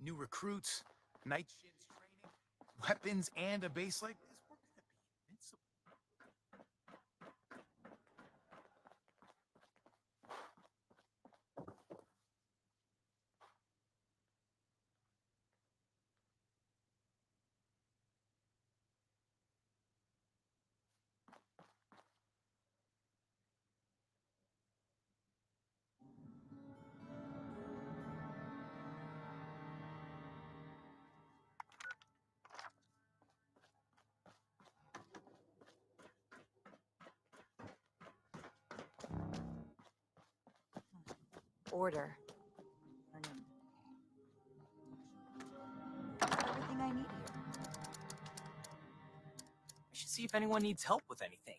New recruits, night shifts training, weapons, and a base like this. We're gonna be invincible. Order. Everything I need here. I should see if anyone needs help with anything.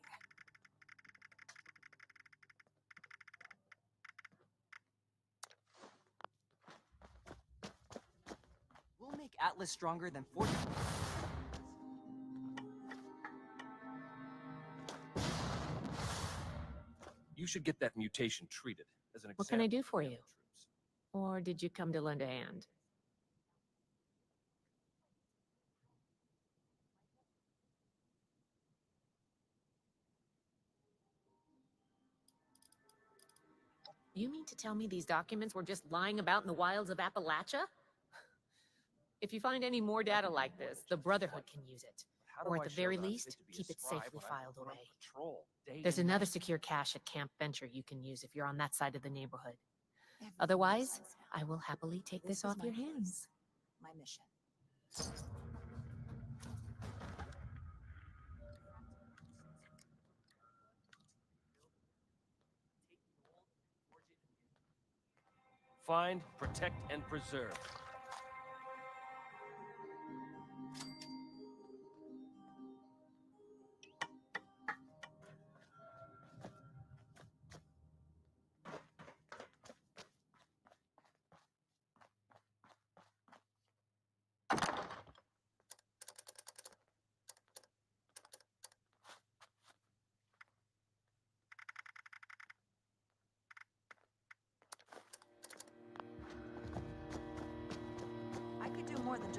We'll make Atlas stronger than Fortune. You should get that mutation treated as an example. What can I do for the you? other troops. Or did you come to lend a hand? You mean to tell me these documents were just lying about in the wilds of Appalachia? If you find any more data like this, the Brotherhood can use it. How do Or I at the show very that I'm least, fit to be a keep it scribe safely when I have filed to put on away. patrol day There's and another night? secure cache at Camp Venture you can use if you're on that side of the neighborhood. Everything Otherwise, makes sense now. I will happily take this is off my your place, hands. My mission. Find, protect, and preserve.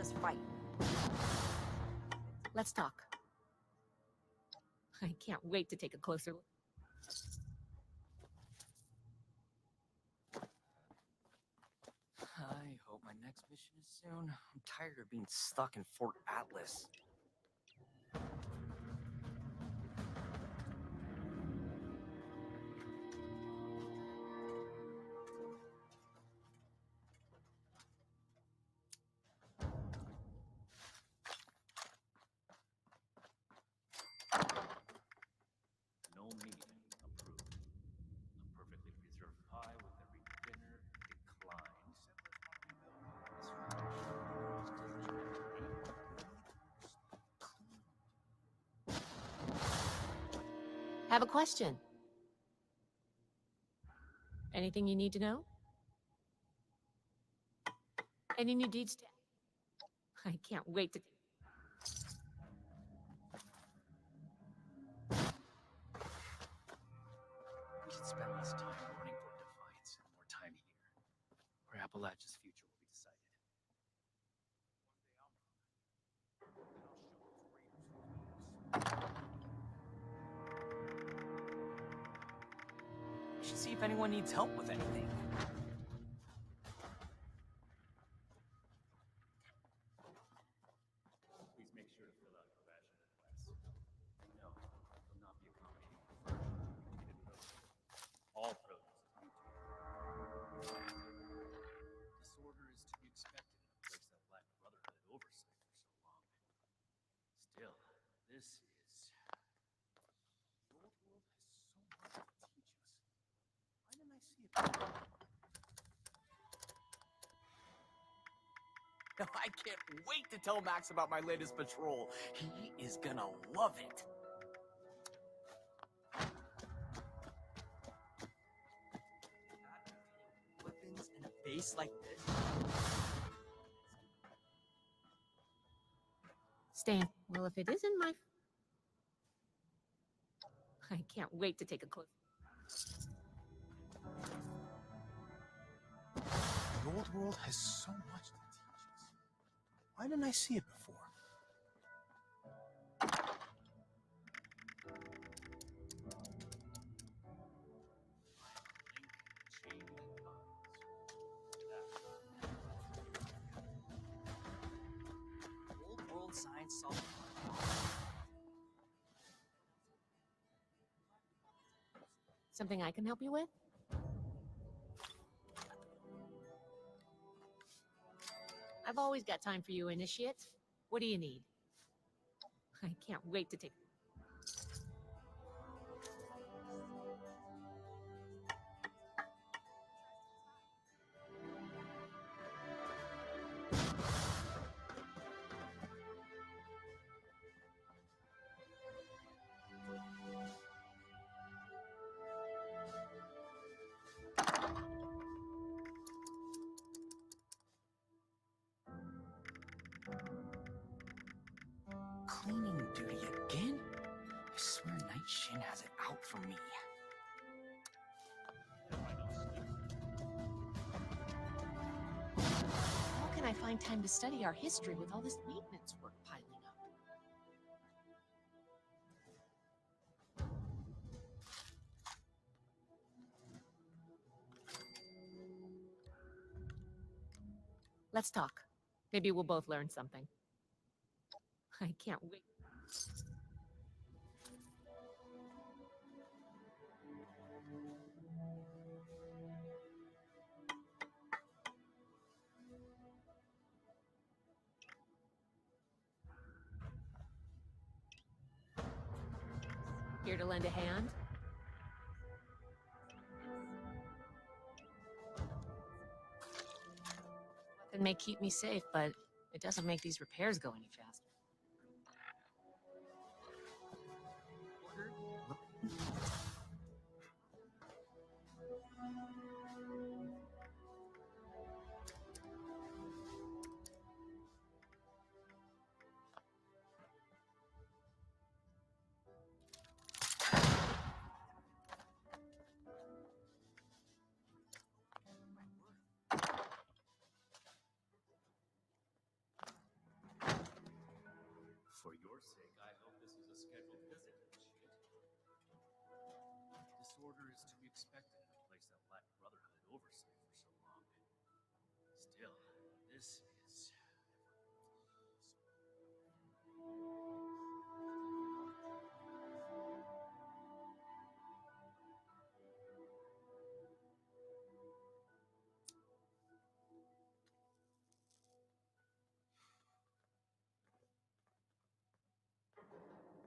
just fight. Let's talk. I can't wait to take a closer look. I hope my next mission is soon. I'm tired of being stuck in Fort Atlas. No meeting approved. A perfectly preserved pie with every dinner declined. Have a question. Anything you need to know? Any new deeds to... I can't wait to... We should spend less time running for Defiance and more time here, where Appalachia's future will be decided. We should see if anyone needs help with anything. Please make sure to fill out your ration requests. No, will not be accommodating for repeated produce. All produce is routine. Disorder is to be expected in a place that lacked brotherhood oversight for so long. Still, this is... Your world has so much to teach us. Why didn't I see it before? I can't wait to tell Max about my latest patrol. He is gonna love it. Weapons in a base like this. Stan, well, if it isn't my... I can't wait to take a close... The old world has so much to teach us. Why didn't I see it before? Old world science solved. Something I can help you with? I've always got time for you, Initiate. What do you need? I can't wait to take... Cleaning duty again? I swear Night Shin has it out for me. How can I find time to study our history with all this maintenance work piling up? Let's talk. Maybe we'll both learn something. I can't wait. Here to lend a hand? It may keep me safe, but it doesn't make these repairs go any faster. sake, I hope this is a scheduled visit. Shit. Disorder is to be expected in a place that lacked brotherhood oversight for so long. Still, this is.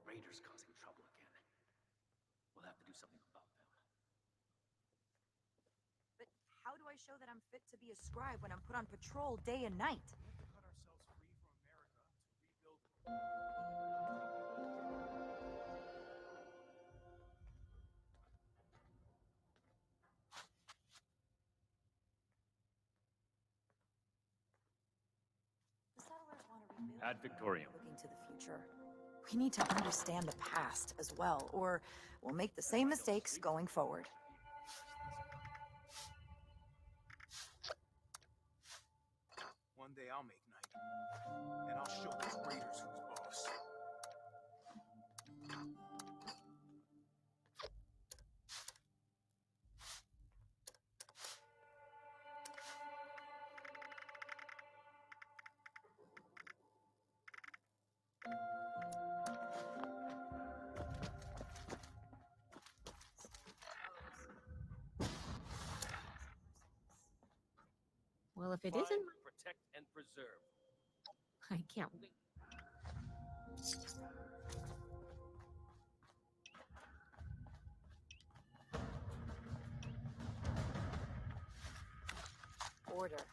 Raiders causing trouble again. We'll have to do something about them. But how do I show that I'm fit to be a scribe when I'm put on patrol day and night? We have to cut ourselves free from America to rebuild. The settlers want to rebuild. Ad Victoriam. Looking to the future. We need to understand the past as well, or we'll make the same mistakes going forward. One day I'll make night, and I'll show those raiders who's boss. Well, if it Find, isn't, protect, and preserve. I can't wait. Order.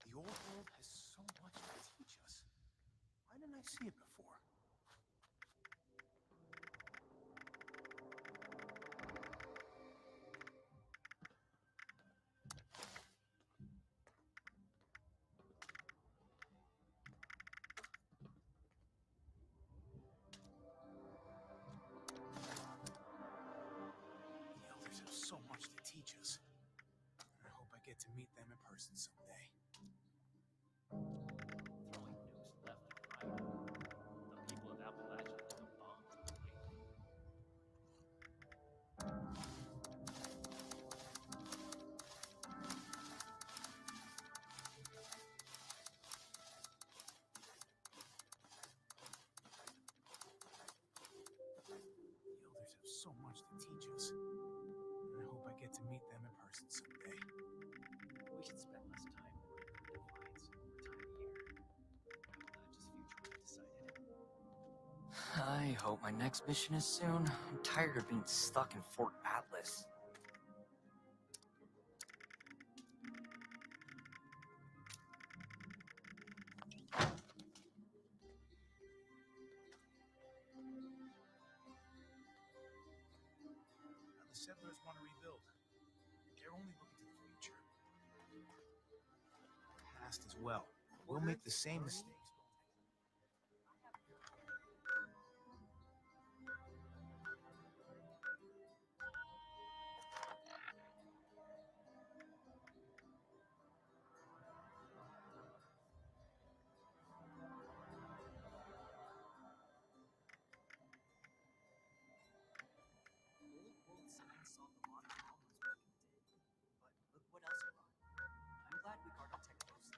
The old world has so much to teach us. Why didn't I see it before? The elders have so much to teach us. I hope I get to meet them in person someday. Throwing nukes left and right. The people of Appalachia let the bombs away. The elders have so much to teach us. I hope I get to meet them in person someday. We should spend less time running from defiance and more time here. Appalachia's future will be decided. I hope my next mission is soon. I'm tired of being stuck in Fort Atlas. The settlers want to rebuild. They're only looking to the future. Past as well. We'll make the same mistakes. Old world science solved a lot of problems back in the day. But look what else it brought. I'm glad we guard our tech closely.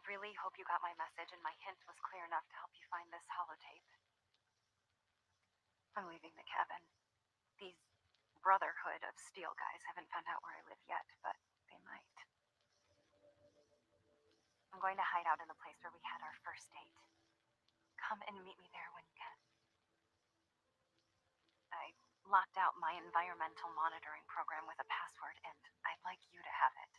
really hope you got my message and my hint was clear enough to help you find this holotape. I'm leaving the cabin. These Brotherhood of Steel guys haven't found out where I live yet, but they might. I'm going to hide out in the place where we had our first date. Come and meet me there when you can. I locked out my environmental monitoring program with a password, and I'd like you to have it.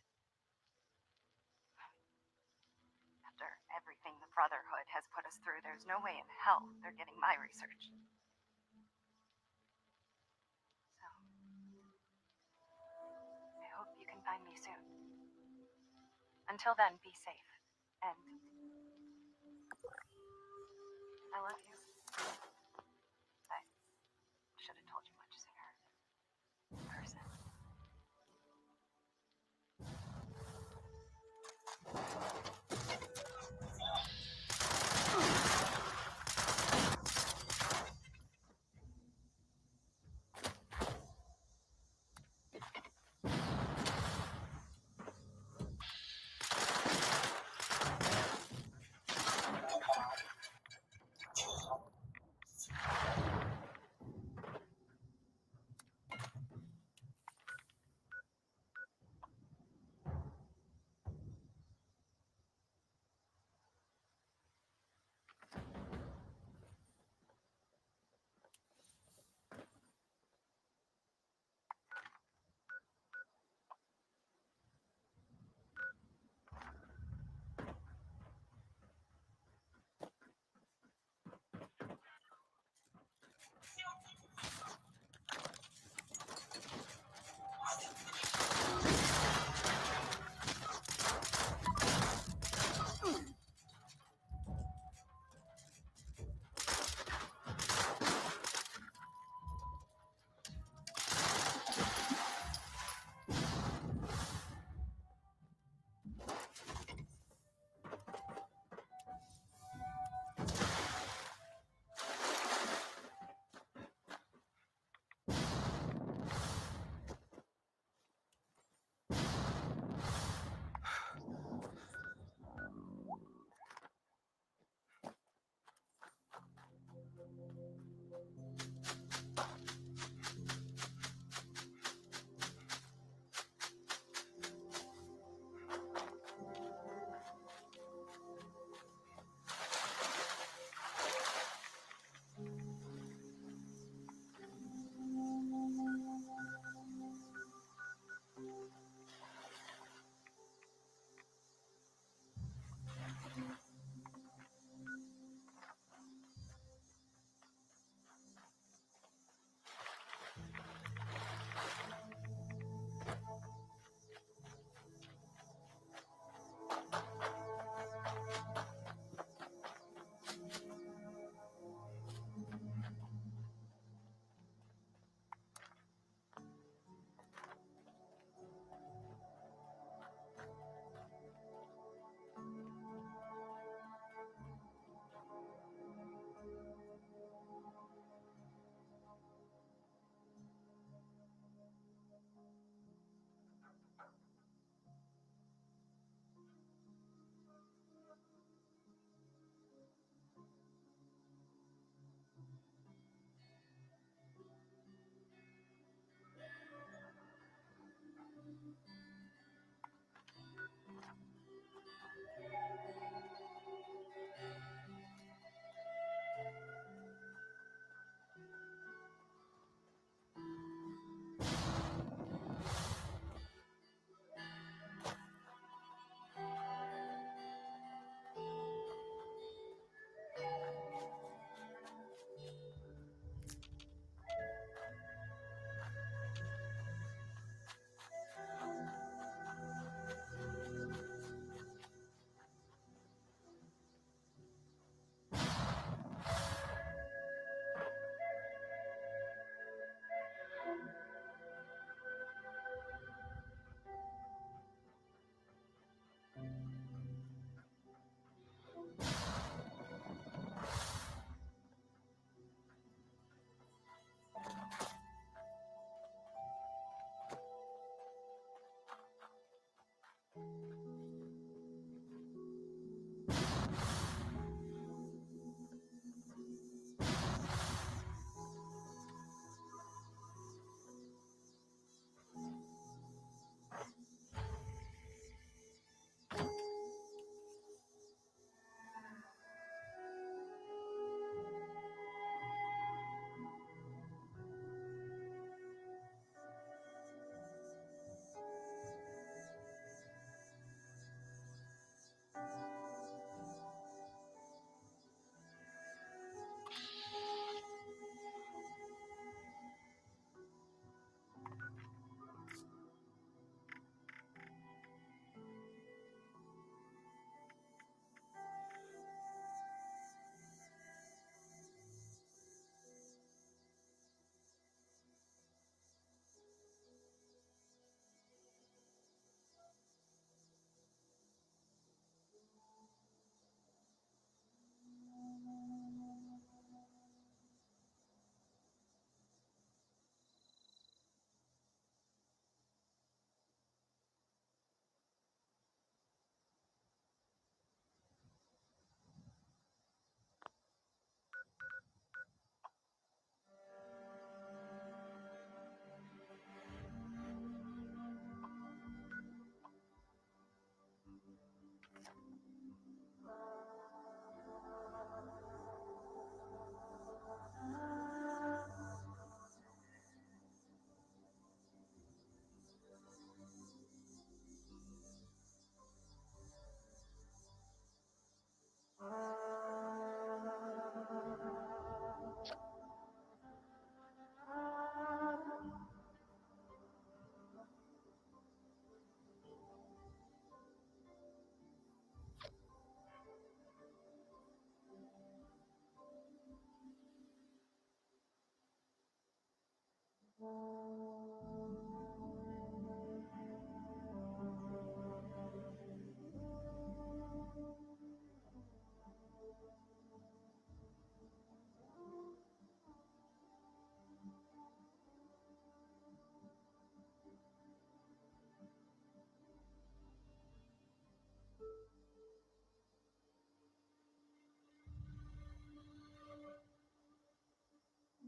After everything the Brotherhood has put us through, there's no way in hell they're getting my research. So, I hope you can find me soon. Until then, be safe. And I love you. I should have told you much sooner. In person.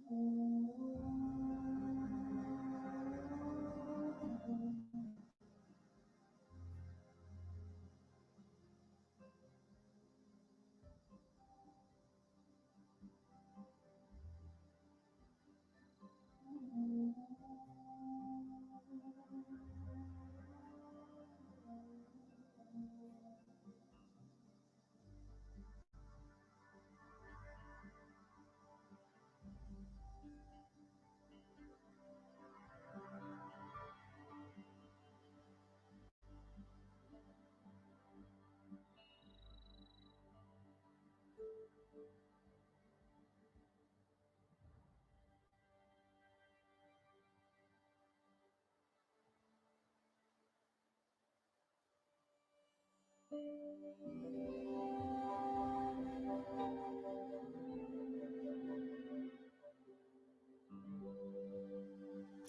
Qui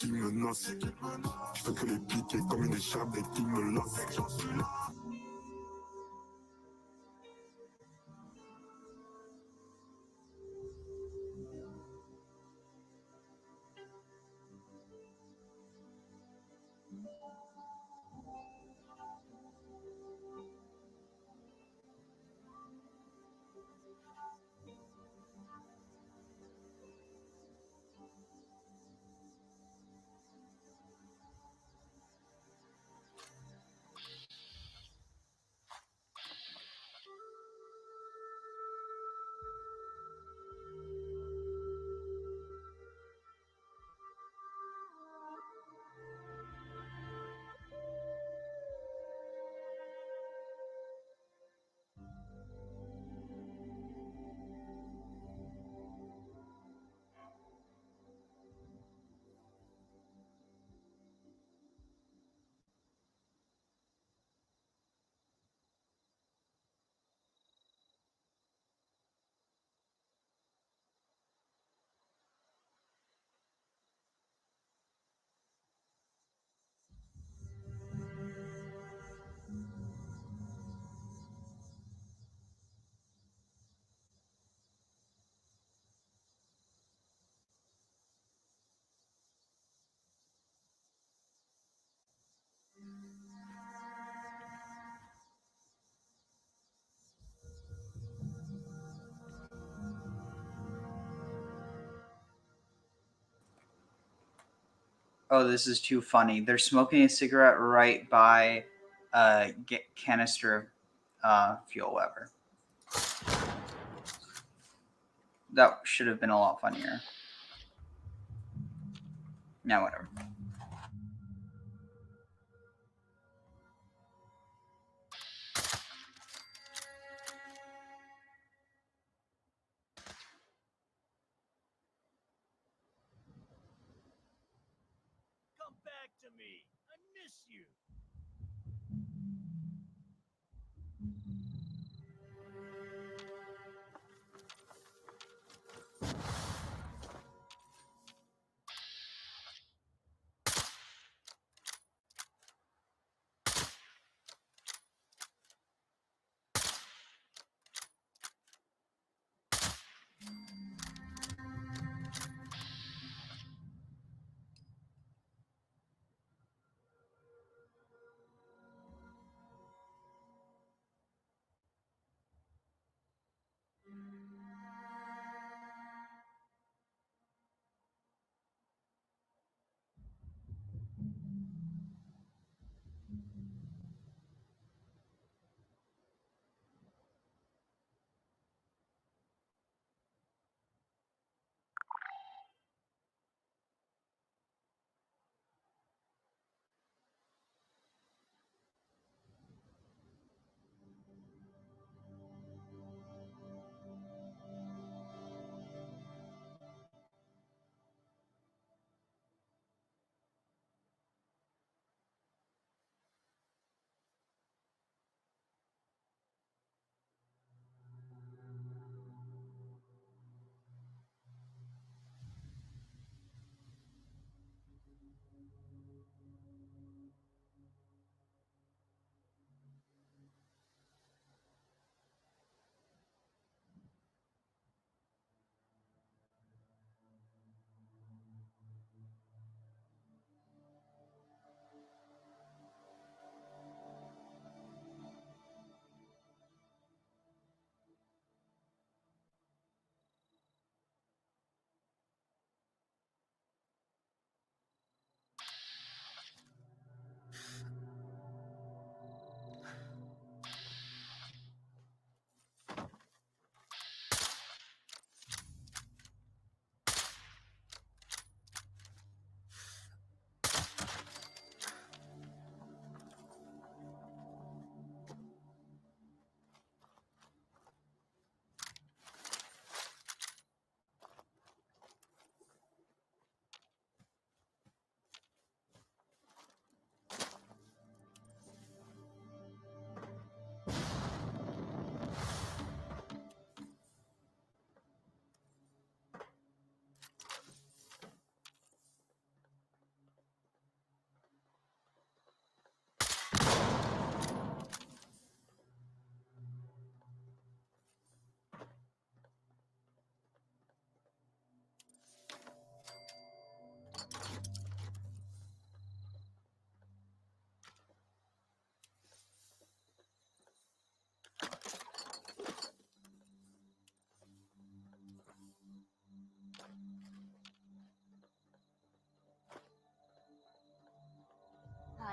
me noce, je fais que les piquer comme une écharpe et qui me losse. Oh, this is too funny. They're smoking a cigarette right by a canister of fuel weapon. That should have been a lot funnier. Now, whatever. Come back to me. I miss you.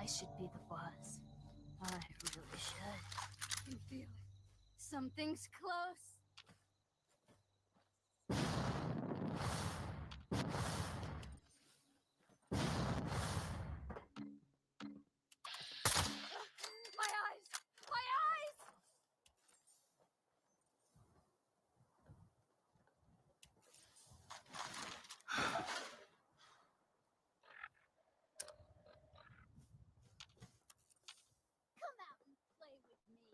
should be the boss. I really should. I can feel it. Something's close. My eyes! My eyes! Come out and play with me.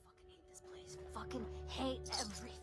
Fucking hate this place. Fucking hate everything.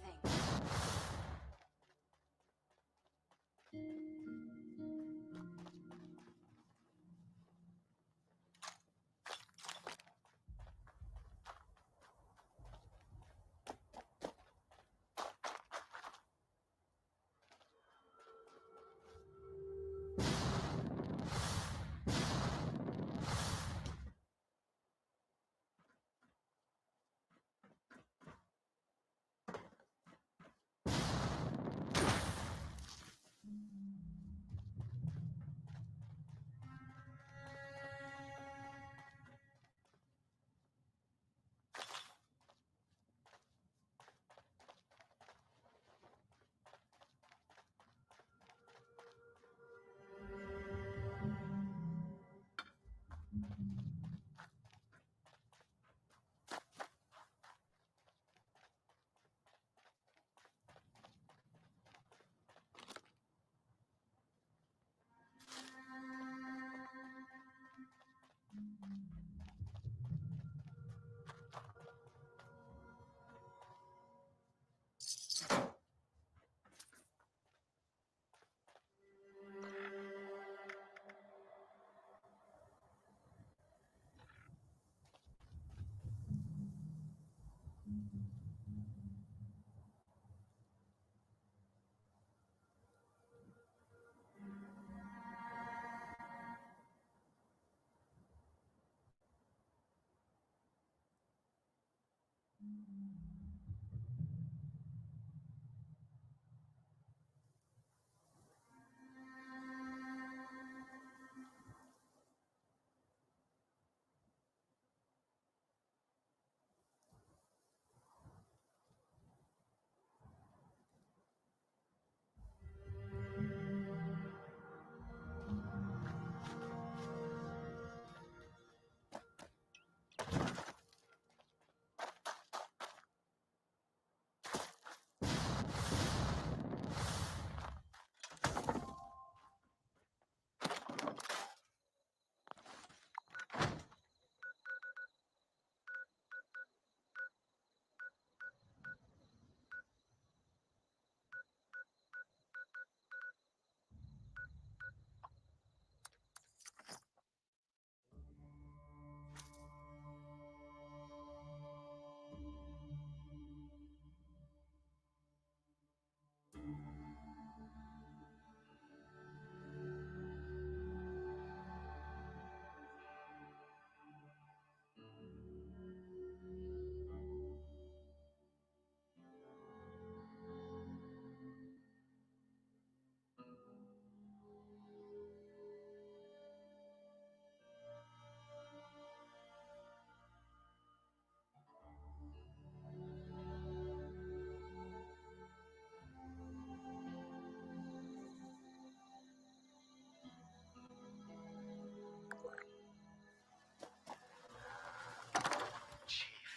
Chief,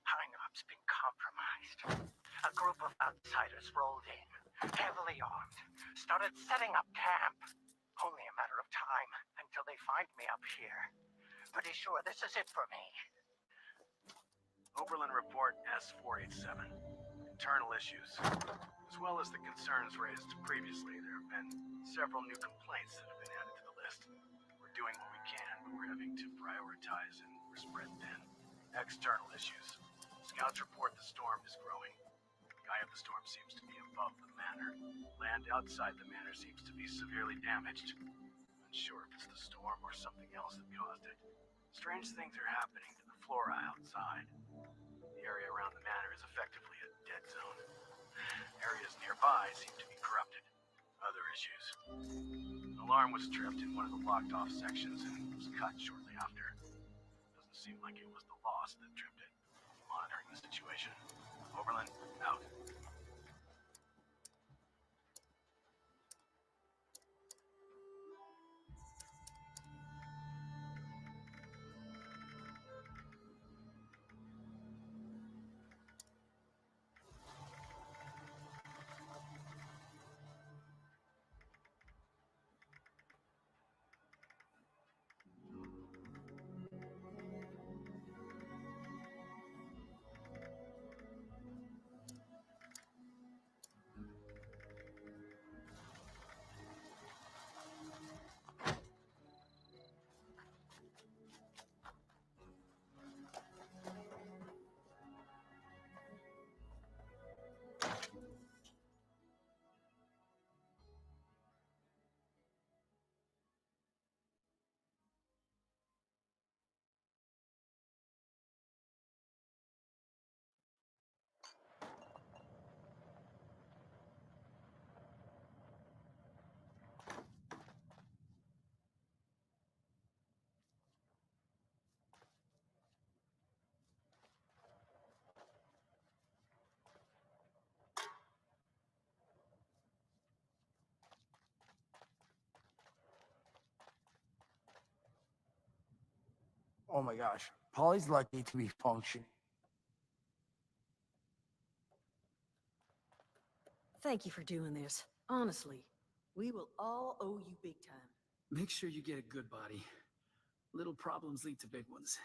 Pinop's been compromised. A group of outsiders rolled in, heavily armed, started setting up camp. Only a matter of time until they find me up here. Pretty sure this is it for me. Oberlin Report S-487. Internal issues. As well as the concerns raised previously, there have been several new complaints that have been added to the list. We're doing what we can, but we're having to prioritize and we're spread thin. External issues. Scouts report the storm is growing. The eye of the storm seems to be above the manor. Land outside the manor seems to be severely damaged. Unsure if it's the storm or something else that caused it. Strange things are happening to the flora outside. The area around the manor is effectively a dead zone. Areas nearby seem to be corrupted. Other issues. An alarm was tripped in one of the blocked off sections and was cut shortly after. Doesn't seem like it was the loss that tripped it. Monitoring the situation. Oberlin, out. Oh my gosh, Polly's lucky to be functioning. Thank you for doing this. Honestly, we will all owe you big time. Make sure you get a good body. Little problems lead to big ones.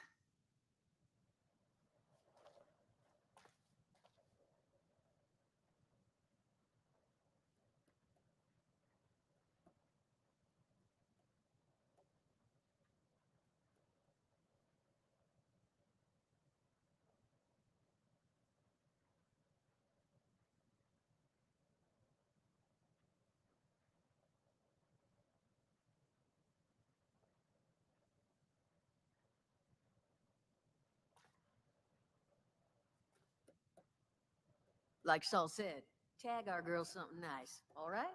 Like Saul said, tag our girl something nice, all right?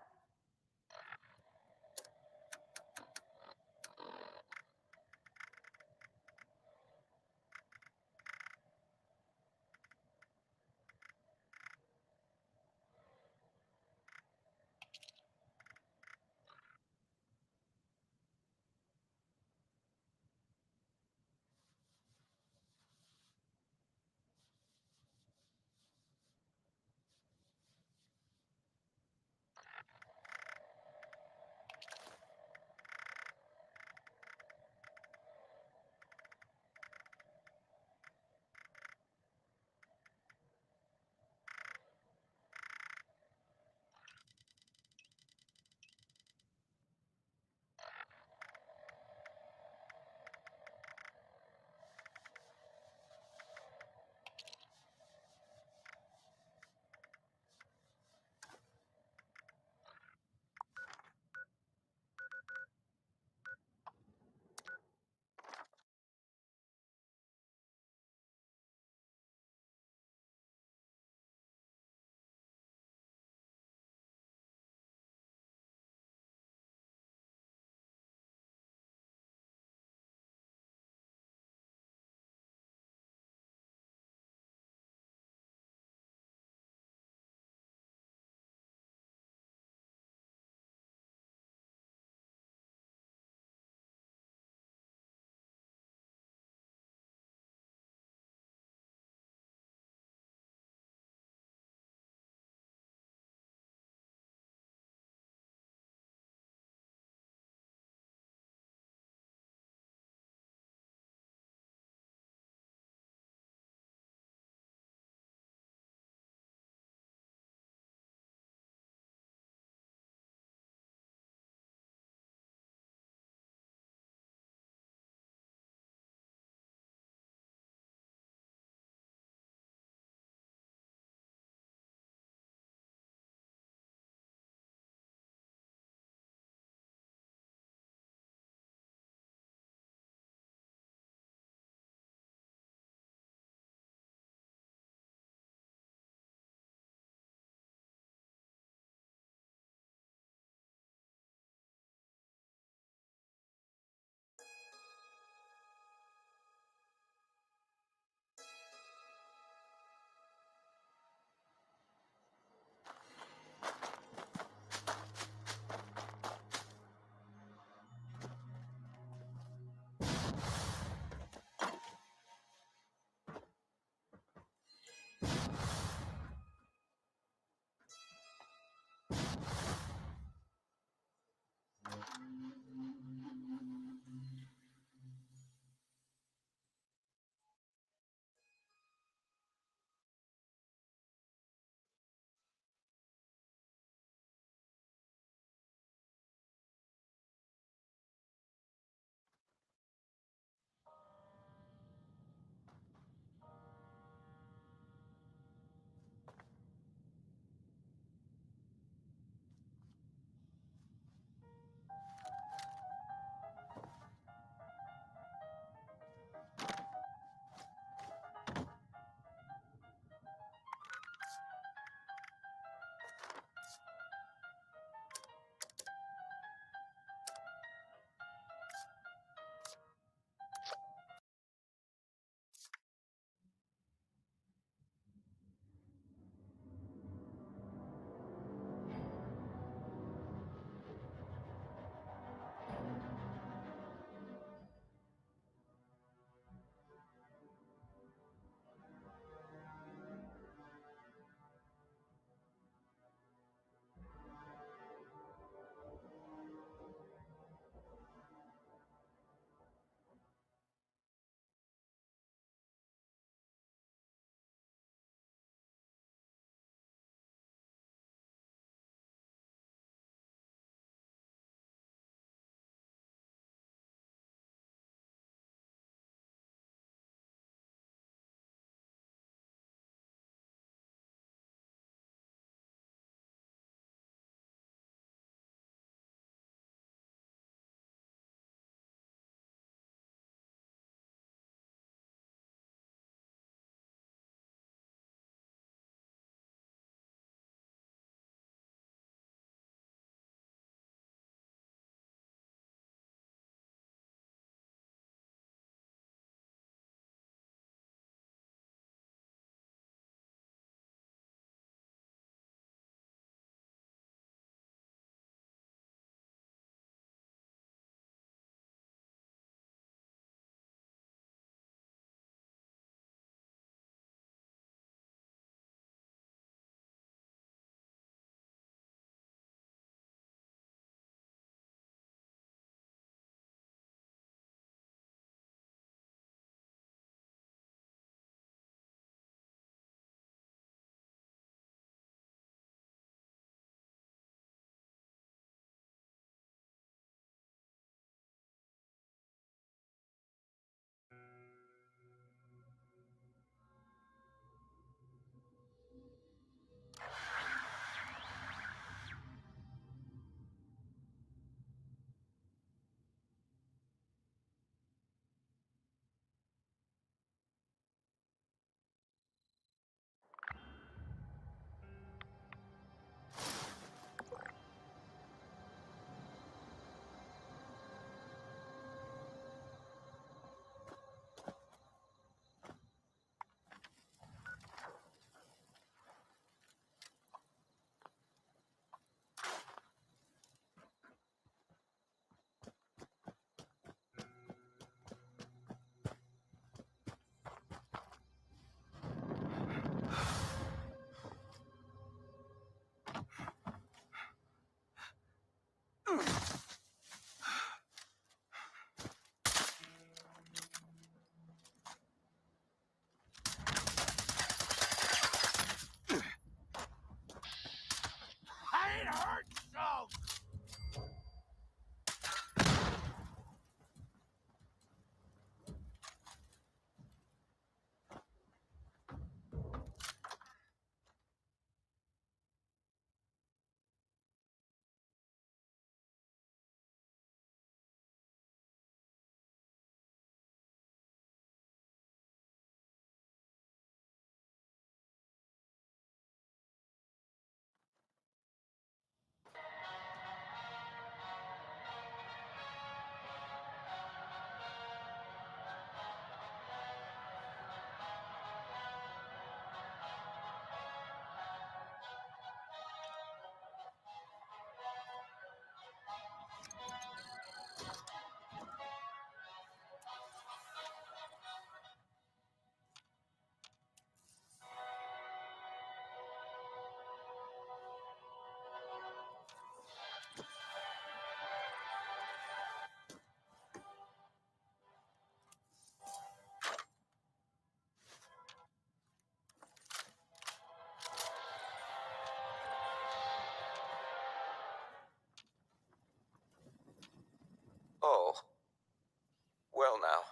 Well now,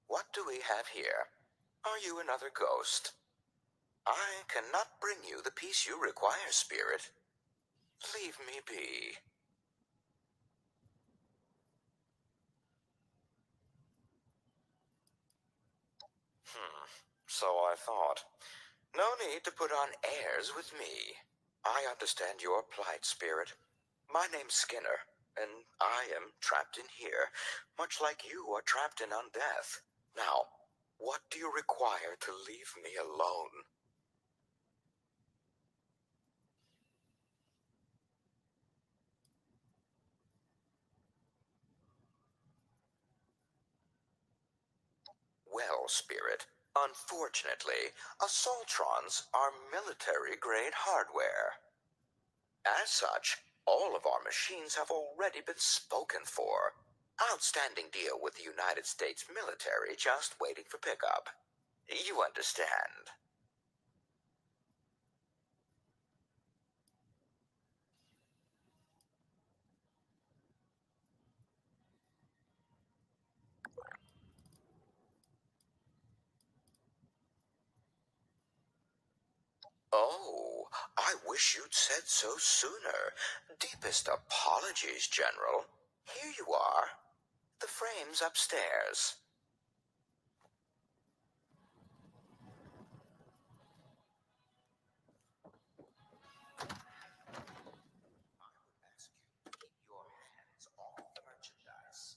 what do we have here? Are you another ghost? I cannot bring you the peace you require, spirit. Leave me be. So I thought. No need to put on airs with me. I understand your plight, spirit. My name's Skinner, and I am trapped in here, much like you are trapped in undeath. Now, what do you require to leave me alone? Well, spirit, unfortunately, assaultrons are military-grade hardware. As such, all of our machines have already been spoken for. Outstanding deal with the United States military, just waiting for pickup. You understand. Oh, I wish you'd said so sooner. Deepest apologies, General. Here you are. The frame's upstairs. Keep your hands off the merchandise.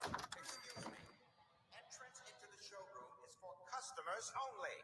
Excuse me. Entrance into the showroom is for customers only.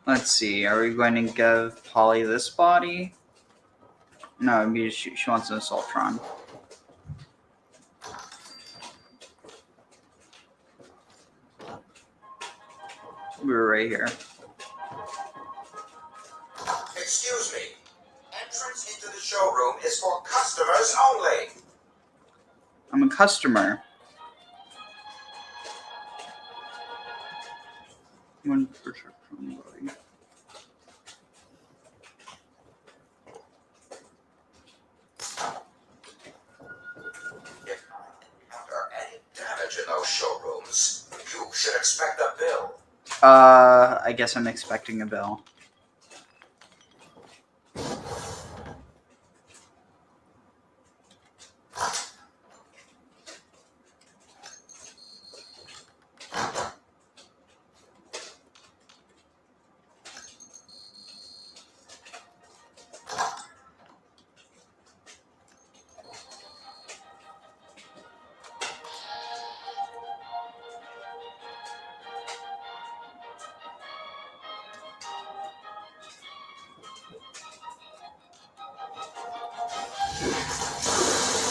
Let's see. Are we going to give Polly this body? No, maybe she wants an Assaultron. We were right here. Excuse me. Entrance into the showroom is for customers only. I'm a customer. One Assaultron body. After any damage in those showrooms, you should expect a bill. I guess I'm expecting a bill.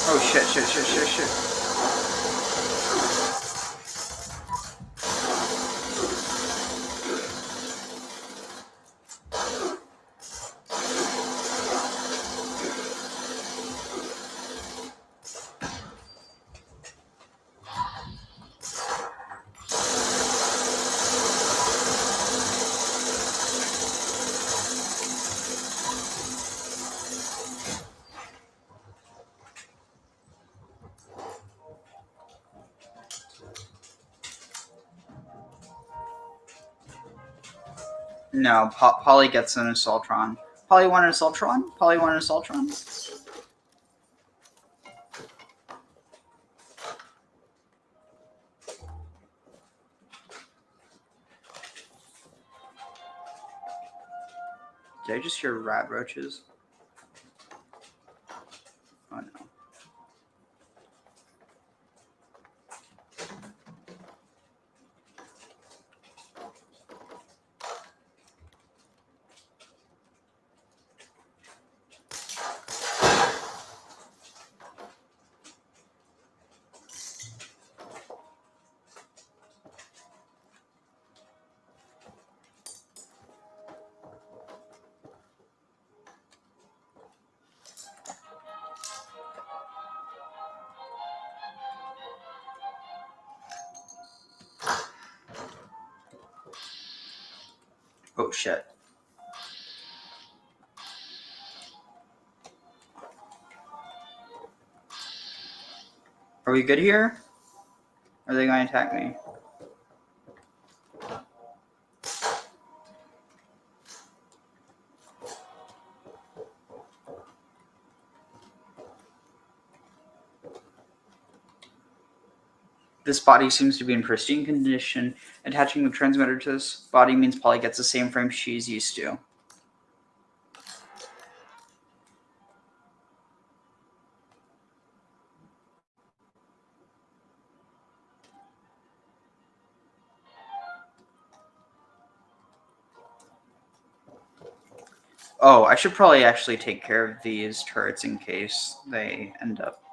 Oh shit. No, Polly gets an Assaultron. Polly want an Assaultron? Polly want an Assaultron? Did I just hear rat roaches? Oh no. Oh shit. Are we good here? Are they going to attack me? This body seems to be in pristine condition. Attaching the transmitter to this body means Polly gets the same frame she's used to. Oh, I should probably actually take care of these turrets in case they end up.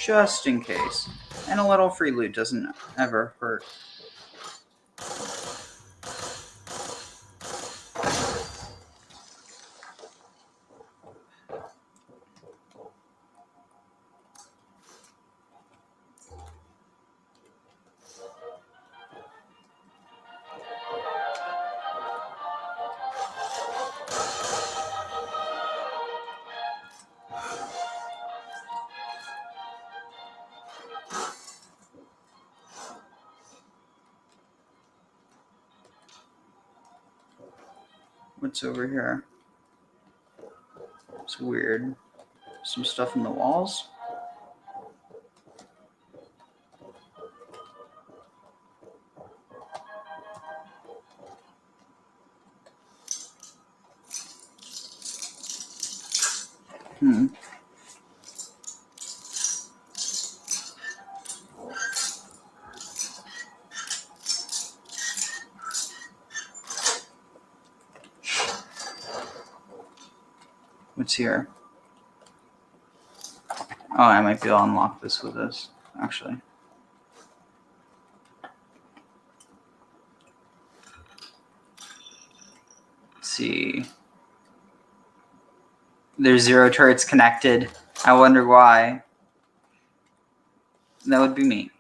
Just in case. And a little free loot doesn't ever hurt. What's over here? It's weird. Some stuff in the walls? What's here? Oh, I might be able to unlock this with this, actually. Let's see. There's 0 turrets connected. I wonder why. That would be me.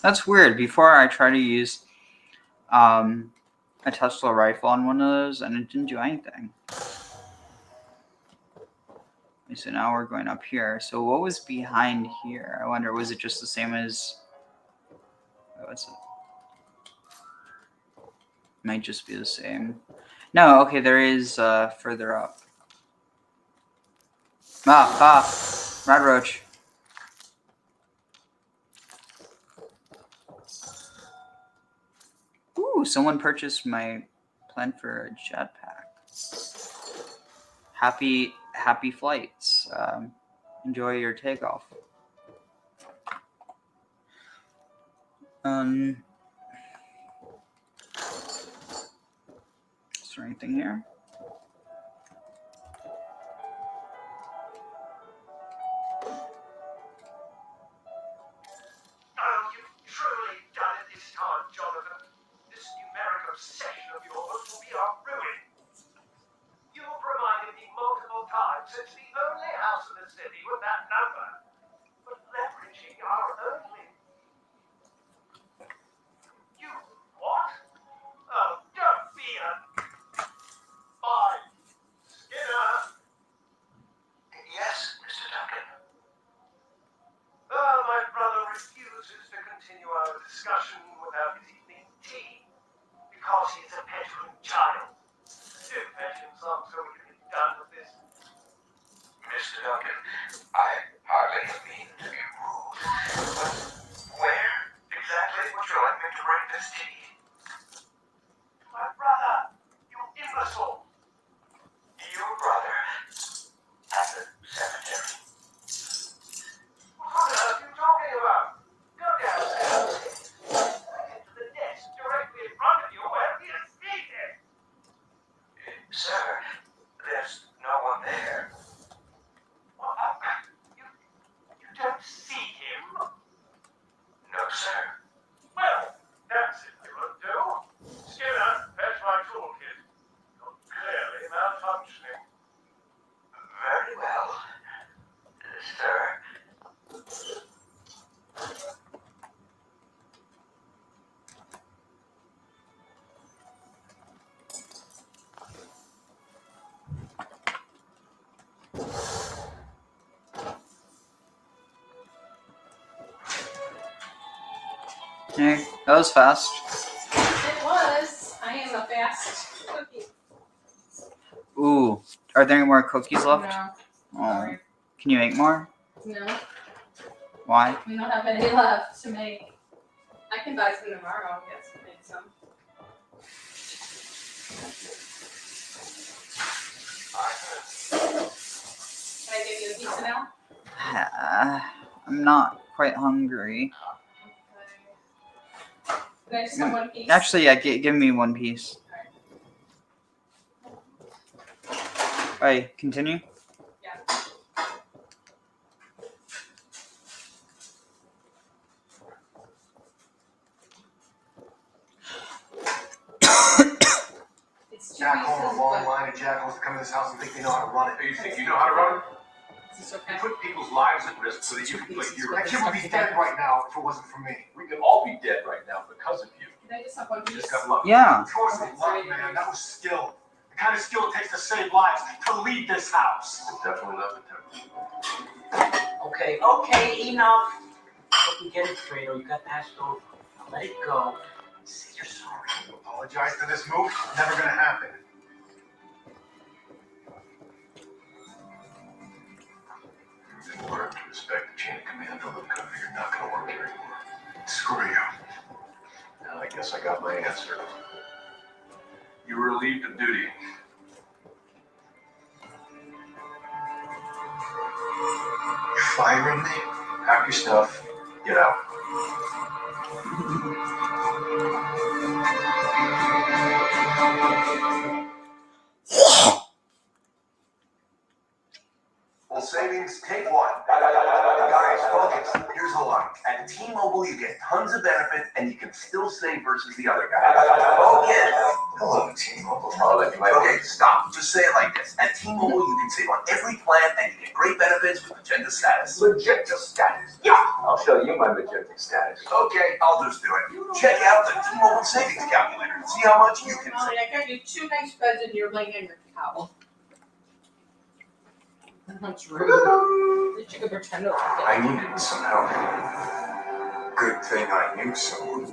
That's weird. Before I tried to use a Tesla rifle on one of those, and it didn't do anything. So now we're going up here. So what was behind here? I wonder, was it just the same as... What's it? Might just be the same. No, okay, there is further up. Rad roach. Ooh, someone purchased my plan for a jetpack. Happy flights. Enjoy your takeoff. Is there anything here? Oh, you've truly done it this time, Jonathan. This numeric obsession of yours will be our ruin. You've reminded me multiple times it's the only house in the city with that number. But leveraging our only... You what? Oh, don't be a... Fine. Skinner! Yes, Mr. Duncan. My brother refuses to continue our discussion without his evening tea. Because he's a petulant child. Do fetch him some so we can be done with this. Mr. Duncan, I hardly mean to be rude, but where exactly would you like me to bring this tea? My brother, you imbecile! Your brother at the cemetery. What on earth are you talking about? Go downstairs. Get to the desk directly in front of you where he is seated. Sir, there's no one there. What? You don't see him? No, sir. Well, that's it you won't do. Skinner, fetch my toolkit. You're clearly malfunctioning. Very well, sir. Hey, that was fast. It was. I am a fast cookie. Ooh, are there any more cookies left? No. Oh. Sorry. Can you make more? No. Why? We don't have any left to make. I can buy some tomorrow, I guess, to make some. Can I give you a pizza now? I'm not quite hungry. Can I just have one piece? Actually, yeah, give me one piece. Alright, continue. Yeah. It's two Jackal, pieces, a long but line of jackals that come in this house and think they know how to run it. You think you know how to run it? is this okay? You put people's lives at risk so that you can play hero. That kid would be dead right now if it wasn't for me. We could all be dead right now because of you. Can I just have one You piece? just got lucky. Yeah. Of course it was luck, man. That was skill. The kind of skill it takes to save lives, to lead this house. It's definitely not the time. Okay, enough. Look, we get it, Fredo. You got passed over. Let it go. Say you're sorry. Apologize for this move? Never gonna happen. Learn to respect the chain of command over the cover. You're not gonna work here anymore. Screw you. Now I guess I got my answer. You were relieved of duty. You're firing me? Pack your stuff. Get out. Full savings, take one. Guys, focus. Here's the line. At T-Mobile, you get tons of benefits, and you can still save versus the other guy. Focus. Hello, T-Mobile. Okay, stop. Just say it like this. At T-Mobile, you can save on every plan, and you get great benefits with Magenta Status. Magenta status. Yeah. I'll show you my magenta status. Okay, I'll just do it. Check out the T-Mobile savings calculator and see how much you can save. I got you 2 nice beds and you're laying in your towel. That's rude. You should go pretend to like I it. needed some help. Good thing I knew someone.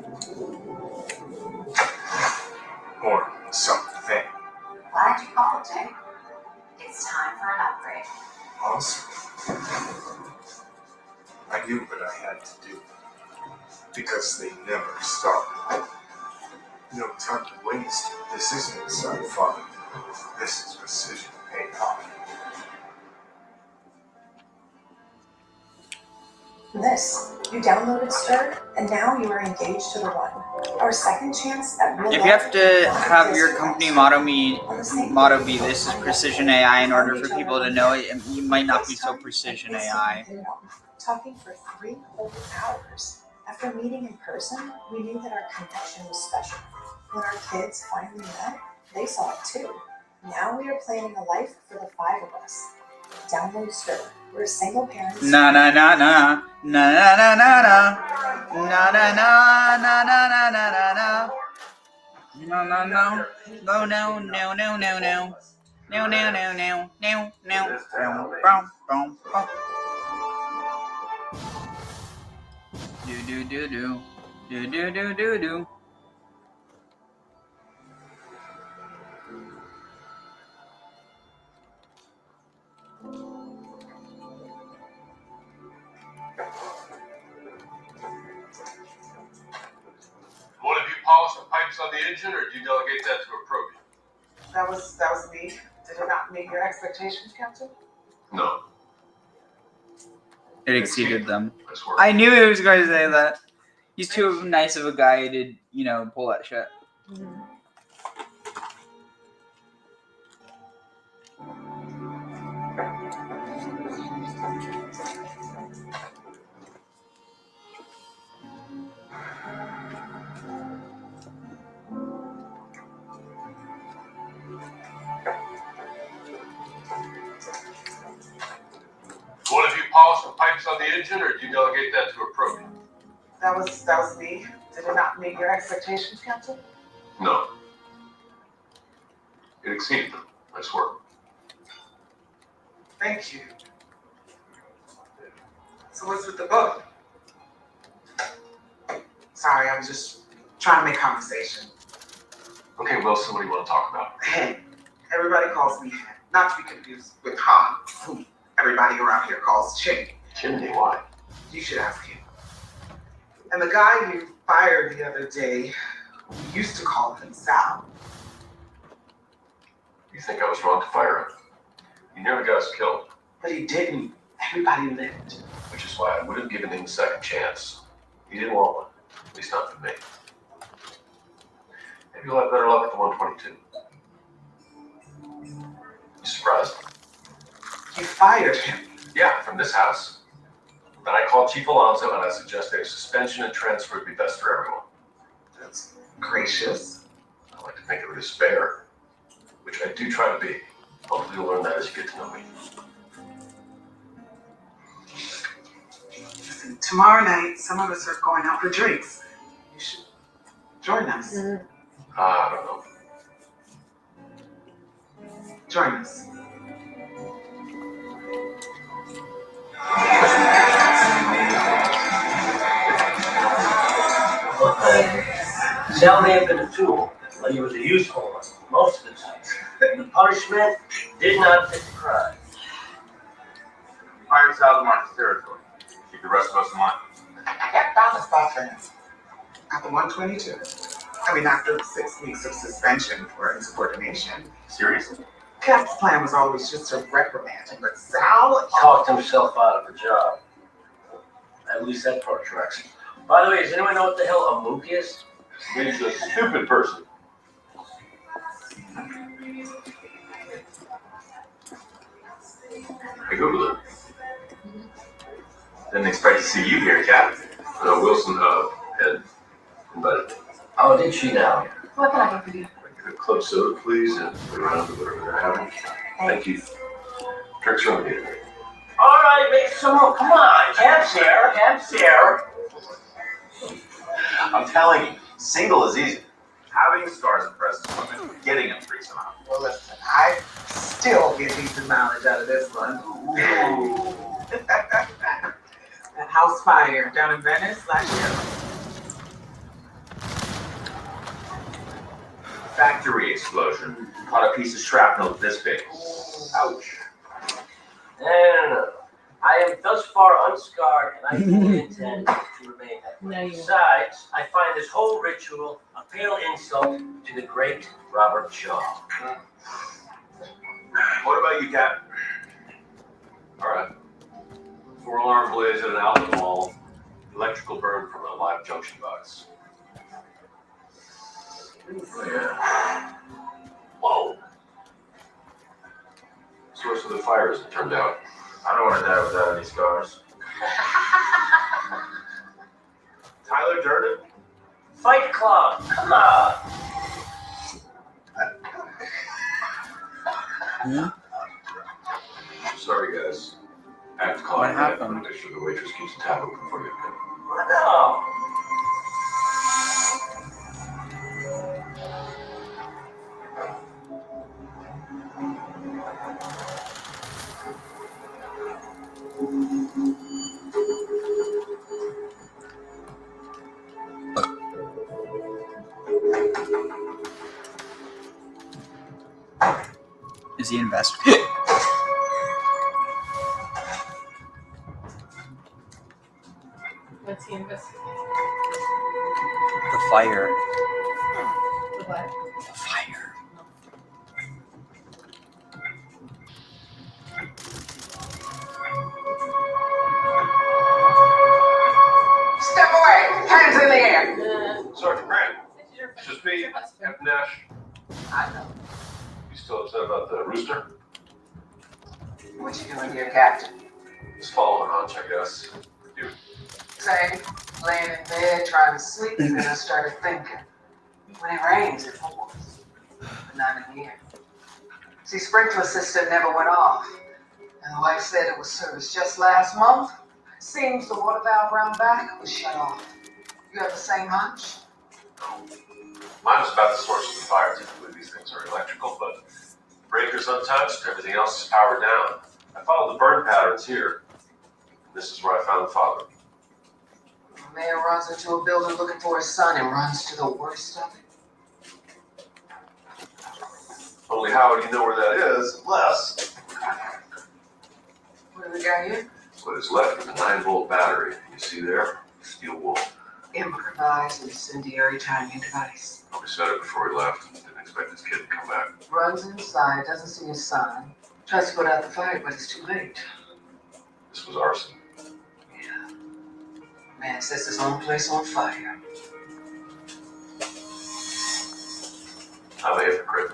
Or something. Glad you called, Jay. It's time for an upgrade. Awesome. I knew what I had to do. Because they never stop. No time to waste. This isn't sci-fi. This is precision AI. This. You downloaded Stir, and now you are engaged to the one. Our second chance at real If you have to have your company motto be this is precision AI in order for people to know it, you might not be so precision AI. Talking for 3 whole hours. After meeting in person, we knew that our connection was special. When our kids finally met, they saw it too. Now we are planning a life for the 5 of us. Download Stir. We're single parents. Na na na na na na na na na na na na na na na na na. No no no no no no no no no no no no no no no. Boom boom boom. Do do do do do do do do. One of you polish the pipes on the engine, or do you delegate that to a pro? That was me. Did it not meet your expectations, Captain? No. It exceeded them. I knew he was going to say that. He's too nice of a guy to, pull that shit. One of you polish the pipes on the engine, or do you delegate that to a pro? That was me. Did it not meet your expectations, Captain? No. It exceeded them. Nice work. Thank you. So what's with the book? Sorry, I'm just trying to make conversation. Okay, Wilson, what do you want to talk about? Hen. Everybody calls me Hen. Not to be confused with Han, who everybody around here calls Chimney. Chimney, why? You should ask him. And the guy you fired the other day, we used to call him Sal. You think I was wrong to fire him? He nearly got us killed. But he didn't. Everybody lived. Which is why I would have given him a second chance. He didn't want one. At least not from me. Maybe you'll have better luck at the 122. You surprised? You fired him. Yeah, from this house. Then I called Chief Alonso and I suggested a suspension and transfer would be best for everyone. That's gracious. I like to think of it as fair, which I do try to be. Hopefully you'll learn that as you get to know me. Listen, tomorrow night, some of us are going out for drinks. You should join us. I don't know. Join us. Dell may have been a tool, but he was a useful one most of the time. The punishment did not fit the crime. Fired south of Marcus territory. Keep the rest of us in line. I got found this boyfriend after 122. I mean, after 6 weeks of suspension for insubordination. Seriously? Cap's plan was always just to reprimand him, but Sal Talked himself out of a job. At least that part tracks. By the way, does anyone know what the hell a mook is? He's a stupid person. I Googled it. Didn't expect to see you here, Cap. Wilson, had invited me. Oh, did she now? What can I get for you? A club soda, please, and put around to whatever they're having. Thank you. Drinks are on me. All right, make some more. Come on, Cap's here. Cap's here. I'm telling you, single is easy. Having stars impresses women. Getting them freaks them out. Well, listen, I still get decent mileage out of this one. That house fire down in Venice last year. Factory explosion. Caught a piece of shrapnel this big. Ouch. No. I am thus far unscarred, and I fully intend to remain that way. Besides, I find this whole ritual a fatal insult to the great Robert Shaw. What about you, Cap? All right. 4-alarm blaze at an outlet mall. Electrical burn from a live junction box. Whoa. Source of the fire, as it turned out. I don't want to die without any scars. Tyler Durden? Fight Club, come on. Sorry, guys. I have to call What you. happened? Make sure the waitress keeps the tab open for you. No. Is he investigating? What's he investigating? The fire. The what? The fire. Step away! Hands in the air! Sergeant Grant. It's just me, Captain Nash. I know. You still upset about the rooster? What you doing here, Captain? Just following a hunch, I guess. You. Same. Laying in bed, trying to sleep, and then I started thinking. When it rains, it pours. But not in here. See, sprinkler system never went off. And the wife said it was serviced just last month. Seems the water valve around back was shut off. You have the same hunch? Mine was about the source of the fire. Typically, these things are electrical, but breaker's untouched. Everything else is powered down. I followed the burn patterns here. This is where I found the father. The mayor runs into a building looking for his son and runs to the worst of it. Only how would you know where that is unless What do we got here? what is left of the 9-volt battery. You see there? Steel wool. Improvised incendiary timing device. We said it before we left. Didn't expect this kid to come back. Runs inside, doesn't see his son. Tries to put out the fire, but it's too late. This was arson. Man sets his own place on fire. I'm a hypocrite.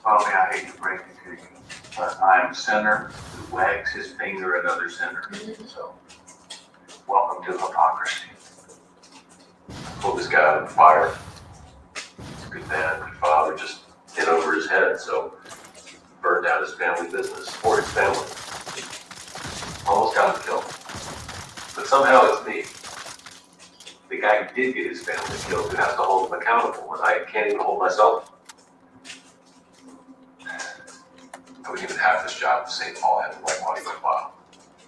Bobby, I hate to break it to you, but I am a sinner who wags his finger at other sinners. So, welcome to hypocrisy. Pulled this guy out of the fire. He's a good man, good father, just hit over his head, so burned down his family business for his family. Almost got him killed. But somehow it's me, the guy who did get his family killed, who has to hold him accountable, and I can't even hold myself. I wouldn't even have this job if St. Paul hadn't whitewashed my file.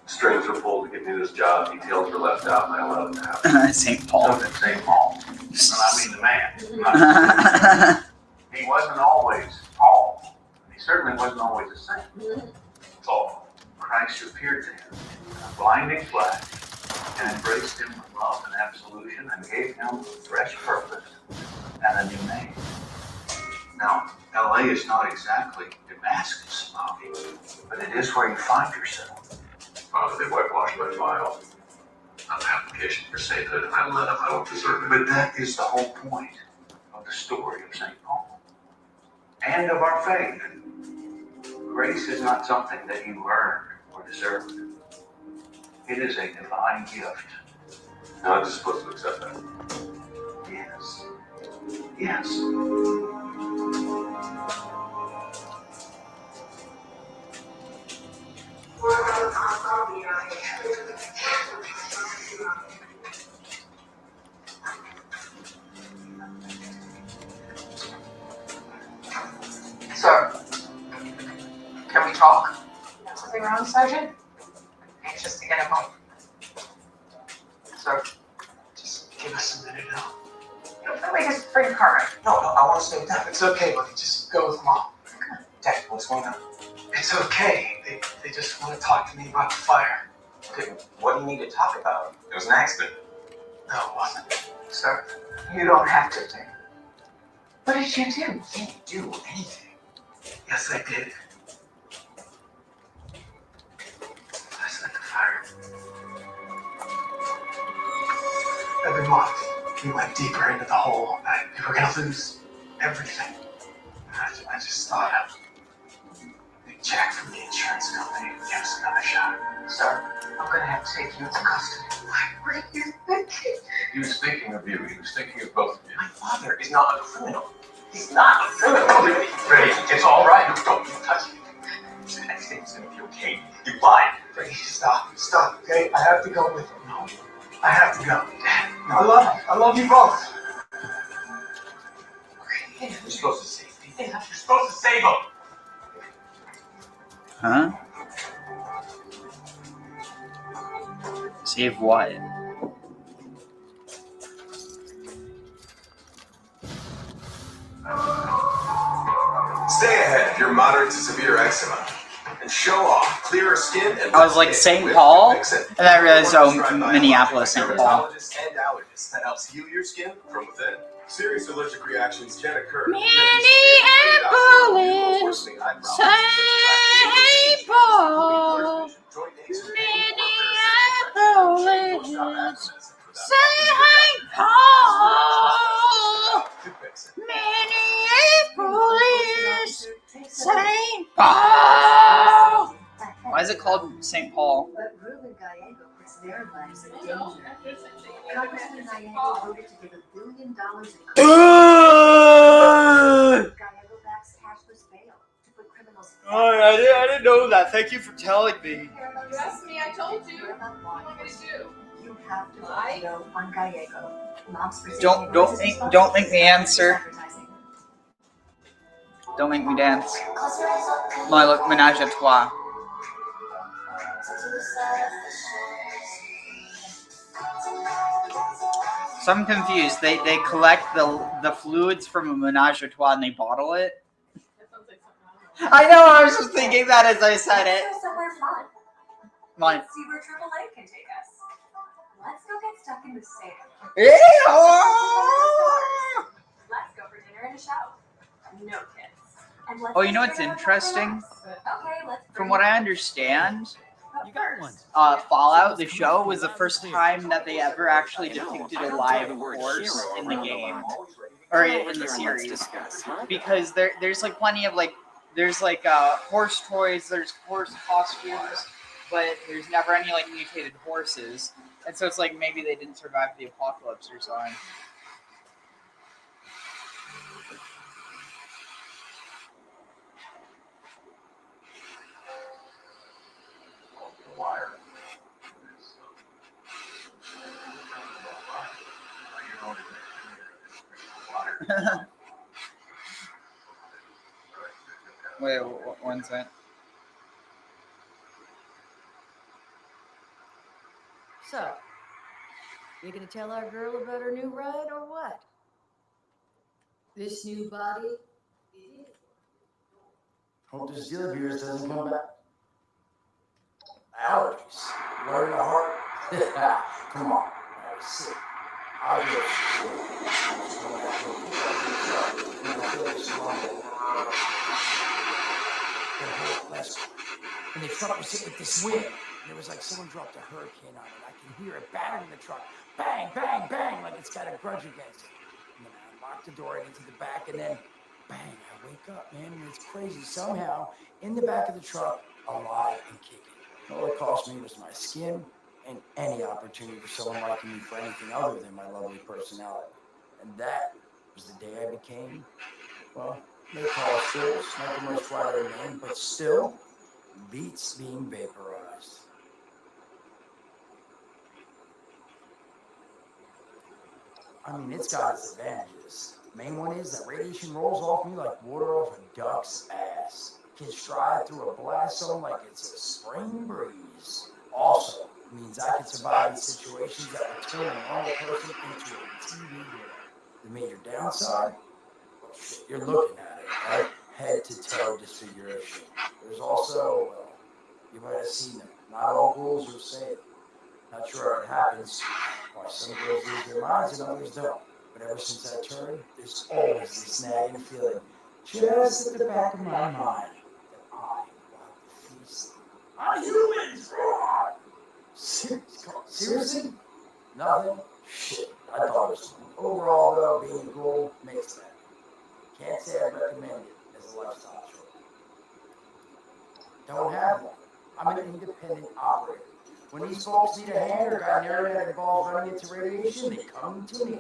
Strings were pulled to get me this job, details were left out, and I allowed them to happen. St. Paul. St. Paul. And I mean the man. He wasn't always tall. He certainly wasn't always the same. Tall. Christ appeared to him in a blinding flash and embraced him with love and absolution and gave him a fresh purpose and a new name. Now, LA is not exactly Damascus, Bobby, but it is where you find yourself. Father, they whitewashed my file. An application for sainthood, and I let him. I don't deserve it. But that is the whole point of the story of St. Paul and of our faith. Grace is not something that you earned or deserved. It is a divine gift. Now I'm just supposed to accept that. Yes. Yes. Sir, can we talk? Something wrong, Sergeant? Anxious to get him home. Sir, Just give us a minute now. let me just bring Carmen. No, I want to stay with Dad. It's okay, buddy. Just go with Mom. Dad, what's going on? It's okay. They just want to talk to me about the fire. Okay, what do you need to talk about? It was an accident. No, it wasn't. Sir, you don't have to think. What did you do? You didn't do anything. Yes, I did. I set the fire. Every month, we went deeper into the hole. We were gonna lose everything. I just thought a big check from the insurance company would give us another shot. Sir, I'm gonna have to take you into custody. What are you thinking? He was thinking of you. He was thinking of both of you. My father is not a criminal. He's not a criminal. Brady, it's all right. Don't you touch me. I think it's gonna be okay. You lied. Brady, stop, okay? I have to go with him. No, I have to go. Dad, I love you both. You're supposed to save me. You're supposed to save him. Huh? Save what? Stay ahead of your moderate to severe eczema and show off clearer skin and I was like St. Paul, and I realized, oh, Minneapolis, St. Paul. dermatologist and allergist that helps heal your skin from within. Serious allergic reactions can occur. Minneapolis, St. Paul, Minneapolis, St. Paul, Minneapolis, St. Paul. Why is it called St. Paul? But Ruben Gallego puts their lives in danger. Congressman Gallego voted to give $1 billion in Gallego backs cashless bail to put criminals. I didn't know that. Thank you for telling me. You asked me, I told you. What am I going to do? You have to vote on Gallego. Mom's Don't make me answer. Don't make me dance. No, look, ménage à trois. So I'm confused. They collect the fluids from a ménage à trois and they bottle it. I know. I was just thinking that as I said it. Let's go somewhere fun. Mine. Let's see where AAA can take us. Let's go get stuck in the sand. Let's go for dinner and a show. No kids. And let's Oh, you know just what's figure out interesting? Okay, let's From what I understand, You got one. Fallout, the show, was the first time that they ever actually depicted a live horse in the game, or in the series. Because there's like plenty of there's horse toys, there's horse costumes, but there's never any like mutated horses. And so it's like maybe they didn't survive the apocalypse or something. Wait, one second. So, You gonna tell our girl about her new ride or what? This new body? Hope this deal of yours doesn't come back. Allergies. What in the heart? Come on. I was sick. I'll go and the truck was hit with this wind. And it was like someone dropped a hurricane on it. I can hear it battering the truck. Bang, bang, bang, like it's got a grudge against it. And then I unlock the door and into the back, and then bang, I wake up, man, and it's crazy. Somehow, in the back of the truck, alive and kicking. All it cost me was my skin and any opportunity for someone liking me for anything other than my lovely personality. And that was the day I became, well, they call us fools, not the most flattering name, but still beats being vaporized. I mean, it's got its advantages. Main one is that radiation rolls off me like water off a duck's ass. Can stride through a blast zone like it's a spring breeze. Also, means I can survive in situations that would turn a normal person into a TV hero. The major downside? Well, shit, you're looking at it, right? Head to toe disfiguration. There's also, well, you might have seen them. Not all ghouls are safe. Not sure how it happens, why some girls lose their minds and others don't. But ever since I turned, there's always this nagging feeling just at the back of my mind that I will have to feast on humans. Seriously? Nothing? Shit, I thought it was fun. Overall, though, being a ghoul makes that. Can't say I recommend it as a lifestyle choice. Don't have one. I'm an independent operator. When these folks need a hand or got an area that involves running into radiation, they come to me.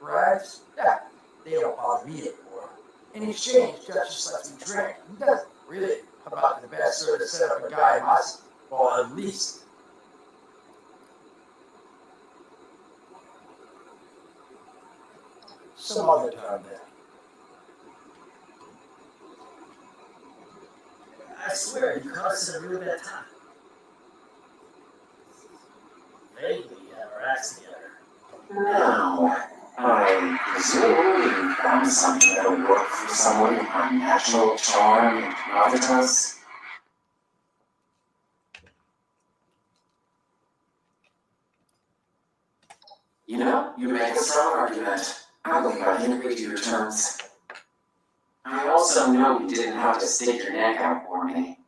Rags? Yeah, they don't bother me anymore. In exchange, Dutch just lets me drink. Who doesn't? Really? About the best sort of set up a guy in my seat. Well, at least. Some other time then. I swear, you caught us at a real bad time. Vaguely, we have our acts together. Now, I presume you found something that'll work for someone with my natural charm and gravitas? You know, you make a strong argument. I believe I can agree to your terms. I also know you didn't have to stick your neck out for me.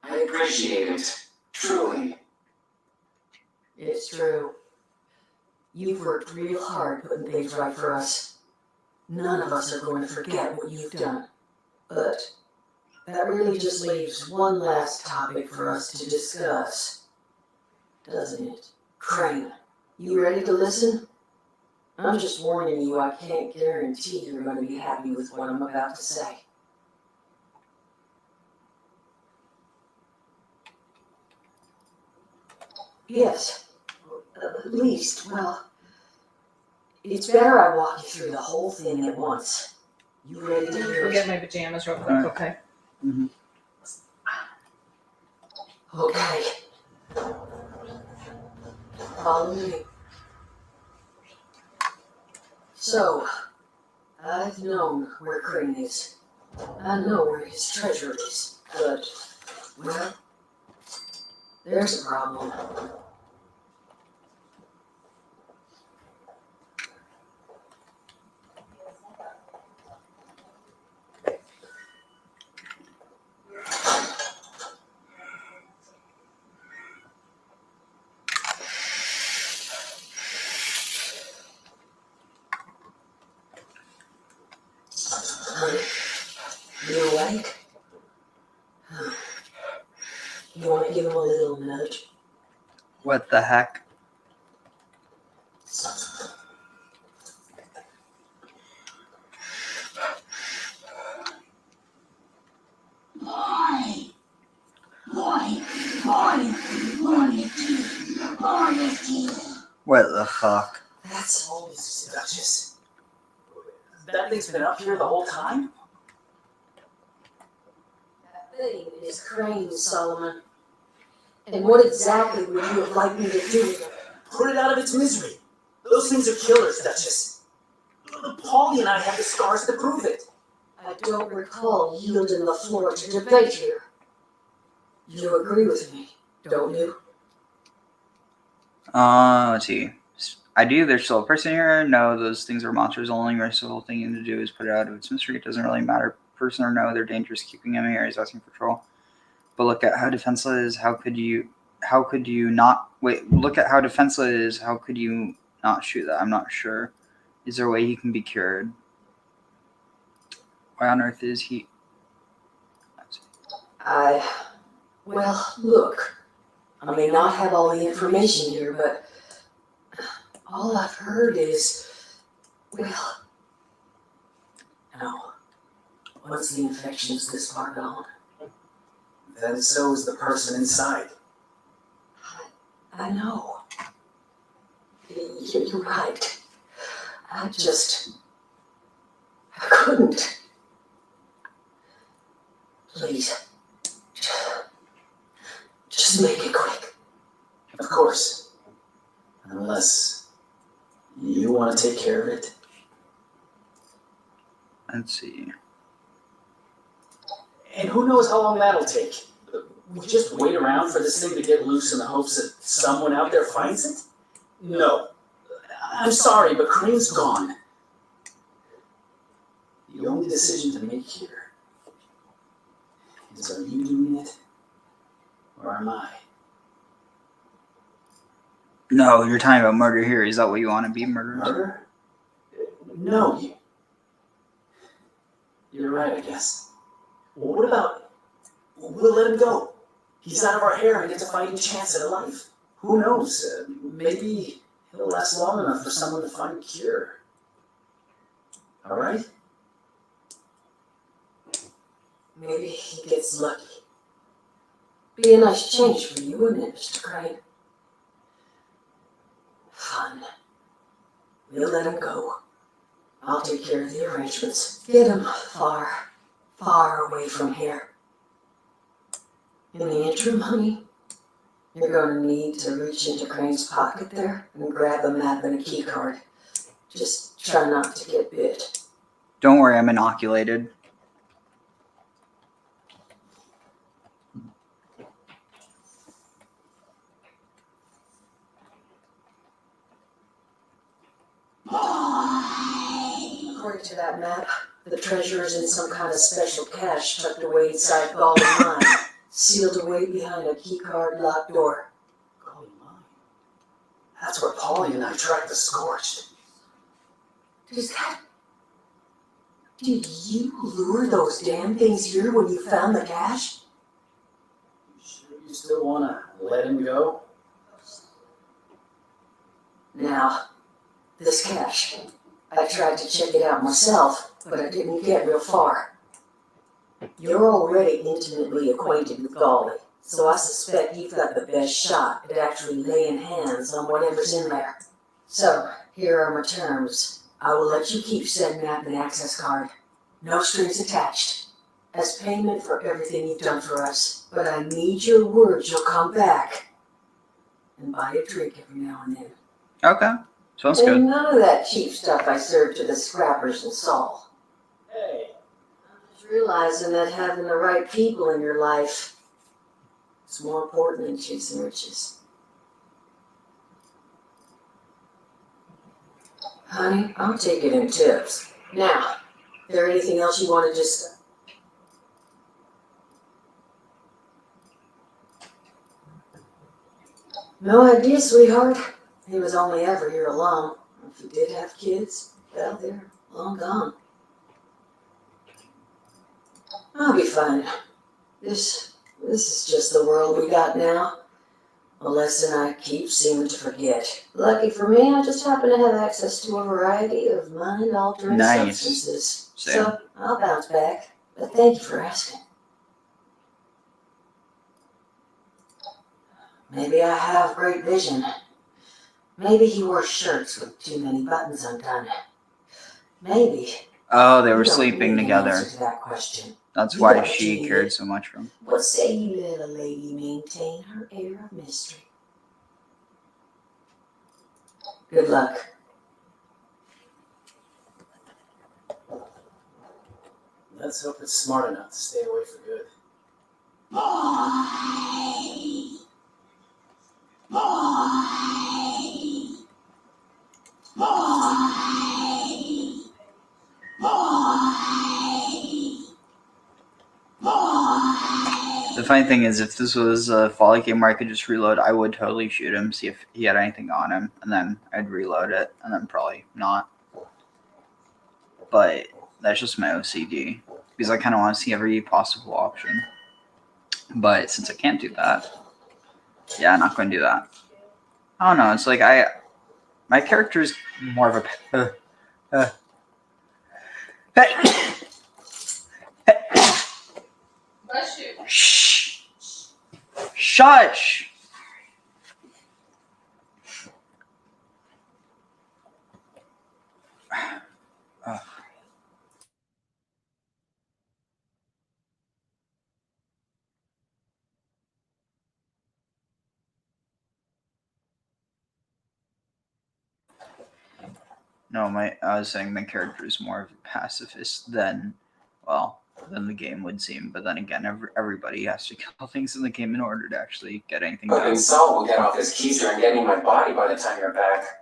I appreciate it, truly. It's true. You've worked real hard putting things right for us. None of us are going to forget what you've done. But that really just leaves one last topic for us to discuss. Doesn't it? Crane, you ready to listen? I'm just warning you, I can't guarantee you're going to be happy with what I'm about to say. Yes. At least, well, it's better I walk you through the whole thing at once. You ready to hear I'll it? get my pajamas real quick, okay? Mm-hmm. Okay. Follow me. So, I've known where Crane is. I know where his treasure is. But, well, there's a problem. You awake? You want to give him a little nudge? What the heck? What the fuck? That's all this Duchess? That thing's been up here the whole time? That thing is Crane, Solomon. And what exactly would you have liked me to do with it? Put it out of its misery. Those things are killers, Duchess. Paulie and I have the scars to prove it. I don't recall yielding the floor to debate here. You agree with me, don't you? Let's see. I do. There's still a person here. No, those things are monsters. The only merciful thing you need to do is put it out of its mystery. It doesn't really matter, person or no. They're dangerous. Keeping him here is asking for trouble. But look at how defenseless it is. How could you not wait? Look at how defenseless it is. How could you not shoot that? I'm not sure. Is there a way he can be cured? Why on earth is he? Well, look. I may not have all the information here, but all I've heard is, well, no. Once the infection's this far gone, Then so is the person inside. I know. You're right. I couldn't. Please. Just make it quick. Of course. Unless you want to take care of it. Let's see. And who knows how long that'll take? We just wait around for this thing to get loose in the hopes that someone out there finds it? No. I'm sorry, but Crane's gone. The only decision to make here is, are you doing it? Or am I? No, you're talking about murder here. Is that what you want to be, murderers? Murder? No. You're right, I guess. Well, what about, we'll let him go. He's out of our hair and gets a fighting chance at a life. Who knows? Maybe he'll last long enough for someone to find a cure. All right? Maybe he gets lucky. Be a nice change for you, wouldn't it, Mr. Crane? Fun. We'll let him go. I'll take care of the arrangements. Get him far, far away from here. In the interim, honey, you're going to need to reach into Crane's pocket there and grab a map and a key card. Just try not to get bit. Don't worry, I'm inoculated. According to that map, the treasure is in some kind of special cache tucked away inside Galway Mine, sealed away behind a keycard locked door. Galway Mine? That's where Paulie and I tracked the Scorched. Did you lure those damn things here when you found the cache? Sure you still want to let him go? Now, this cache. I tried to check it out myself, but I didn't get real far. You're already intimately acquainted with Galway, so I suspect you've got the best shot at actually laying hands on whatever's in there. So, here are my terms. I will let you keep said map and access card. No strings attached. As payment for everything you've done for us. But I need your word you'll come back and buy a drink every now and then. Okay. Sounds and good. None of that cheap stuff I served to the scrappers in Saul. Hey. I'm just realizing that having the right people in your life is more important than chasing riches. Honey, I'll take it in tips. Now, is there anything else you want to just... No idea, sweetheart. He was only ever here alone. If he did have kids, well, they're long gone. I'll be fine. This is just the world we got now. A lesson I keep seeming to forget. Lucky for me, I just happen to have access to a variety of mind-altering substances. Same. So I'll bounce back. But thank you for asking. Maybe I have great vision. Maybe he wore shirts with too many buttons undone. Maybe. Oh, they You were don't sleeping need an together. answer to that question. That's You why got what she you cared needed. so much for him. What say you let a lady maintain her air of mystery? Good luck. Let's hope it's smart enough to stay away for good. The funny thing is, if this was a Fall Guy game where I could just reload, I would totally shoot him, see if he had anything on him, and then I'd reload it, and then probably not. But that's just my OCD, because I kind of want to see every possible option. But since I can't do that, yeah, I'm not going to do that. I don't know, it's like my character is more of a... Bless you. Shh! Shush! No, I was saying my character is more of a pacifist than the game would seem. But then again, everybody has to kill things in the game in order to actually get anything done. Hoping Saul will get off his keister and get in my body by the time you're back.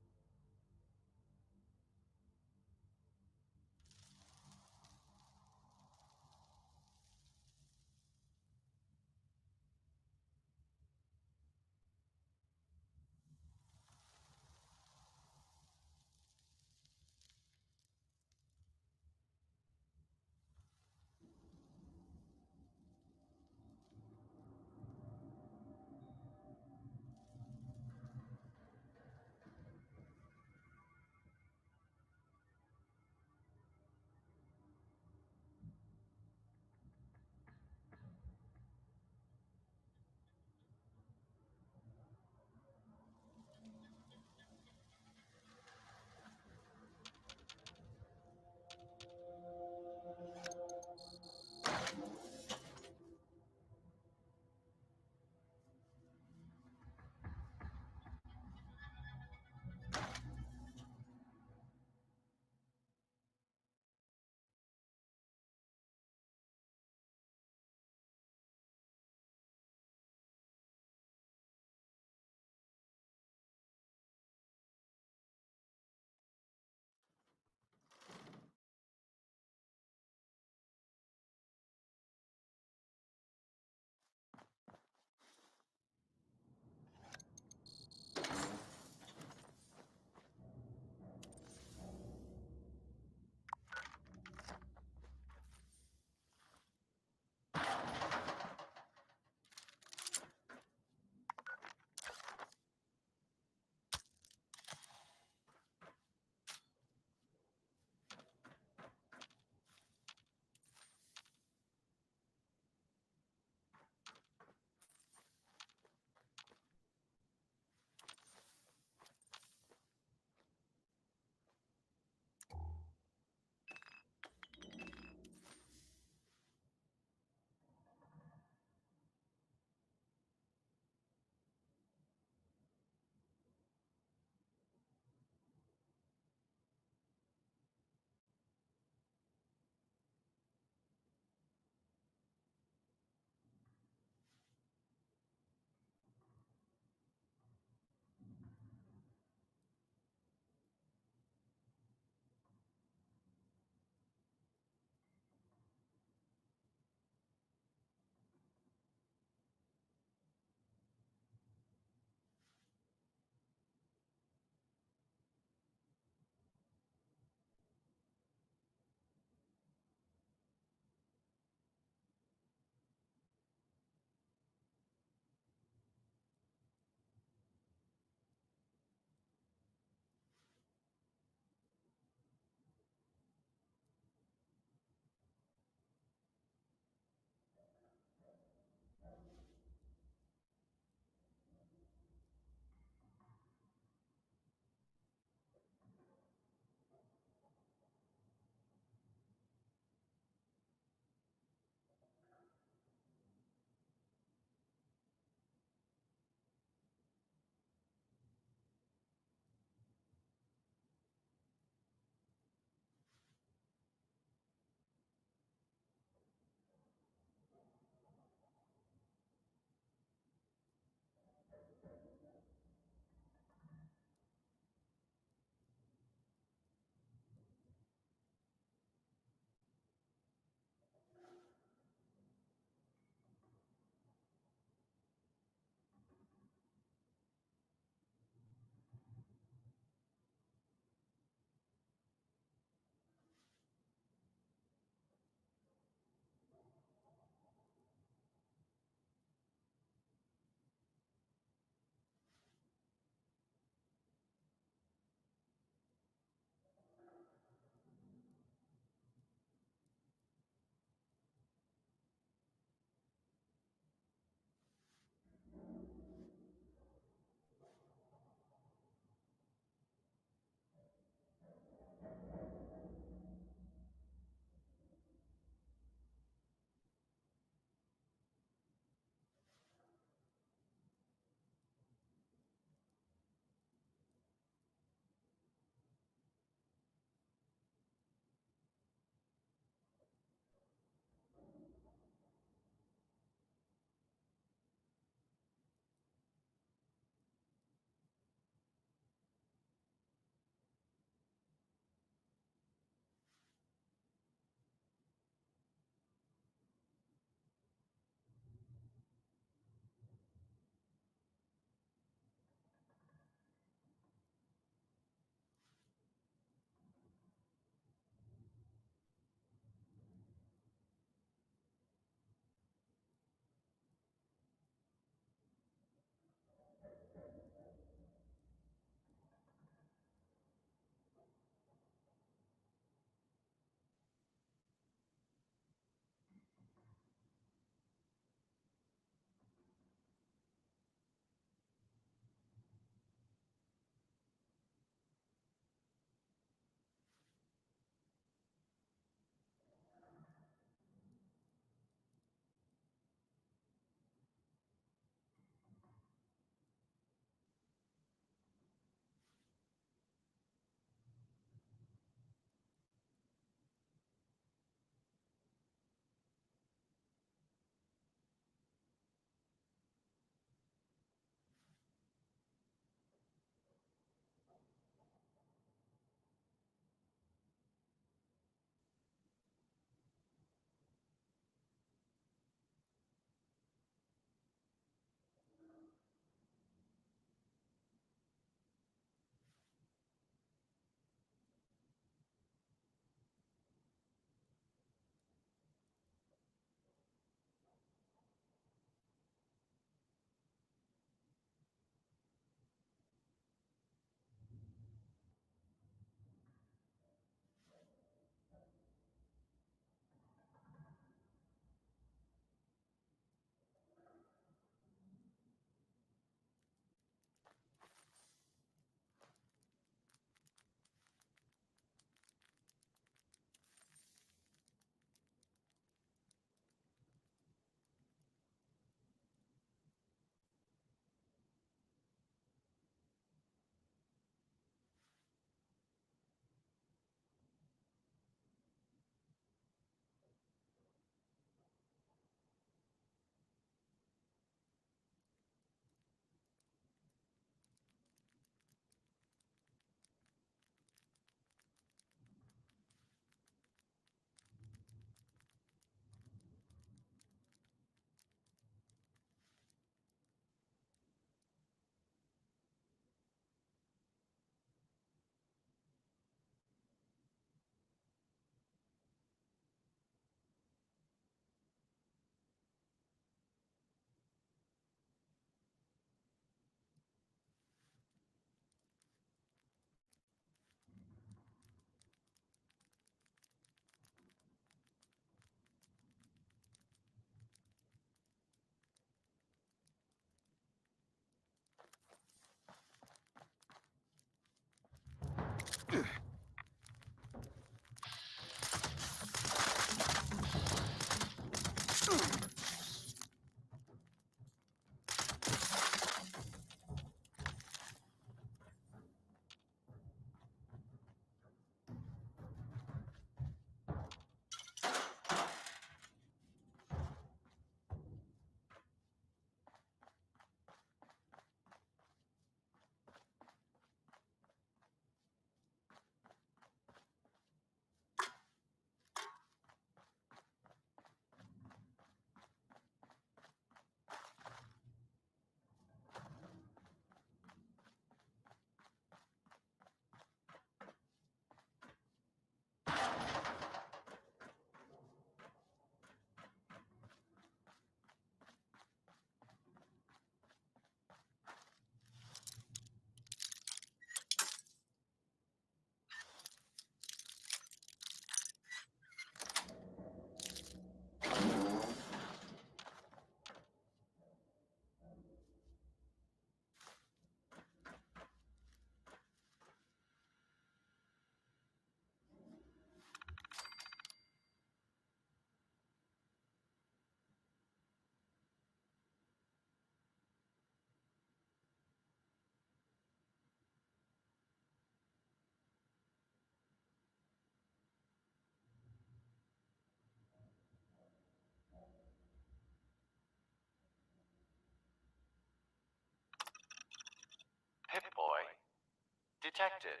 detected.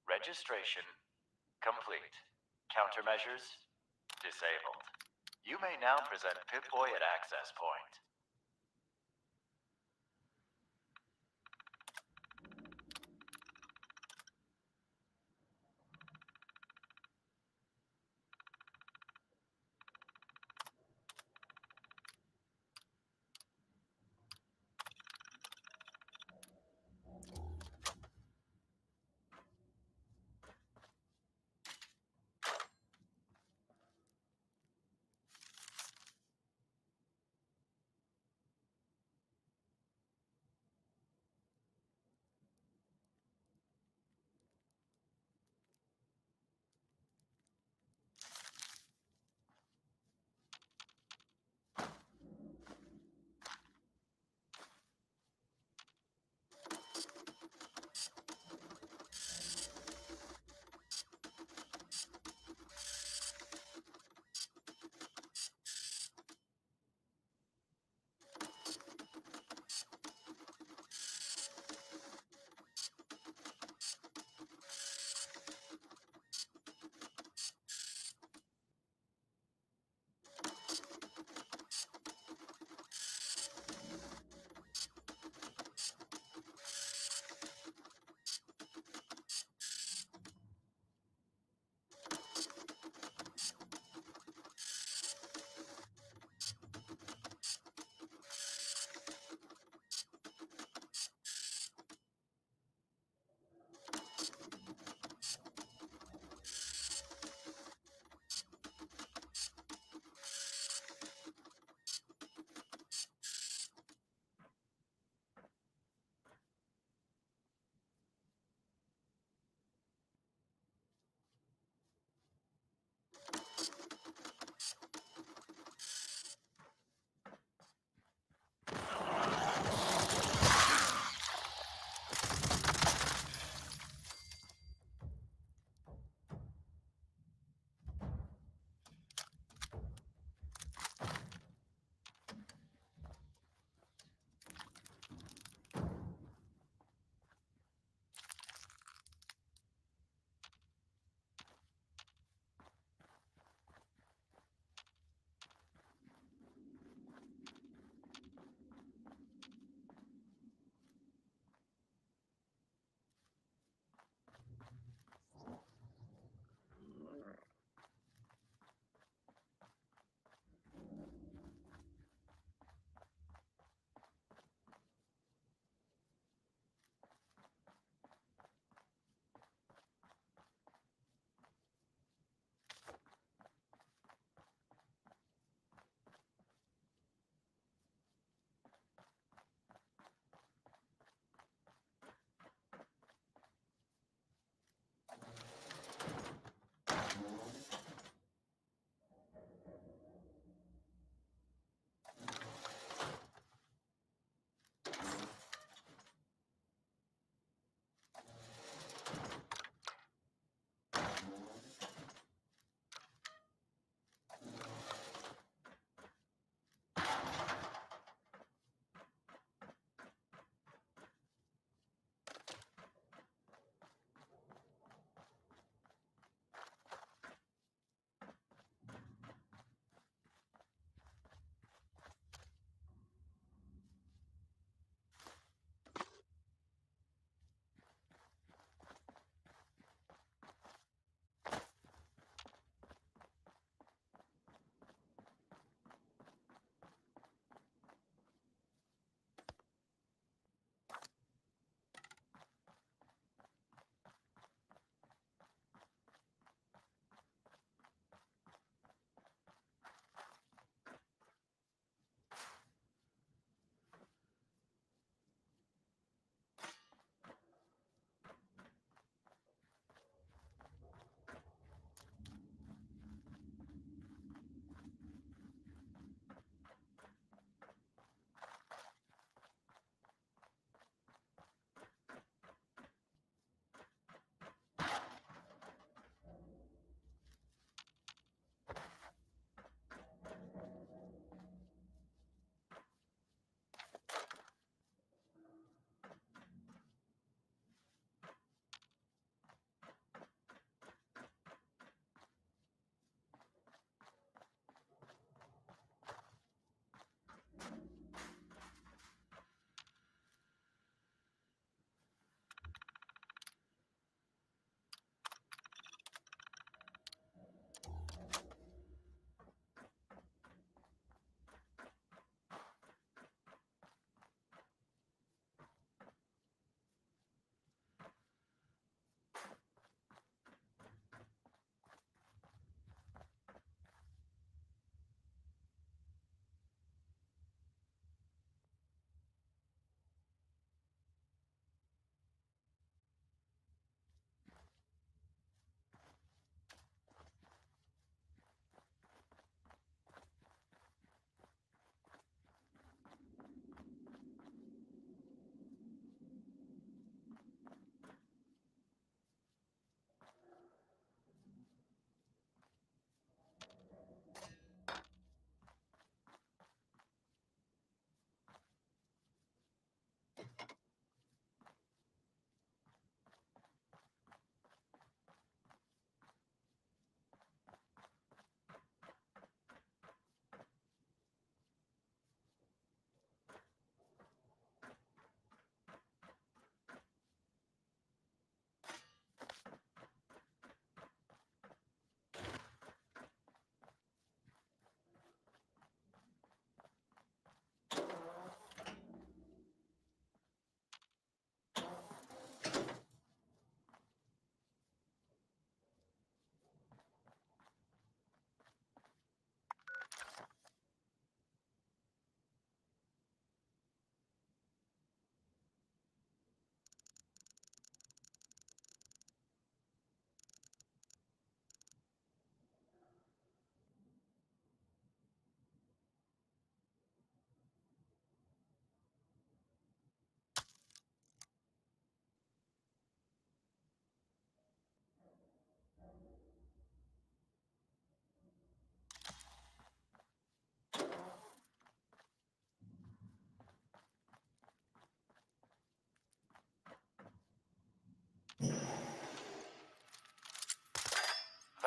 Registration complete. Countermeasures disabled. You may now present Pip-Boy at access point.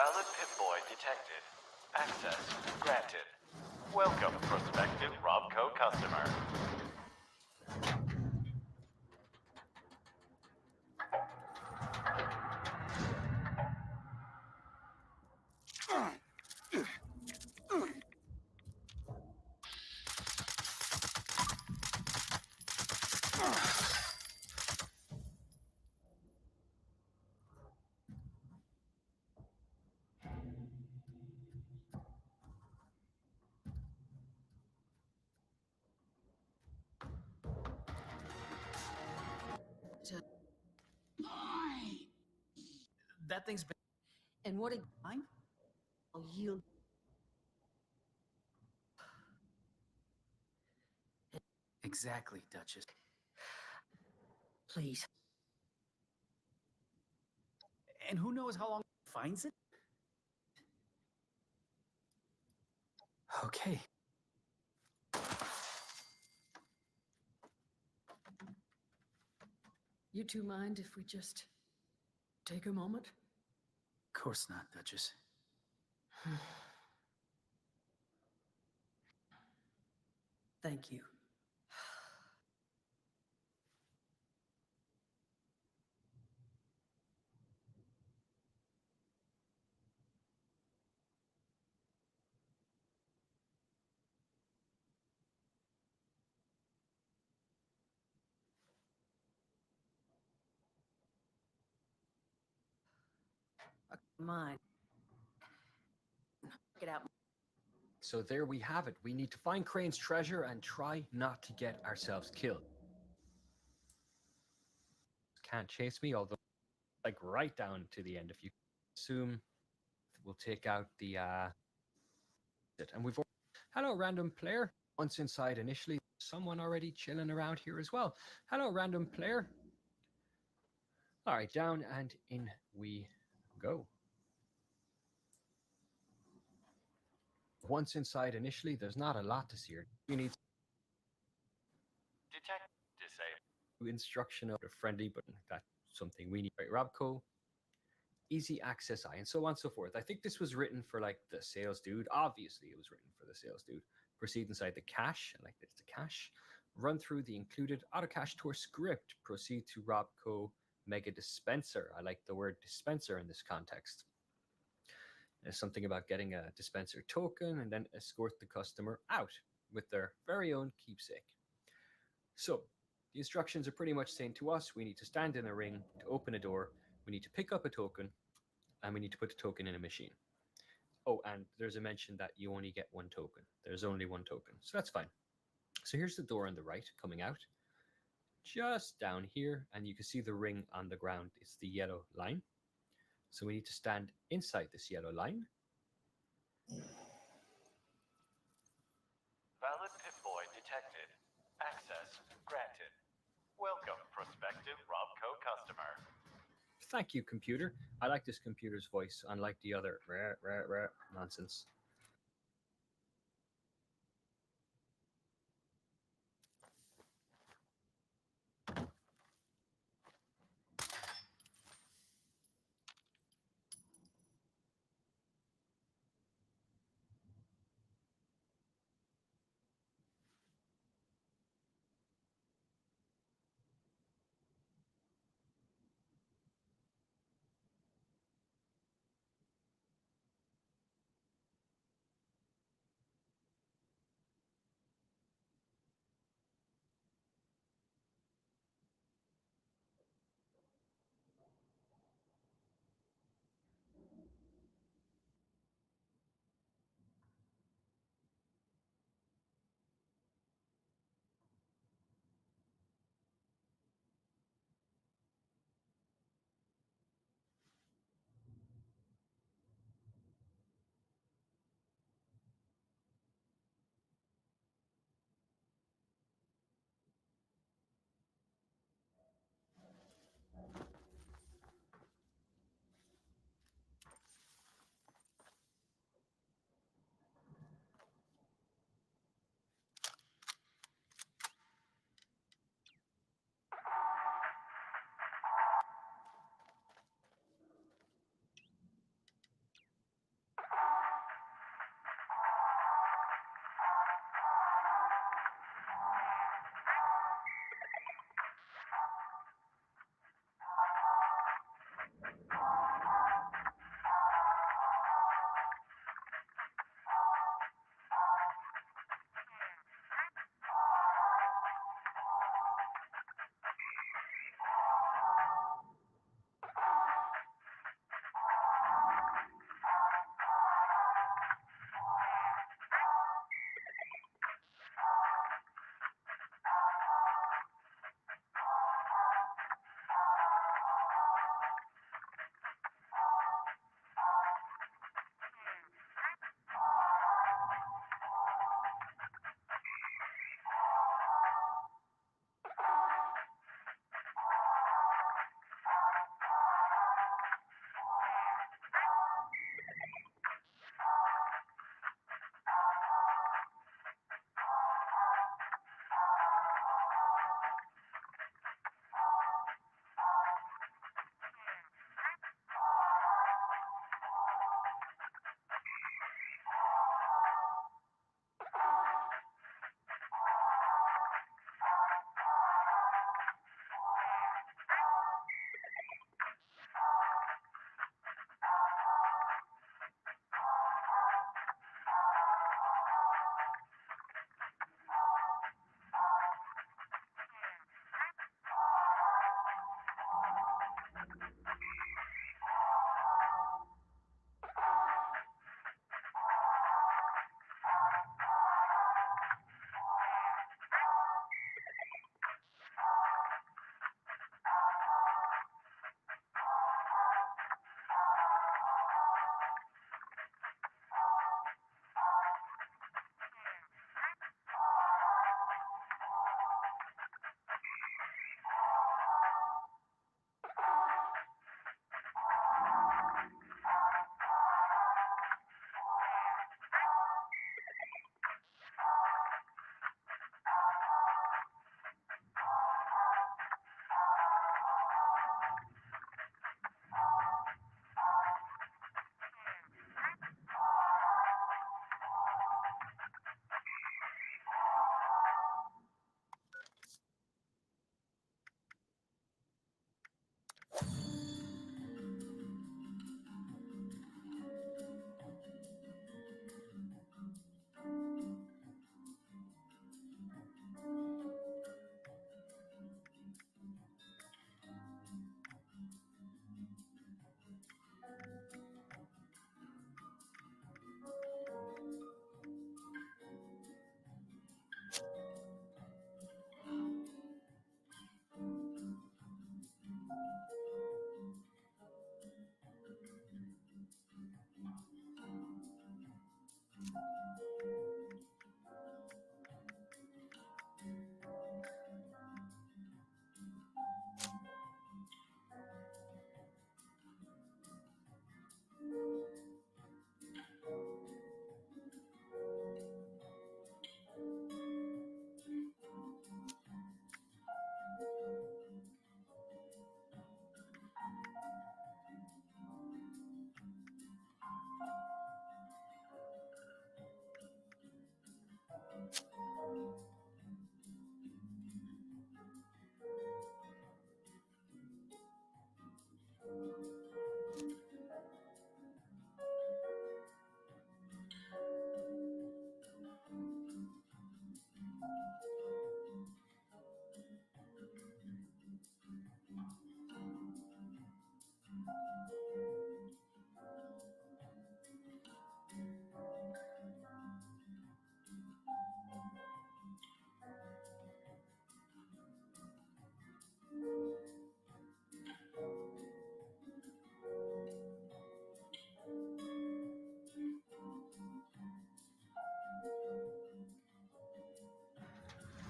Valid Pip-Boy detected. Access granted. Welcome, prospective Robco customer. That thing's been. And what did I? I'll yield. Exactly, Duchess. Please. And who knows how long it finds it? Okay. You two mind if we just take a moment? Of course not, Duchess. Thank you. Mine. Get out. So there we have it. We need to find Crane's treasure and try not to get ourselves killed. Can't chase me, although like right down to the end. If you assume, we'll take out the and we've hello random player. Once inside initially, someone already chilling around here as well. Hello random player. All right, down and in we go. Once inside initially, there's not a lot to see here. You need Detect disabled. instruction of a friendly button. That's something we need. Right, Robco, easy access I, and so on and so forth. I think this was written for like the sales dude. Obviously, it was written for the sales dude. Proceed inside the cache. I like it's the cache. Run through the included auto cache tour script. Proceed to Robco Mega Dispenser. I like the word dispenser in this context. There's something about getting a dispenser token and then escort the customer out with their very own keepsake. So the instructions are pretty much saying to us, we need to stand in a ring to open a door. We need to pick up a token and we need to put the token in a machine. Oh, and there's a mention that you only get one token. There's only one token. So that's fine. So here's the door on the right coming out. Just down here, and you can see the ring on the ground. It's the yellow line. So we need to stand inside this yellow line. Valid Pip-Boy detected. Access granted. Welcome, prospective Robco customer. Thank you, computer. I like this computer's voice, unlike the other nonsense.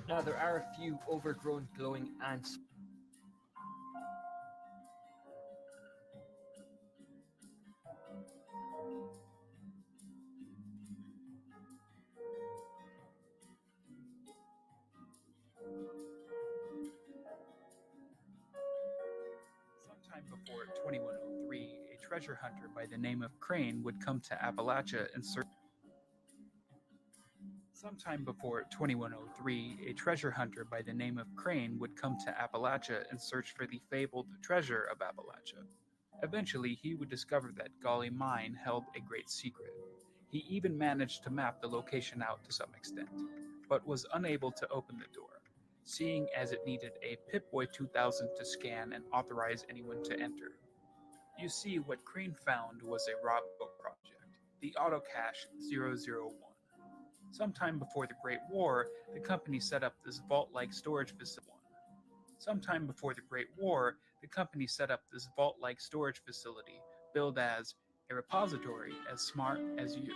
Now, there are a few overgrown glowing ants. Sometime before 2103, a treasure hunter by the name of Crane would come to Appalachia in search. Sometime before 2103, a treasure hunter by the name of Crane would come to Appalachia in search for the fabled treasure of Appalachia. Eventually, he would discover that Golly Mine held a great secret. He even managed to map the location out to some extent, but was unable to open the door, seeing as it needed a Pip-Boy 2000 to scan and authorize anyone to enter. You see, what Crane found was a Robco project, the Autocache 001. Sometime before the Great War, the company set up this vault-like storage facility. Sometime before the Great War, the company set up this vault-like storage facility, billed as a repository as smart as you,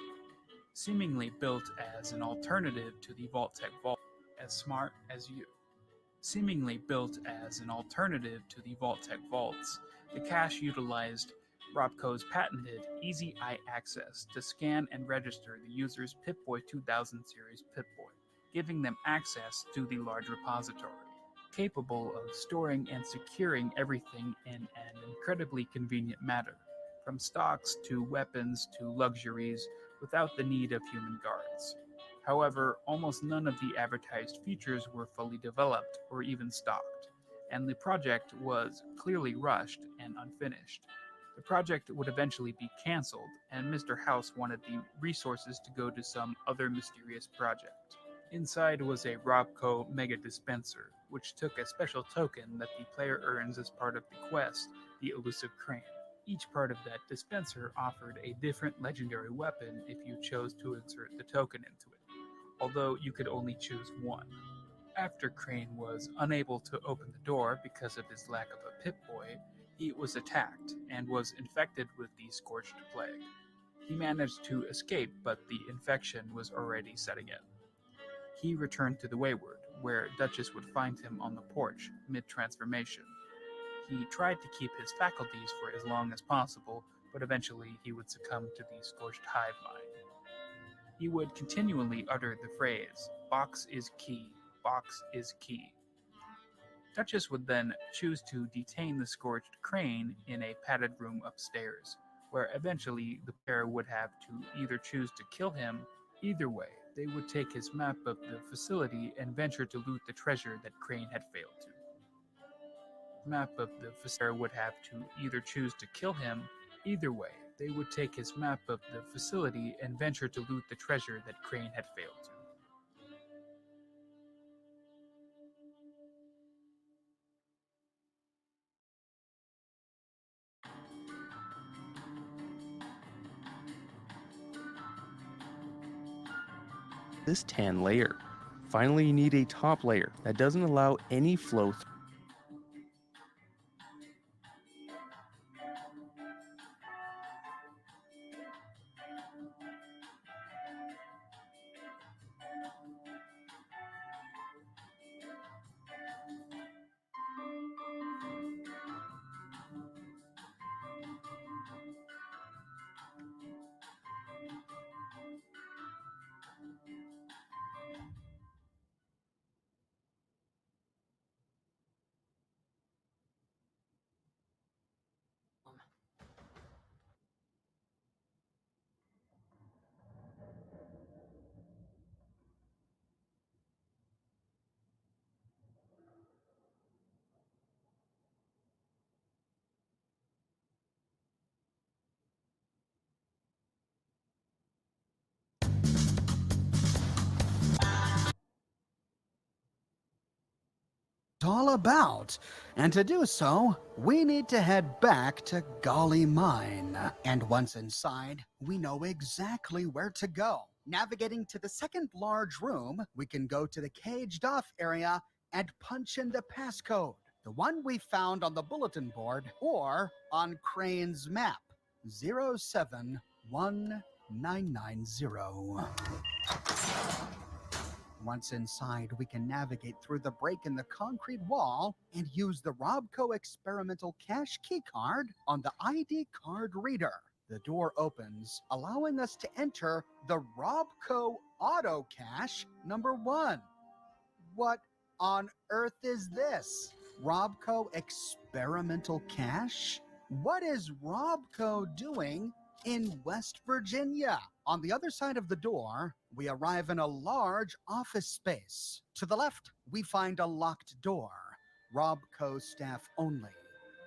seemingly built as an alternative to the Vault-Tec Vault, as smart as you. Seemingly built as an alternative to the Vault-Tec Vaults, the cache utilized Robco's patented Easy Eye access to scan and register the user's Pip-Boy 2000 series Pip-Boy, giving them access to the large repository, capable of storing and securing everything in an incredibly convenient manner, from stocks to weapons to luxuries, without the need of human guards. However, almost none of the advertised features were fully developed or even stocked, and the project was clearly rushed and unfinished. The project would eventually be cancelled, and Mr. House wanted the resources to go to some other mysterious project. Inside was a Robco Mega Dispenser, which took a special token that the player earns as part of the quest, the Elusive Crane. Each part of that dispenser offered a different legendary weapon if you chose to insert the token into it, although you could only choose one. After Crane was unable to open the door because of his lack of a Pip-Boy, he was attacked and was infected with the Scorched Plague. He managed to escape, but the infection was already setting in. He returned to the Wayward, where Duchess would find him on the porch, mid-transformation. He tried to keep his faculties for as long as possible, but eventually he would succumb to the Scorched Hive Mind. He would continually utter the phrase, "Box is key, box is key." Duchess would then choose to detain the Scorched Crane in a padded room upstairs, where eventually the pair would have to either choose to kill him. Either way, they would take his map of the facility and venture to loot the treasure that Crane had failed to. Map of the facility would have to either choose to kill him. Either way, they would take his map of the facility and venture to loot the treasure that Crane had failed to. This tan layer. Finally, you need a top layer that doesn't allow any flow through. All about. And to do so, we need to head back to Golly Mine. And once inside, we know exactly where to go. Navigating to the second large room, we can go to the caged off area and punch in the passcode, the one we found on the bulletin board or on Crane's map, 071 990. Once inside, we can navigate through the break in the concrete wall and use the Robco experimental cash key card on the ID card reader. The door opens, allowing us to enter the Robco Auto Cash number 1. What on earth is this? Robco Experimental Cash? What is Robco doing in West Virginia? On the other side of the door, we arrive in a large office space. To the left, we find a locked door. Robco staff only.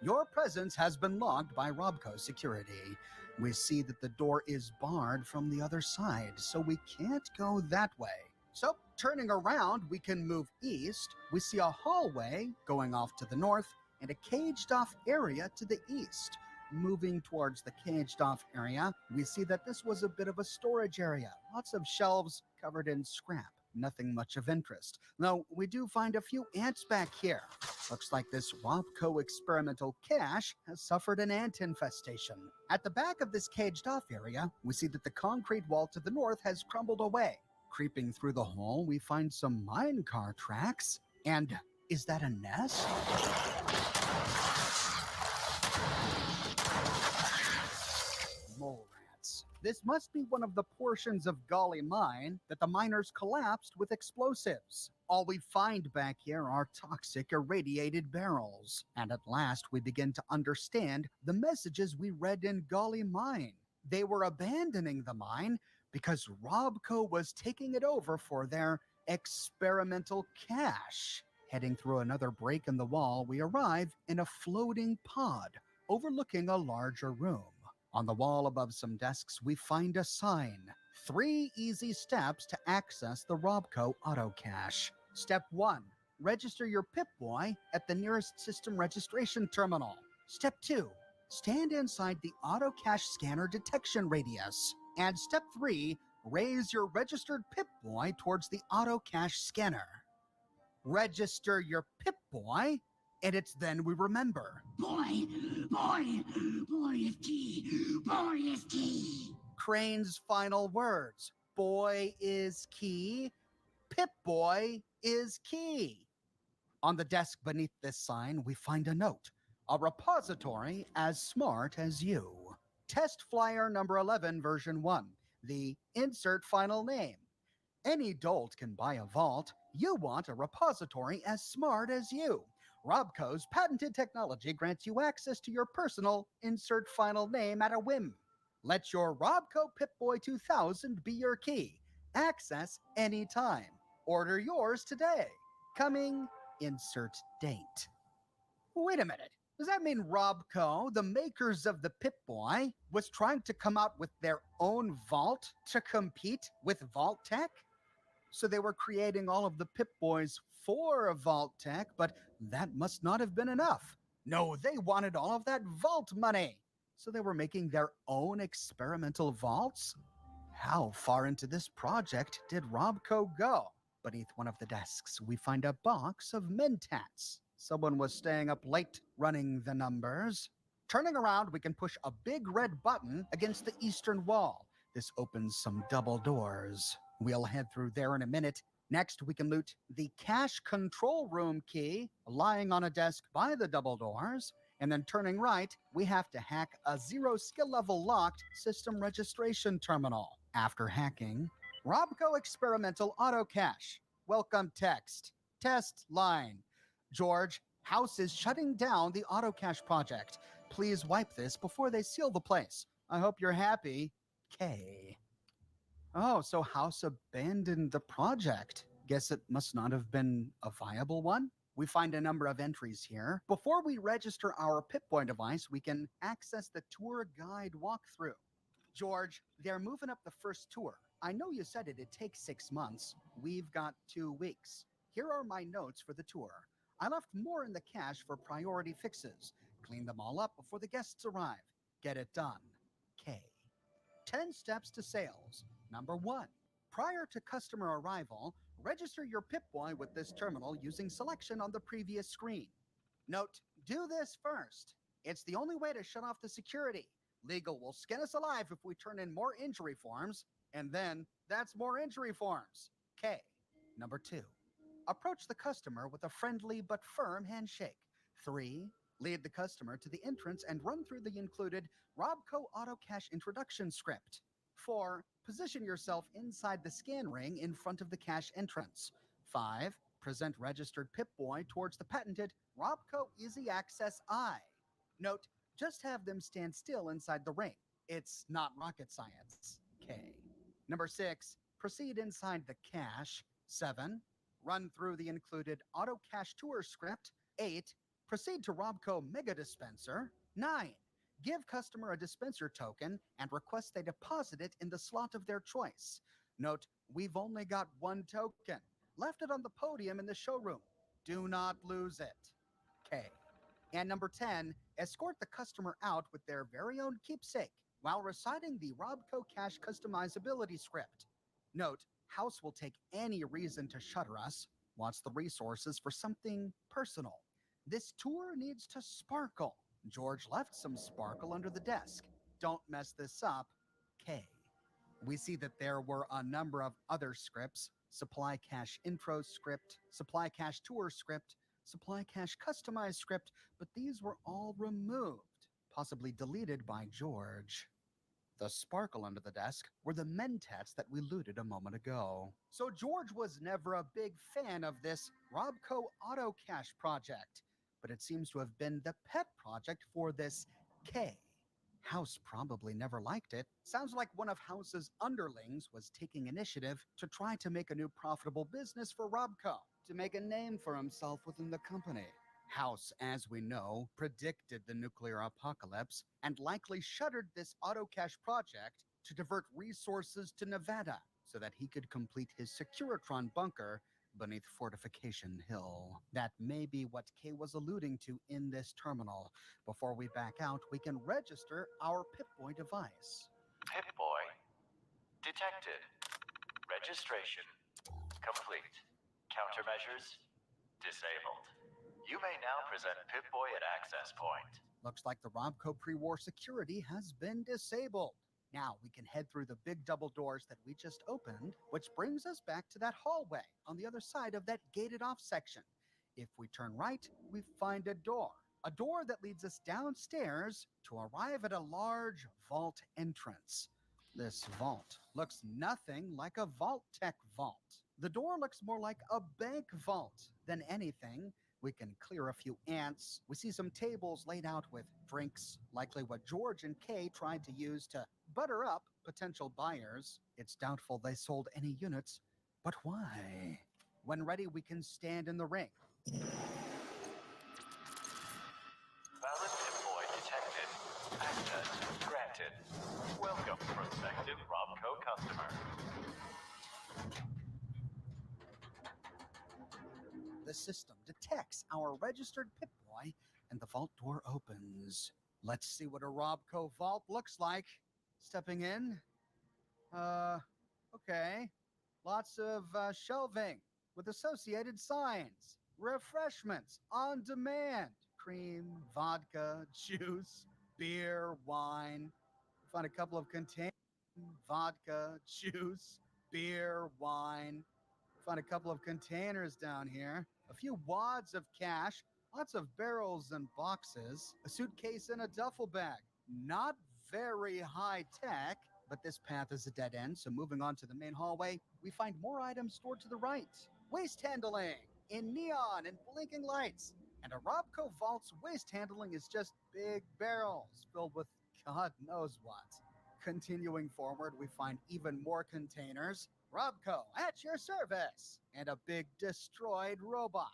Your presence has been logged by Robco security. We see that the door is barred from the other side, so we can't go that way. So, turning around, we can move east. We see a hallway going off to the north and a caged-off area to the east. Moving towards the caged-off area, we see that this was a bit of a storage area. Lots of shelves covered in scrap. Nothing much of interest. Though we do find a few ants back here. Looks like this Robco experimental cache has suffered an ant infestation. At the back of this caged-off area, we see that the concrete wall to the north has crumbled away. Creeping through the hole, we find some minecar tracks. And is that a nest? Mole rats. This must be one of the portions of Golly Mine that the miners collapsed with explosives. All we find back here are toxic, irradiated barrels. And at last, we begin to understand the messages we read in Golly Mine. They were abandoning the mine because Robco was taking it over for their experimental cache. Heading through another break in the wall, we arrive in a floating pod overlooking a larger room. On the wall above some desks, we find a sign. 3 easy steps to access the Robco Auto Cache. Step 1. Register your Pip-Boy at the nearest system registration terminal. Step 2. Stand inside the Auto Cache scanner detection radius. And step 3, raise your registered Pip-Boy towards the Auto Cache scanner. Register your Pip-Boy, and it's then we remember. Boy is key. Boy is key. Crane's final words. Boy is key. Pip-Boy is key. On the desk beneath this sign, we find a note. A repository as smart as you. Test flyer number 11, version 1. The insert final name. Any dolt can buy a vault. You want a repository as smart as you. Robco's patented technology grants you access to your personal insert final name at a whim. Let your Robco Pip-Boy 2000 be your key. Access anytime. Order yours today. Coming, insert date. Wait a minute. Does that mean Robco, the makers of the Pip-Boy, was trying to come out with their own vault to compete with Vault Tech? So they were creating all of the Pip-Boys for Vault Tech, but that must not have been enough. No, they wanted all of that vault money. So they were making their own experimental vaults? How far into this project did Robco go? Beneath one of the desks, we find a box of Mentats. Someone was staying up late running the numbers. Turning around, we can push a big red button against the eastern wall. This opens some double doors. We'll head through there in a minute. Next, we can loot the cache control room key lying on a desk by the double doors. And then turning right, we have to hack a 0 skill level locked system registration terminal. After hacking, Robco Experimental Auto Cache. Welcome text. Test line. George, House is shutting down the Auto Cache project. Please wipe this before they seal the place. I hope you're happy. K. Oh, so House abandoned the project. Guess it must not have been a viable one. We find a number of entries here. Before we register our Pip-Boy device, we can access the tour guide walkthrough. George, they're moving up the first tour. I know you said it'd take 6 months. We've got 2 weeks. Here are my notes for the tour. I left more in the cache for priority fixes. Clean them all up before the guests arrive. Get it done. K. 10 steps to sales. Number 1. Prior to customer arrival, register your Pip-Boy with this terminal using selection on the previous screen. Note, do this first. It's the only way to shut off the security. Legal will skin us alive if we turn in more injury forms, and then that's more injury forms. K. Number 2, approach the customer with a friendly but firm handshake. 3, lead the customer to the entrance and run through the included Robco Auto Cash introduction script. 4, position yourself inside the scan ring in front of the cash entrance. 5, present registered Pip-Boy towards the patented Robco Easy Access Eye. Note, just have them stand still inside the ring. It's not rocket science. K. Number 6, proceed inside the cache. 7, run through the included Auto Cash Tour script. 8, proceed to Robco Mega Dispenser. 9, give customer a dispenser token and request they deposit it in the slot of their choice. Note, we've only got one token. Left it on the podium in the showroom. Do not lose it. K. And number 10, escort the customer out with their very own keepsake while reciting the Robco Cash customizability script. Note, House will take any reason to shutter us, wants the resources for something personal. This tour needs to sparkle. George left some sparkle under the desk. Don't mess this up. K. We see that there were a number of other scripts: Supply Cash Intro script, Supply Cash Tour script, Supply Cash Customized script, but these were all removed, possibly deleted by George. The sparkle under the desk were the mentats that we looted a moment ago. So George was never a big fan of this Robco Auto Cash project, but it seems to have been the pet project for this K. House probably never liked it. Sounds like one of House's underlings was taking initiative to try to make a new profitable business for Robco, to make a name for himself within the company. House, as we know, predicted the nuclear apocalypse and likely shuttered this Auto Cash project to divert resources to Nevada so that he could complete his Securitron bunker beneath Fortification Hill. That may be what Kay was alluding to in this terminal. Before we back out, we can register our Pip-Boy device. Pip-Boy detected. Registration complete. Countermeasures disabled. You may now present Pip-Boy at access point. Looks like the Robco pre-war security has been disabled. Now we can head through the big double doors that we just opened, which brings us back to that hallway on the other side of that gated off section. If we turn right, we find a door that leads us downstairs to arrive at a large vault entrance. This vault looks nothing like a Vault-Tec vault. The door looks more like a bank vault than anything. We can clear a few ants. We see some tables laid out with drinks, likely what George and Kay tried to use to butter up potential buyers. It's doubtful they sold any units, but why? When ready, we can stand in the ring. Valid Pip-Boy detected. Access granted. Welcome, prospective Robco customer. The system detects our registered Pip-Boy, and the vault door opens. Let's see what a Robco vault looks like. Stepping in. Okay. Lots of shelving with associated signs. Refreshments on demand. Cream, vodka, juice, beer, wine. Find a couple of containers. Vodka, juice, beer, wine. Find a couple of containers down here. A few wads of cash. Lots of barrels and boxes. A suitcase and a duffel bag. Not very high tech, but this path is a dead end, so moving on to the main hallway, we find more items stored to the right. Waste handling in neon and blinking lights. And a Robco vault's waste handling is just big barrels filled with God knows what. Continuing forward, we find even more containers. Robco, at your service! And a big destroyed robot.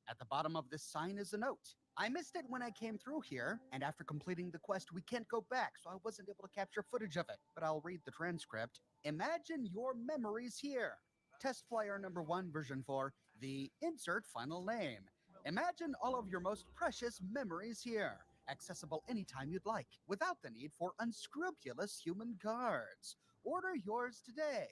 At the bottom of this sign is a note. I missed it when I came through here, and after completing the quest, we can't go back, so I wasn't able to capture footage of it. But I'll read the transcript. Imagine your memories here. Test player number 1, version 4, the insert final name. Imagine all of your most precious memories here. Accessible anytime you'd like, without the need for unscrupulous human guards. Order yours today.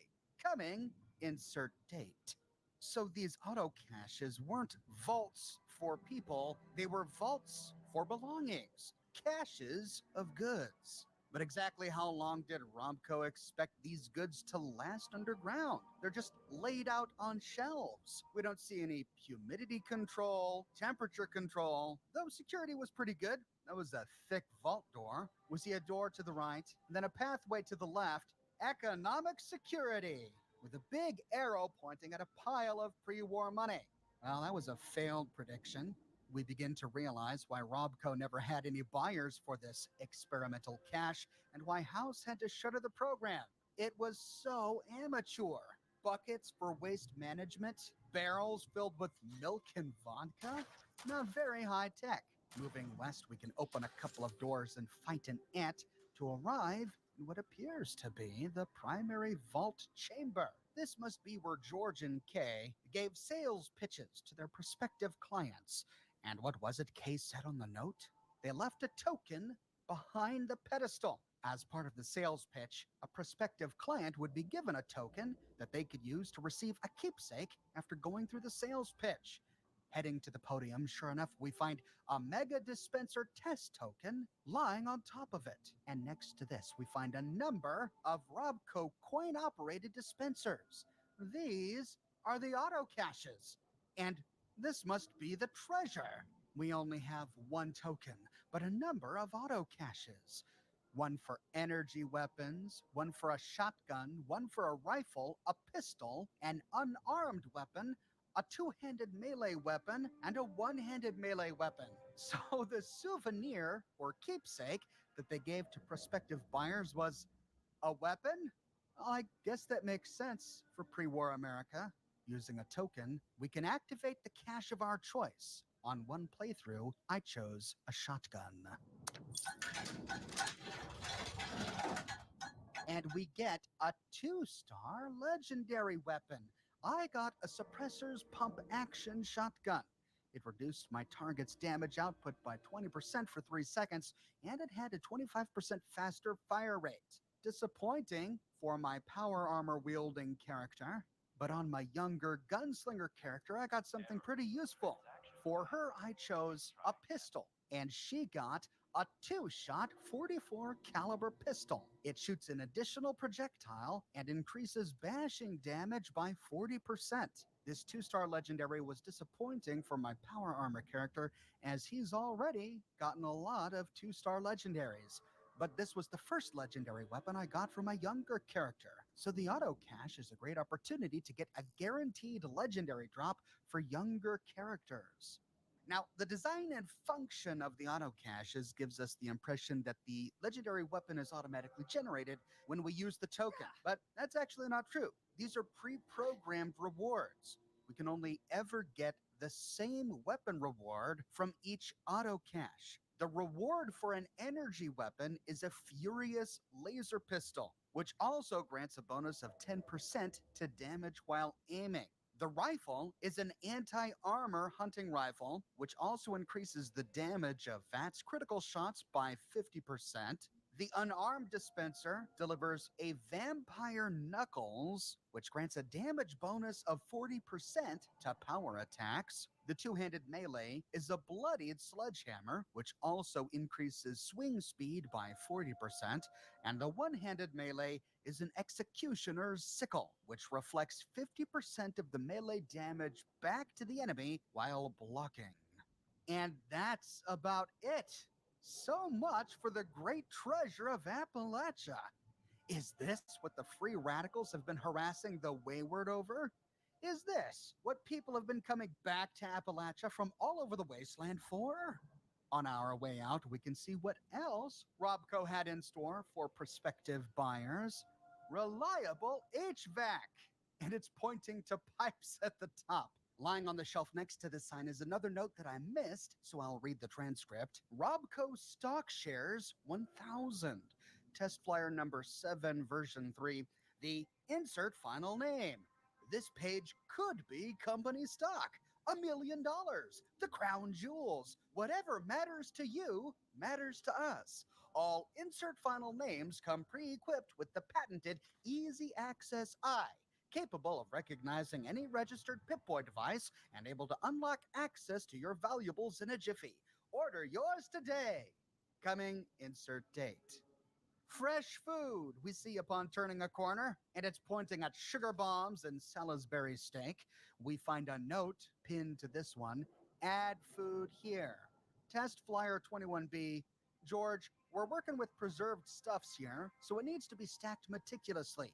Coming, insert date. So these auto caches weren't vaults for people, they were vaults for belongings, caches of goods. But exactly how long did Romco expect these goods to last underground? They're just laid out on shelves. We don't see any humidity control, temperature control, though security was pretty good. That was a thick vault door. We see a door to the right, then a pathway to the left. Economic security, with a big arrow pointing at a pile of pre-war money. Well, that was a failed prediction. We begin to realize why Robco never had any buyers for this experimental cash and why House had to shutter the program. It was so amateur. Buckets for waste management, barrels filled with milk and vodka. Not very high tech. Moving west, we can open a couple of doors and fight an ant to arrive in what appears to be the primary vault chamber. This must be where George and Kay gave sales pitches to their prospective clients. And what was it Kay said on the note? They left a token behind the pedestal. As part of the sales pitch, a prospective client would be given a token that they could use to receive a keepsake after going through the sales pitch. Heading to the podium, sure enough, we find a mega dispenser test token lying on top of it. And next to this, we find a number of Robco coin-operated dispensers. These are the auto caches. And this must be the treasure. We only have one token, but a number of auto caches. One for energy weapons, one for a shotgun, one for a rifle, a pistol, an unarmed weapon, a two-handed melee weapon, and a one-handed melee weapon. So the souvenir, or keepsake, that they gave to prospective buyers was a weapon? I guess that makes sense for pre-war America. Using a token, we can activate the cache of our choice. On one playthrough, I chose a shotgun. And we get a 2-star legendary weapon. I got a suppressor's pump action shotgun. It reduced my target's damage output by 20% for 3 seconds, and it had a 25% faster fire rate. Disappointing for my power armor wielding character. But on my younger gunslinger character, I got something pretty useful. For her, I chose a pistol, and she got a 2-shot 44 caliber pistol. It shoots an additional projectile and increases bashing damage by 40%. This 2-star legendary was disappointing for my power armor character, as he's already gotten a lot of 2-star legendaries. But this was the first legendary weapon I got for my younger character. So the auto cache is a great opportunity to get a guaranteed legendary drop for younger characters. Now, the design and function of the auto caches gives us the impression that the legendary weapon is automatically generated when we use the token, but that's actually not true. These are pre-programmed rewards. We can only ever get the same weapon reward from each auto cache. The reward for an energy weapon is a furious laser pistol, which also grants a bonus of 10% to damage while aiming. The rifle is an anti-armor hunting rifle, which also increases the damage of VATS critical shots by 50%. The unarmed dispenser delivers a vampire knuckles, which grants a damage bonus of 40% to power attacks. The two-handed melee is a bloodied sledgehammer, which also increases swing speed by 40%. And the one-handed melee is an executioner's sickle, which reflects 50% of the melee damage back to the enemy while blocking. And that's about it. So much for the great treasure of Appalachia. Is this what the free radicals have been harassing the Wayward over? Is this what people have been coming back to Appalachia from all over the wasteland for? On our way out, we can see what else Robco had in store for prospective buyers. Reliable HVAC. And it's pointing to pipes at the top. Lying on the shelf next to the sign is another note that I missed, so I'll read the transcript. Robco stock shares 1,000. Test flyer number 7, version 3. The insert final name. This page could be company stock. $1 million. The crown jewels. Whatever matters to you matters to us. All insert final names come pre-equipped with the patented Easy Access Eye, capable of recognizing any registered Pip-Boy device and able to unlock access to your valuables in a jiffy. Order yours today. Coming insert date. Fresh food we see upon turning a corner, and it's pointing at sugar bombs and Salisbury steak. We find a note pinned to this one: add food here. Test flyer 21B. George, we're working with preserved stuffs here, so it needs to be stacked meticulously.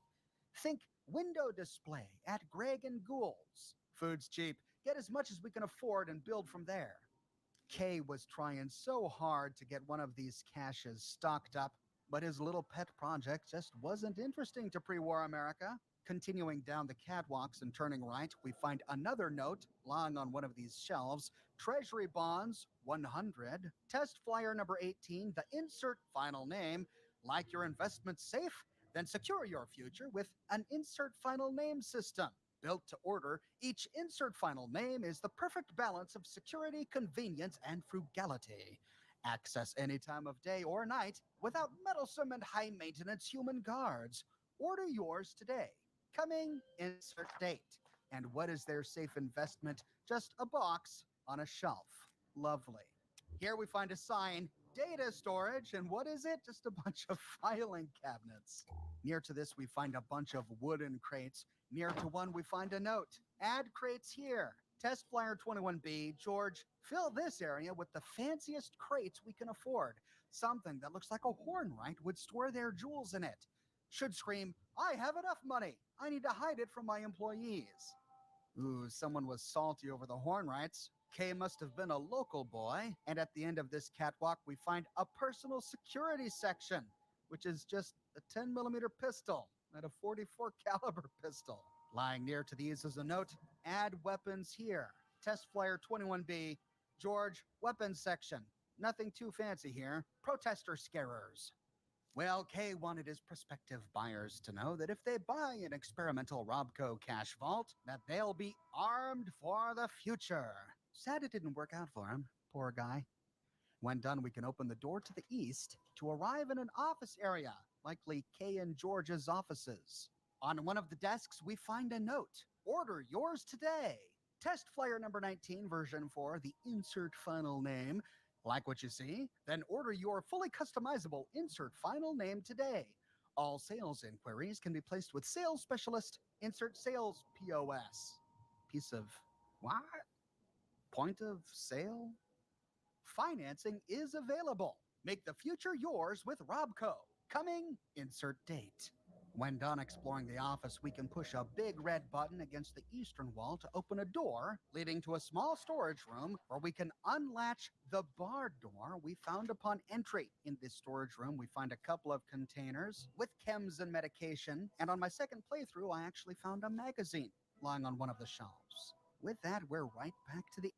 Think window display at Greg and Gould's. Food's cheap. Get as much as we can afford and build from there. Kay was trying so hard to get one of these caches stocked up, but his little pet project just wasn't interesting to pre-war America. Continuing down the catwalks and turning right, we find another note lying on one of these shelves: Treasury bonds, 100. Test flyer number 18, the insert final name. Like your investment safe? Then secure your future with an insert final name system. Built to order, each insert final name is the perfect balance of security, convenience, and frugality. Access any time of day or night without meddlesome and high-maintenance human guards. Order yours today. Coming, insert date. And what is their safe investment? Just a box on a shelf. Lovely. Here we find a sign: data storage. And what is it? Just a bunch of filing cabinets. Near to this, we find a bunch of wooden crates. Near to one, we find a note: add crates here. Test flyer 21B. George, fill this area with the fanciest crates we can afford. Something that looks like a Hornwright would store their jewels in it. Should scream, I have enough money. I need to hide it from my employees. Ooh, someone was salty over the Hornwrights. Kay must have been a local boy. And at the end of this catwalk, we find a personal security section, which is just a 10mm pistol and a .44 caliber pistol. Lying near to these is a note: add weapons here. Test flyer 21B. George, weapons section. Nothing too fancy here. Protester scarers. Well, Kay wanted his prospective buyers to know that if they buy an experimental Robco cash vault, that they'll be armed for the future. Sad it didn't work out for him, poor guy. When done, we can open the door to the east to arrive in an office area, likely Kay and George's offices. On one of the desks, we find a note: order yours today. Test flyer number 19, version 4, the insert final name. Like what you see? Then order your fully customizable insert final name today. All sales inquiries can be placed with sales specialist. Insert sales POS. Piece of what? Point of sale? Financing is available. Make the future yours with Robco. Coming, insert date. When done exploring the office, we can push a big red button against the eastern wall to open a door leading to a small storage room where we can unlatch the barred door we found upon entry. In this storage room, we find a couple of containers with chems and medication. And on my second playthrough, I actually found a magazine lying on one of the shelves. With that, we're right back to the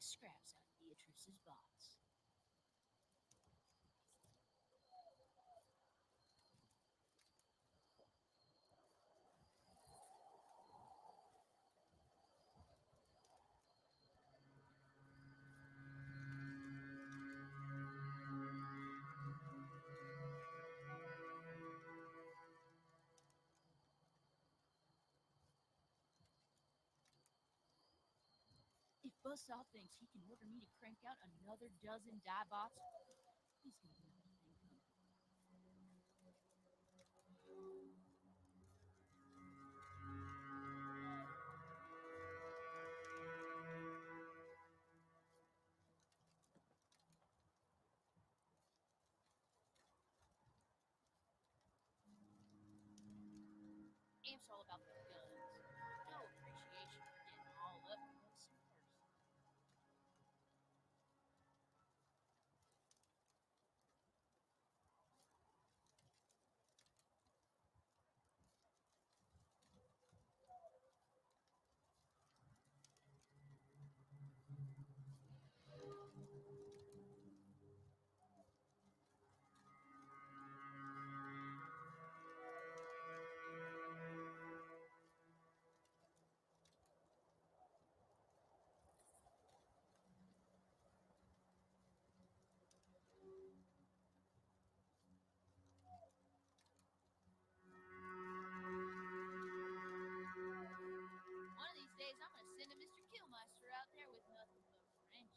scraps out of Beatrice's box. If Buzzsaw thinks he can order me to crank out another dozen die bots, he's gonna have a thing coming. Amp's all about the guns. No appreciation for getting all up close and personal. One of these days, I'm gonna send a Mr. Killmeister out there with nothing but wrenches.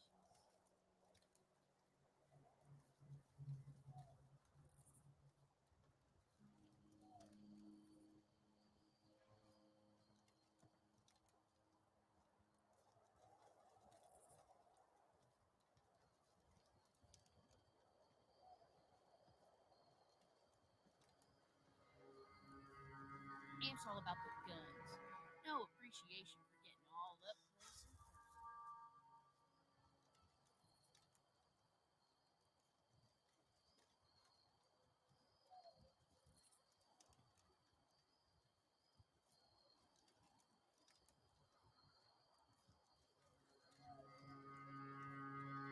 Amp's all about the guns. No appreciation for getting all up close and personal. Did Amp send someone over here to spy on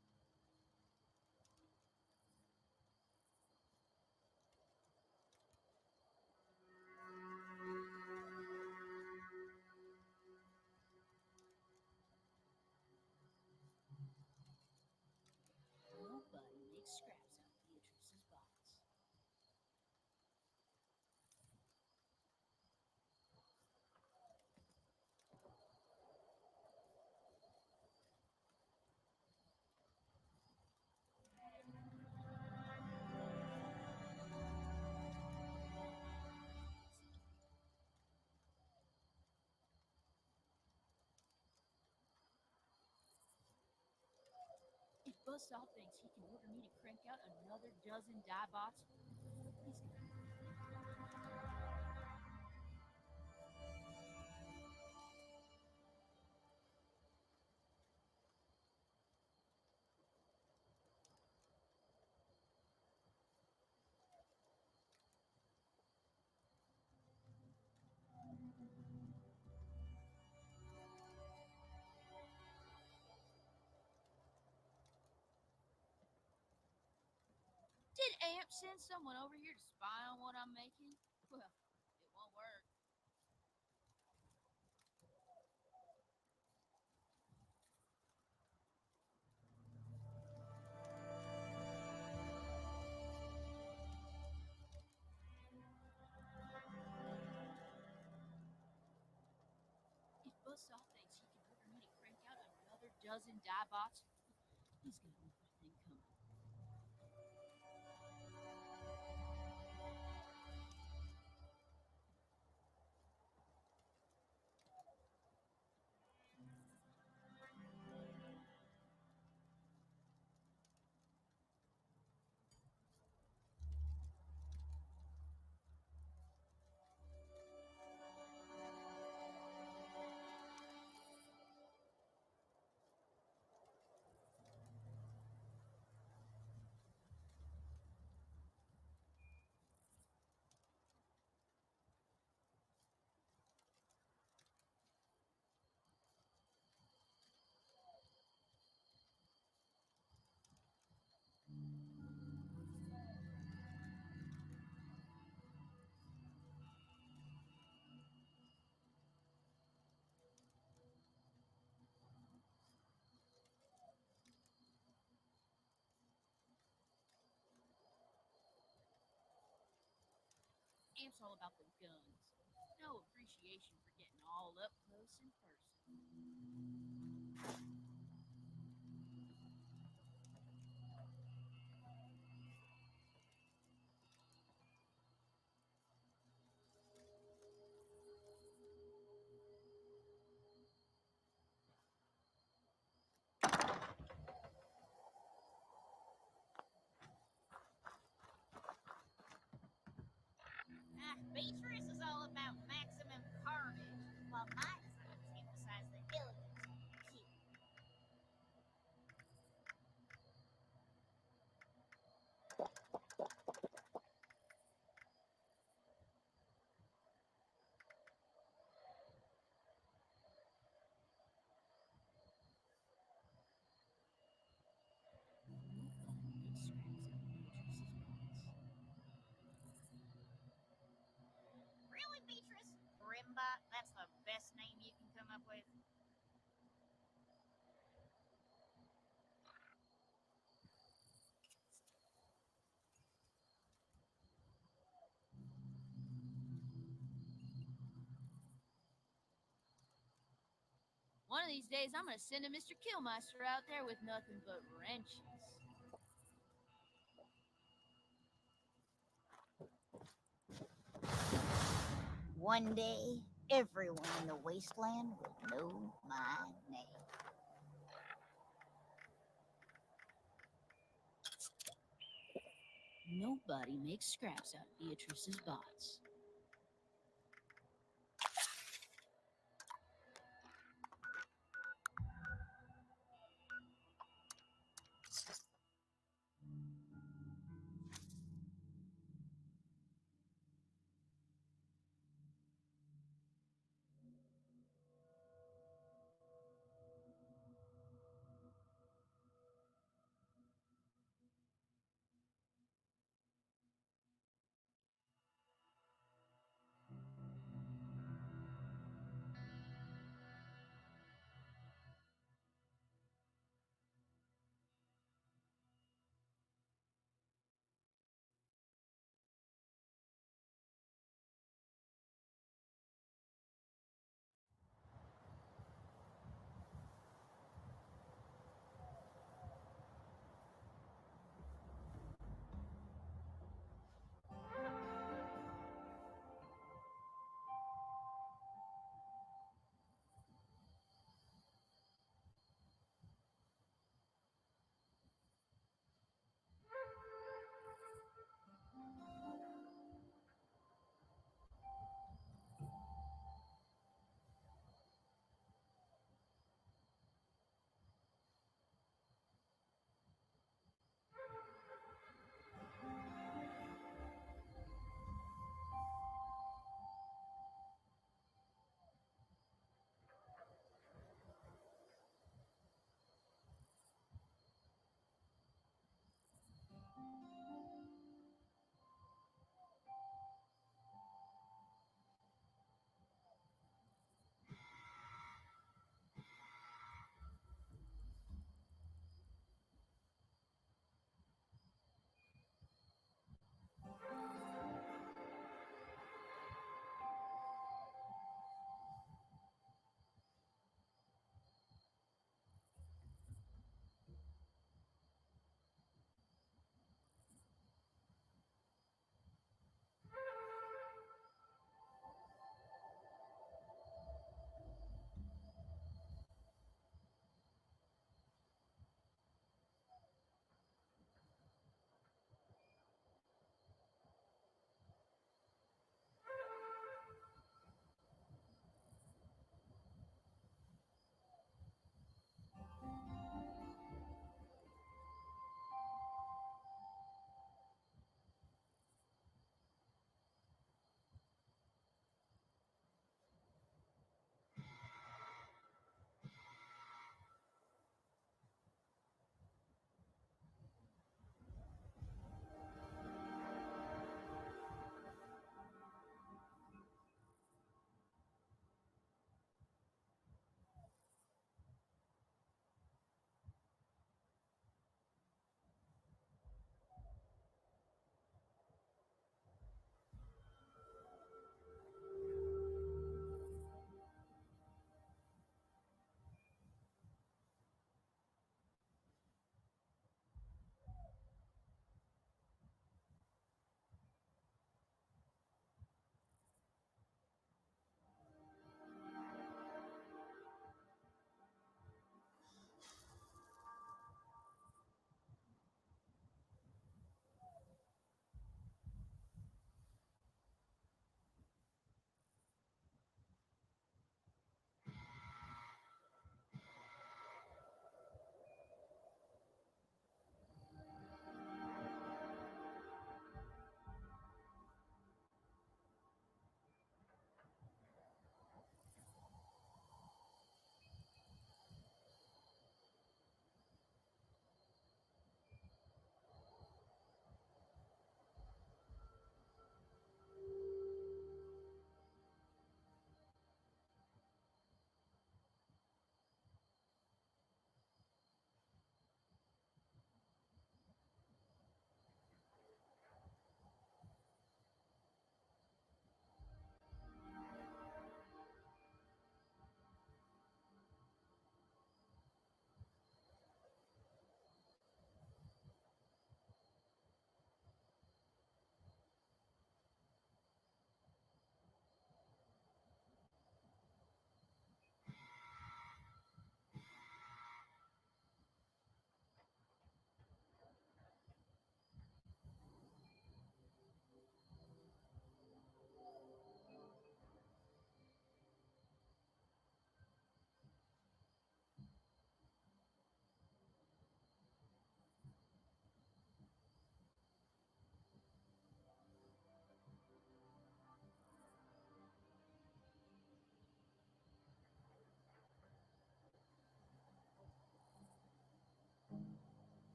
what I'm making? It won't work. Nobody makes scraps out of Beatrice's box. If Buzzsaw thinks he can order me to crank out another dozen die bots, he's gonna have a thing coming. Did Amp send someone over here to spy on what I'm making? Well, it won't work. If Buzzsaw thinks he can order me to crank out another dozen die bots, he's gonna have a thing coming. Camp's all about the guns. No appreciation for getting all up close and personal. Beatrice is all about maximum carnage, while my designs emphasize the elegance of the kill. Really, Beatrice? Brimbot? That's the best name you can come up with? One of these days, I'm gonna send a Mr. Killmeister out there with nothing but wrenches. One day, everyone in the wasteland will know my name. Nobody makes scraps out of Beatrice's bots.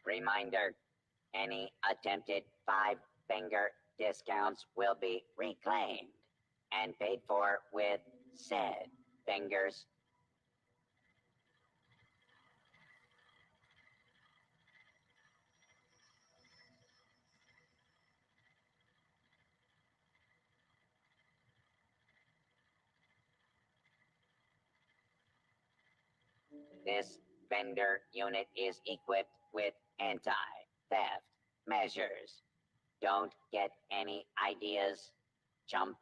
Reminder, any attempted five-finger discounts will be reclaimed and paid for with said fingers. This vendor unit is equipped with anti-theft measures. Don't get any ideas, chump.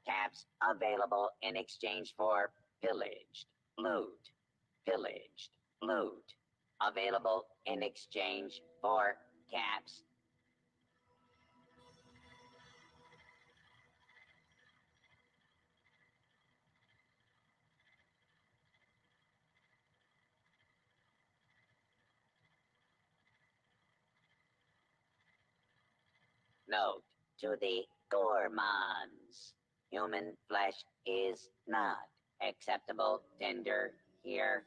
Caps available in exchange for pillaged loot. Pillaged loot. Available in exchange for caps. Note to the gourmands. Human flesh is not acceptable tender here.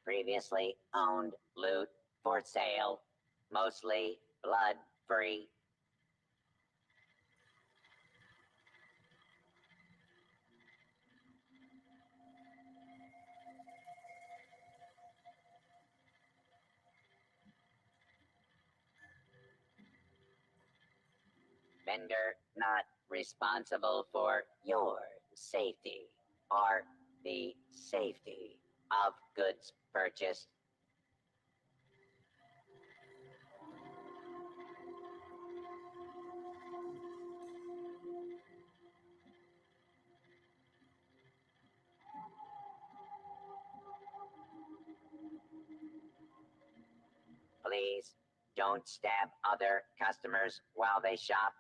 Previously owned loot for sale. Mostly blood free. Vendor not responsible for your safety or the safety of goods purchased. Please don't stab other customers while they shop.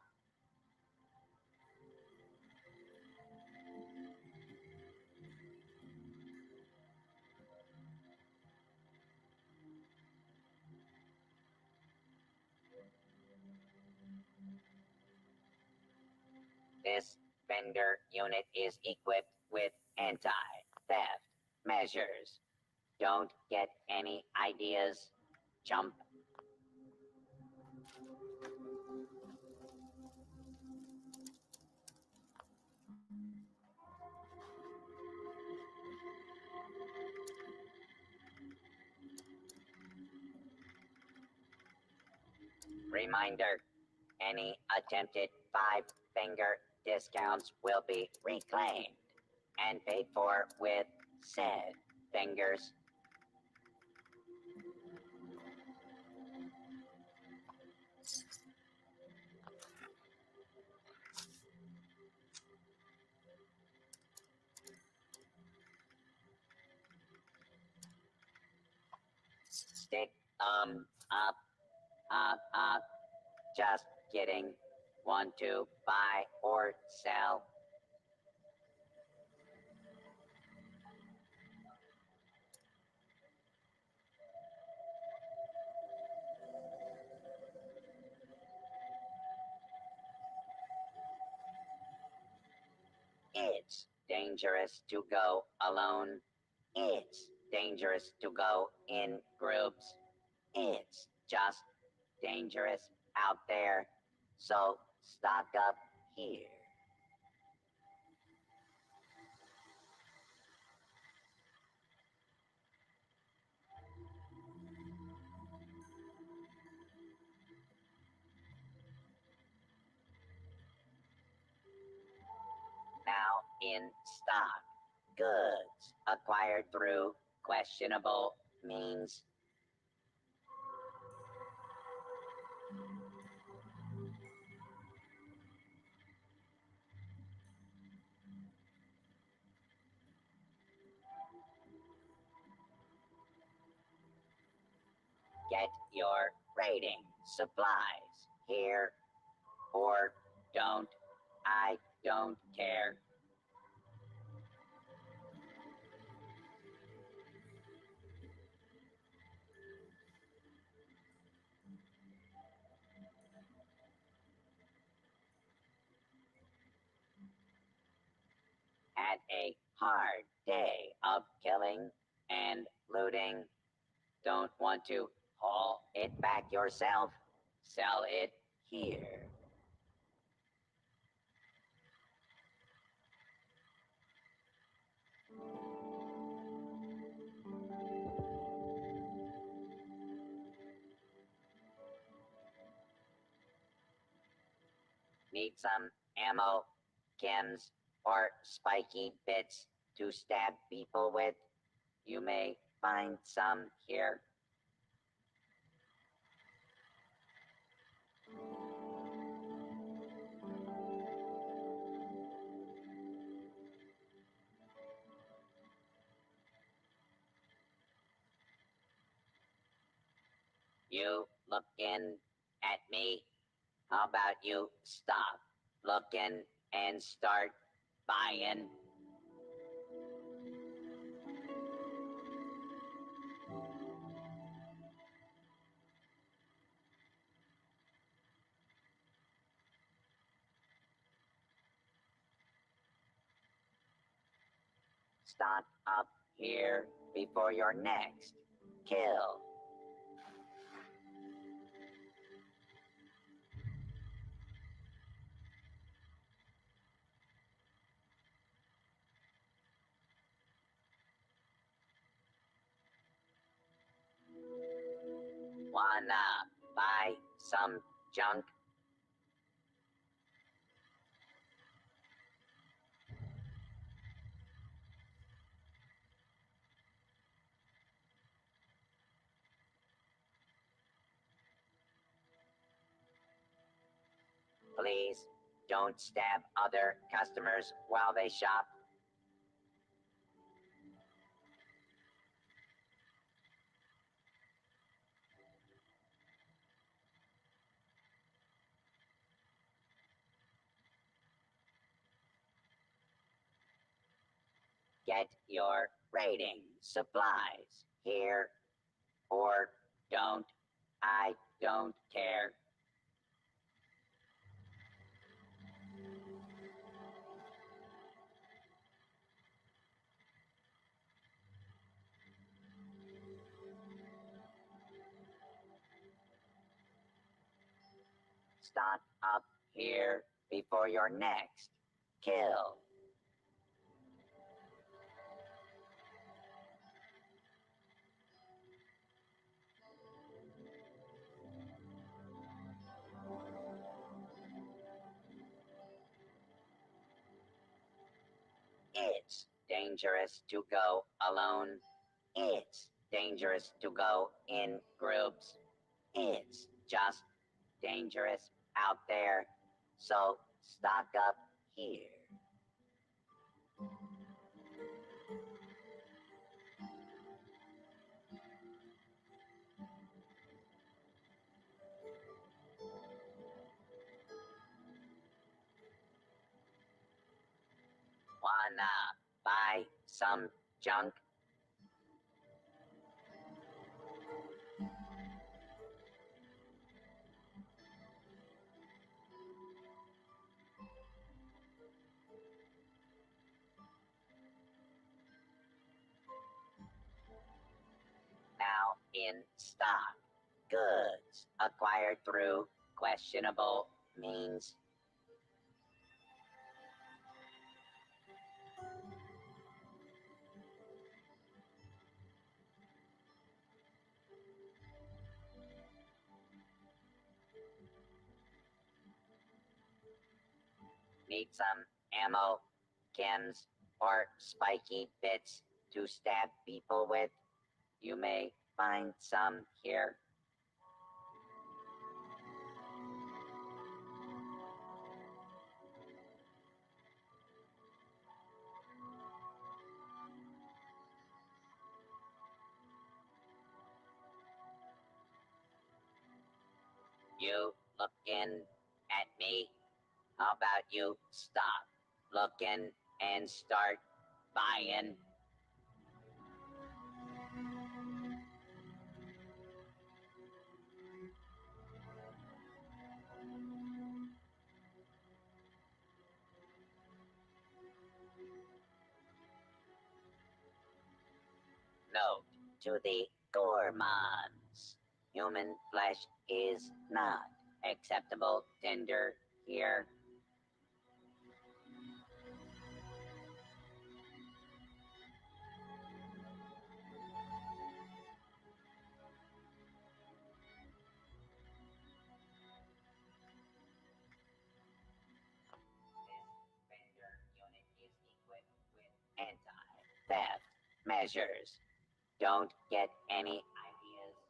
This vendor unit is equipped with anti-theft measures. Don't get any ideas, chump. Reminder, any attempted five-finger discounts will be reclaimed and paid for with said fingers. Stick up, up. Just kidding. Want to buy or sell? It's dangerous to go alone. It's dangerous to go in groups. It's just dangerous out there. So stock up here. Now in stock. Goods acquired through questionable means. Get your raiding supplies here or don't. I don't care. Had a hard day of killing and looting. Don't want to haul it back yourself? Sell it here. Need some ammo, chems, or spiky bits to stab people with? You may find some here. You looking at me? How about you stop looking and start buying? Stock up here before your next kill. Wanna buy some junk? please. Don't stab other customers while they shop. Get your rating supplies here or don't. I don't care. Stock up here before your next kill. It's dangerous to go alone. It's dangerous to go in groups. It's just dangerous out there. So stock up here. Wanna buy some junk? Now in stock. Goods acquired through questionable means. Need some ammo, chems, or spiky bits to stab people with? You may find some here. You looking at me? How about you stop looking and start buying? Note to the gourmands. Human flesh is not acceptable tinder here. Anti-theft measures. Don't get any ideas.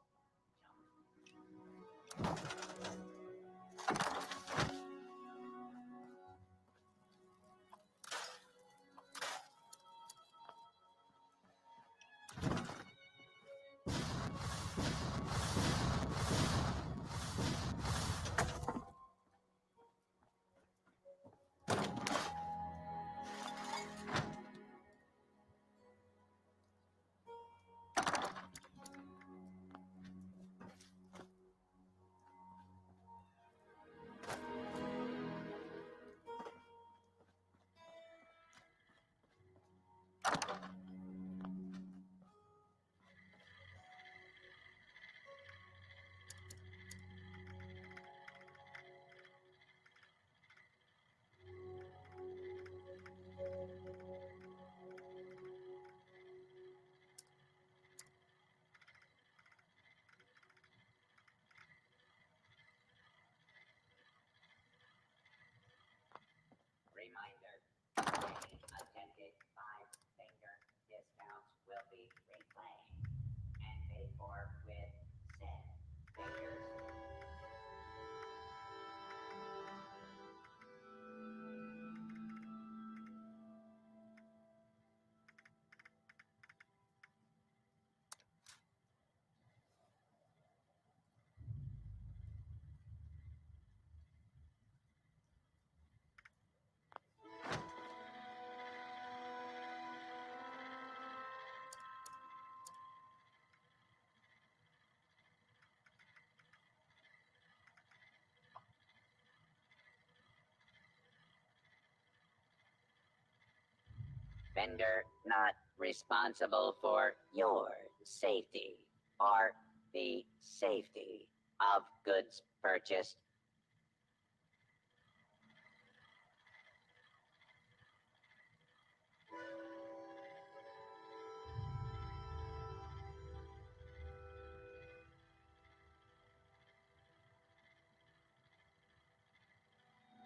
vendor not responsible for your safety or the safety of goods purchased.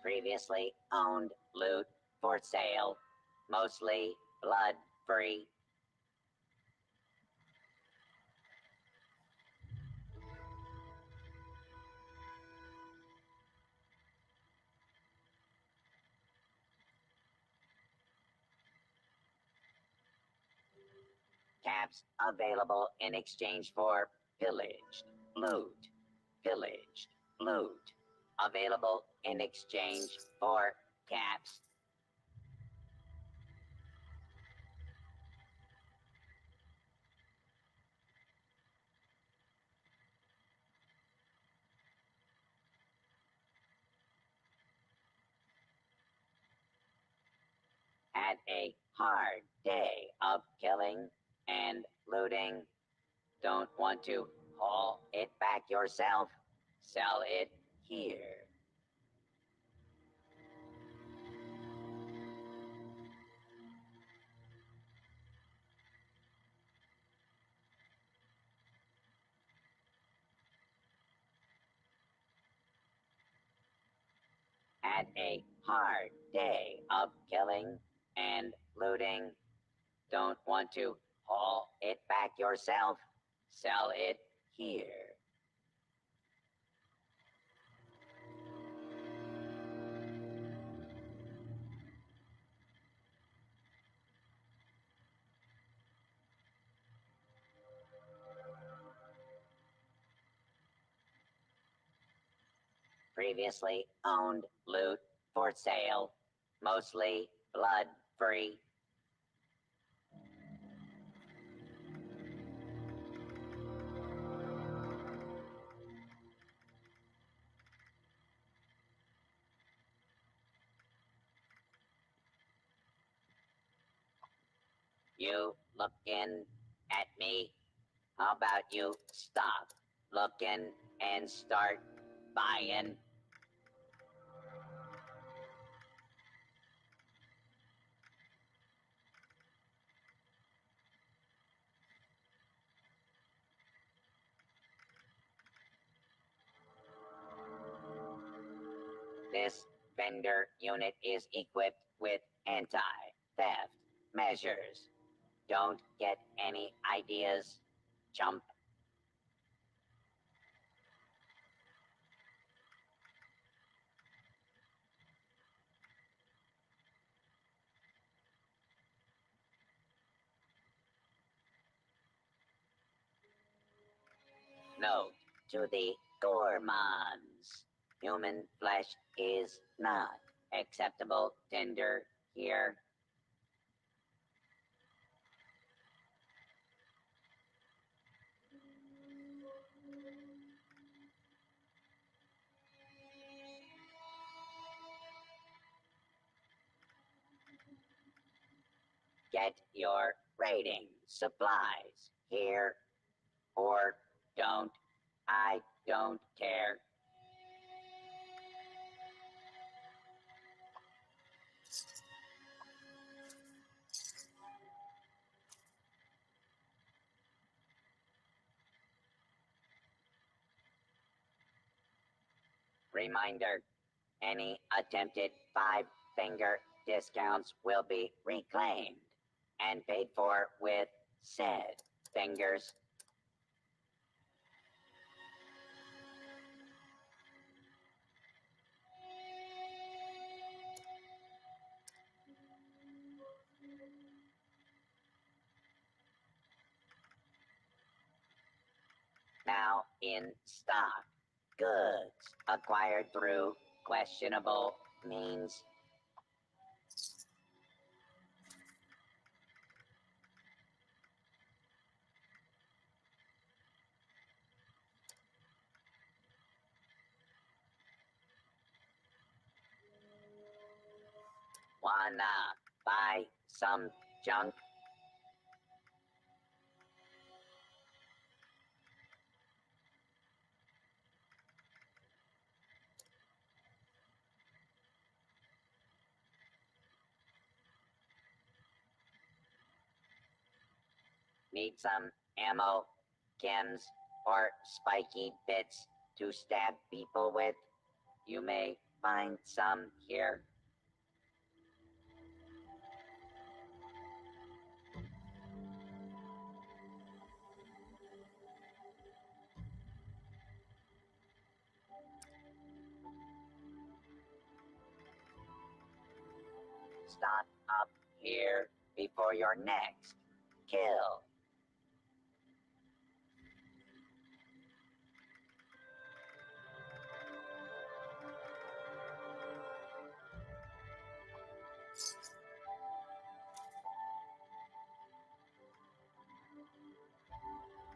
Previously owned loot for sale, mostly blood-free. Caps available in exchange for pillaged loot. Pillaged loot. Available in exchange for caps. Had a hard day of killing and looting. Don't want to haul it back yourself? Sell it here. Had a hard day of killing and looting. Don't want to haul it back yourself? Sell it here. Previously owned loot for sale, mostly blood-free. You looking at me? How about you stop looking and start buying? This vendor unit is equipped with anti-theft measures. Don't get any ideas, chump. Note to the gourmands. Human flesh is not acceptable tinder here. Get your raiding supplies here or don't. I don't care. Reminder, any attempted five-finger discounts will be reclaimed and paid for with said fingers. Now in stock, goods acquired through questionable means. Wanna buy some junk. Need some ammo, chems, or spiky bits to stab people with? You may find some here. Stop up here before your next kill.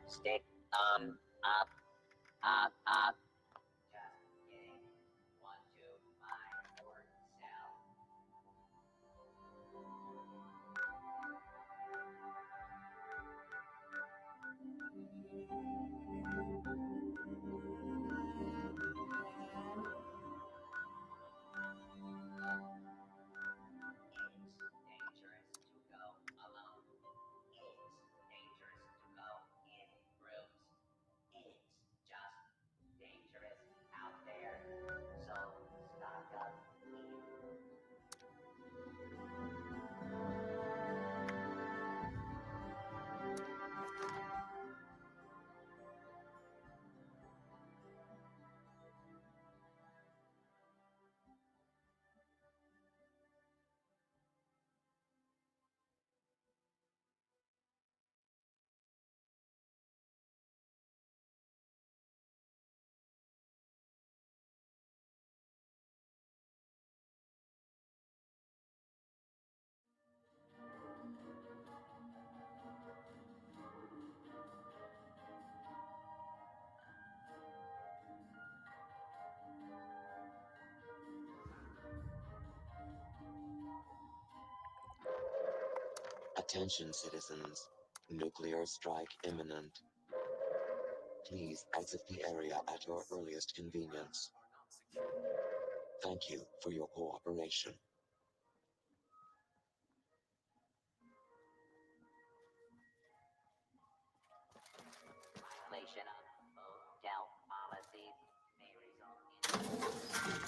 Stick up, up. Just kidding. Want to buy or sell? It's dangerous to go alone. It's dangerous to go in groups. It's just dangerous out there. So stock up here. Attention citizens, nuclear strike imminent. Please exit the area at your earliest convenience. Thank you for your cooperation. Violation of hotel policies may result in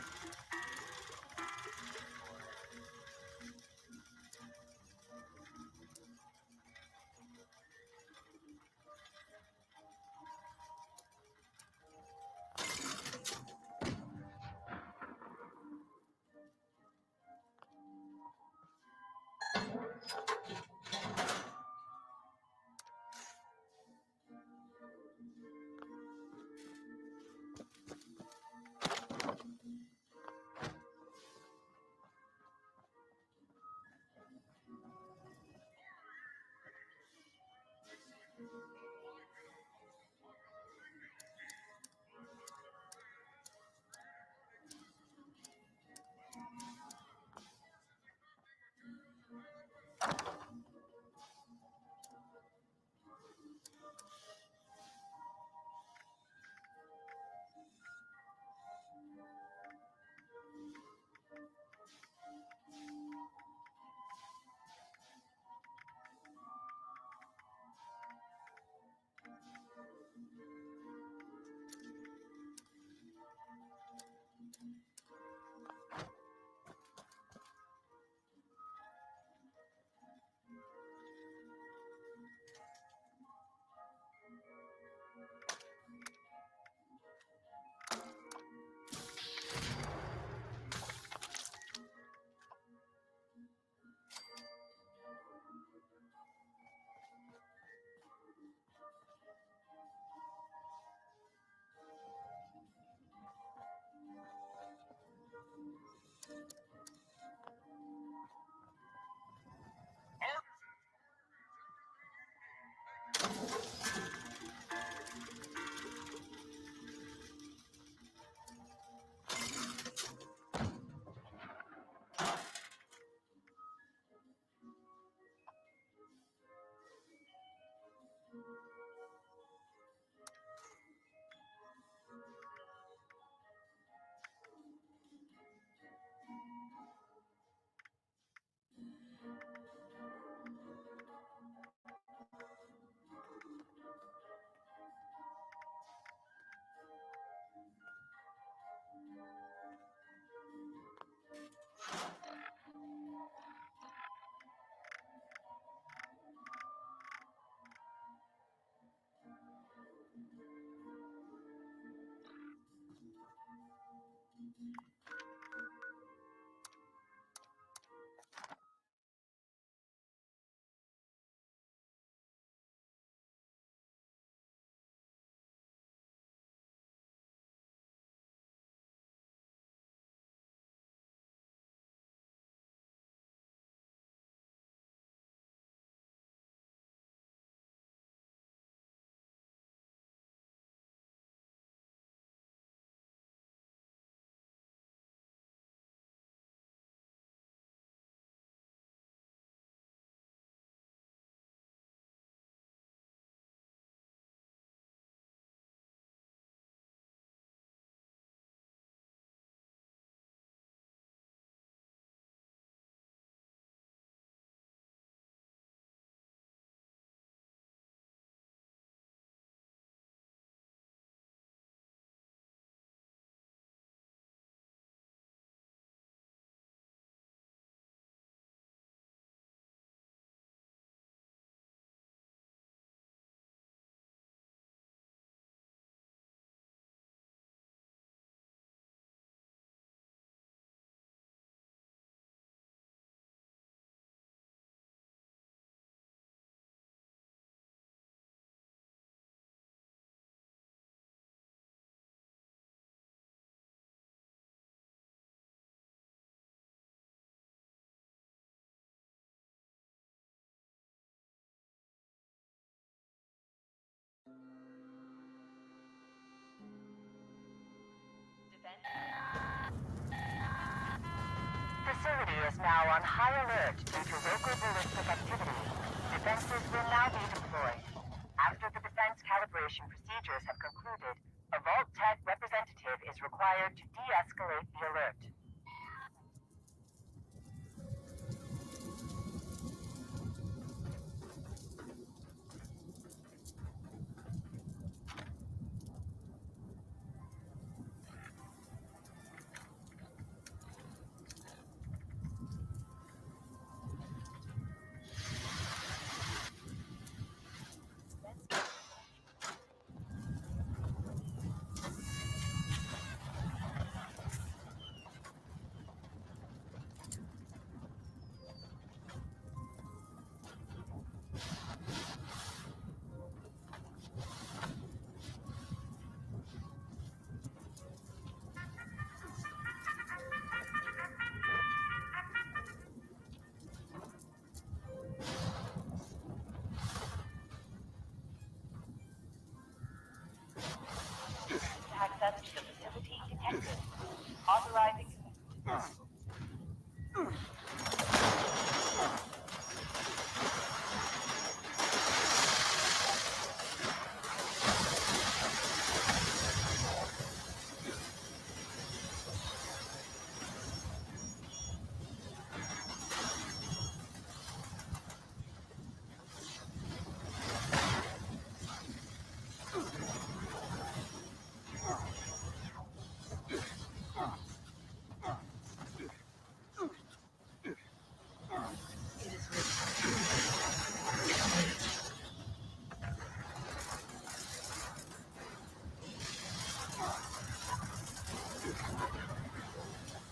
facility is now on high alert due to local ballistic activity. Defenses will now be deployed. After the defense calibration procedures have concluded, a Vault Tech representative is required to de-escalate the alert. Access to the facility detected. Authorizing.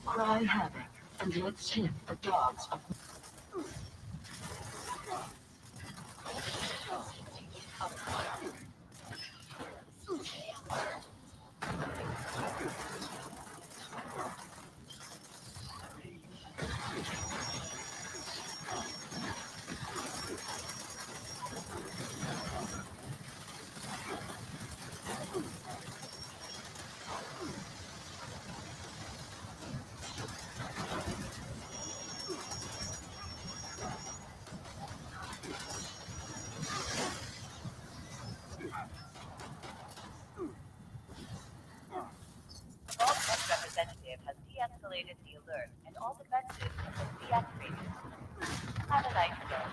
Cry havoc, and let's hit the dogs of Vault Tech representative has de-escalated the alert, and all defenses have been deactivated. Have a nice day.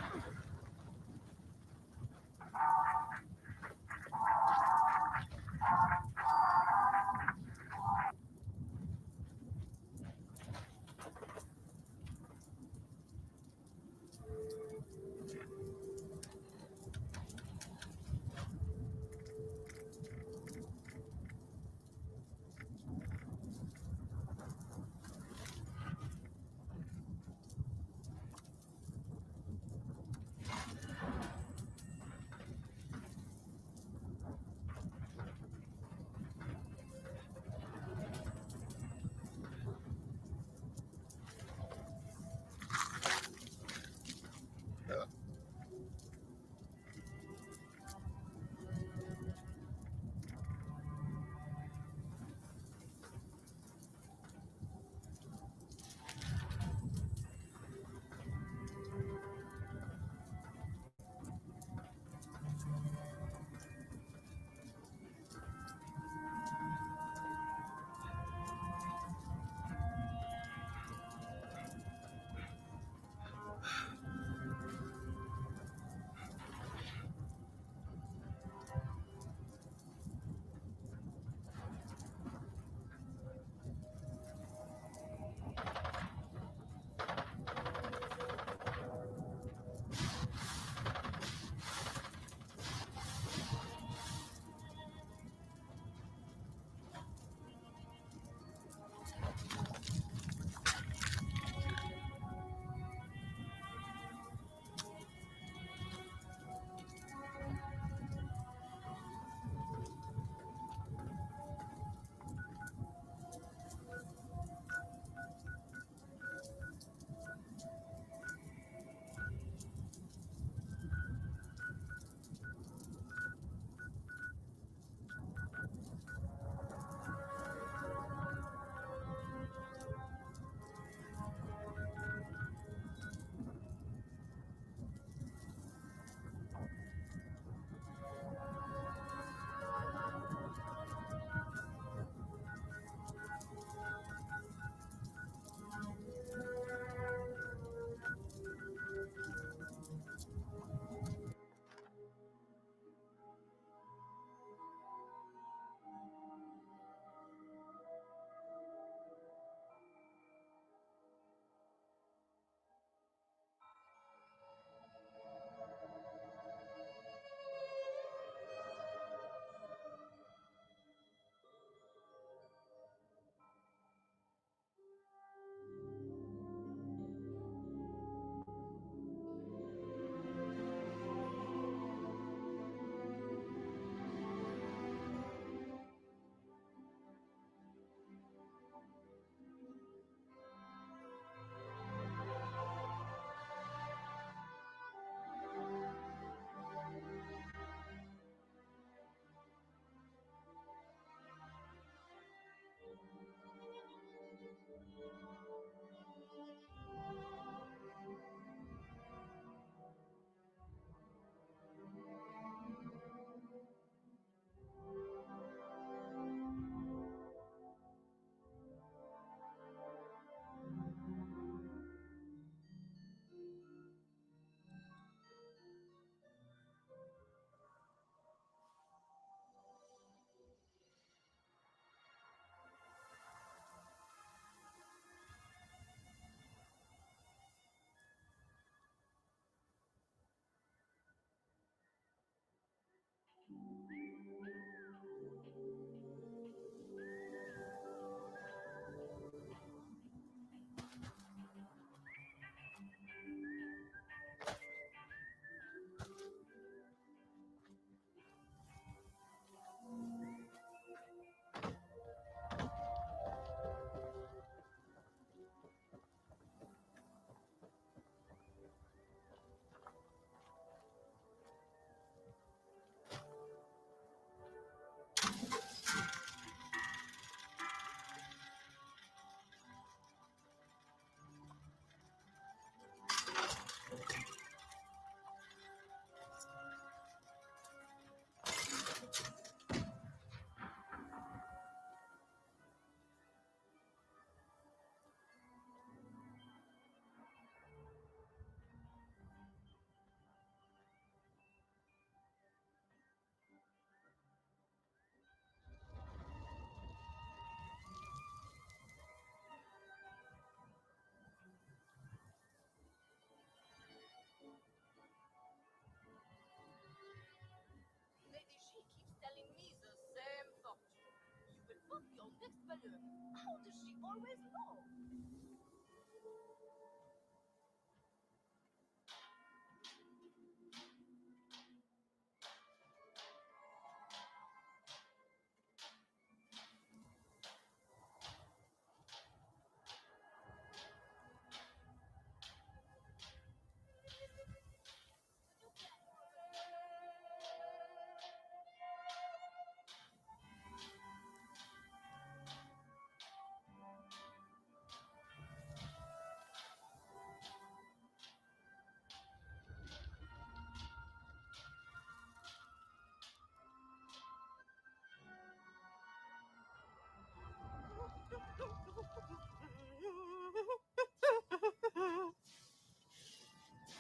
balloon. How does she always know?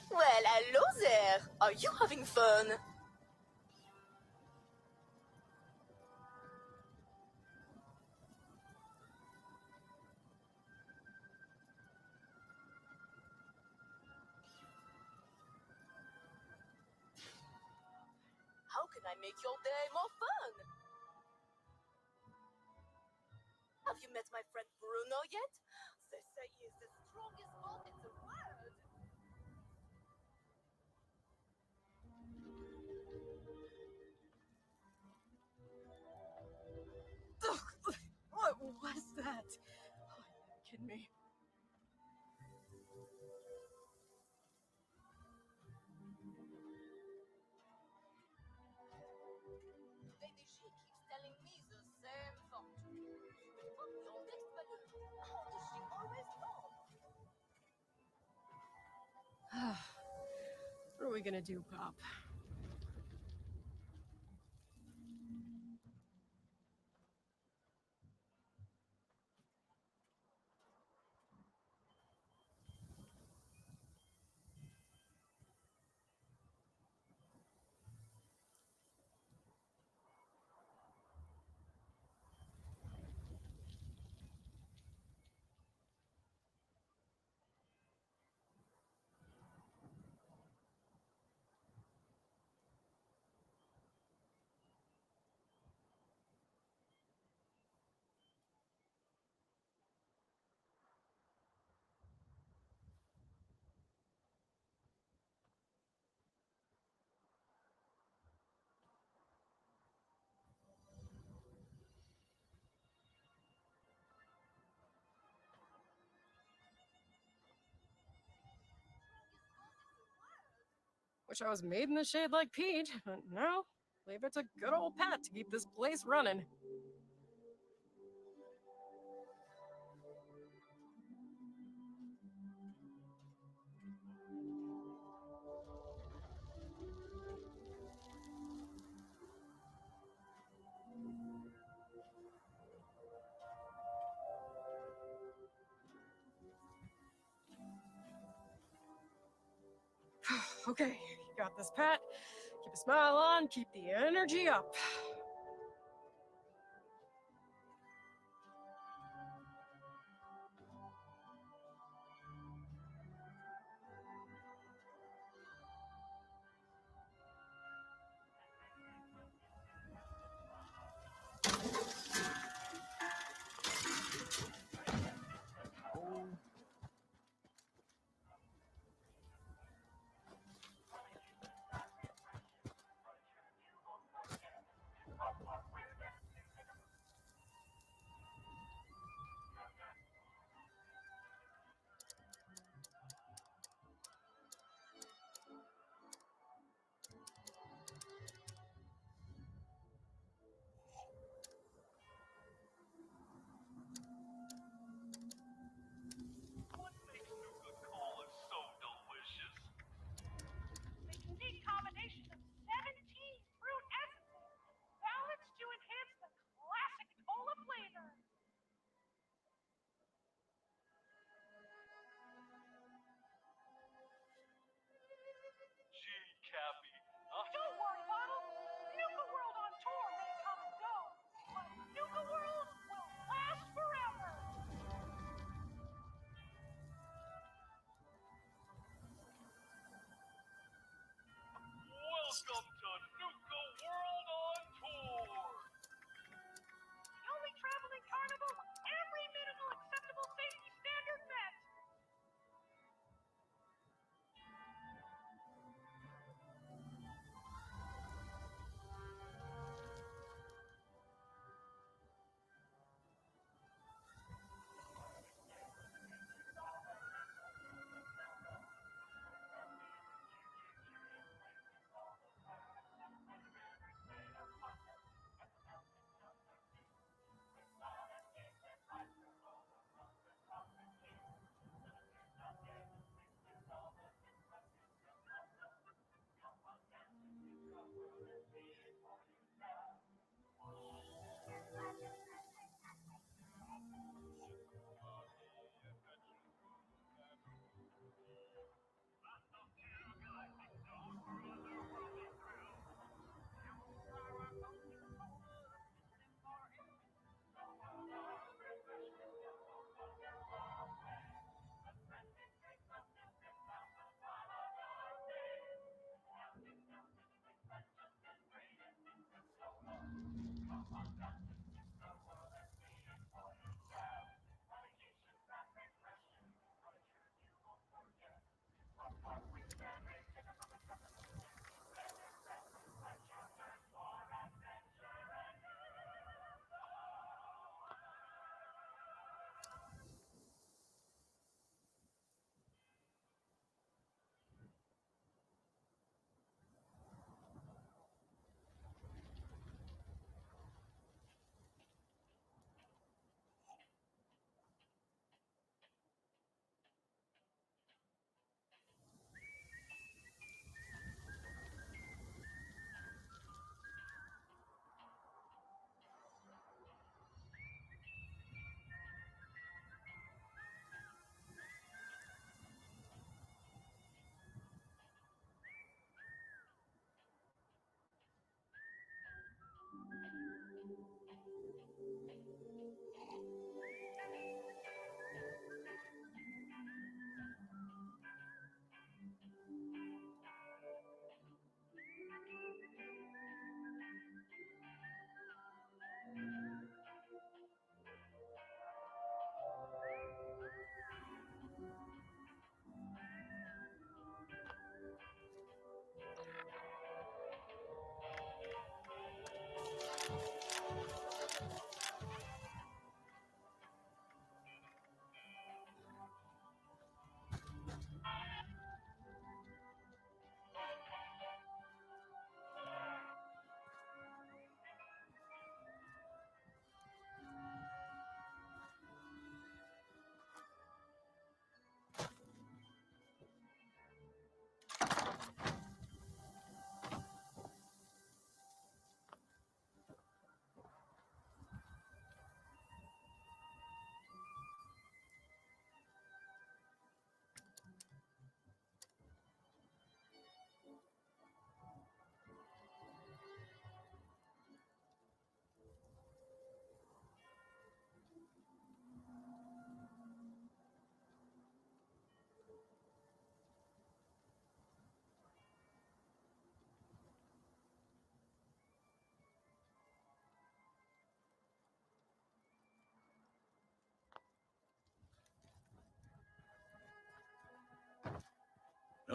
Well, hello there. Are you having fun? How can I make your day more fun? Have you met my friend Bruno yet? They say he is the strongest bolt in the world. What was that? Oh, you kidding me? Lady G keeps telling me the same thing. From your next balloon. How does she always know? What are we gonna do, Pop? Wish I was made in the shade like Pete, but no. Leave it to good old Pat to keep this place running. Okay, you got this, Pat. Keep a smile on, keep the energy up.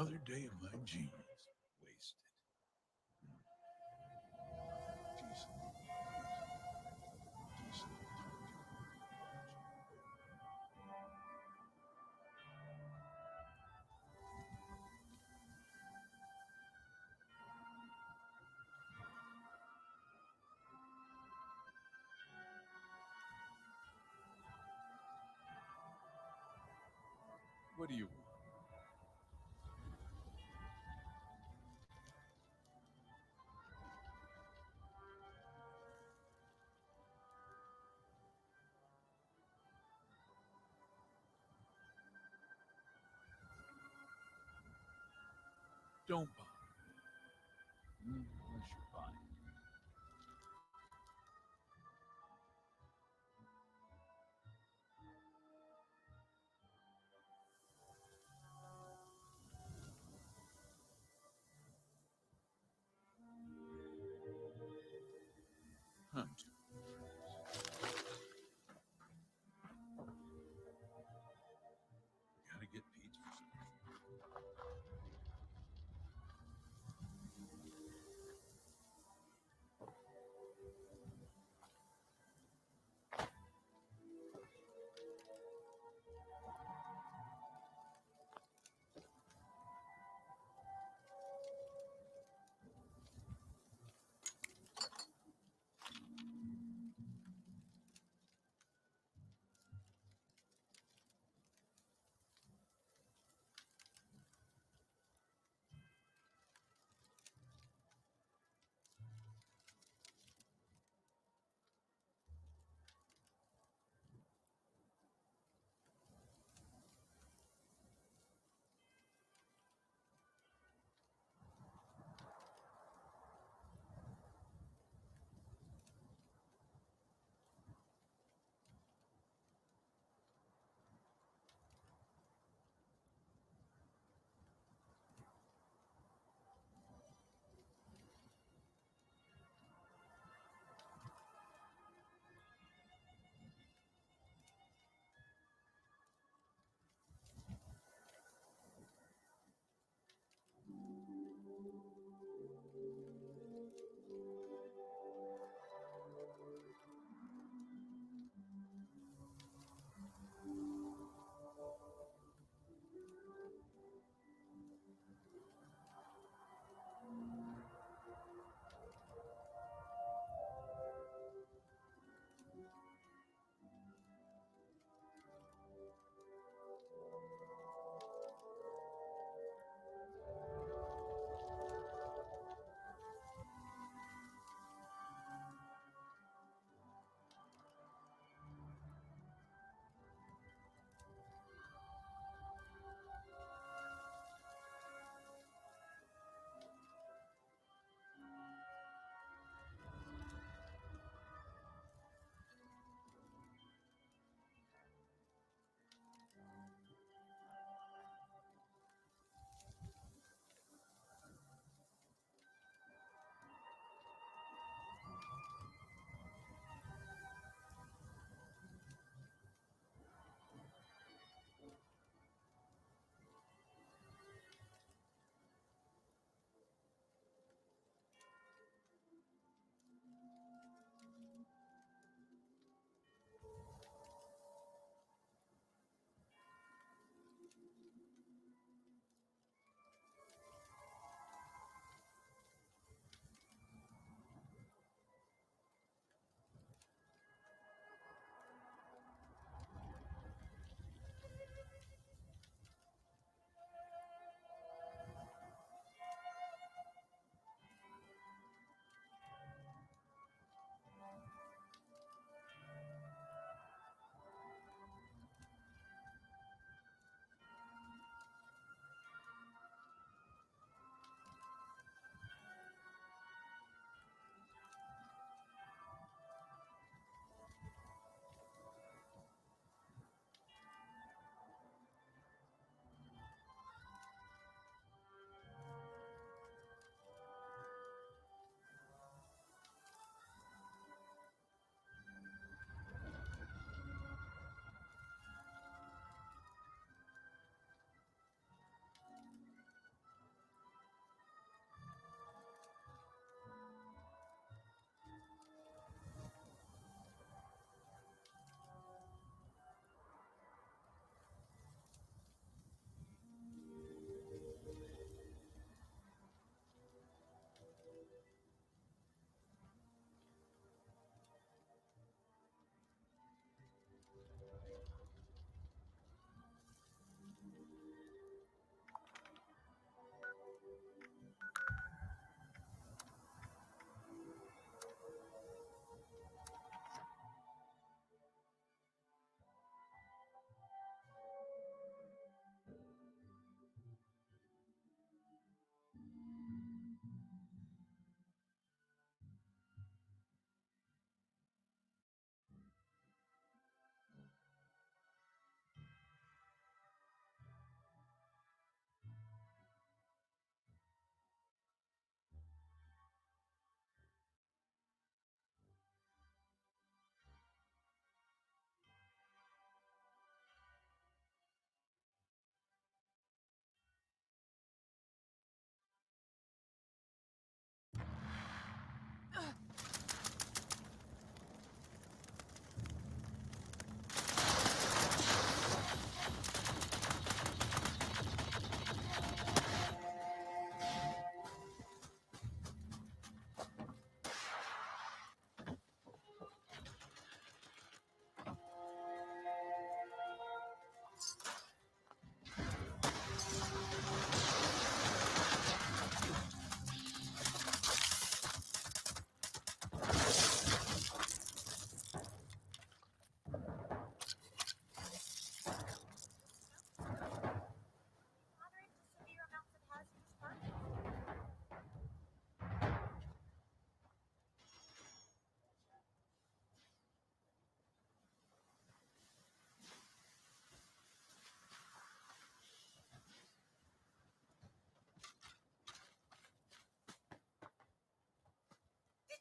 Another day of my genius wasted. Decent. What do you want? Don't bother. Unless you're buying. Hunt. Gotta get Pete for some.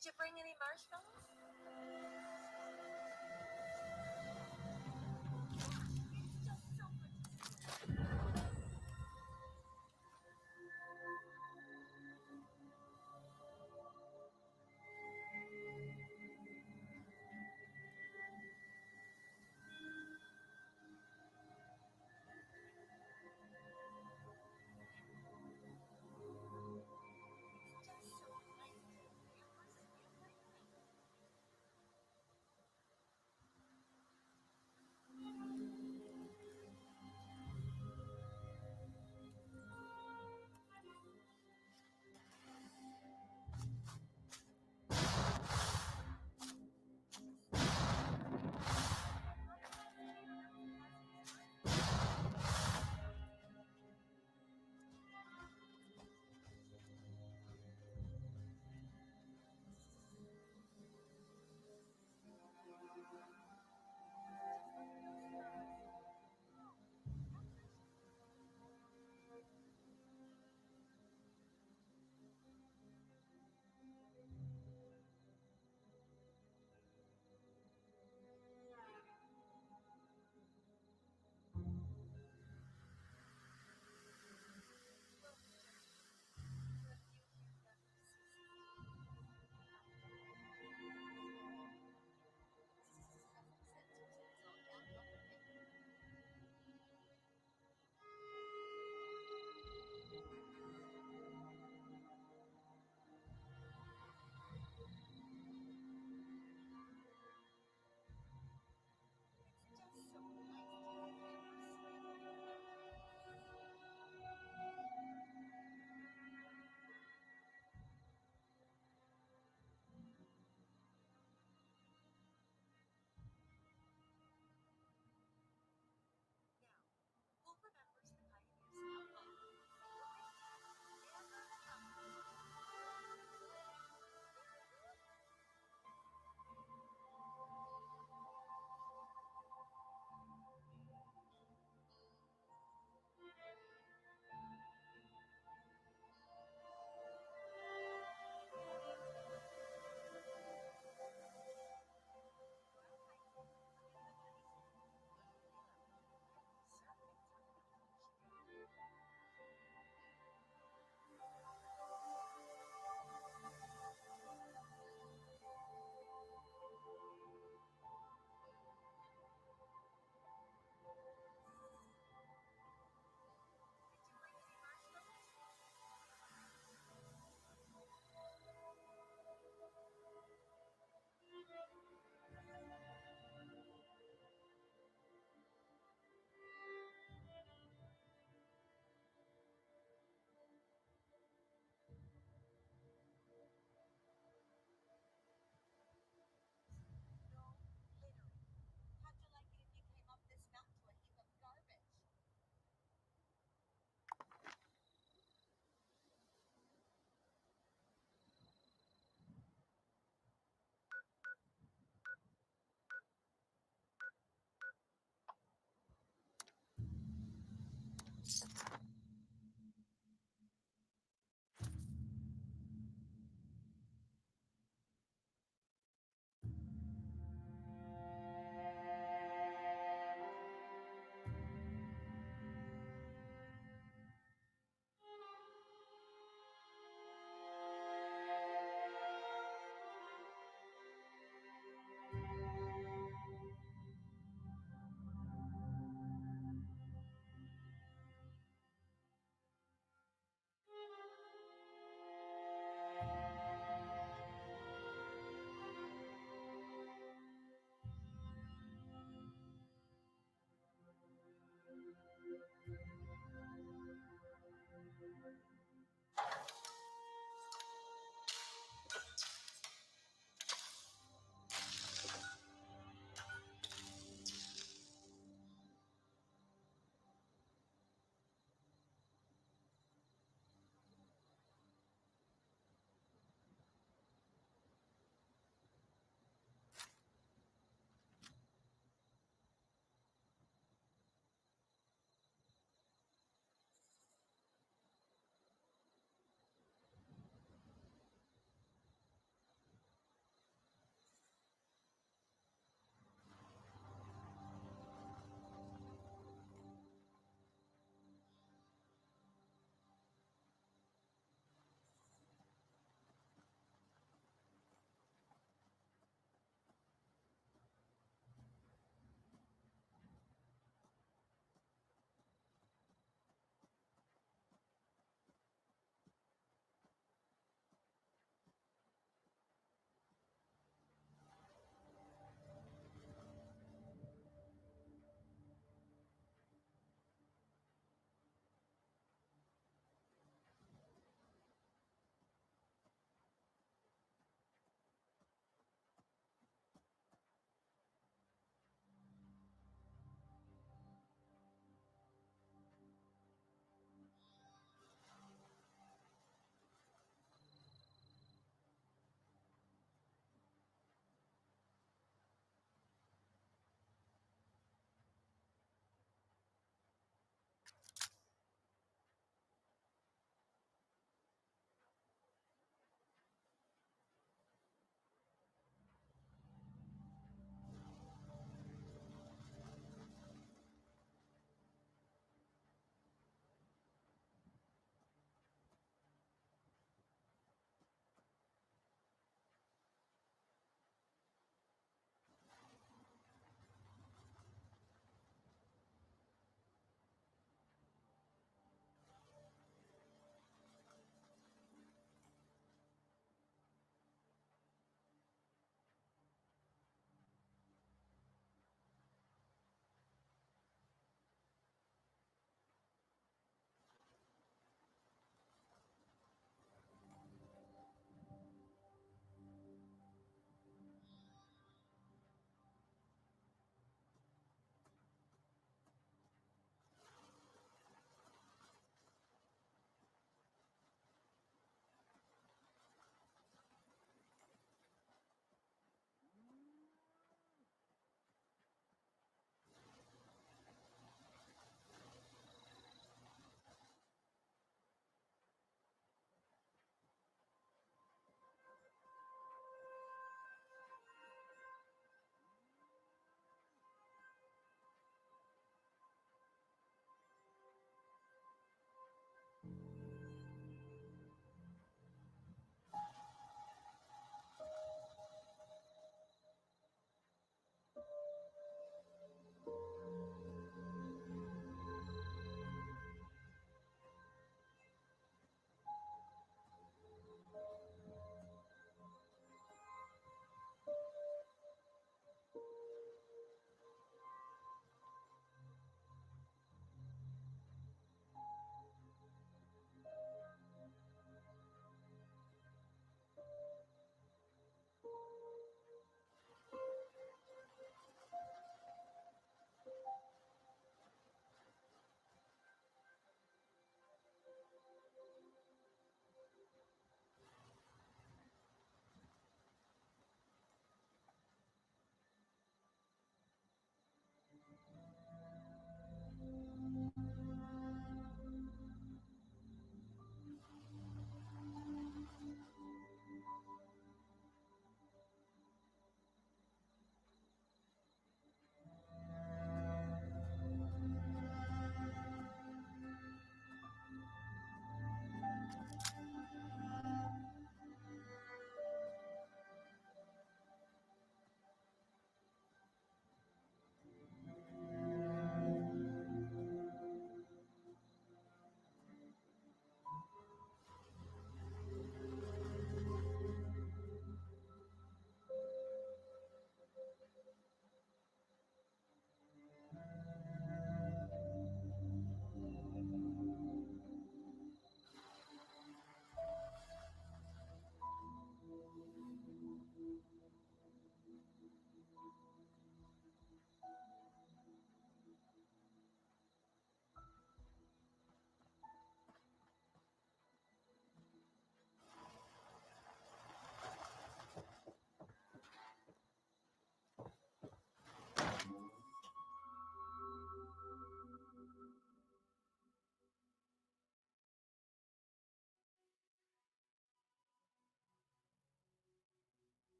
Did you bring any marshmallows?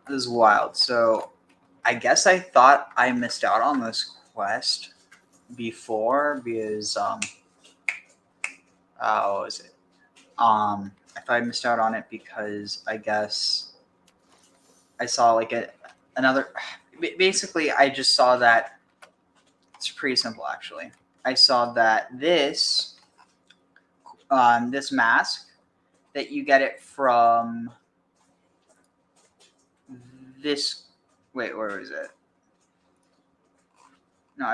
This is wild. So, I guess I thought I missed out on this quest before because what was it? I thought I missed out on it because I guess I saw like another. Basically, I just saw that it's pretty simple actually. I saw that this mask that you get it from this. Wait, where was it? No,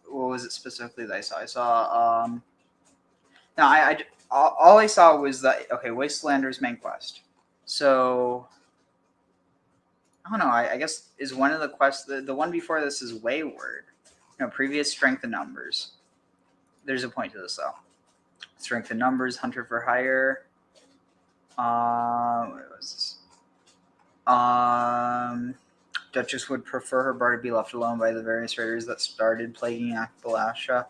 what was it specifically that I saw? I saw no, all I saw was that okay, Wastelanders main quest. So I don't know. I guess is one of the quests. The one before this is Wayward. Previous strength and numbers. There's a point to this though. Strength and numbers, hunter for hire. What was this? Duchess would prefer her bar to be left alone by the various raiders that started plaguing Appalachia.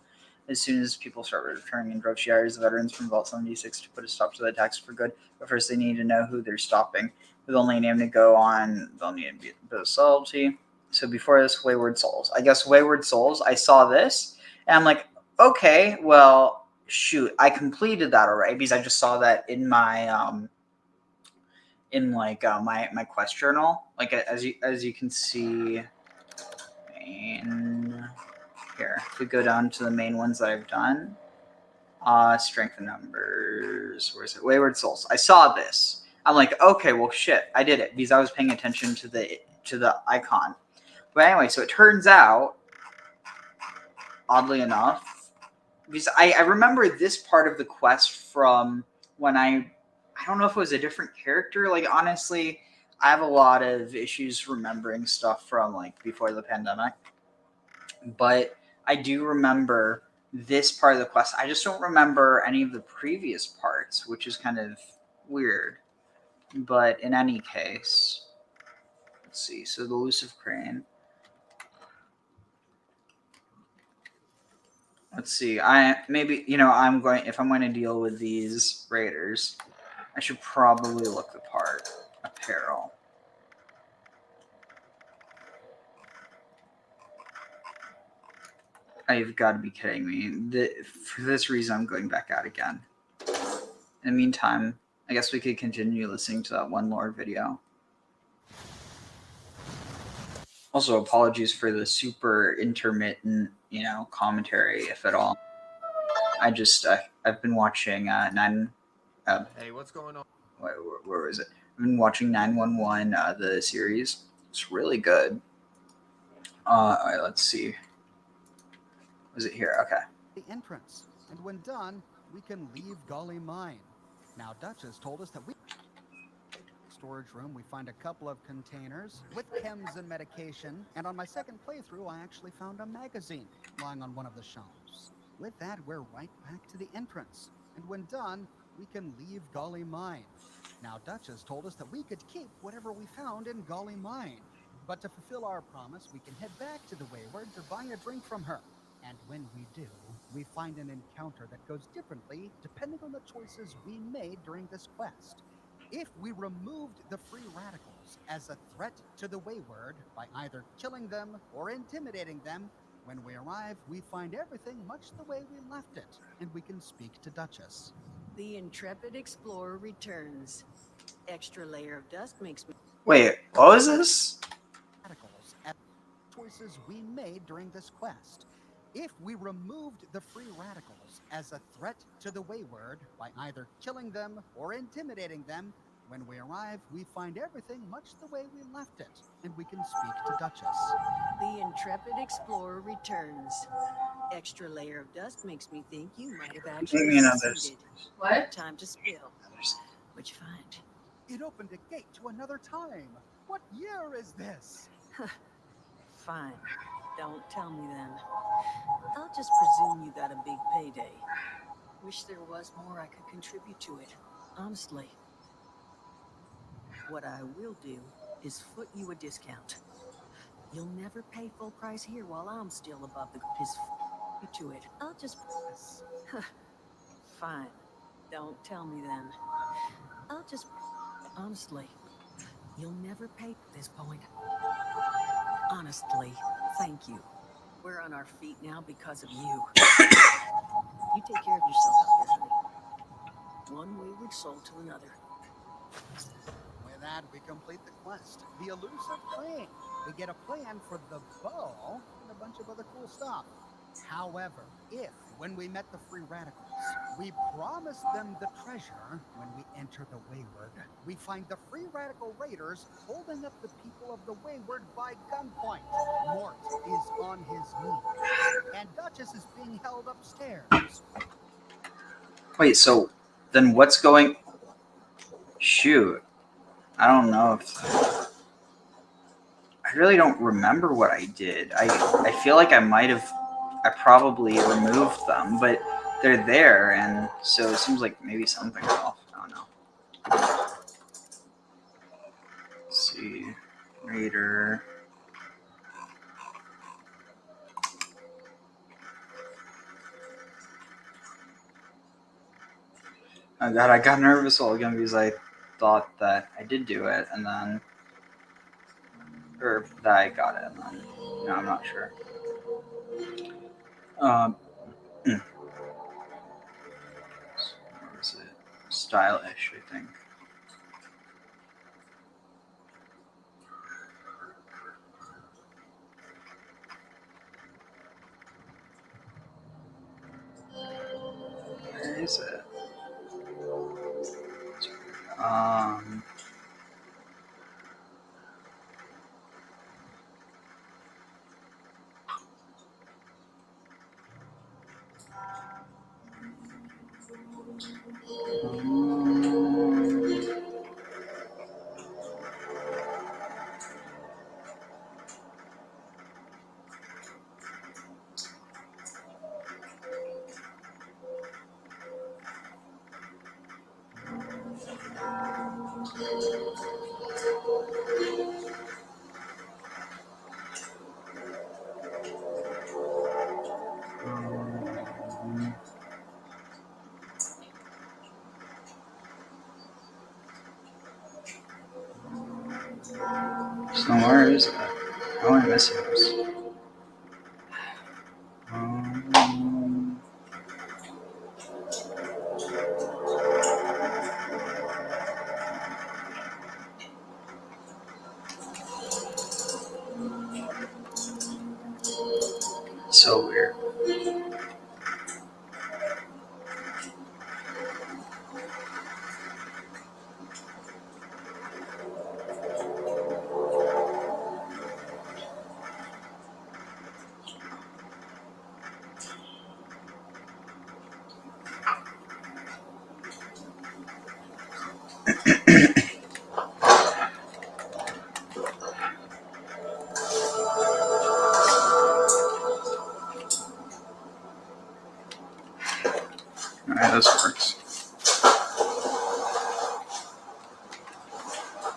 As soon as people start returning in droves, she hires the veterans from Vault 76 to put a stop to the attacks for good. But first, they need to know who they're stopping. With only a name to go on, they'll need a bit of subtlety. So before this, Wayward Souls. I guess Wayward Souls, I saw this, and I'm like, okay, well, shoot, I completed that already because I just saw that in my my quest journal. Like as you can see, here, if we go down to the main ones that I've done, strength and numbers. Where is it? Wayward Souls. I saw this. I'm like, okay, well, shit, I did it because I was paying attention to the icon. But anyway, so it turns out, oddly enough, because I remember this part of the quest from when I don't know if it was a different character. Like honestly, I have a lot of issues remembering stuff from like before the pandemic. But I do remember this part of the quest. I just don't remember any of the previous parts, which is kind of weird. But in any case, let's see. So the elusive crane. Let's see. I'm going if I'm going to deal with these raiders, I should probably look the part. Apparel. You've got to be kidding me. For this reason, I'm going back out again. In the meantime, I guess we could continue listening to that one lore video. Also, apologies for the super intermittent, commentary, if at all. I've been watching Hey, what's going on? Where was it? I've been watching 911, the series. It's really good. All right, let's see. Was it here? Okay. The entrance, and when done, we can leave Gully Mine. Now, Duchess told us that storage room, we find a couple of containers with chems and medication, and on my second playthrough, I actually found a magazine lying on one of the shelves. With that, we're right back to the entrance, and when done, we can leave Gully Mine. Now, Duchess told us that we could keep whatever we found in Gully Mine, but to fulfill our promise, we can head back to the Wayward to buy a drink from her. And when we do, we find an encounter that goes differently depending on the choices we made during this quest. If we removed the free radicals as a threat to the Wayward by either killing them or intimidating them, when we arrive, we find everything much the way we left it, and we can speak to Duchess. The intrepid explorer returns. Extra layer of dust makes me... Wait, what was this? Radicals as choices we made during this quest. If we removed the free radicals as a threat to the Wayward by either killing them or intimidating them, when we arrive, we find everything much the way we left it, and we can speak to Duchess. The intrepid explorer returns. Extra layer of dust makes me think you might have actually succeeded. What? Time to spill. What'd you find? It opened a gate to another time. What year is this? Fine. Don't tell me then. I'll just presume you got a big payday. Wish there was more I could contribute to it. Honestly. What I will do is foot you a discount. You'll never pay full price here while I'm still above the to it. I'll just Fine. Don't tell me then. I'll just honestly. You'll never pay at this point. Honestly, thank you. We're on our feet now because of you. You take care of yourself out there, honey. One wayward soul to another. With that, we complete the quest. The elusive crane. We get a plan for the bow and a bunch of other cool stuff. However, if, when we met the free radicals, we promised them the treasure when we enter the Wayward, we find the free radical raiders holding up the people of the Wayward by gunpoint. Mort is on his knees, and Duchess is being held upstairs. Wait, so then what's going... Shoot. I don't know if... I really don't remember what I did. I feel like I probably removed them, but they're there, and so it seems like maybe something's off. I don't know. Let's see. Raider. Oh god, I got nervous all again because I thought that I did do it, and then... Or that I got it, and then... No, I'm not sure. What was it? Stylish, I think. Where is it? So where is it? How am I missing this? So weird. Alright, this works.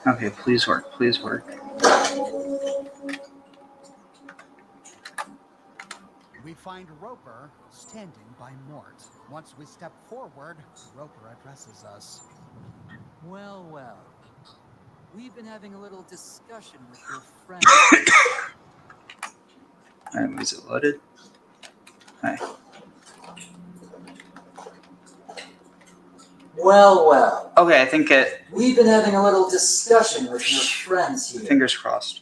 Okay, please work, please work. We find Roper standing by Mort. Once we step forward, Roper addresses us. Well, well. We've been having a little discussion with your friend. Alright, was it loaded? Hi. Well, well. Okay, I think it... We've been having a little discussion with your friends here. Fingers crossed.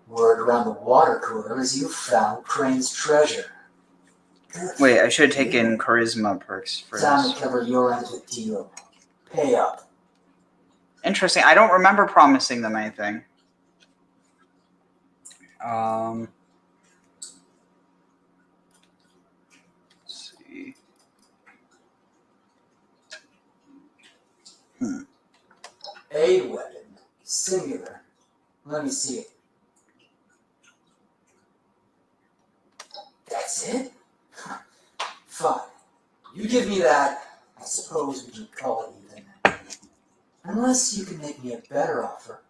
Word around the water cooler is you found Crane's treasure. Wait, I should have taken charisma perks for Time this. to cover your end of the deal. Pay up. Interesting. I don't remember promising them anything. Let's see. A weapon. Singular. Let me see it. That's it? Fine. You give me that, I suppose we can call it even. Unless you can make me a better offer.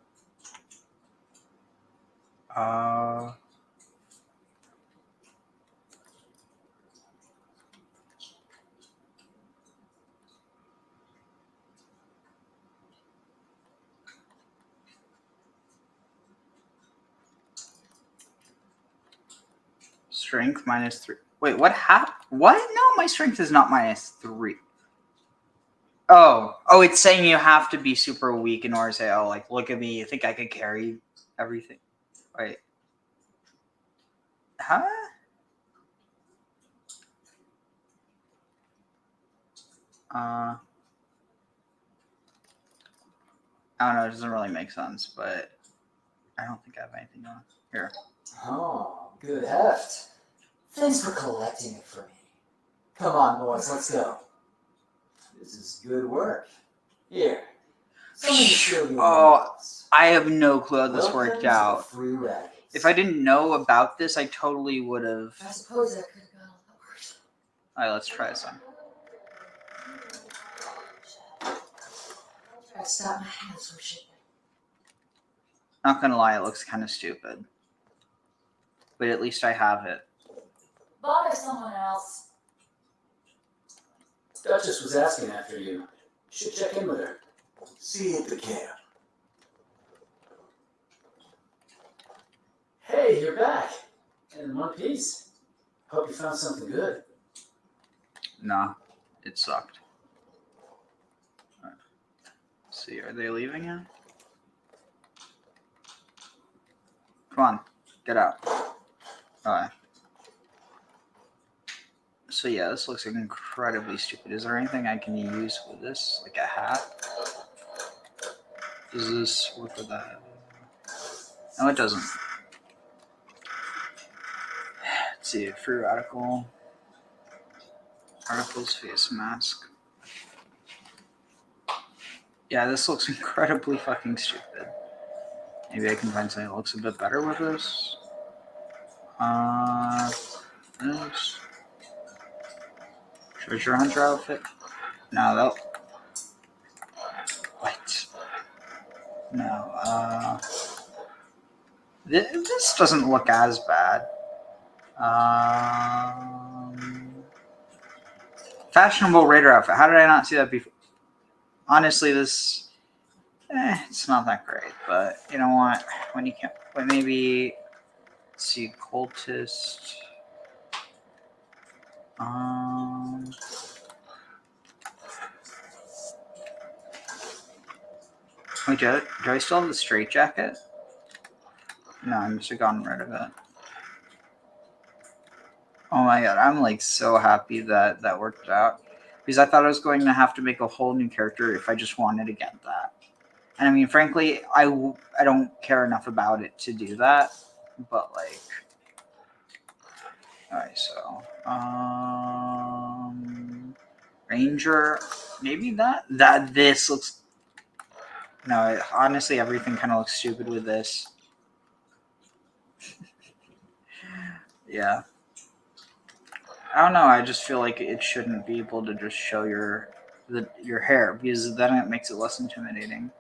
Strength -3. Wait, what happened? What? No, my strength is not -3. Oh, it's saying you have to be super weak in order to say, oh, like, look at me, you think I could carry everything? Wait. Huh? I don't know, it doesn't really make sense, but I don't think I have anything on here. Oh, good heft. Thanks for collecting it for me. Come on, boys, let's go. This is good work. Here. Something to show you. I have no clue how this worked out. If I didn't know about this, I totally would have. I suppose that could have gone a lot worse. Alright, let's try this one. Try to stop my hands from shaking. Not gonna lie, it looks kind of stupid. But at least I have it. Bother someone else. Duchess was asking after you. Should check in with her. See you at the camp. Hey, you're back. And in one piece. Hope you found something good. Nah, it sucked. Right. Let's see, are they leaving yet? Come on, get out. Alright. So yeah, this looks incredibly stupid. Is there anything I can use with this? Like a hat? Does this work with that? No, it doesn't. Let's see, free radical. Articles, face mask. Yeah, this looks incredibly fucking stupid. Maybe I can find something that looks a bit better with this. This. Treasure hunter outfit? No, that. What? No, this doesn't look as bad. Fashionable raider outfit. How did I not see that before? Honestly, this, it's not that great. But you know what? When you can't, but maybe, let's see, cultist. Wait, do I still have the straight jacket? No, I must have gotten rid of it. Oh my god, I'm like so happy that that worked out. Because I thought I was going to have to make a whole new character if I just wanted to get that. And I mean, frankly, I don't care enough about it to do that. But like, alright, so Ranger, maybe this looks. No, honestly, everything kind of looks stupid with this. Yeah. I don't know. I just feel like it shouldn't be able to just show your hair because then it makes it less intimidating.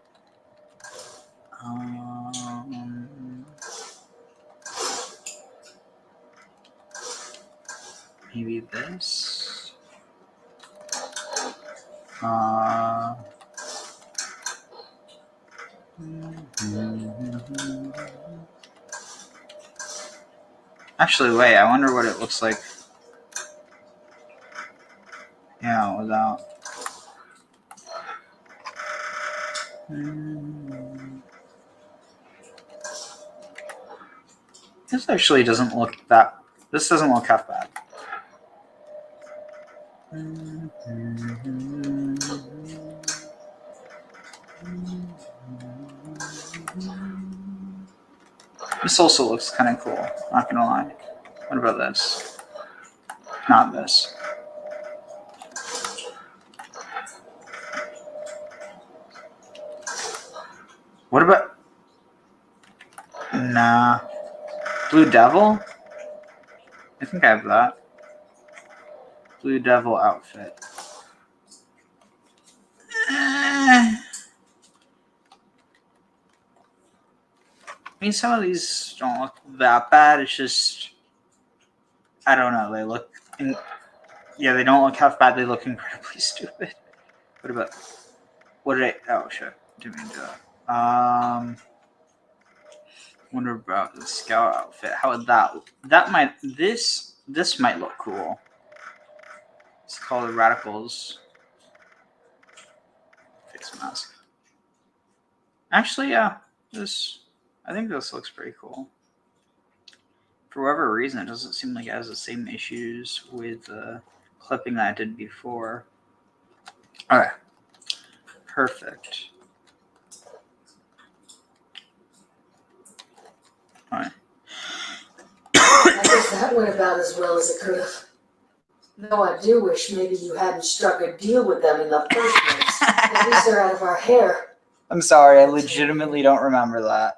Maybe this. Actually, wait. I wonder what it looks like. Yeah, without. This actually doesn't look that. This doesn't look half bad. This also looks kind of cool. Not gonna lie. What about this? Not this. What about? Nah. Blue Devil? I think I have that. Blue Devil outfit. I mean, some of these don't look that bad. It's just, I don't know. They look, yeah, they don't look half bad. They look incredibly stupid. What about? What did I? Oh shit! Didn't mean to do that. Wonder about the scout outfit. How would this might look cool. It's called the Radicals face mask. Actually, yeah, I think this looks pretty cool. For whatever reason, it doesn't seem like it has the same issues with the clipping that I did before. Alright. Perfect. Alright. I guess that went about as well as it could have. Though I do wish maybe you hadn't struck a deal with them in the first place. At least they're out of our hair. I'm sorry, I legitimately don't remember that.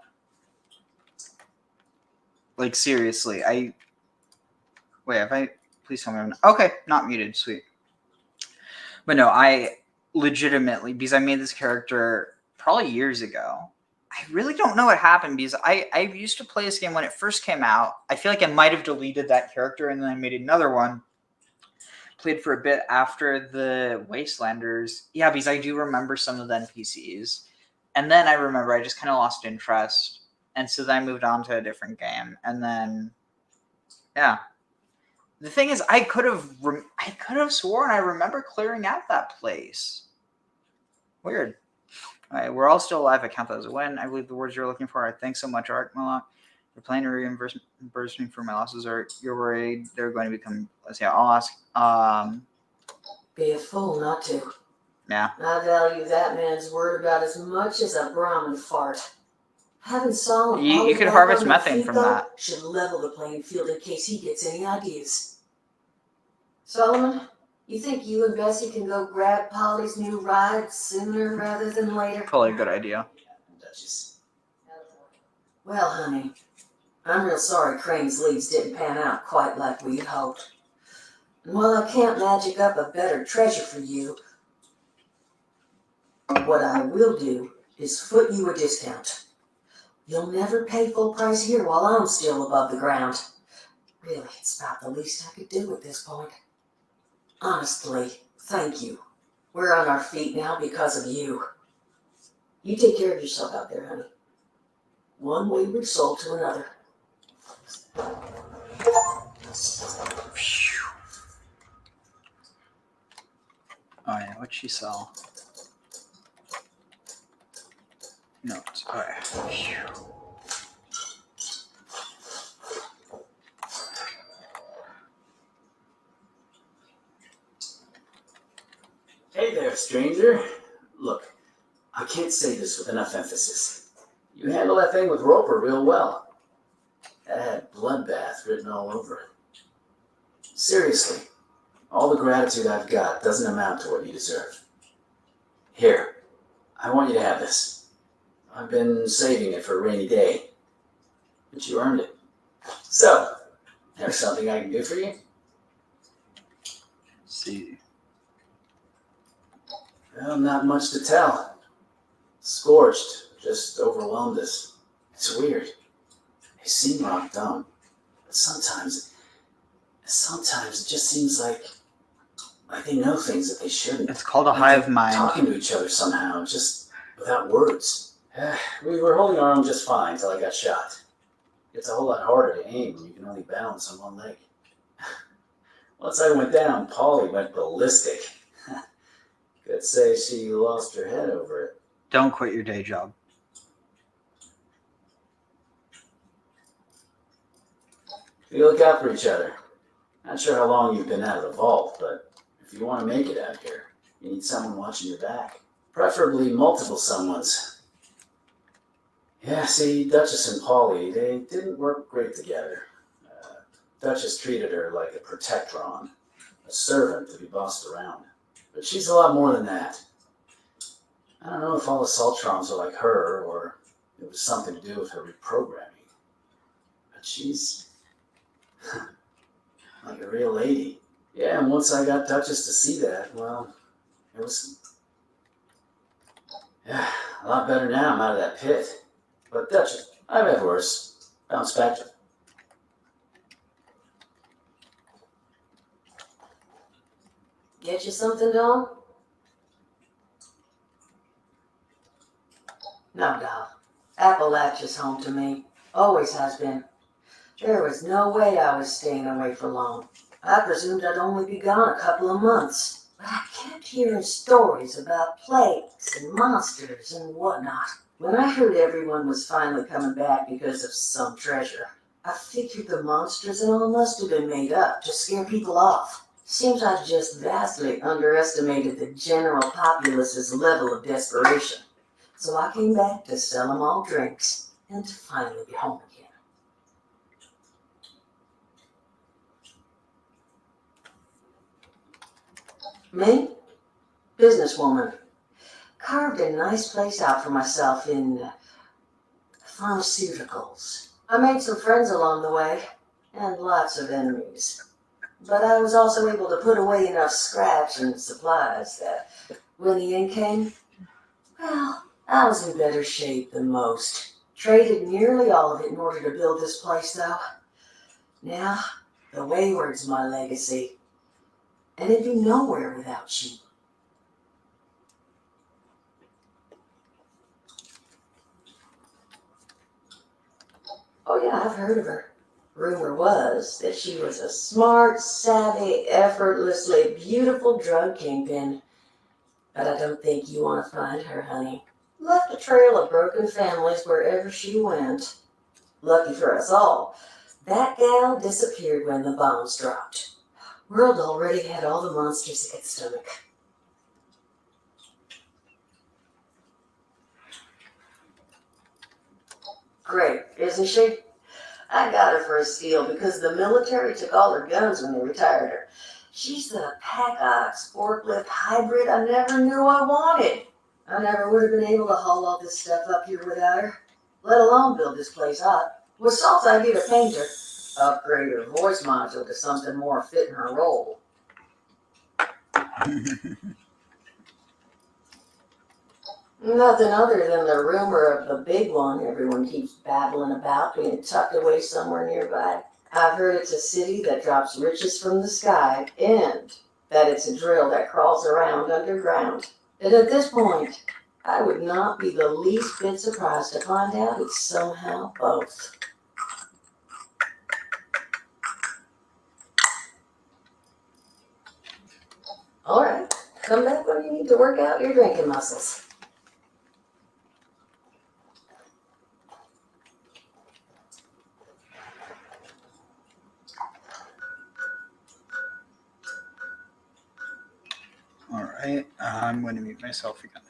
Like, seriously, Wait, have I... Please tell me I'm... Okay, not muted, sweet. But no, I legitimately, because I made this character probably years ago, I really don't know what happened, because I used to play this game when it first came out. I feel like I might have deleted that character, and then I made another one. Played for a bit after the Wastelanders. Yeah, because I do remember some of the NPCs. And then I remember I just kind of lost interest. And so then I moved on to a different game. And then, yeah. The thing is, I could have sworn I remember clearing out that place. Weird. All right, we're all still alive. I count that as a win. I believe the words you're looking for are thanks so much, Art Malak. You're planning to reimburse me for my losses, or you're worried they're going to become... Let's see, I'll ask... Be a fool not to. Yeah. I value that man's word about as much as a Brahmin fart. Having Solomon... You could harvest methane from that. Should level the playing field in case he gets any ideas. Solomon, you think you and Bessie can go grab Polly's new ride sooner rather than later? Probably a good idea. Well, honey, I'm real sorry Crane's leads didn't pan out quite like we had hoped. And while I can't magic up a better treasure for you, what I will do is foot you a discount. You'll never pay full price here while I'm still above the ground. Really, it's about the least I could do at this point. Honestly, thank you. We're on our feet now because of you. You take care of yourself out there, honey. One wayward soul to another. Oh yeah, what'd she sell? Notes. Alright. Hey there, stranger. Look, I can't say this with enough emphasis. You handle that thing with Roper real well. That had bloodbath written all over it. Seriously, all the gratitude I've got doesn't amount to what you deserve. Here, I want you to have this. I've been saving it for a rainy day, but you earned it. So, there's something I can do for you? See. Well, not much to tell. Scorched, just overwhelmed us. It's weird. They seem locked on, but sometimes it just seems like they know things that they shouldn't. It's called a hive mind. Talking to each other somehow, just without words. We were holding our own just fine until I got shot. It's a whole lot harder to aim when you can only balance on one leg. Once I went down, Polly went ballistic. Could say she lost her head over it. Don't quit your day job. We look out for each other. Not sure how long you've been out of the vault, but if you want to make it out here, you need someone watching your back. Preferably multiple someones. Yeah, see, Duchess and Polly, they didn't work great together. Duchess treated her like a protectron, a servant to be bossed around. But she's a lot more than that. I don't know if all the Saltrons are like her, or it was something to do with her reprogramming. But she's like a real lady. Yeah, and once I got Duchess to see that, well, it was a lot better now I'm out of that pit. But Duchess, I've had worse. Bounce back to Get you something, Dawn? No, doll. Appalachia's home to me. Always has been. There was no way I was staying away for long. I presumed I'd only be gone a couple of months. But I kept hearing stories about plagues and monsters and whatnot. When I heard everyone was finally coming back because of some treasure, I figured the monsters and all must have been made up to scare people off. Seems I've just vastly underestimated the general populace's level of desperation. So I came back to sell them all drinks and to finally be home again. Me? Businesswoman. Carved a nice place out for myself in pharmaceuticals. I made some friends along the way, and lots of enemies. But I was also able to put away enough scraps and supplies that when the end came, well, I was in better shape than most. Traded nearly all of it in order to build this place, though. Now, the Wayward's my legacy, and it'd be nowhere without you. Oh yeah, I've heard of her. Rumor was that she was a smart, savvy, effortlessly beautiful drug kingpin. But I don't think you want to find her, honey. Left a trail of broken families wherever she went. Lucky for us all, that gal disappeared when the bombs dropped. World already had all the monsters it could stomach. Great, isn't she? I got her for a steal because the military took all her guns when they retired her. She's the pack ox forklift hybrid I never knew I wanted. I never would have been able to haul all this stuff up here without her, let alone build this place up. With Salt's idea to paint her, upgrade her voice module to something more fitting her role. Nothing other than the rumor of the big one everyone keeps babbling about being tucked away somewhere nearby. I've heard it's a city that drops riches from the sky and that it's a drill that crawls around underground. And at this point, I would not be the least bit surprised to find out it's somehow both. All right, come back when you need to work out your drinking muscles. All right, I'm going to mute myself again.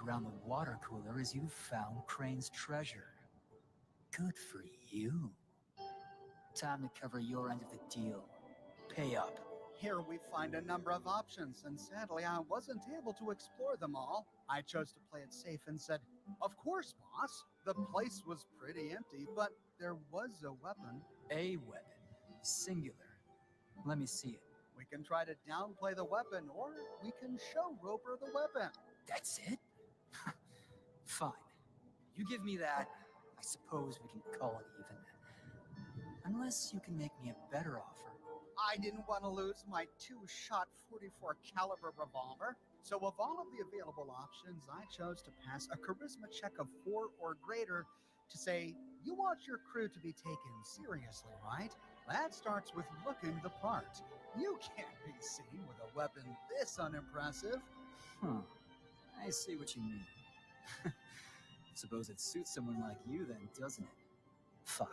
around the water cooler is you've found Crane's treasure. Good for you. Time to cover your end of the deal. Pay up. Here we find a number of options, and sadly I wasn't able to explore them all. I chose to play it safe and said, "Of course, boss." The place was pretty empty, but there was a weapon. A weapon. Singular. Let me see it. We can try to downplay the weapon, or we can show Roper the weapon. That's it? Fine. You give me that, I suppose we can call it even. Unless you can make me a better offer. I didn't want to lose my 2-shot 44 caliber revolver. So of all of the available options, I chose to pass a charisma check of 4 or greater to say, you want your crew to be taken seriously, right? That starts with looking the part. You can't be seen with a weapon this unimpressive. I see what you mean. Suppose it suits someone like you then, doesn't it? Fine,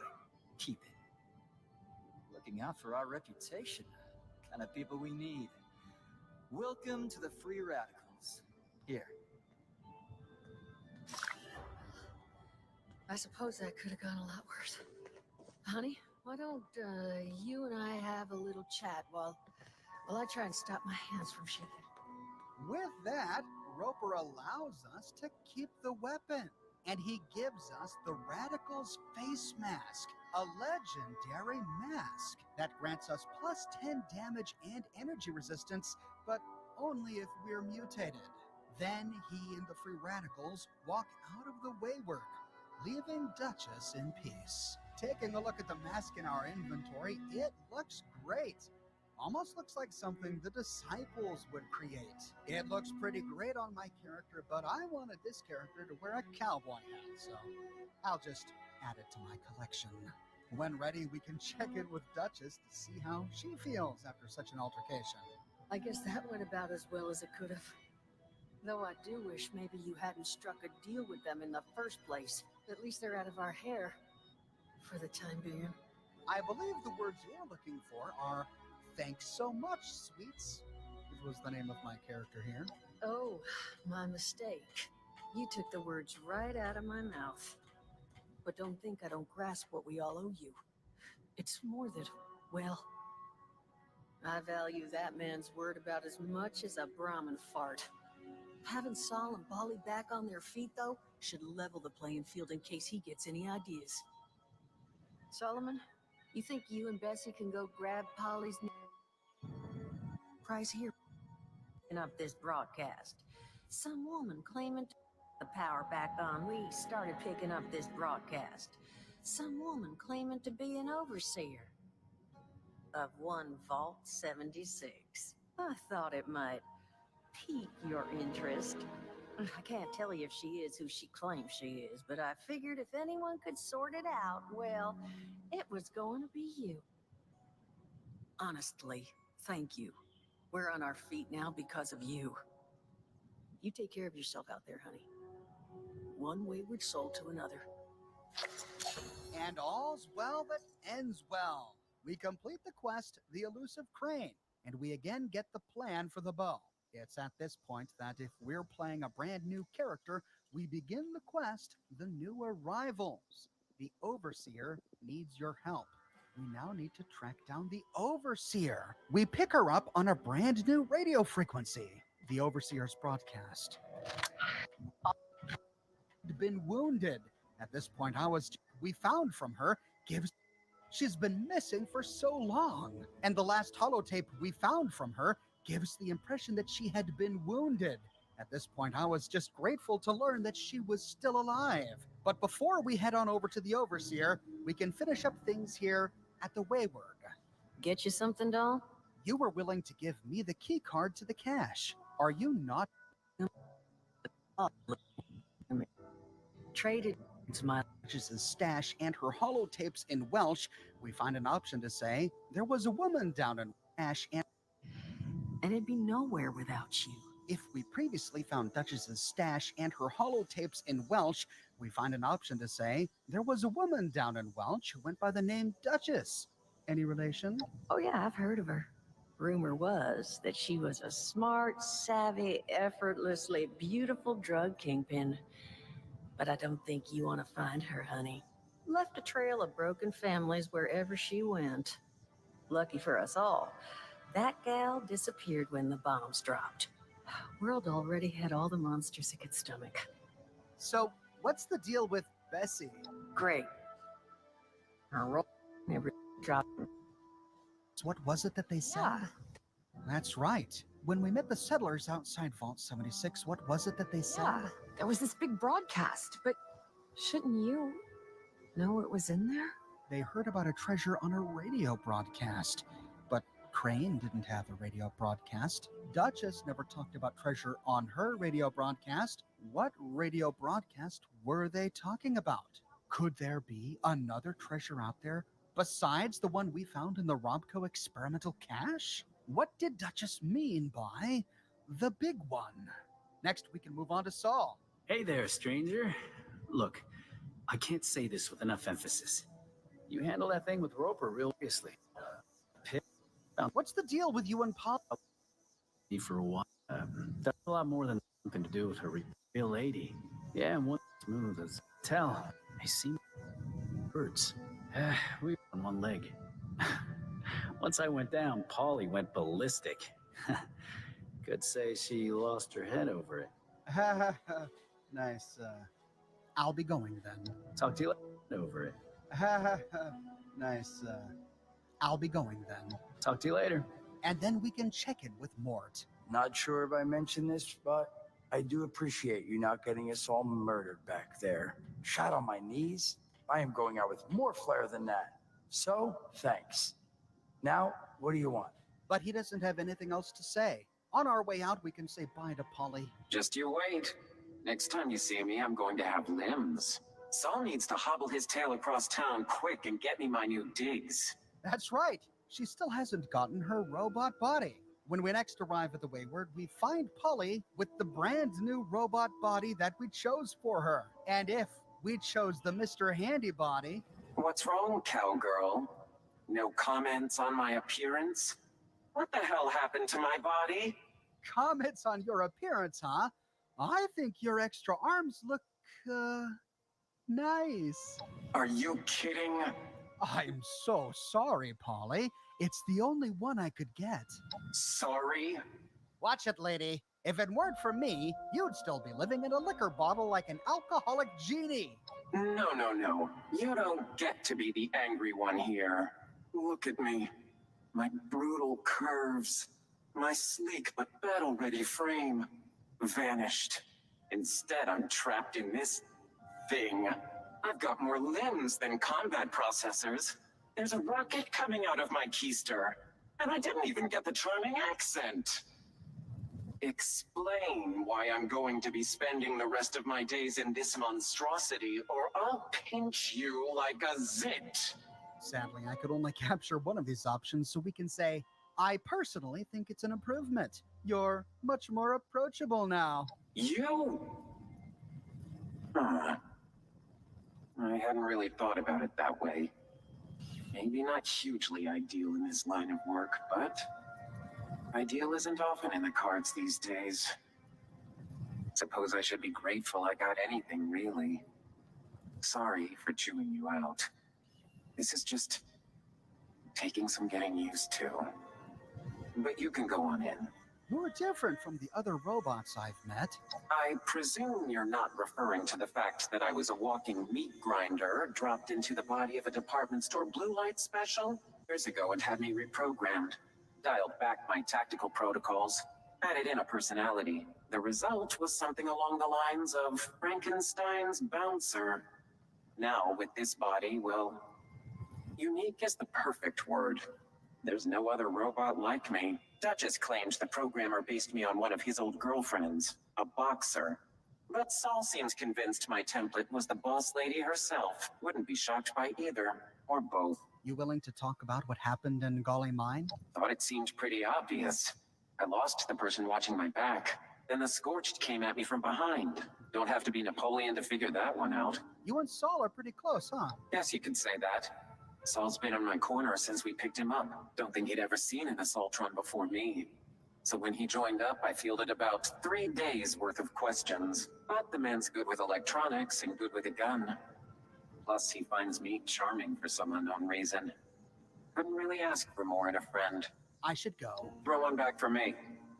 keep it. Looking out for our reputation. Kind of people we need. Welcome to the Free Radicals. Here. I suppose that could have gone a lot worse. Honey, why don't you and I have a little chat while I try and stop my hands from shaking? With that, Roper allows us to keep the weapon, and he gives us the Radical's face mask, a legendary mask that grants us plus 10 damage and energy resistance, but only if we're mutated. Then he and the Free Radicals walk out of the Wayward, leaving Duchess in peace. Taking a look at the mask in our inventory, it looks great. Almost looks like something the Disciples would create. It looks pretty great on my character, but I wanted this character to wear a cowboy hat, so I'll just add it to my collection. When ready, we can check in with Duchess to see how she feels after such an altercation. I guess that went about as well as it could have. Though I do wish maybe you hadn't struck a deal with them in the first place. At least they're out of our hair. For the time being. I believe the words you're looking for are, "Thanks so much, sweets," which was the name of my character here. Oh, my mistake. You took the words right out of my mouth. But don't think I don't grasp what we all owe you. It's more that, well, I value that man's word about as much as a Brahmin fart. Having Saul and Bali back on their feet, though, should level the playing field in case he gets any ideas. Solomon, you think you and Bessie can go grab Polly's prize here? Picking up this broadcast. Some woman claiming to the power back on. We started picking up this broadcast. Some woman claiming to be an overseer of one Vault 76. I thought it might pique your interest. I can't tell you if she is who she claims she is, but I figured if anyone could sort it out, well, it was going to be you. Honestly, thank you. We're on our feet now because of you. You take care of yourself out there, honey. One wayward soul to another. And all's well that ends well. We complete the quest, The Elusive Crane, and we again get the plan for the bow. It's at this point that if we're playing a brand new character, we begin the quest, The New Arrivals. The Overseer needs your help. We now need to track down the Overseer. We pick her up on a brand new radio frequency, the Overseer's broadcast. Had been wounded. At this point, we found from her gives she's been missing for so long. And the last holotape we found from her gives the impression that she had been wounded. At this point, I was just grateful to learn that she was still alive. But before we head on over to the Overseer, we can finish up things here at the Wayward. Get you something, doll? You were willing to give me the key card to the cache. Are you not? Traded my Duchess's stash and her holotapes in Welsh. We find an option to say there was a woman down in Ash and it'd be nowhere without you. If we previously found Duchess's stash and her holotapes in Welsh, we find an option to say there was a woman down in Welsh who went by the name Duchess. Any relation? Oh yeah, I've heard of her. Rumor was that she was a smart, savvy, effortlessly beautiful drug kingpin. But I don't think you want to find her, honey. Left a trail of broken families wherever she went. Lucky for us all, that gal disappeared when the bombs dropped. World already had all the monsters it could stomach. So, what's the deal with Bessie? Great. Her role never dropped. What was it that they said? Yeah. That's right. When we met the settlers outside Vault 76, what was it that they said? Yeah, there was this big broadcast, but shouldn't you know what was in there? They heard about a treasure on a radio broadcast. But Crane didn't have a radio broadcast. Duchess never talked about treasure on her radio broadcast. What radio broadcast were they talking about? Could there be another treasure out there besides the one we found in the Robco experimental cache? What did Duchess mean by the big one? Next, we can move on to Saul. Hey there, stranger. Look, I can't say this with enough emphasis. You handle that thing with Roper real seriously. What's the deal with you and Paul? For a while. That's a lot more than something to do with her real lady. Yeah, and one smooth as tell. I see birds. We were on one leg. Once I went down, Polly went ballistic. Could say she lost her head over it. Nice. I'll be going then. Talk to you later over it. Nice. I'll be going then. Talk to you later. And then we can check in with Mort. Not sure if I mentioned this, but I do appreciate you not getting us all murdered back there. Shot on my knees. I am going out with more flair than that. So, thanks. Now, what do you want? But he doesn't have anything else to say. On our way out, we can say bye to Polly. Just you wait. Next time you see me, I'm going to have limbs. Saul needs to hobble his tail across town quick and get me my new digs. That's right. She still hasn't gotten her robot body. When we next arrive at the Wayward, we find Polly with the brand new robot body that we chose for her. And if we chose the Mr. Handy body... What's wrong, cowgirl? No comments on my appearance? What the hell happened to my body? Comments on your appearance, huh? I think your extra arms look, nice. Are you kidding? I'm so sorry, Polly. It's the only one I could get. Sorry? Watch it, lady. If it weren't for me, you'd still be living in a liquor bottle like an alcoholic genie. No, no, no. You don't get to be the angry one here. Look at me. My brutal curves. My sleek but battle-ready frame. Vanished. Instead, I'm trapped in this thing. I've got more limbs than combat processors. There's a rocket coming out of my keister. And I didn't even get the charming accent. Explain why I'm going to be spending the rest of my days in this monstrosity, or I'll pinch you like a zit. Sadly, I could only capture one of these options, so we can say, I personally think it's an improvement. You're much more approachable now. You? I hadn't really thought about it that way. Maybe not hugely ideal in this line of work, but ideal isn't often in the cards these days. Suppose I should be grateful I got anything, really. Sorry for chewing you out. This is just taking some getting used to. But you can go on in. You're different from the other robots I've met. I presume you're not referring to the fact that I was a walking meat grinder dropped into the body of a department store blue light special years ago and had me reprogrammed. Dialed back my tactical protocols, added in a personality. The result was something along the lines of Frankenstein's bouncer. Now, with this body, well, unique is the perfect word. There's no other robot like me. Duchess claimed the programmer based me on one of his old girlfriends, a boxer. But Saul seems convinced my template was the boss lady herself. Wouldn't be shocked by either, or both. You willing to talk about what happened in Golly Mine? Thought it seemed pretty obvious. I lost the person watching my back. Then the Scorched came at me from behind. Don't have to be Napoleon to figure that one out. You and Saul are pretty close, huh? Yes, you could say that. Saul's been in my corner since we picked him up. Don't think he'd ever seen an Assaultron before me. So when he joined up, I fielded about 3 days worth of questions. But the man's good with electronics and good with a gun. Plus, he finds me charming for some unknown reason. Couldn't really ask for more in a friend. I should go. Throw one back for me.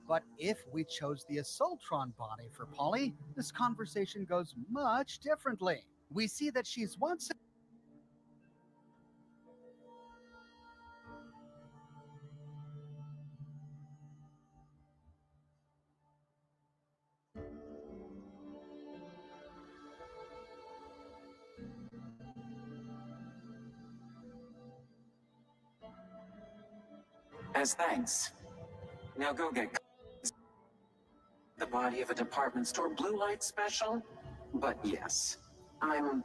But if we chose the Assaultron body for Polly, this conversation goes much differently. We see that she's once As thanks. Now go get the body of a department store blue light special? But yes, I'm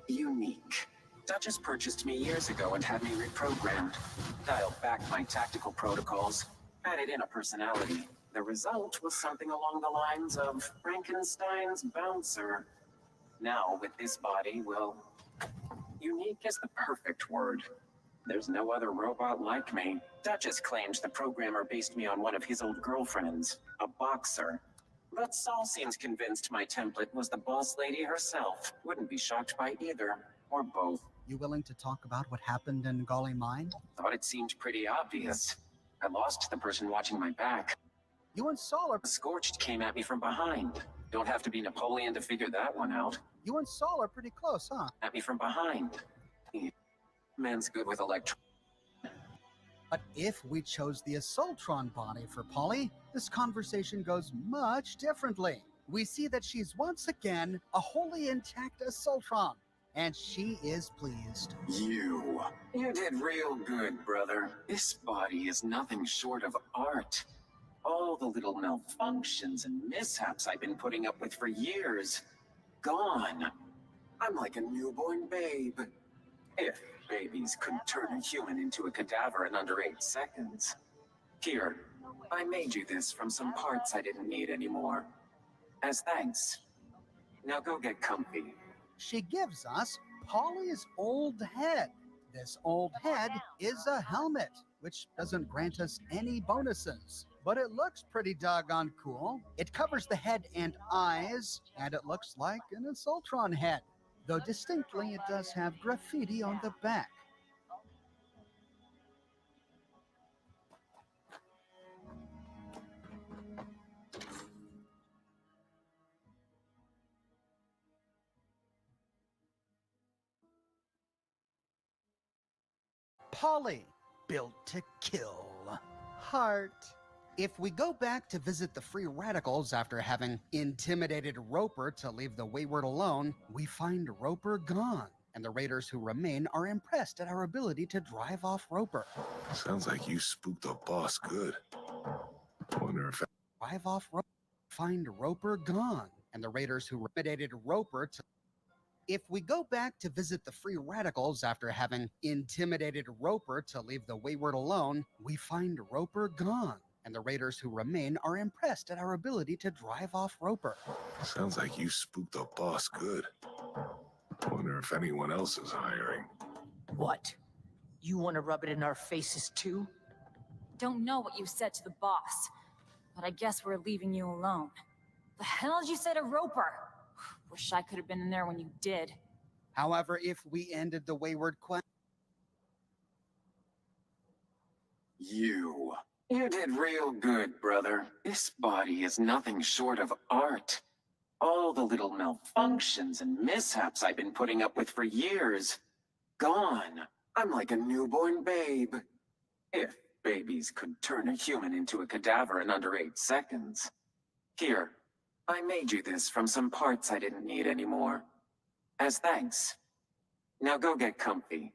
unique. Duchess purchased me years ago and had me reprogrammed. Dialed back my tactical protocols, added in a personality. The result was something along the lines of Frankenstein's bouncer. Now, with this body, well, unique is the perfect word. There's no other robot like me. Duchess claims the programmer based me on one of his old girlfriends, a boxer. But Saul seems convinced my template was the boss lady herself. Wouldn't be shocked by either, or both. You willing to talk about what happened in Golly Mine? Thought it seemed pretty obvious. I lost the person watching my back. You and Saul are... Scorched came at me from behind. Don't have to be Napoleon to figure that one out. You and Saul are pretty close, huh? At me from behind. Man's good with But if we chose the Assaultron body for Polly, this conversation goes much differently. We see that she's once again a wholly intact Assaultron, and she is pleased. You did real good, brother. This body is nothing short of art. All the little malfunctions and mishaps I've been putting up with for years, gone. I'm like a newborn babe. If babies could turn a human into a cadaver in under 8 seconds. Here, I made you this from some parts I didn't need anymore. As thanks. Now go get comfy. She gives us Polly's old head. This old head is a helmet, which doesn't grant us any bonuses, but it looks pretty doggone cool. It covers the head and eyes, and it looks like an Assaultron head, though distinctly it does have graffiti on the back. Polly, built to kill. Heart. If we go back to visit the Free Radicals after having intimidated Roper to leave the Wayward alone, we find Roper gone, and the raiders who remain are impressed at our ability to drive off Roper. Sounds like you spooked the boss good. Wonder if... Drive off Roper, find Roper gone, and the raiders who intimidated Roper to... If we go back to visit the Free Radicals after having intimidated Roper to leave the Wayward alone, we find Roper gone, and the raiders who remain are impressed at our ability to drive off Roper. Sounds like you spooked the boss good. Wonder if anyone else is hiring. What? You want to rub it in our faces too? Don't know what you said to the boss, but I guess we're leaving you alone. The hell did you say to Roper? Wish I could have been in there when you did. However, if we ended the Wayward quest... You did real good, brother. This body is nothing short of art. All the little malfunctions and mishaps I've been putting up with for years, gone. I'm like a newborn babe. If babies could turn a human into a cadaver in under 8 seconds. Here, I made you this from some parts I didn't need anymore. As thanks. Now go get comfy.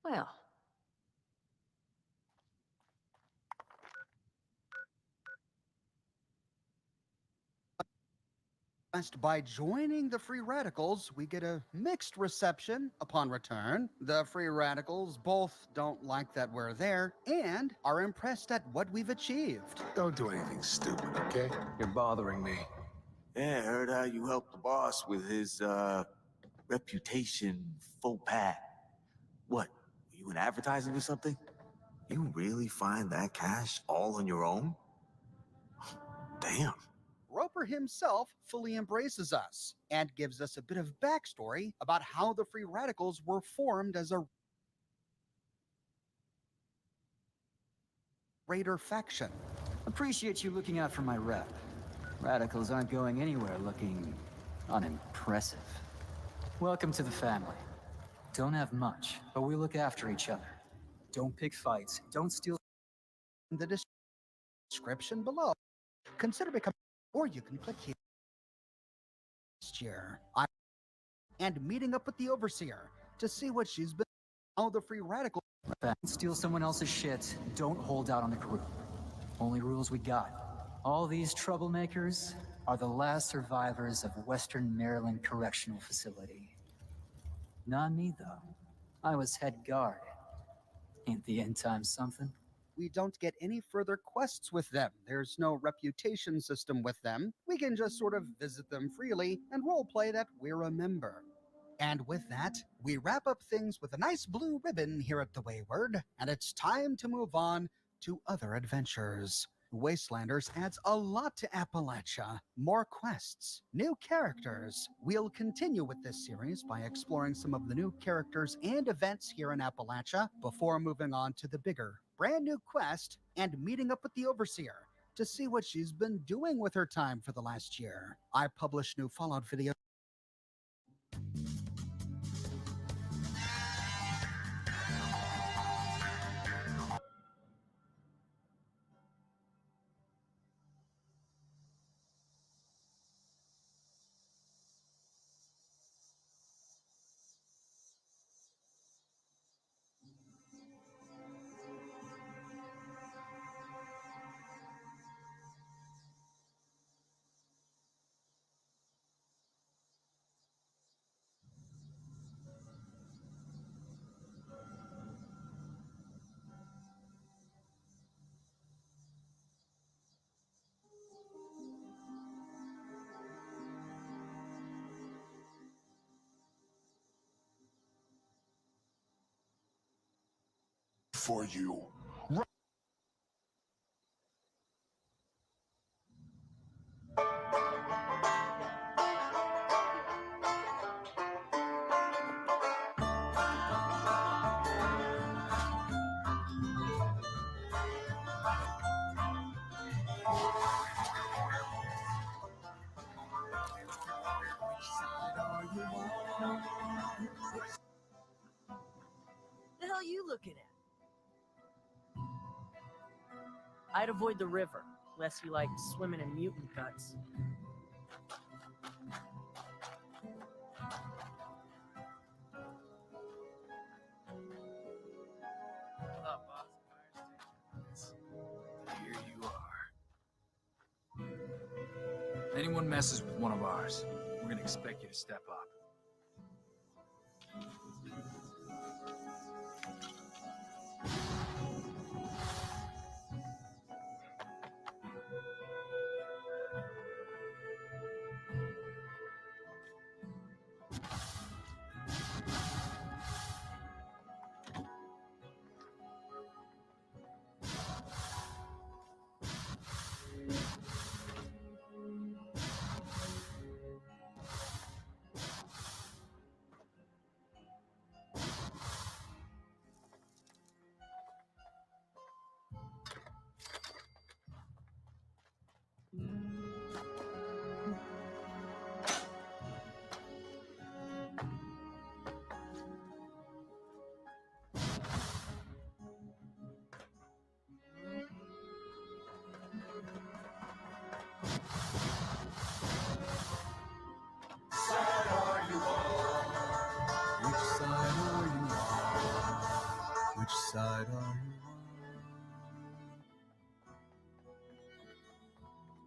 Well, By joining the Free Radicals, we get a mixed reception upon return. The Free Radicals both don't like that we're there and are impressed at what we've achieved. Don't do anything stupid, okay? You're bothering me. Yeah, I heard how you helped the boss with his, reputation faux pas. What, were you in advertising or something? You really find that cash all on your own? Damn. Roper himself fully embraces us and gives us a bit of backstory about how the Free Radicals were formed as a raider faction. Appreciate you looking out for my rep. Radicals aren't going anywhere looking unimpressive. Welcome to the family. Don't have much, but we look after each other. Don't pick fights. Don't steal. The description below. Consider becoming, or you can click here. Last year, and meeting up with the Overseer to see what she's been. How the Free Radical. Don't steal someone else's shit. Don't hold out on the group. Only rules we got. All these troublemakers are the last survivors of Western Maryland Correctional Facility. Not me, though. I was head guard. Ain't the end time something? We don't get any further quests with them. There's no reputation system with them. We can just sort of visit them freely and roleplay that we're a member. And with that, we wrap up things with a nice blue ribbon here at the Wayward, and it's time to move on to other adventures. Wastelanders adds a lot to Appalachia. More quests, new characters. We'll continue with this series by exploring some of the new characters and events here in Appalachia before moving on to the bigger, brand new quest and meeting up with the Overseer to see what she's been doing with her time for the last year. I publish new Fallout videos. For you. The hell you looking at? I'd avoid the river, unless you like swimming in mutant guts. Here you are. Anyone messes with one of ours, we're gonna expect you to step up.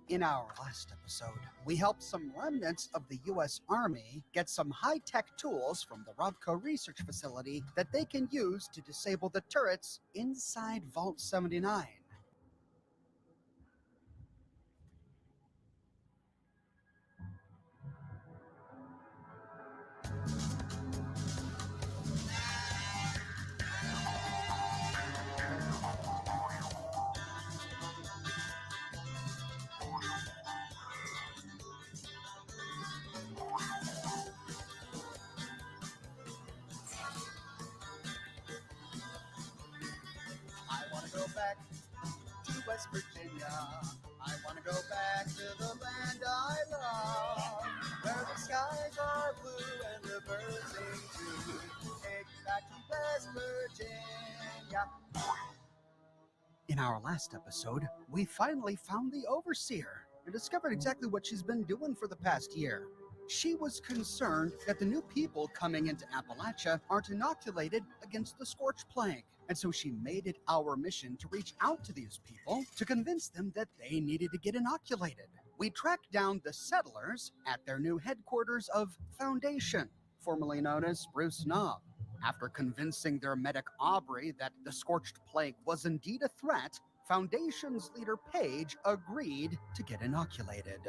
In our last episode, we helped some remnants of the US Army get some high-tech tools from the Ravco research facility that they can use to disable the turrets inside Vault 79. I want to go back to West Virginia. I want to go back to the land I love, where the skies are blue and the birds sing too. Take me back to West Virginia. In our last episode, we finally found the Overseer and discovered exactly what she's been doing for the past year. She was concerned that the new people coming into Appalachia aren't inoculated against the Scorch Plague, and so she made it our mission to reach out to these people to convince them that they needed to get inoculated. We tracked down the settlers at their new headquarters of Foundation, formerly known as Spruce Knob. After convincing their medic Aubrey that the Scorched Plague was indeed a threat, Foundation's leader Paige agreed to get inoculated.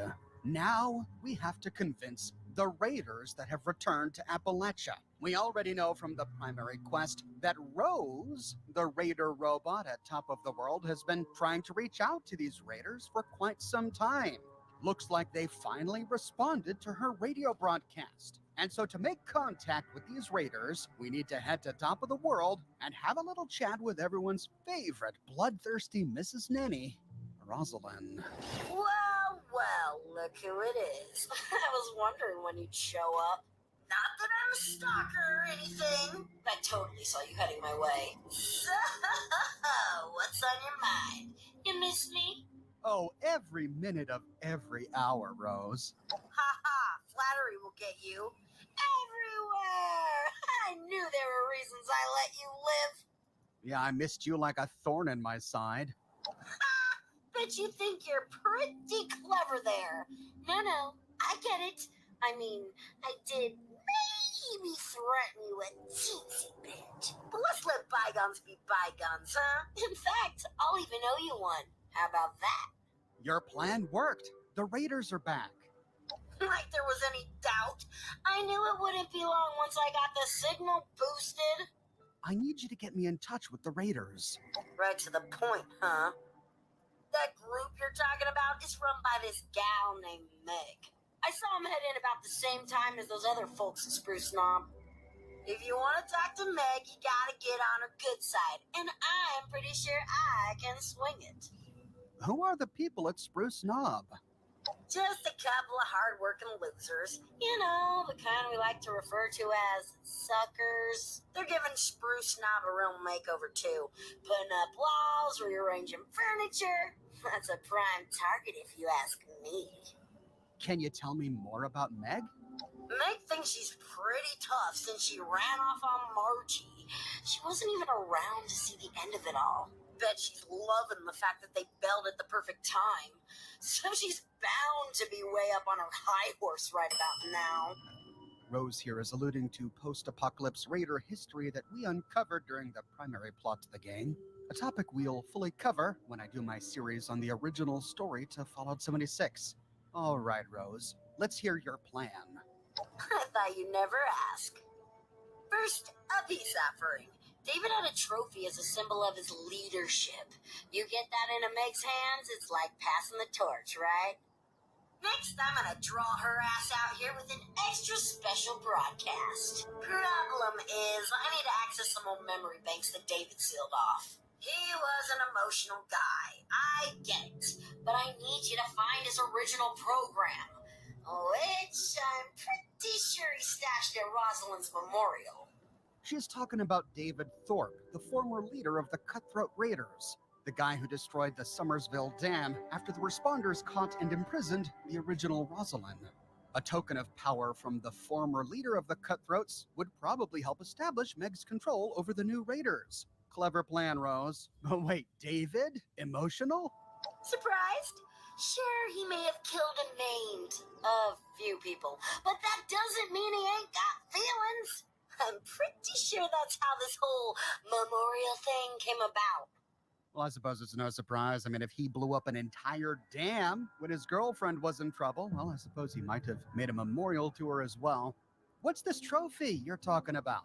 Now we have to convince the raiders that have returned to Appalachia. We already know from the primary quest that Rose, the raider robot at top of the world, has been trying to reach out to these raiders for quite some time. Looks like they finally responded to her radio broadcast. And so to make contact with these raiders, we need to head to top of the world and have a little chat with everyone's favorite bloodthirsty Mrs. Nanny, Rosalind. Well, look who it is. I was wondering when you'd show up. Not that I'm a stalker or anything. I totally saw you heading my way. So, what's on your mind? You miss me? Oh, every minute of every hour, Rose. Flattery will get you. Everywhere! I knew there were reasons I let you live. Yeah, I missed you like a thorn in my side. Bet you think you're pretty clever there. No, I get it. I mean, I did maybe threaten you a teensy bit. But let's let bygones be bygones, huh? In fact, I'll even owe you one. How about that? Your plan worked. The raiders are back. Like there was any doubt. I knew it wouldn't be long once I got the signal boosted. I need you to get me in touch with the raiders. Right to the point, huh? That group you're talking about is run by this gal named Meg. I saw him head in about the same time as those other folks at Spruce Knob. If you want to talk to Meg, you gotta get on her good side, and I'm pretty sure I can swing it. Who are the people at Spruce Knob? Just a couple of hard-working losers. You know, the kind we like to refer to as suckers. They're giving Spruce Knob a real makeover, too. Putting up walls, rearranging furniture. That's a prime target, if you ask me. Can you tell me more about Meg? Meg thinks she's pretty tough since she ran off on Margie. She wasn't even around to see the end of it all. Bet she's loving the fact that they bailed at the perfect time. So she's bound to be way up on her high horse right about now. Rose here is alluding to post-apocalypse raider history that we uncovered during the primary plot of the game, a topic we'll fully cover when I do my series on the original story to Fallout 76. All right, Rose, let's hear your plan. I thought you'd never ask. First, a peace offering. David had a trophy as a symbol of his leadership. You get that into Meg's hands, it's like passing the torch, right? Next, I'm gonna draw her ass out here with an extra special broadcast. Problem is, I need to access some old memory banks that David sealed off. He was an emotional guy, I get it, but I need you to find his original program, which I'm pretty sure he stashed at Rosalind's memorial. She's talking about David Thorpe, the former leader of the Cutthroat Raiders, the guy who destroyed the Summersville Dam after the responders caught and imprisoned the original Rosalind. A token of power from the former leader of the Cutthroats would probably help establish Meg's control over the new raiders. Clever plan, Rose. Oh, wait, David? Emotional? Surprised? Sure, he may have killed and maimed a few people, but that doesn't mean he ain't got feelings. I'm pretty sure that's how this whole memorial thing came about. Well, I suppose it's no surprise. I mean, if he blew up an entire dam when his girlfriend was in trouble, well, I suppose he might have made a memorial to her as well. What's this trophy you're talking about?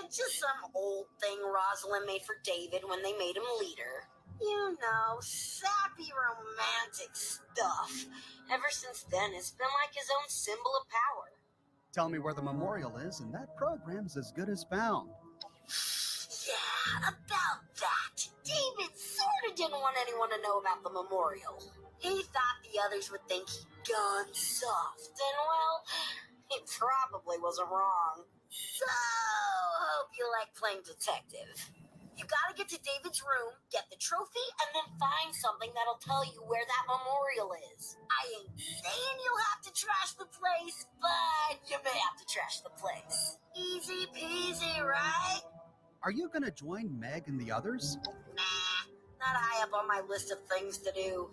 Just some old thing Rosalind made for David when they made him leader. You know, sappy romantic stuff. Ever since then, it's been like his own symbol of power. Tell me where the memorial is, and that program's as good as found. Yeah, about that. David sort of didn't want anyone to know about the memorial. He thought the others would think he'd gone soft, and well, he probably wasn't wrong. So, hope you like playing detective. You gotta get to David's room, get the trophy, and then find something that'll tell you where that memorial is. I ain't saying you'll have to trash the place, but you may have to trash the place. Easy peasy, right? Are you gonna join Meg and the others? Nah, not high up on my list of things to do.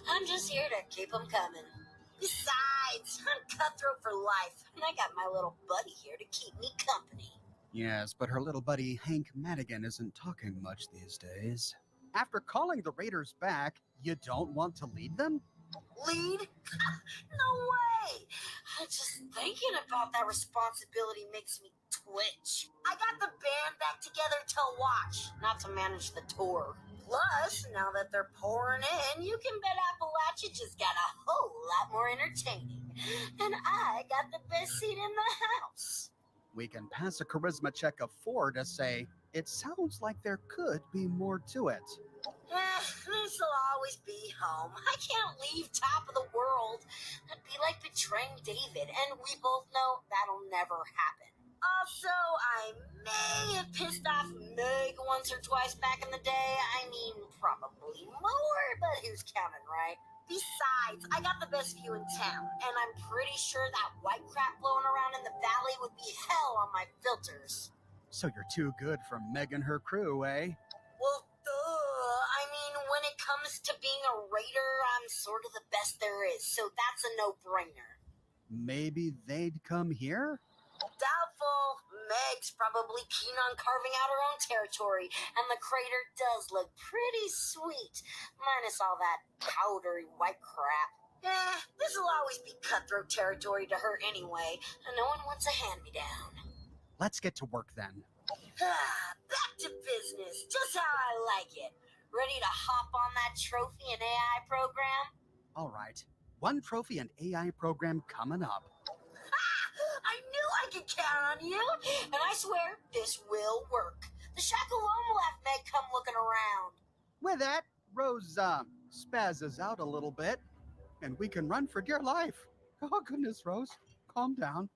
I'm just here to keep them coming. Besides, I'm cutthroat for life, and I got my little buddy here to keep me company. Yes, but her little buddy Hank Madigan isn't talking much these days. After calling the Raiders back, you don't want to lead them? Lead? No way! Just thinking about that responsibility makes me twitch. I got the band back together to watch, not to manage the tour. Plus, now that they're pouring in, you can bet Appalachia just got a whole lot more entertaining. And I got the best seat in the house. We can pass a charisma check of 4 to say, it sounds like there could be more to it. This'll always be home. I can't leave top of the world. That'd be like betraying David, and we both know that'll never happen. Also, I may have pissed off Meg once or twice back in the day. I mean, probably more, but who's counting, right? Besides, I got the best view in town, and I'm pretty sure that white crap blowing around in the valley would be hell on my filters. So you're too good for Meg and her crew, eh? Well, duh. I mean, when it comes to being a raider, I'm sort of the best there is, so that's a no-brainer. Maybe they'd come here? Doubtful. Meg's probably keen on carving out her own territory, and the crater does look pretty sweet, minus all that powdery white crap. This'll always be cutthroat territory to her anyway, and no one wants a hand-me-down. Let's get to work then. Back to business, just how I like it. Ready to hop on that trophy and AI program? All right. 1 trophy and AI program coming up. I knew I could count on you, and I swear this will work. The shack alone will have Meg come looking around. With that, Rose spazzes out a little bit, and we can run for dear life. Oh, goodness, Rose, calm down.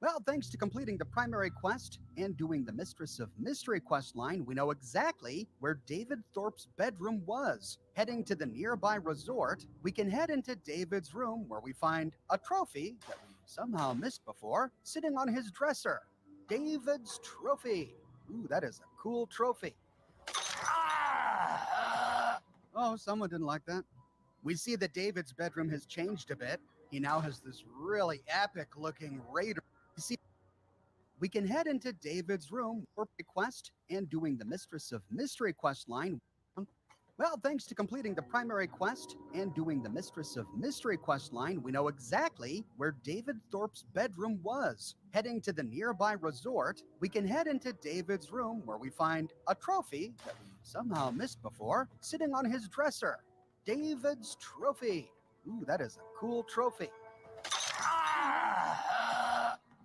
Well, thanks to completing the primary quest and doing the Mistress of Mystery quest line, we know exactly where David Thorpe's bedroom was. Heading to the nearby resort, we can head into David's room where we find a trophy that we somehow missed before, sitting on his dresser. David's trophy. Ooh, that is a cool trophy. Oh, someone didn't like that. We see that David's bedroom has changed a bit. He now has this really epic-looking raider. You see, we can head into David's room for quest and doing the Mistress of Mystery quest line. Well, thanks to completing the primary quest and doing the Mistress of Mystery quest line, we know exactly where David Thorpe's bedroom was. Heading to the nearby resort, we can head into David's room where we find a trophy that we somehow missed before, sitting on his dresser. David's trophy. Ooh, that is a cool trophy.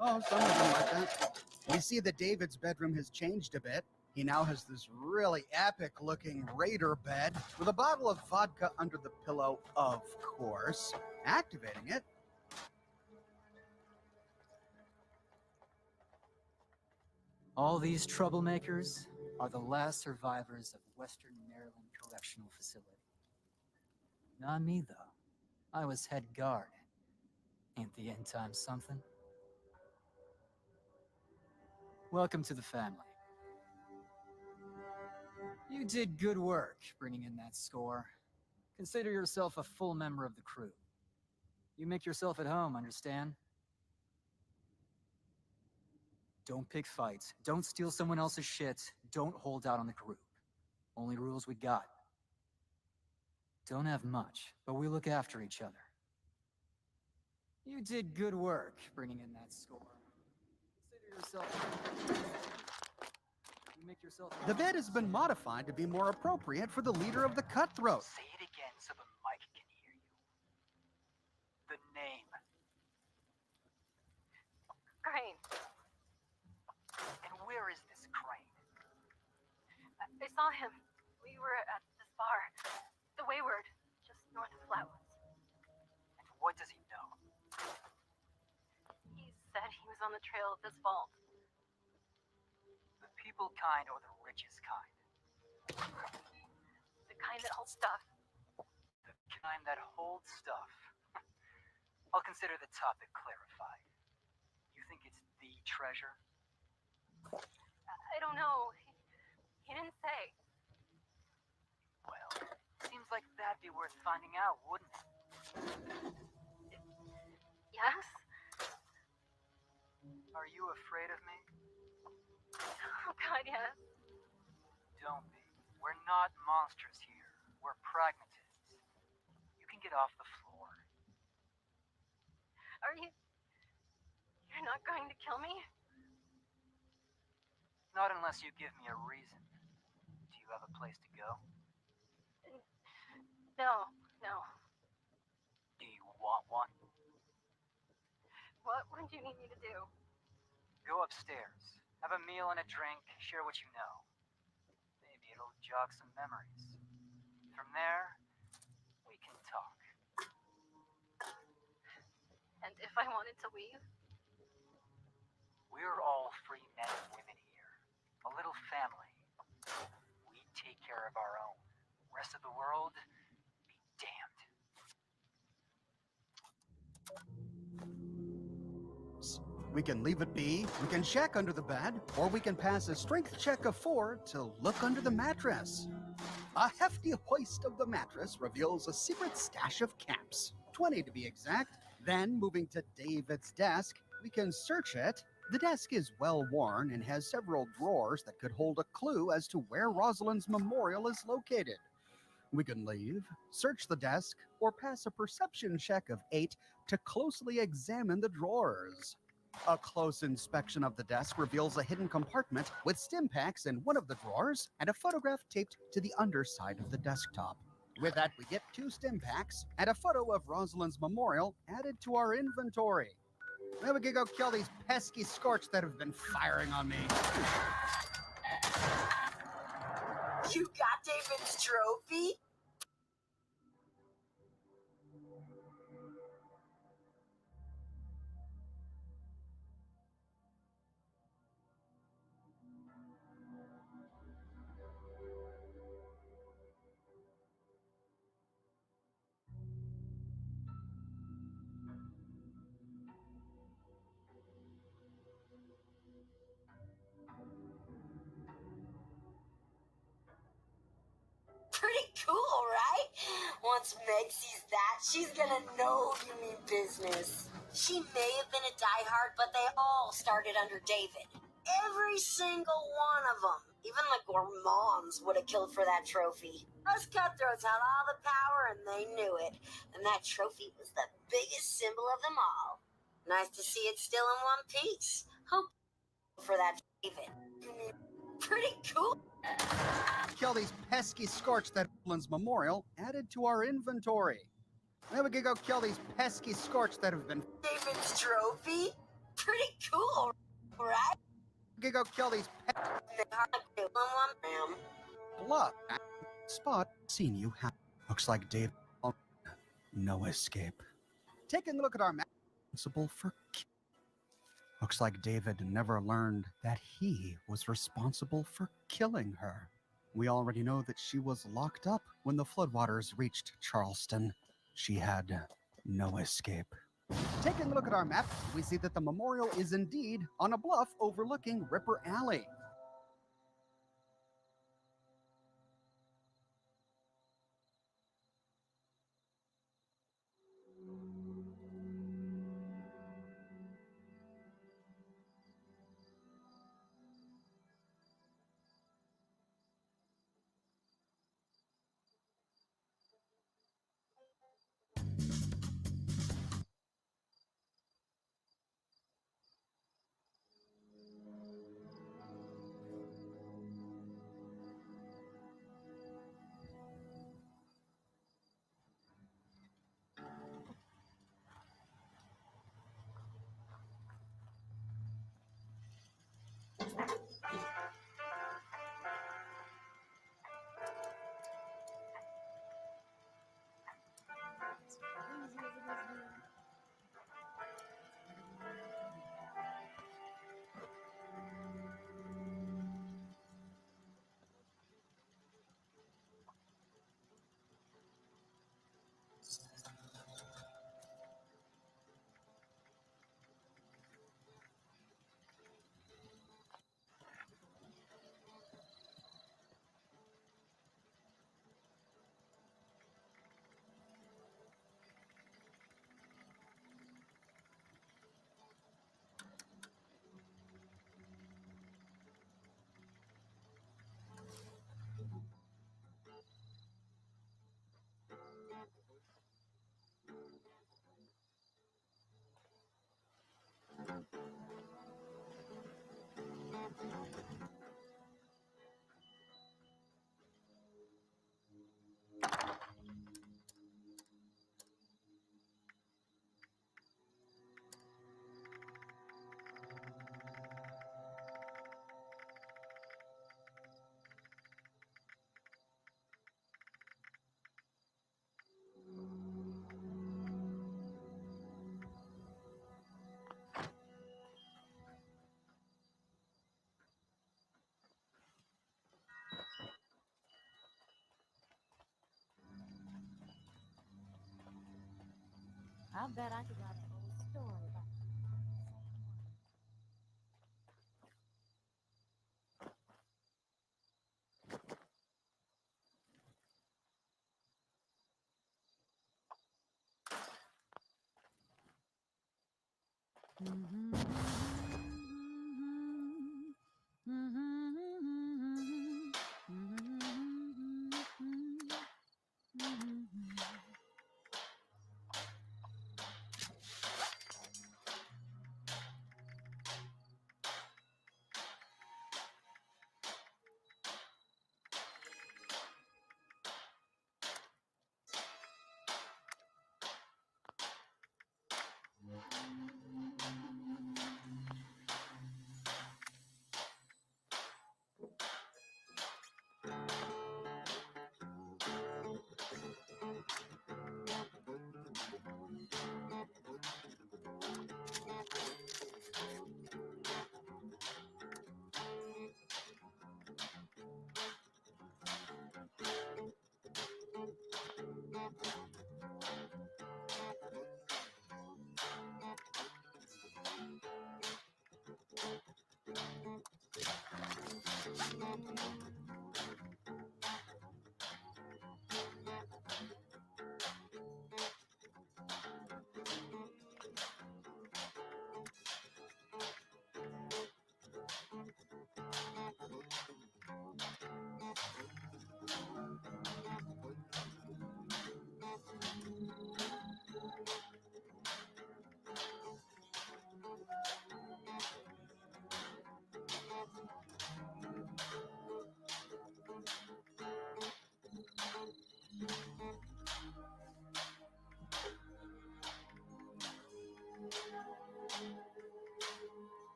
Oh, someone didn't like that. We see that David's bedroom has changed a bit. He now has this really epic-looking raider bed with a bottle of vodka under the pillow, of course. Activating it. All these troublemakers are the last survivors of Western Maryland Correctional Facility. Not me, though. I was head guard. Ain't the end time something? Welcome to the family. You did good work bringing in that score. Consider yourself a full member of the crew. You make yourself at home, understand? Don't pick fights. Don't steal someone else's shit. Don't hold out on the group. Only rules we got. Don't have much, but we look after each other. You did good work bringing in that score. Consider yourself... You make yourself... The bed has been modified to be more appropriate for the leader of the Cutthroat. Say it again so the mic can hear you. The name. Crane. And where is this Crane? I saw him. We were at this bar. The Wayward, just north of Flatwoods. And what does he know? He said he was on the trail of this vault. The people kind or the richest kind? The kind that holds stuff. The kind that holds stuff. I'll consider the topic clarified. You think it's the treasure? I don't know. He didn't say. Well, seems like that'd be worth finding out, wouldn't it? Yes? Are you afraid of me? Oh God, yes. Don't be. We're not monsters here. We're pragmatists. You can get off the floor. Are you... You're not going to kill me? Not unless you give me a reason. Do you have a place to go? No, no. Do you want one? What would you need me to do? Go upstairs. Have a meal and a drink. Share what you know. Maybe it'll jog some memories. From there, we can talk. And if I wanted to leave? We're all free men and women here. A little family. We take care of our own. Rest of the world, be damned. We can leave it be, we can check under the bed, or we can pass a strength check of 4 to look under the mattress. A hefty hoist of the mattress reveals a secret stash of caps, 20 to be exact. Then, moving to David's desk, we can search it. The desk is well worn and has several drawers that could hold a clue as to where Rosalind's memorial is located. We can leave, search the desk, or pass a perception check of 8 to closely examine the drawers. A close inspection of the desk reveals a hidden compartment with stim packs in one of the drawers and a photograph taped to the underside of the desktop. With that, we get 2 stim packs and a photo of Rosalind's memorial added to our inventory. Then we can go kill these pesky scorch that have been firing on me. You got David's trophy? Pretty cool, right? Once Meg sees that, she's gonna know you mean business. She may have been a diehard, but they all started under David. Every single one of them. Even the gourmands would have killed for that trophy. Us cutthroats had all the power and they knew it. And that trophy was the biggest symbol of them all. Nice to see it still in one piece. Hope for that, David. You mean pretty cool. Kill these pesky scorch that Rosalind's memorial added to our inventory. Then we can go kill these pesky scorch that have been... David's trophy? Pretty cool, right? We can go kill these Bluff. Spot. Seen you. Looks like Dave. No escape. Taking a look at our map. Responsible for... Looks like David never learned that he was responsible for killing her. We already know that she was locked up when the floodwaters reached Charleston. She had no escape. Taking a look at our map, we see that the memorial is indeed on a bluff overlooking Ripper Alley. I bet I could write a whole story about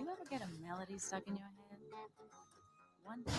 You ever get a melody stuck in your head? One day.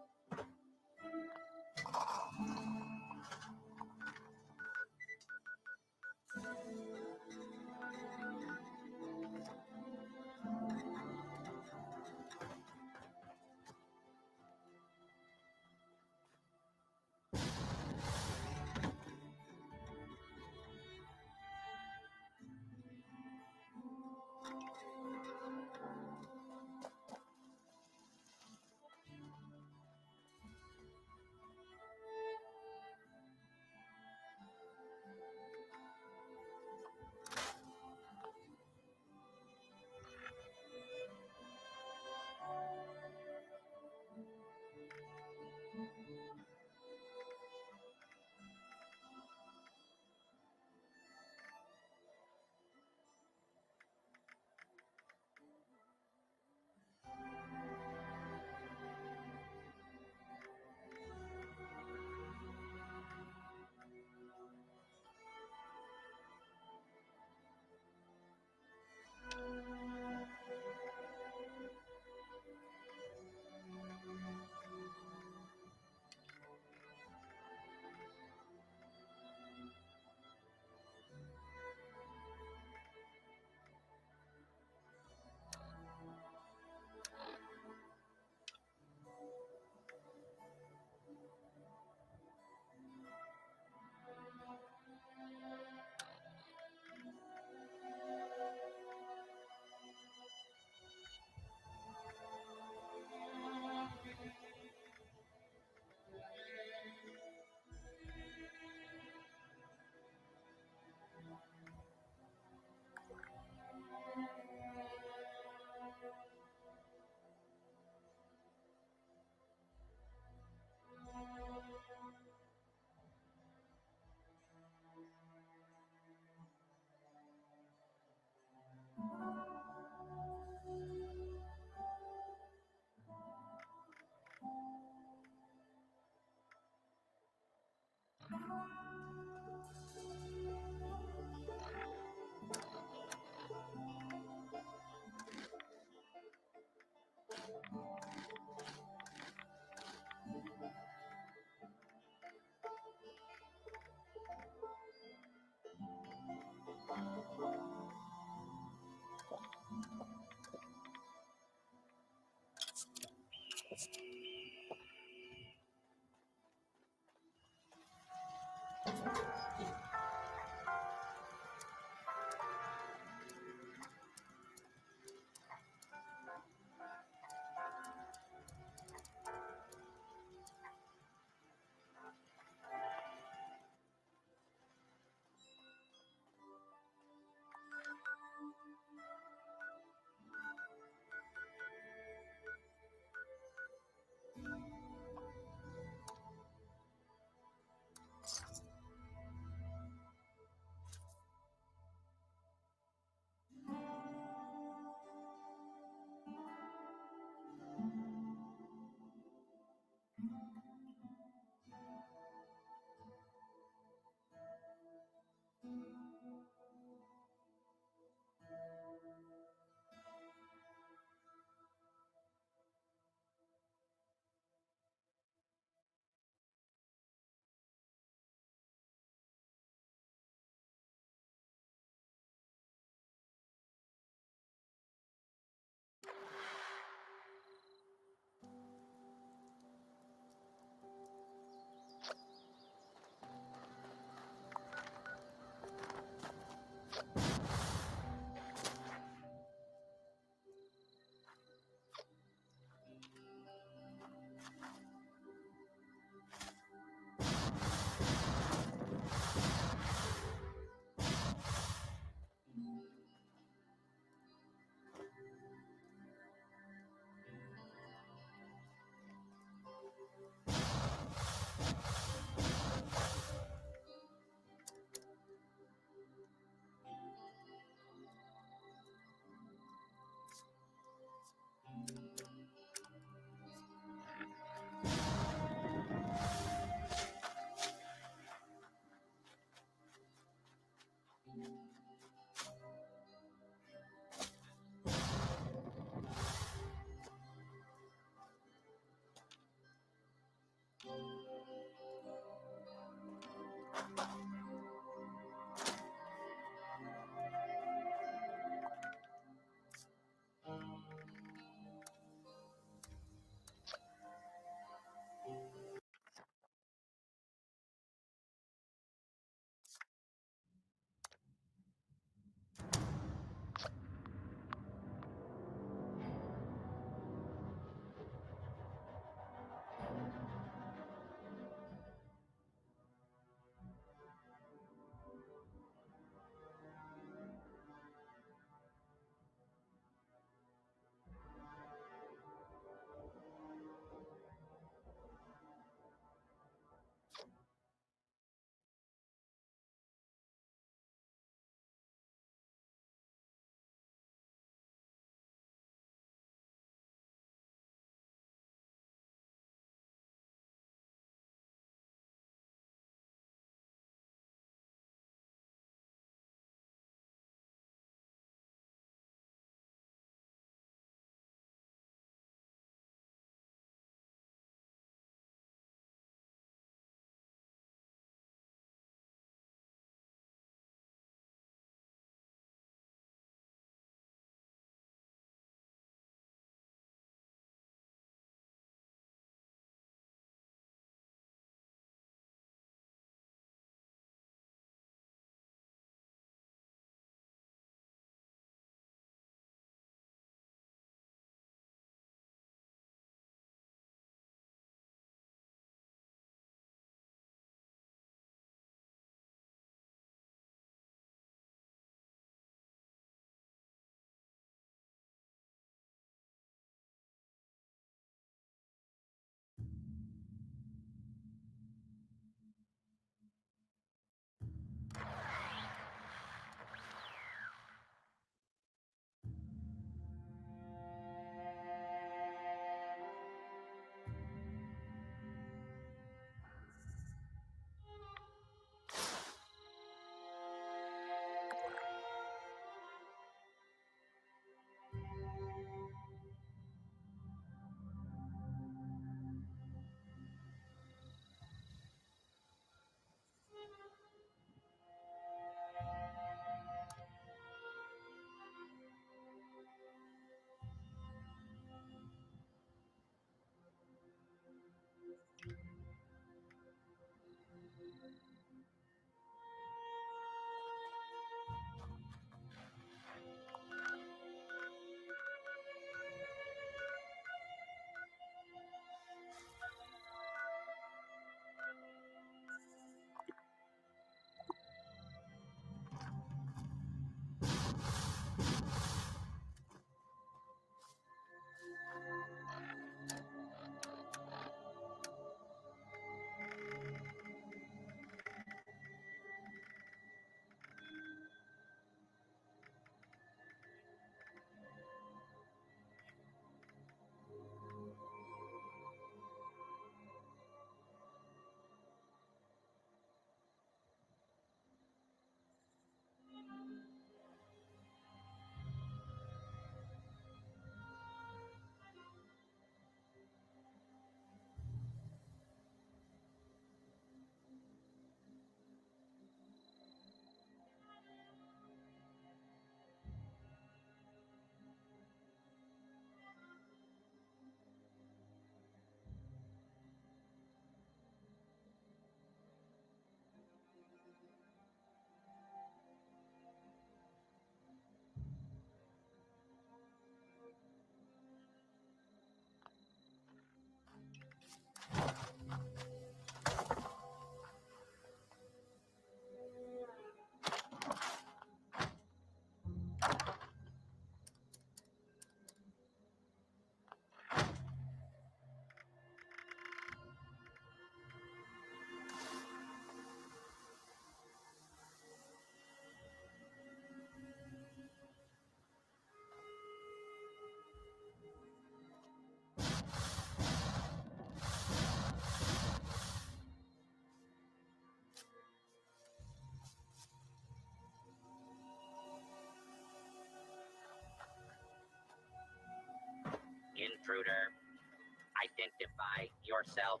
identify yourself?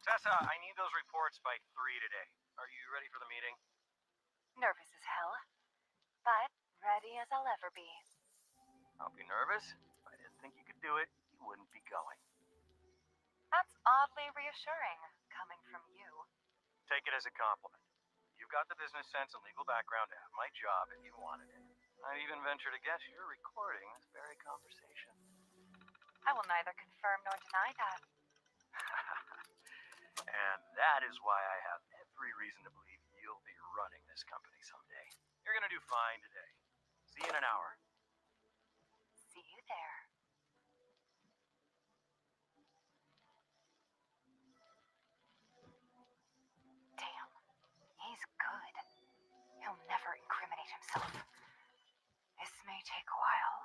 Tessa, I need those reports by 3 today. Are you ready for the meeting? Nervous as hell, but ready as I'll ever be. I'll be nervous. If I didn't think you could do it, you wouldn't be going. That's oddly reassuring, coming from you. Take it as a compliment. You've got the business sense and legal background to have my job if you wanted it. I'd even venture to guess you're recording this very conversation. I will neither confirm nor deny that. And that is why I have every reason to believe you'll be running this company someday. You're gonna do fine today. See you in an hour. See you there. Damn, he's good. He'll never incriminate himself. This may take a while.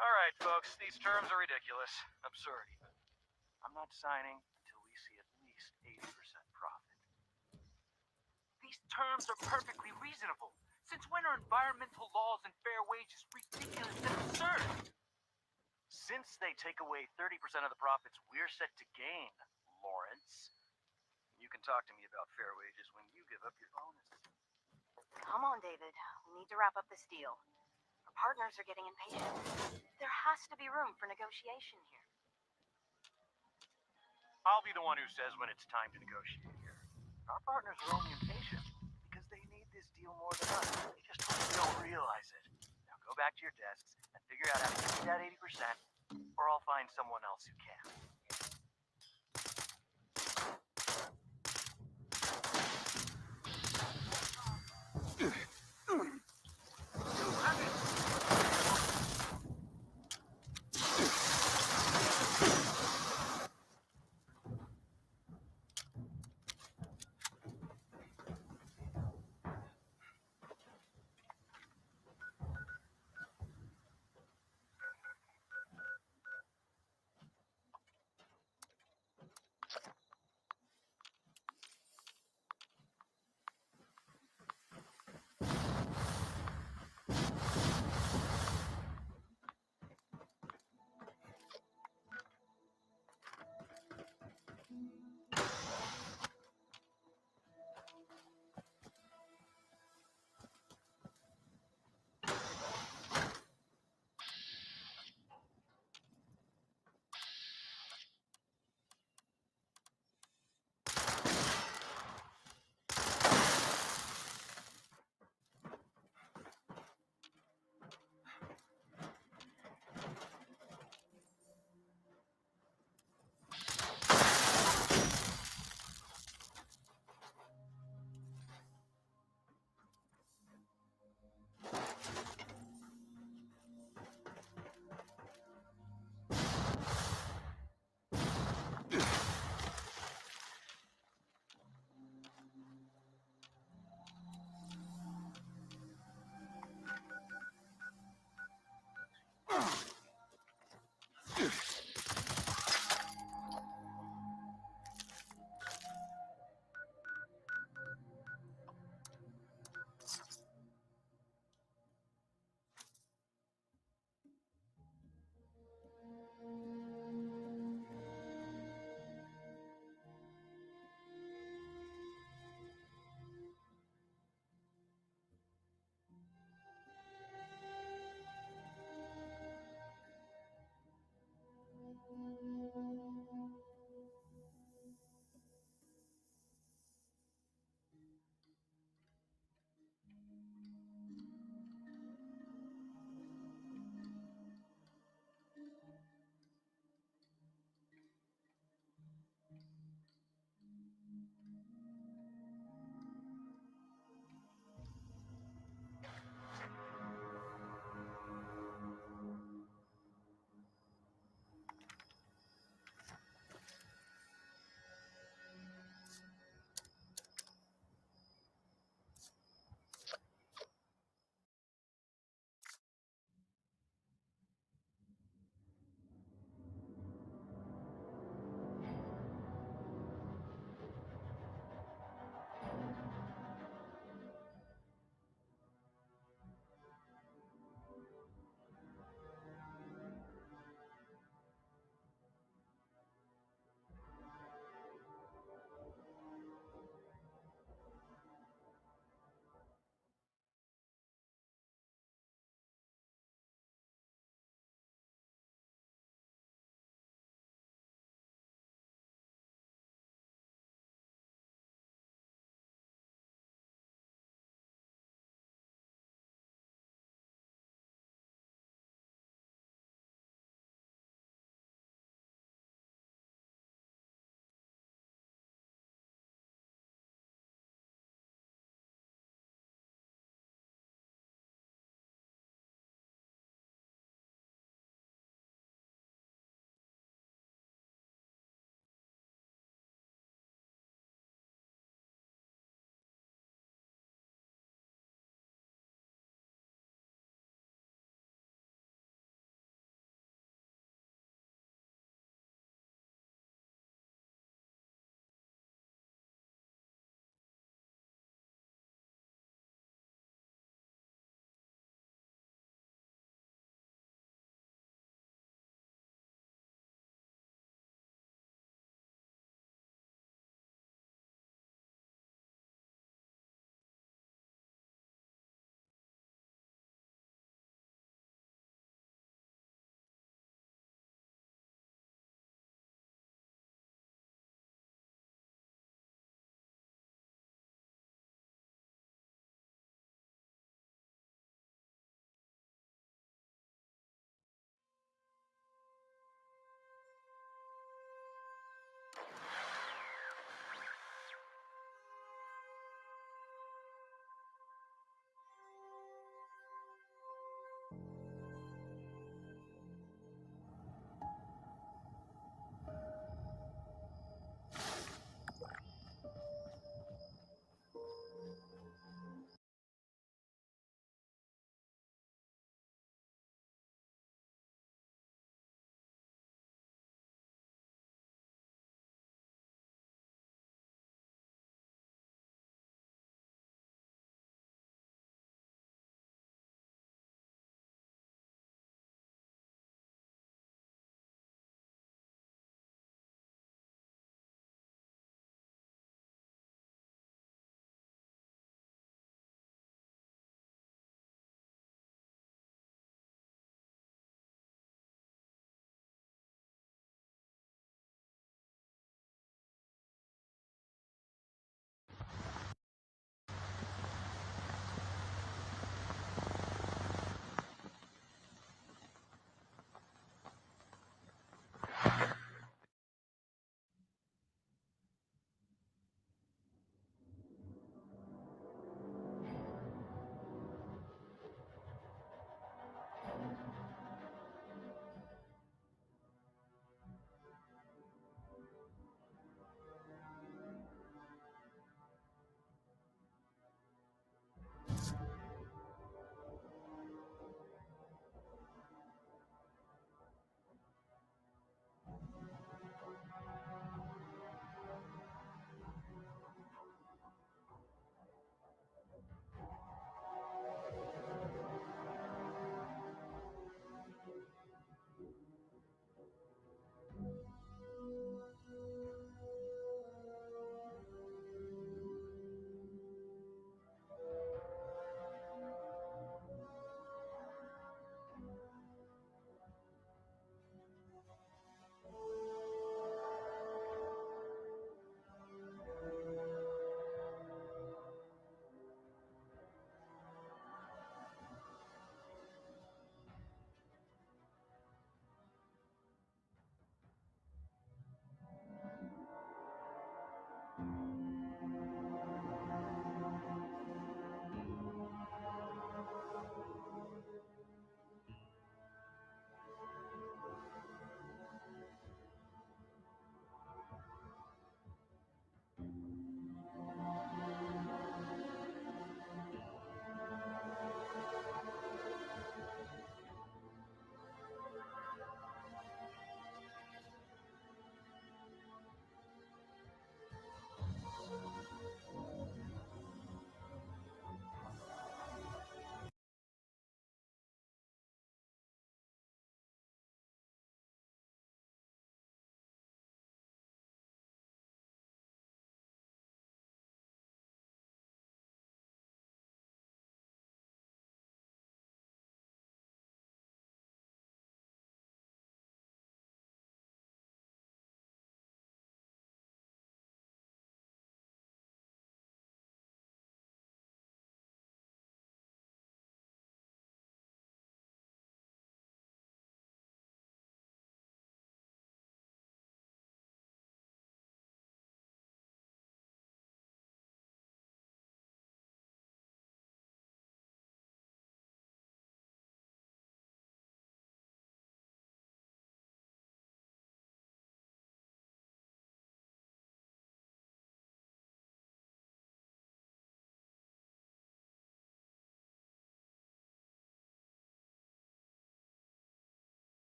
Alright, folks, these terms are ridiculous. Absurd, even. I'm not signing until we see at least 80% profit. These terms are perfectly reasonable. Since when are environmental laws and fair wages ridiculous and absurd? Since they take away 30% of the profits we're set to gain, Lawrence, you can talk to me about fair wages when you give up your bonus. Come on, David. We need to wrap up this deal. A partners are getting impatient. There has to be room for negotiation here. I'll be the one who says when it's time to negotiate here. Our partners are only impatient because they need this deal more than us. They just don't realize it. Now go back to your desks and figure out how to get that 80%, or I'll find someone else who can.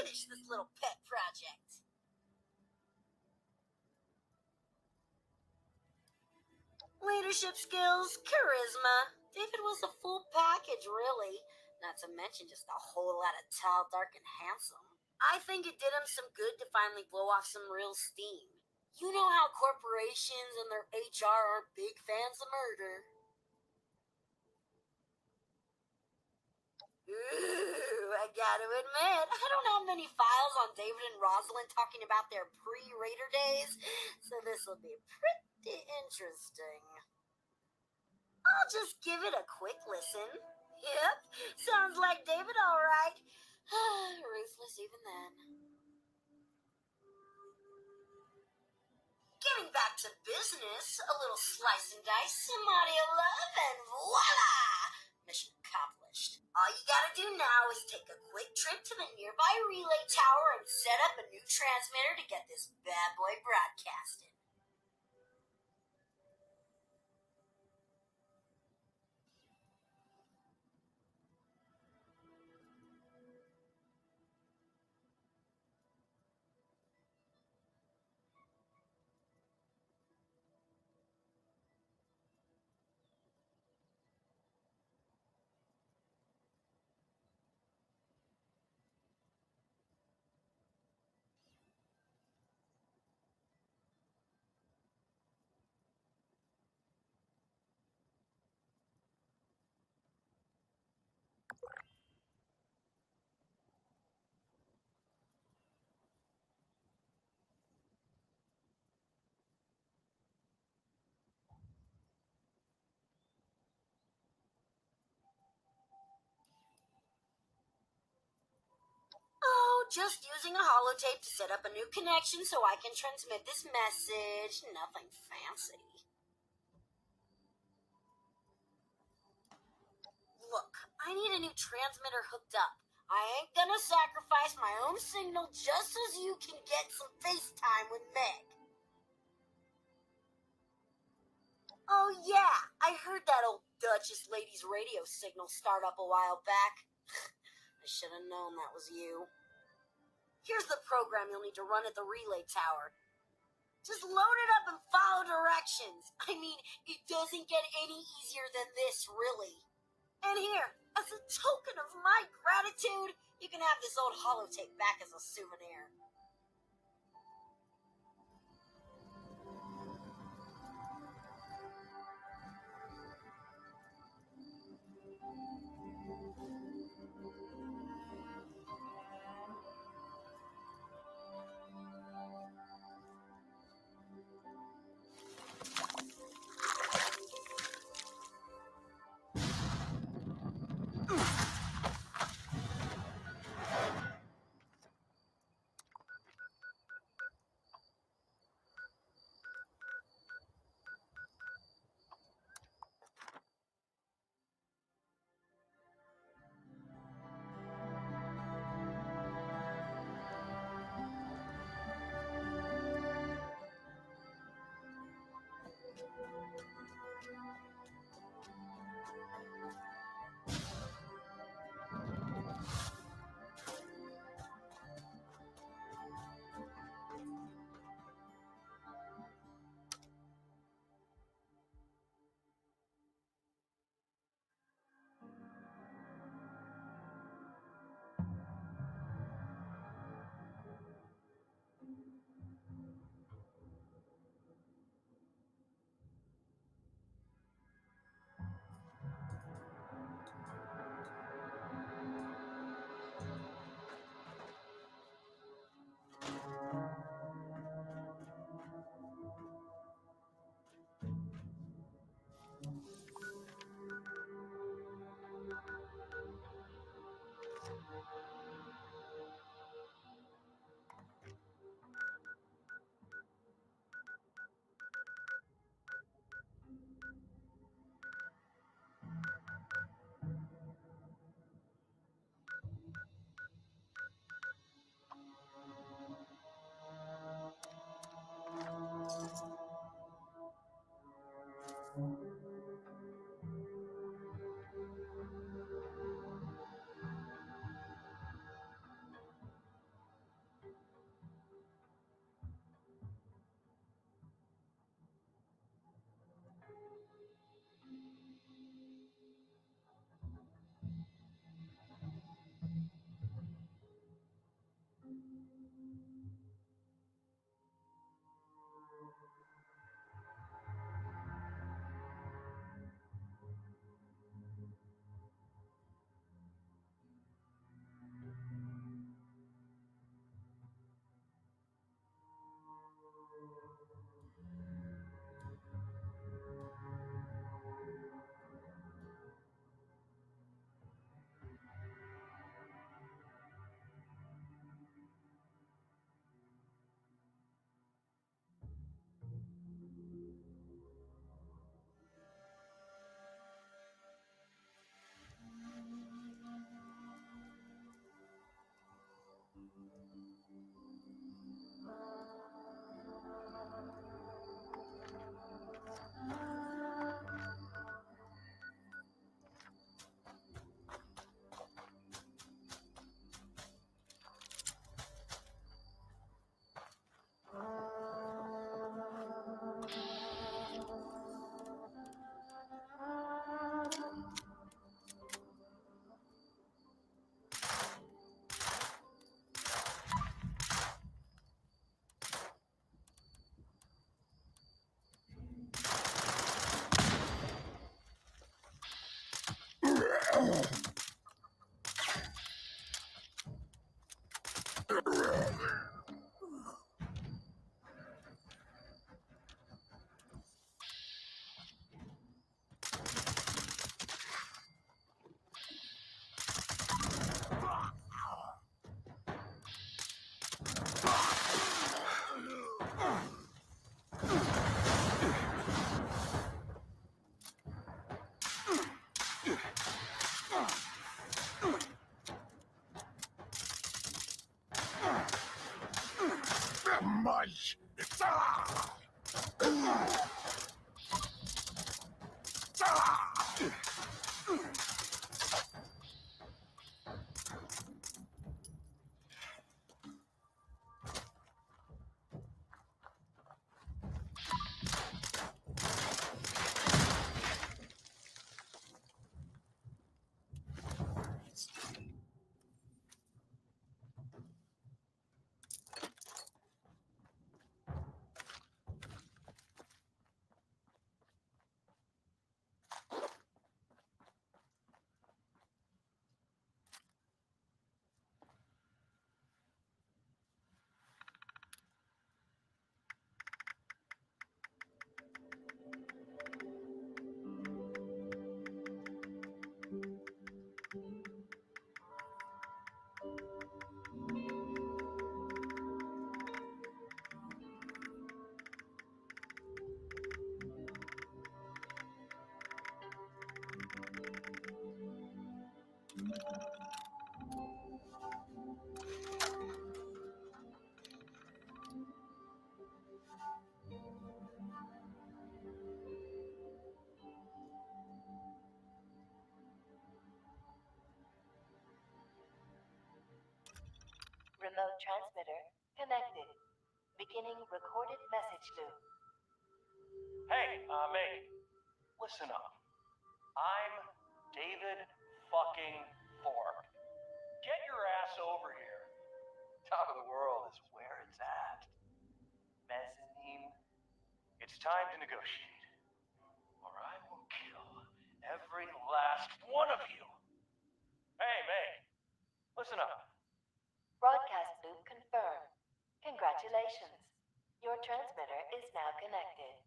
finish this little pet project. Leadership skills, charisma. David was a full package, really. Not to mention just a whole lot of tall, dark, and handsome. I think it did him some good to finally blow off some real steam. You know how corporations and their HR are big fans of murder. Ooh, I gotta admit, I don't have many files on David and Rosalind talking about their pre-Raider days, so this will be pretty interesting. I'll just give it a quick listen. Yep, sounds like David all right. Ruthless even then. Getting back to business, a little slice and dice, some audio love, and voila! Mission accomplished. All you gotta do now is take a quick trip to the nearby relay tower and set up a new transmitter to get this bad boy broadcasted. Oh, just using a holotape to set up a new connection so I can transmit this message. Nothing fancy. Look, I need a new transmitter hooked up. I ain't gonna sacrifice my own signal just so you can get some FaceTime with Meg. Oh yeah, I heard that old Duchess lady's radio signal start up a while back. I should have known that was you. Here's the program you'll need to run at the relay tower. Just load it up and follow directions. I mean, it doesn't get any easier than this, really. And here, as a token of my gratitude, you can have this old holotape back as a souvenir. Much. Remote transmitter connected. Beginning recorded message loop. Hey, Meg, listen up. I'm David fucking Thorpe. Get your ass over here. Top of the world is where it's at. Mezzanine. It's time to negotiate, or I will kill every last one of you. Hey, Meg, listen up. Broadcast loop confirmed. Congratulations. Your transmitter is now connected.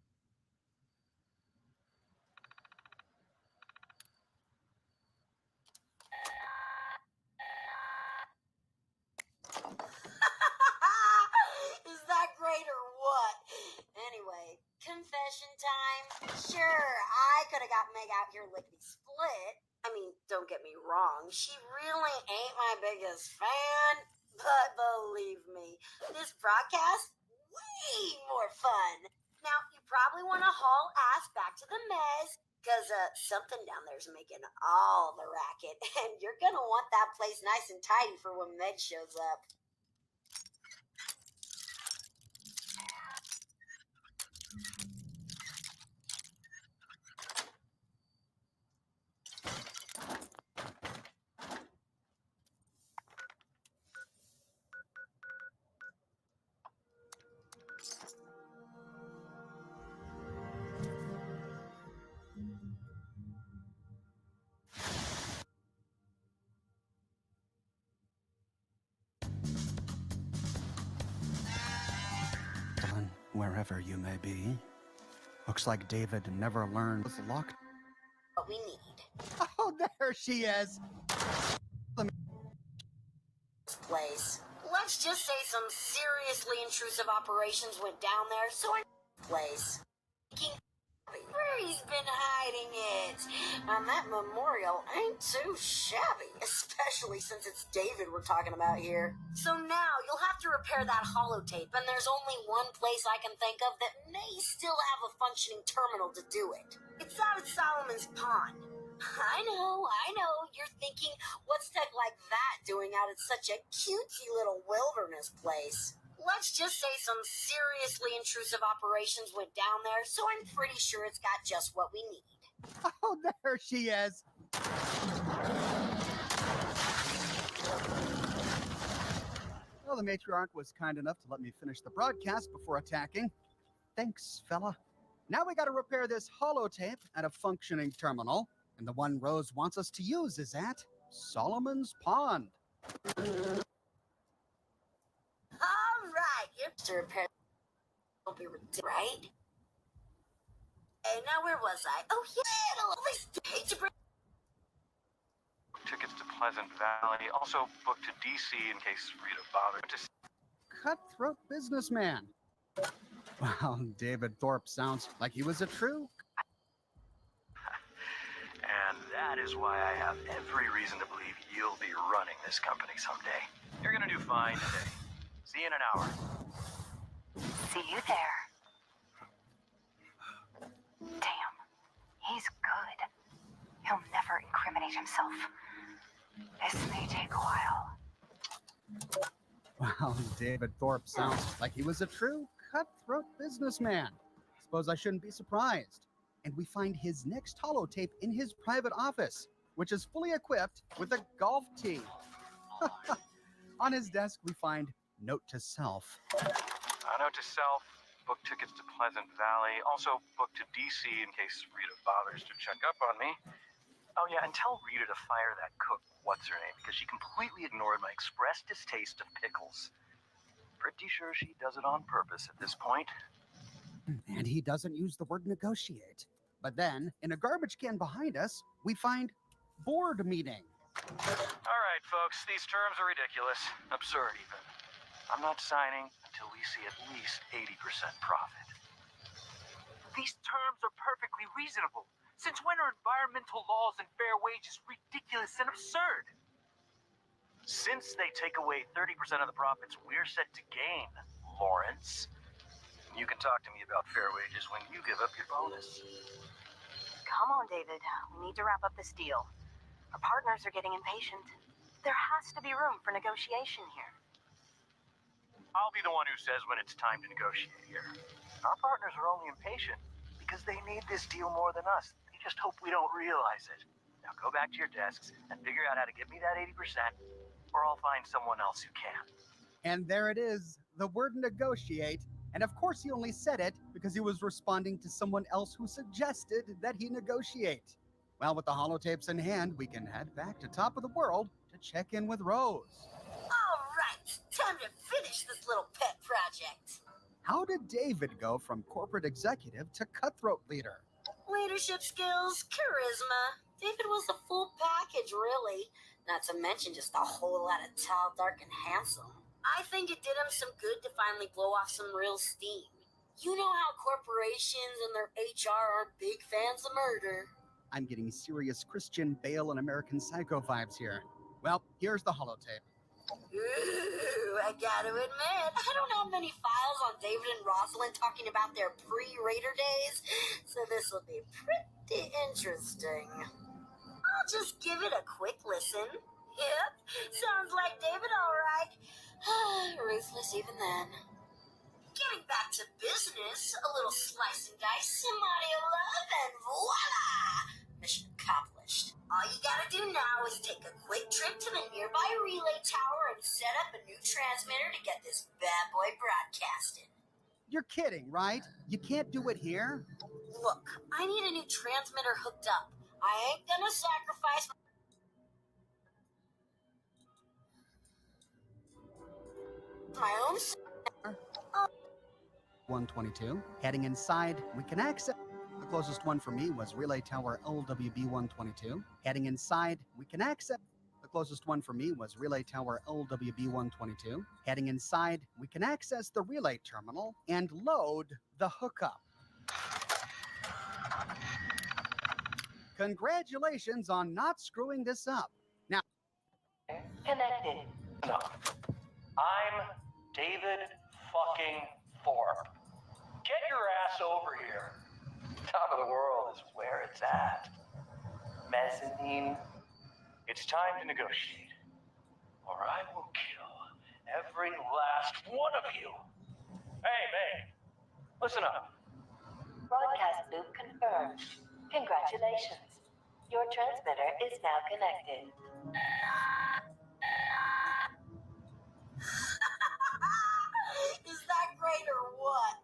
Is that great or what? Anyway, confession time. Sure, I could have got Meg out here lickety split. I mean, don't get me wrong, she really ain't my biggest fan. But believe me, this broadcast, way more fun. Now, you probably want to haul ass back to the mez, because something down there's making all the racket, and you're going to want that place nice and tidy for when Meg shows up. Wherever you may be. Looks like David never learned the lock. What we need. Oh, there she is! Place. Let's just say some seriously intrusive operations went down there, so I place. Really he's been hiding it. And that memorial ain't too shabby, especially since it's David we're talking about here. So now you'll have to repair that holotape, and there's only one place I can think of that may still have a functioning terminal to do it. It's out at Solomon's Pond. I know. You're thinking, what's tech like that doing out at such a cutesy little wilderness place? Let's just say some seriously intrusive operations went down there, so I'm pretty sure it's got just what we need. Oh, there she is. Well, the matriarch was kind enough to let me finish the broadcast before attacking. Thanks, fella. Now we gotta repair this holotape at a functioning terminal, and the one Rose wants us to use is at Solomon's Pond. All right, you're to repair. Don't be right. Hey, now where was I? Oh yeah, I'll always hate to bring. Tickets to Pleasant Valley. Also booked to DC in case Rita bothered to. Cutthroat businessman. Wow, David Thorpe sounds like he was a true. And that is why I have every reason to believe you'll be running this company someday. You're gonna do fine today. See you in an hour. See you there. Damn, he's good. He'll never incriminate himself. This may take a while. Wow, David Thorpe sounds like he was a true cutthroat businessman. Suppose I shouldn't be surprised. And we find his next holotape in his private office, which is fully equipped with a golf tee. On his desk, we find Note to Self. Note to self, book tickets to Pleasant Valley. Also booked to DC in case Rita bothers to check up on me. Oh yeah, and tell Rita to fire that cook, what's-her-name, because she completely ignored my express distaste of pickles. Pretty sure she does it on purpose at this point. And he doesn't use the word negotiate. But then, in a garbage can behind us, we find board meeting. All right, folks, these terms are ridiculous. Absurd, even. I'm not signing until we see at least 80% profit. These terms are perfectly reasonable. Since when are environmental laws and fair wages ridiculous and absurd? Since they take away 30% of the profits we're set to gain, Lawrence, you can talk to me about fair wages when you give up your bonus. Come on, David. We need to wrap up this deal. Our partners are getting impatient. There has to be room for negotiation here. I'll be the one who says when it's time to negotiate here. Our partners are only impatient because they need this deal more than us. They just hope we don't realize it. Now go back to your desks and figure out how to get me that 80%, or I'll find someone else who can. And there it is, the word negotiate. And of course he only said it because he was responding to someone else who suggested that he negotiate. Well, with the holotapes in hand, we can head back to Top of the World to check in with Rose. All right, time to finish this little pet project. How did David go from corporate executive to cutthroat leader? Leadership skills, charisma. David was the full package, really. Not to mention just a whole lot of tall, dark, and handsome. I think it did him some good to finally blow off some real steam. You know how corporations and their HR are big fans of murder. I'm getting serious Christian Bale and American Psycho vibes here. Well, here's the holotape. Ooh, I gotta admit, I don't have many files on David and Rosalind talking about their pre-Raider days, so this will be pretty interesting. I'll just give it a quick listen. Yep, sounds like David all right. Ruthless even then. Getting back to business, a little slice and dice, some audio love, and voila! Mission accomplished. All you gotta do now is take a quick trip to the nearby relay tower and set up a new transmitter to get this bad boy broadcasted. You're kidding, right? You can't do it here? Look, I need a new transmitter hooked up. I ain't gonna sacrifice my own... 122. Heading inside, we can access... The closest one for me was Relay Tower LWB 122. Heading inside, we can access... The closest one for me was Relay Tower LWB 122. Heading inside, we can access the relay terminal and load the hookup. Congratulations on not screwing this up. Now, Connected. No. I'm David fucking Thorpe. Get your ass over here. Top of the world is where it's at. Mezzanine. It's time to negotiate, or I will kill every last one of you. Hey, May, listen up. Broadcast loop confirmed. Congratulations. Your transmitter is now connected. Is that great or what?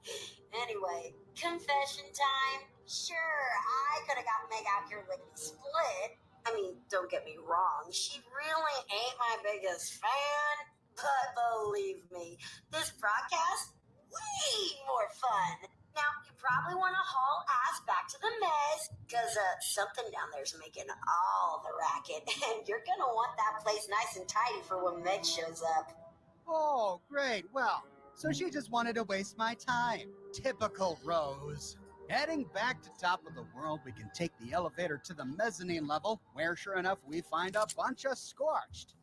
Anyway, confession time. Sure, I could have got Meg out here lickety split. I mean, don't get me wrong, she really ain't my biggest fan. But believe me, this broadcast, way more fun. Now, you probably want to haul ass back to the mez, because something down there's making all the racket, and you're going to want that place nice and tidy for when Meg shows up. oh, great. Well, so she just wanted to waste my time. Typical Rose. Heading back to top of the world, we can take the elevator to the mezzanine level, where sure enough we find a bunch of scorched.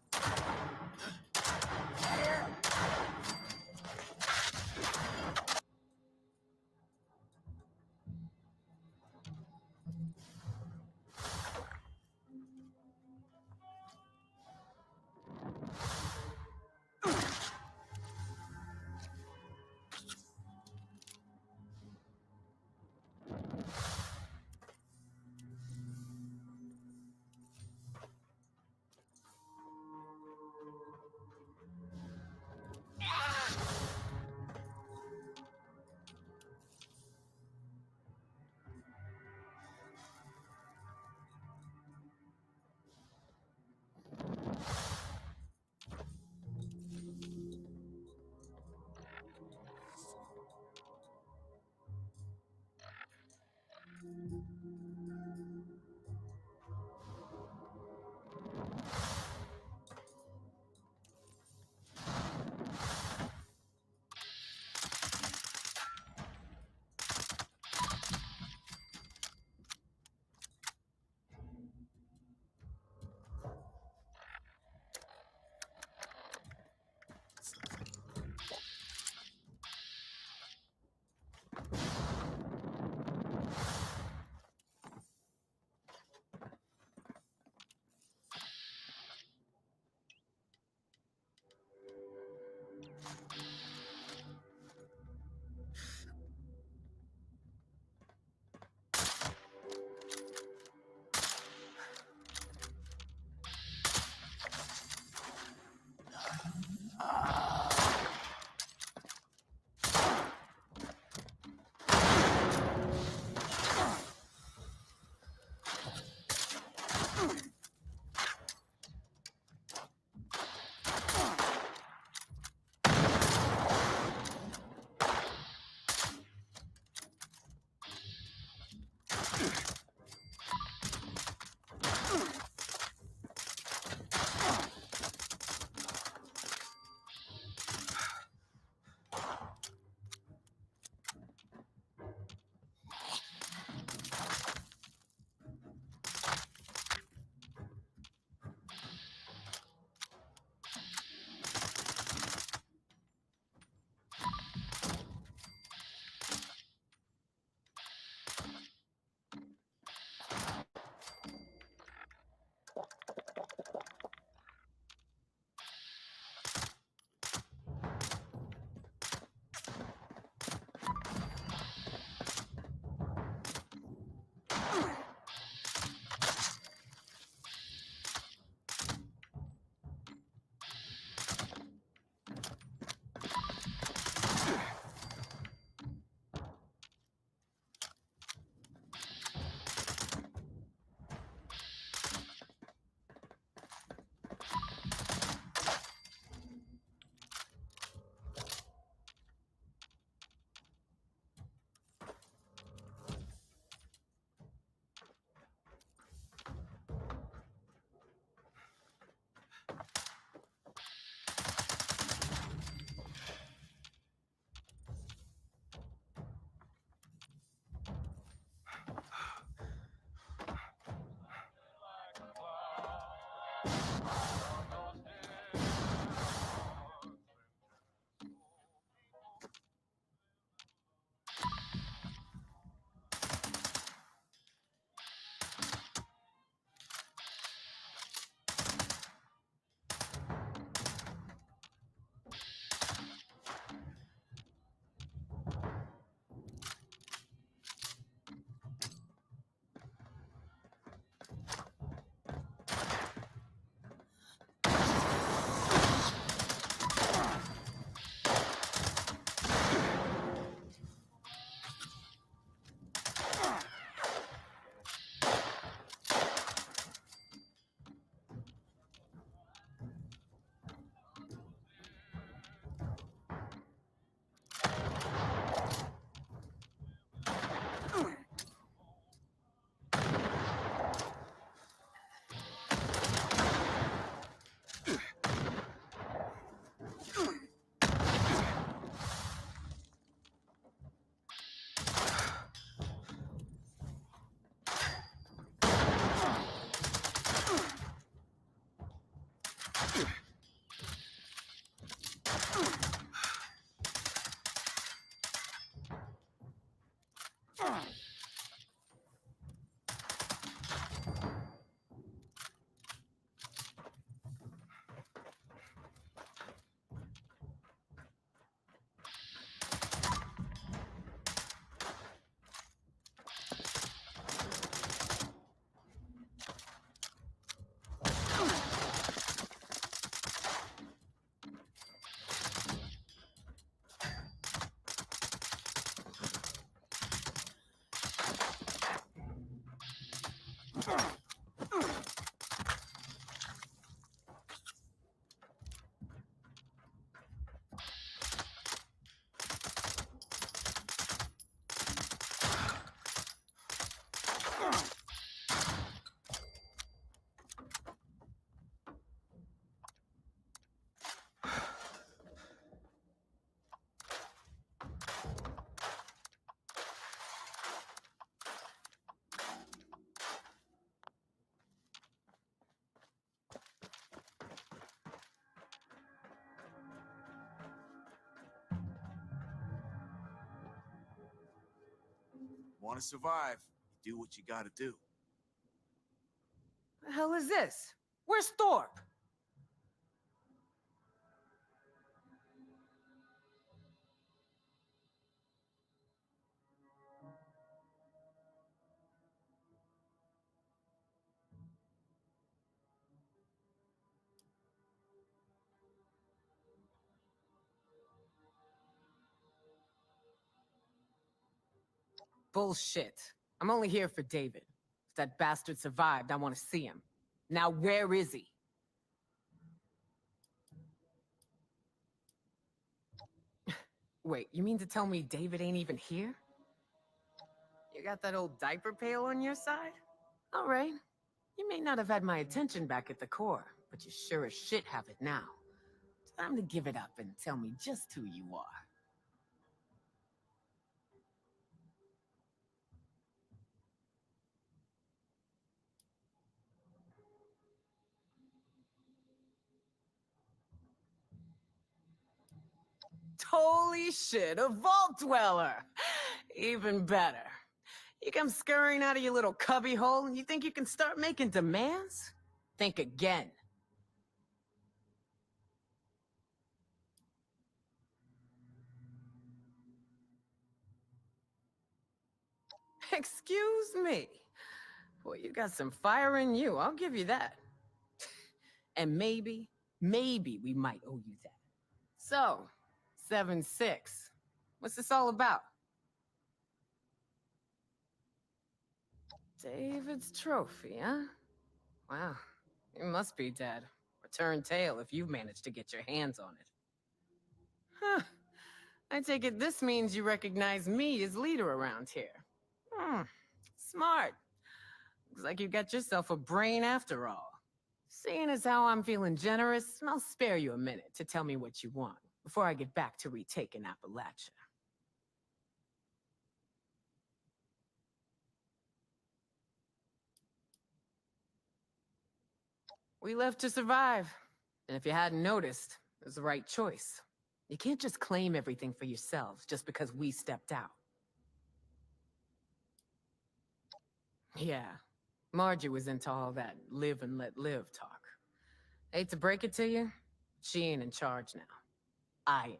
Want to survive, you do what you gotta do. The hell is this? Where's Thorpe? Bullshit. I'm only here for David. If that bastard survived, I want to see him. Now where is he? Wait, you mean to tell me David ain't even here? You got that old diaper pail on your side? All right. You may not have had my attention back at the core, but you sure as shit have it now. Time to give it up and tell me just who you are. Holy shit, a vault dweller! Even better. You come scurrying out of your little cubby hole and you think you can start making demands? Think again. Excuse me. Boy, you got some fire in you, I'll give you that. And maybe we might owe you that. So, 7-6. What's this all about? David's trophy, huh? Wow, you must be dead. Return tail if you've managed to get your hands on it. Huh. I take it this means you recognize me as leader around here. Smart. Looks like you got yourself a brain after all. Seeing as how I'm feeling generous, I'll spare you a minute to tell me what you want before I get back to retaking Appalachia. We left to survive. And if you hadn't noticed, it was the right choice. You can't just claim everything for yourselves just because we stepped out. Yeah, Margie was into all that live and let live talk. Hate to break it to you, she ain't in charge now. I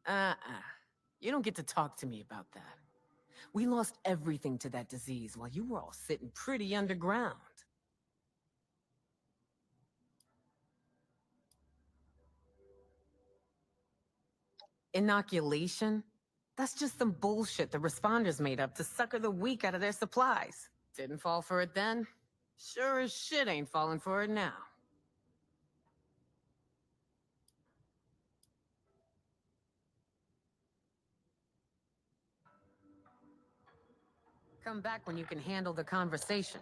am. You don't get to talk to me about that. We lost everything to that disease while you were all sitting pretty underground. Inoculation? That's just some bullshit the responders made up to sucker the weak out of their supplies. Didn't fall for it then. Sure as shit ain't falling for it now. Come back when you can handle the conversation.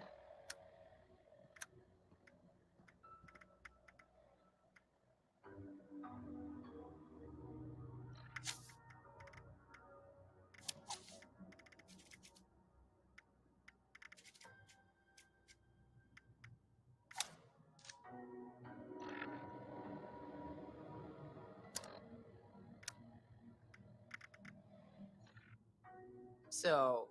So...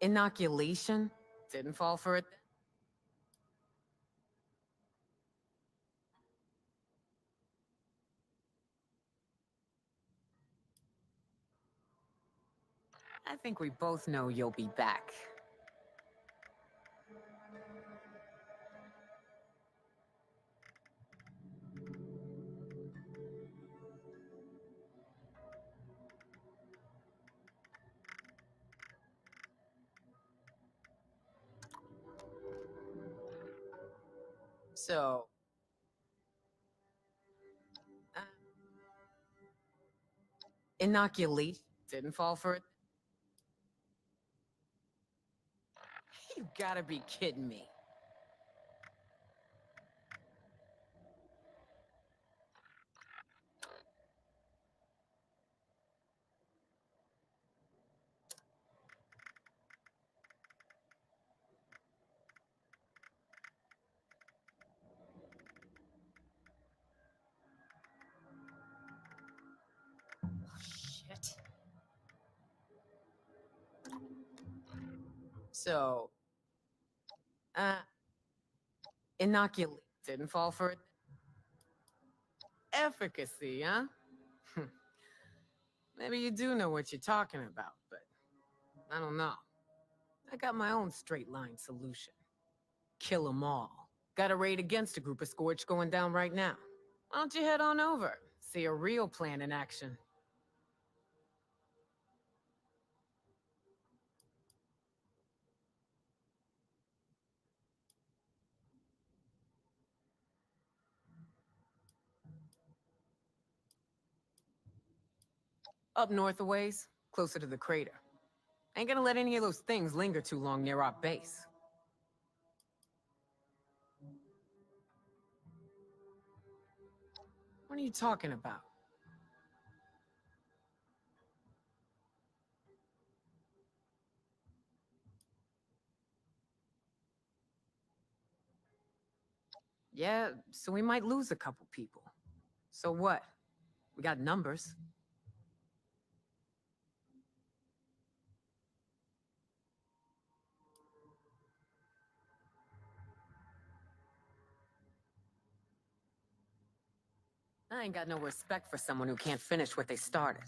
Inoculation? Didn't fall for it then? I think we both know you'll be back. So, inoculate didn't fall for it? You gotta be kidding me. Shit. So, inoculate didn't fall for it? Efficacy, huh? Maybe you do know what you're talking about, but I don't know. I got my own straight line solution. Kill 'em all. Got a raid against a group of Scorch going down right now. Why don't you head on over? See a real plan in action. Up north a ways, closer to the crater. Ain't gonna let any of those things linger too long near our base. What are you talking about? Yeah, so we might lose a couple people. So what? We got numbers. I ain't got no respect for someone who can't finish what they started.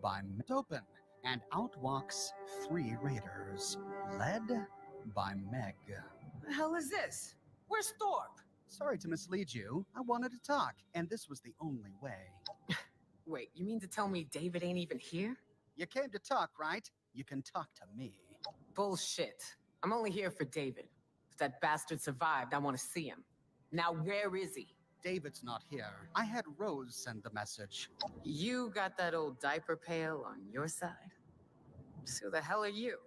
by open, and out walks 3 raiders, led by Meg. The hell is this? Where's Thorpe? Sorry to mislead you. I wanted to talk, and this was the only way. Wait, you mean to tell me David ain't even here? You came to talk, right? You can talk to me. Bullshit. I'm only here for David. If that bastard survived, I want to see him. Now where is he? David's not here. I had Rose send the message. You got that old diaper pail on your side? So who the hell are you?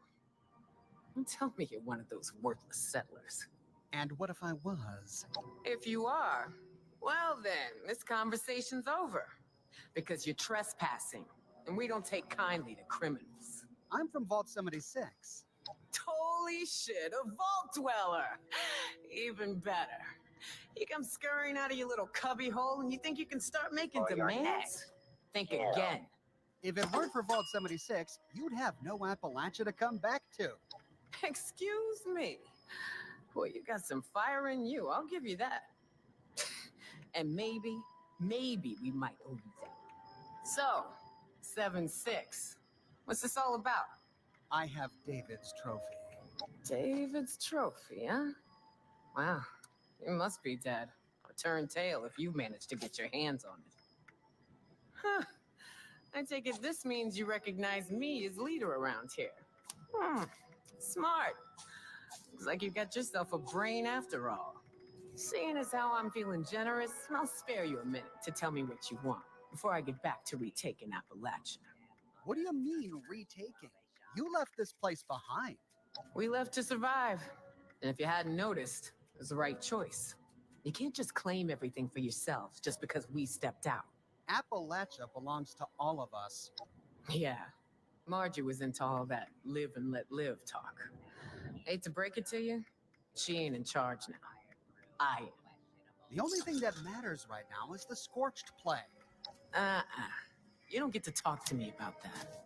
Don't tell me you're one of those worthless settlers. And what if I was? If you are, well then, this conversation's over. Because you're trespassing, and we don't take kindly to criminals. I'm from Vault 76. Holy shit, a vault dweller! Even better. You come scurrying out of your little cubby hole and you think you can start making demands? Think again. If it weren't for Vault 76, you'd have no Appalachia to come back to. Excuse me. Boy, you got some fire in you, I'll give you that. And maybe we might owe you that. So, 7-6. What's this all about? I have David's trophy. David's trophy, huh? Wow, you must be dead. Return tail if you've managed to get your hands on it. Huh. I take it this means you recognize me as leader around here. Smart. Looks like you got yourself a brain after all. Seeing as how I'm feeling generous, I'll spare you a minute to tell me what you want before I get back to retaking Appalachia. What do you mean, retaking? You left this place behind. We left to survive. And if you hadn't noticed, it was the right choice. You can't just claim everything for yourselves just because we stepped out. Appalachia belongs to all of us. Yeah, Margie was into all that live and let live talk. Hate to break it to you, she ain't in charge now. I am. The only thing that matters right now is the scorched plague. You don't get to talk to me about that.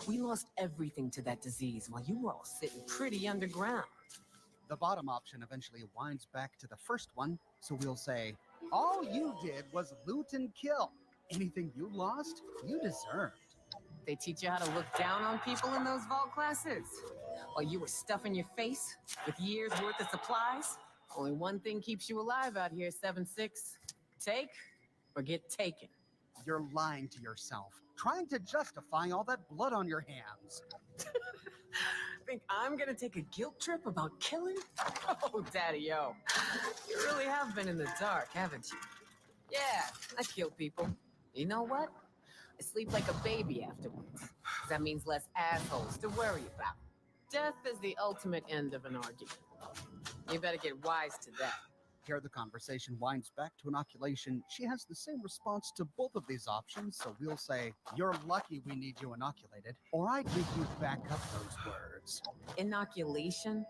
We lost everything to that disease while you were all sitting pretty underground. The bottom option eventually winds back to the first one, so we'll say, all you did was loot and kill. Anything you lost, you deserved. They teach you how to look down on people in those vault classes? While you were stuffing your face with years worth of supplies? Only one thing keeps you alive out here, 7-6. Take or get taken. You're lying to yourself, trying to justify all that blood on your hands. Think I'm gonna take a guilt trip about killing? Oh, Daddy-o. You really have been in the dark, haven't you? Yeah, I kill people. You know what? I sleep like a baby afterwards. That means less assholes to worry about. Death is the ultimate end of an argument. You better get wise to that. Here the conversation winds back to inoculation. She has the same response to both of these options, so we'll say, you're lucky we need you inoculated, or I'd make you back up those words. Inoculation?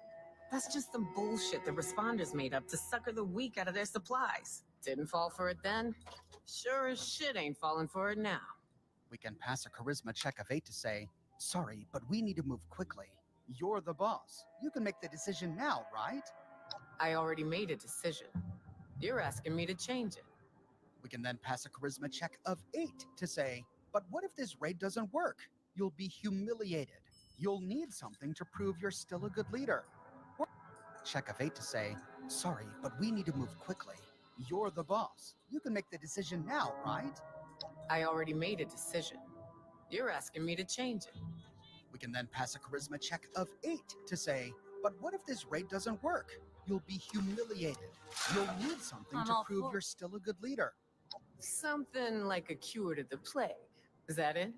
That's just some bullshit the responders made up to sucker the weak out of their supplies. Didn't fall for it then? Sure as shit ain't falling for it now. We can pass a charisma check of 8 to say, sorry, but we need to move quickly. You're the boss. You can make the decision now, right? I already made a decision. You're asking me to change it. We can then pass a charisma check of 8 to say, but what if this raid doesn't work? You'll be humiliated. You'll need something to prove you're still a good leader. Or check of 8 to say, sorry, but we need to move quickly. You're the boss. You can make the decision now, right? I already made a decision. You're asking me to change it. We can then pass a charisma check of 8 to say, but what if this raid doesn't work? You'll be humiliated. You'll need something to prove you're still a good leader. Something like a cure to the plague. Is that it?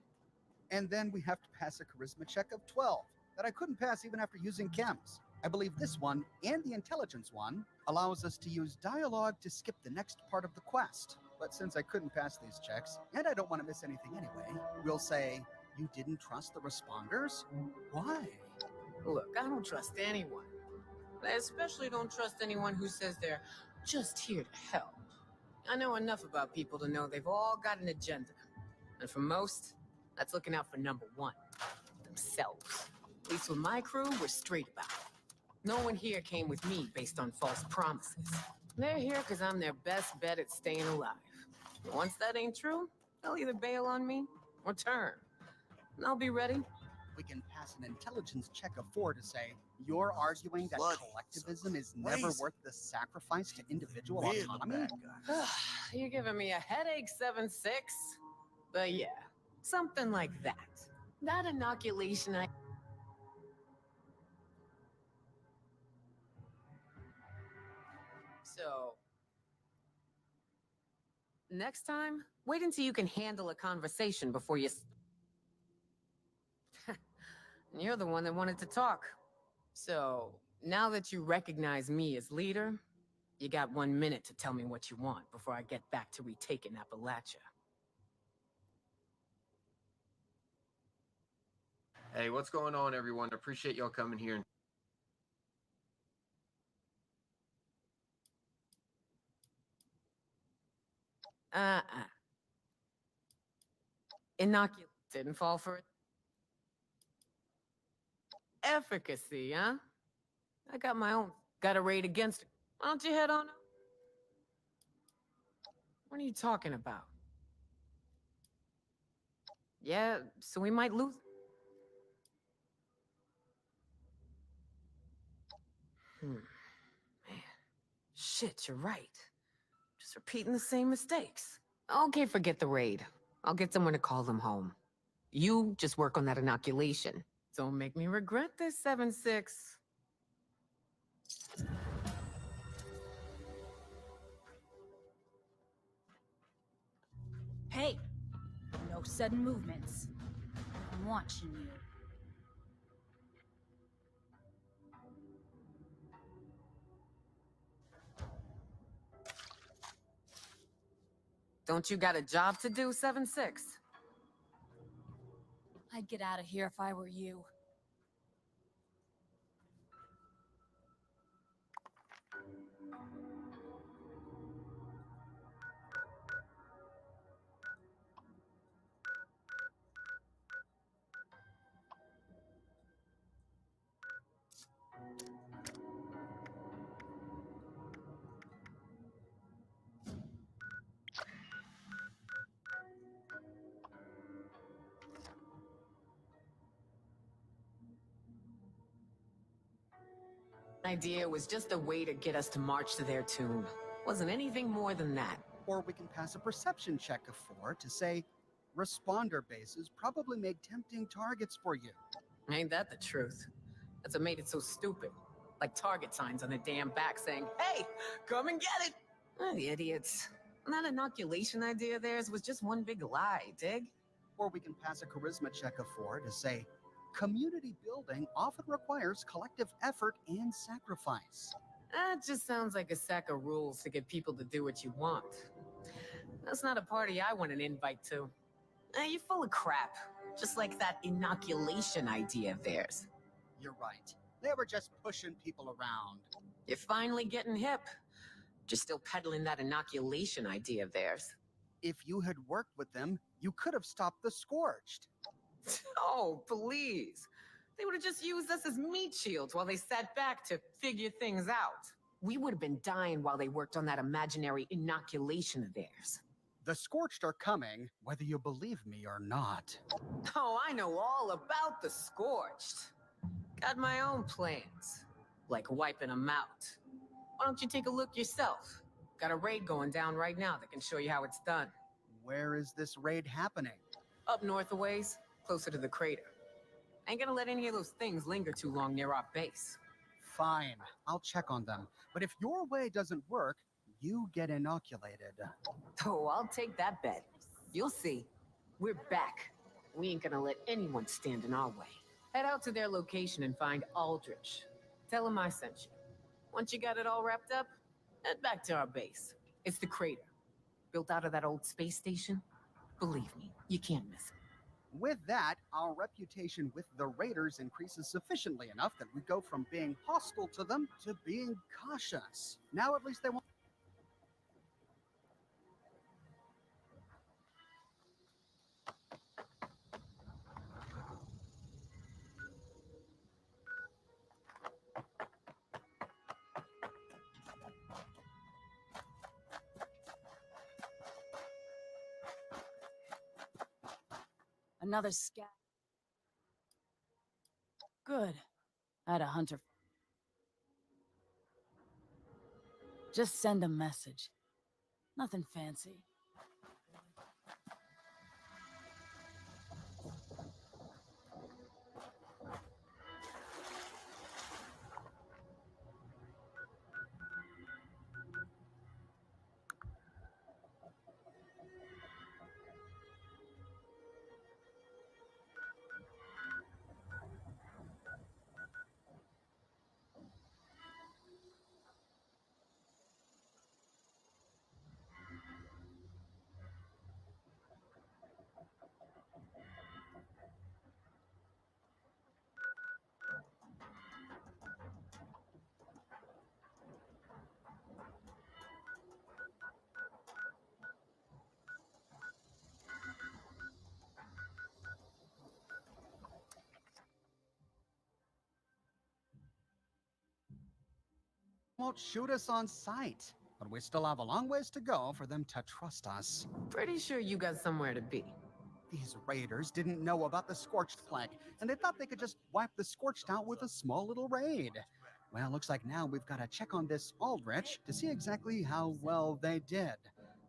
And then we have to pass a charisma check of 12 that I couldn't pass even after using chems. I believe this one and the intelligence one allows us to use dialogue to skip the next part of the quest. But since I couldn't pass these checks, and I don't want to miss anything anyway, we'll say, you didn't trust the responders? Why? Look, I don't trust anyone. I especially don't trust anyone who says they're just here to help. I know enough about people to know they've all got an agenda. And for most, that's looking out for number one, themselves. At least with my crew, we're straight about it. No one here came with me based on false promises. They're here because I'm their best bet at staying alive. And once that ain't true, they'll either bail on me or turn. I'll be ready. We can pass an intelligence check of 4 to say, you're arguing that Bloody, collectivism is crazy. never worth the sacrifice to individual Really autonomy? bad guy. You're giving me a headache, 7-6. But yeah, something like that. That inoculation I... So... Next time, wait until you can handle a conversation before you... You're the one that wanted to talk. So, now that you recognize me as leader, you got 1 minute to tell me what you want before I get back to retaking Appalachia. Hey, what's going on, everyone? Appreciate y'all coming here. Inoculate didn't fall for it. Efficacy, huh? I got my own. Got a raid against it. Why don't you head on up? What are you talking about? Yeah, so we might lose. Man. Shit, you're right. Just repeating the same mistakes. Okay, forget the raid. I'll get someone to call them home. You just work on that inoculation. Don't make me regret this, 7-6. Hey, no sudden movements. I'm watching you. Don't you got a job to do, 7-6? I'd get out of here if I were you. Idea was just a way to get us to march to their tune. Wasn't anything more than that. Or we can pass a perception check of 4 to say, responder bases probably make tempting targets for you. Ain't that the truth? That's what made it so stupid. Like target signs on the damn back saying, hey, come and get it! The idiots. That inoculation idea of theirs was just one big lie, dig? Or we can pass a charisma check of 4 to say, community building often requires collective effort and sacrifice. That just sounds like a sack of rules to get people to do what you want. That's not a party I want an invite to. You're full of crap. Just like that inoculation idea of theirs. You're right. They were just pushing people around. You're finally getting hip. Just still peddling that inoculation idea of theirs. If you had worked with them, you could have stopped the Scorched. Oh, please. They would have just used us as meat shields while they sat back to figure things out. We would have been dying while they worked on that imaginary inoculation of theirs. The Scorched are coming, whether you believe me or not. Oh, I know all about the Scorched. Got my own plans, like wiping them out. Why don't you take a look yourself? Got a raid going down right now that can show you how it's done. Where is this raid happening? Up north a ways, closer to the crater. Ain't gonna let any of those things linger too long near our base. Fine, I'll check on them. But if your way doesn't work, you get inoculated. Oh, I'll take that bet. You'll see. We're back. We ain't gonna let anyone stand in our way. Head out to their location and find Aldrich. Tell him I sent you. Once you got it all wrapped up, head back to our base. It's the crater. Built out of that old space station. Believe me, you can't miss it. With that, our reputation with the Raiders increases sufficiently enough that we go from being hostile to them to being cautious. Now at least they won't. Another scat. Good. I had a hunter. Just send a message. Nothing fancy. Won't shoot us on sight, but we still have a long ways to go for them to trust us. Pretty sure you got somewhere to be. These raiders didn't know about the Scorched Plague, and they thought they could just wipe the Scorched out with a small little raid. Well, looks like now we've got to check on this Aldrich to see exactly how well they did.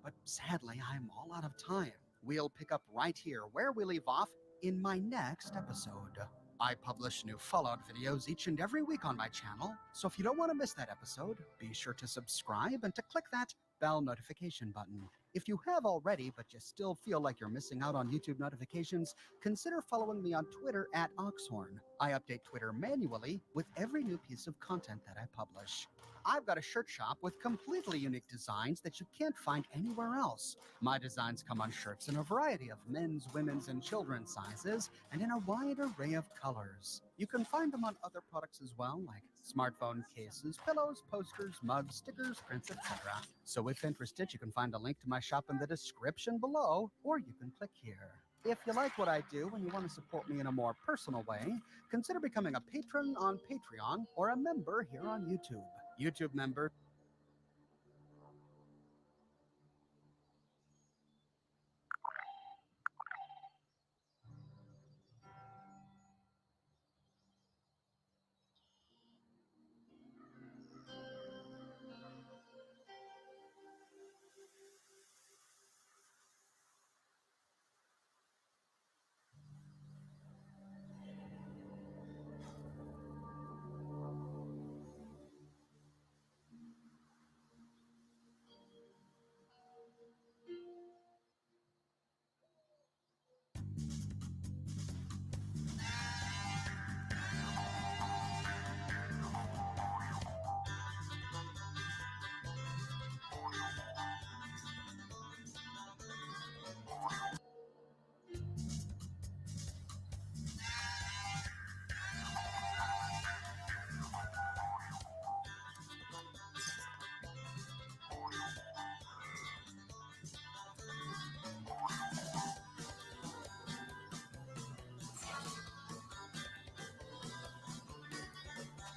But sadly, I'm all out of time. We'll pick up right here where we leave off in my next episode. I publish new Fallout videos each and every week on my channel, so if you don't want to miss that episode, be sure to subscribe and to click that bell notification button. If you have already, but you still feel like you're missing out on YouTube notifications, consider following me on Twitter at Oxhorn. I update Twitter manually with every new piece of content that I publish. I've got a shirt shop with completely unique designs that you can't find anywhere else. My designs come on shirts in a variety of men's, women's, and children's sizes, and in a wide array of colors. You can find them on other products as well, like smartphone cases, pillows, posters, mugs, stickers, prints, etc. So if interested, you can find a link to my shop in the description below, or you can click here. If you like what I do and you want to support me in a more personal way, consider becoming a patron on Patreon or a member here on YouTube. YouTube member.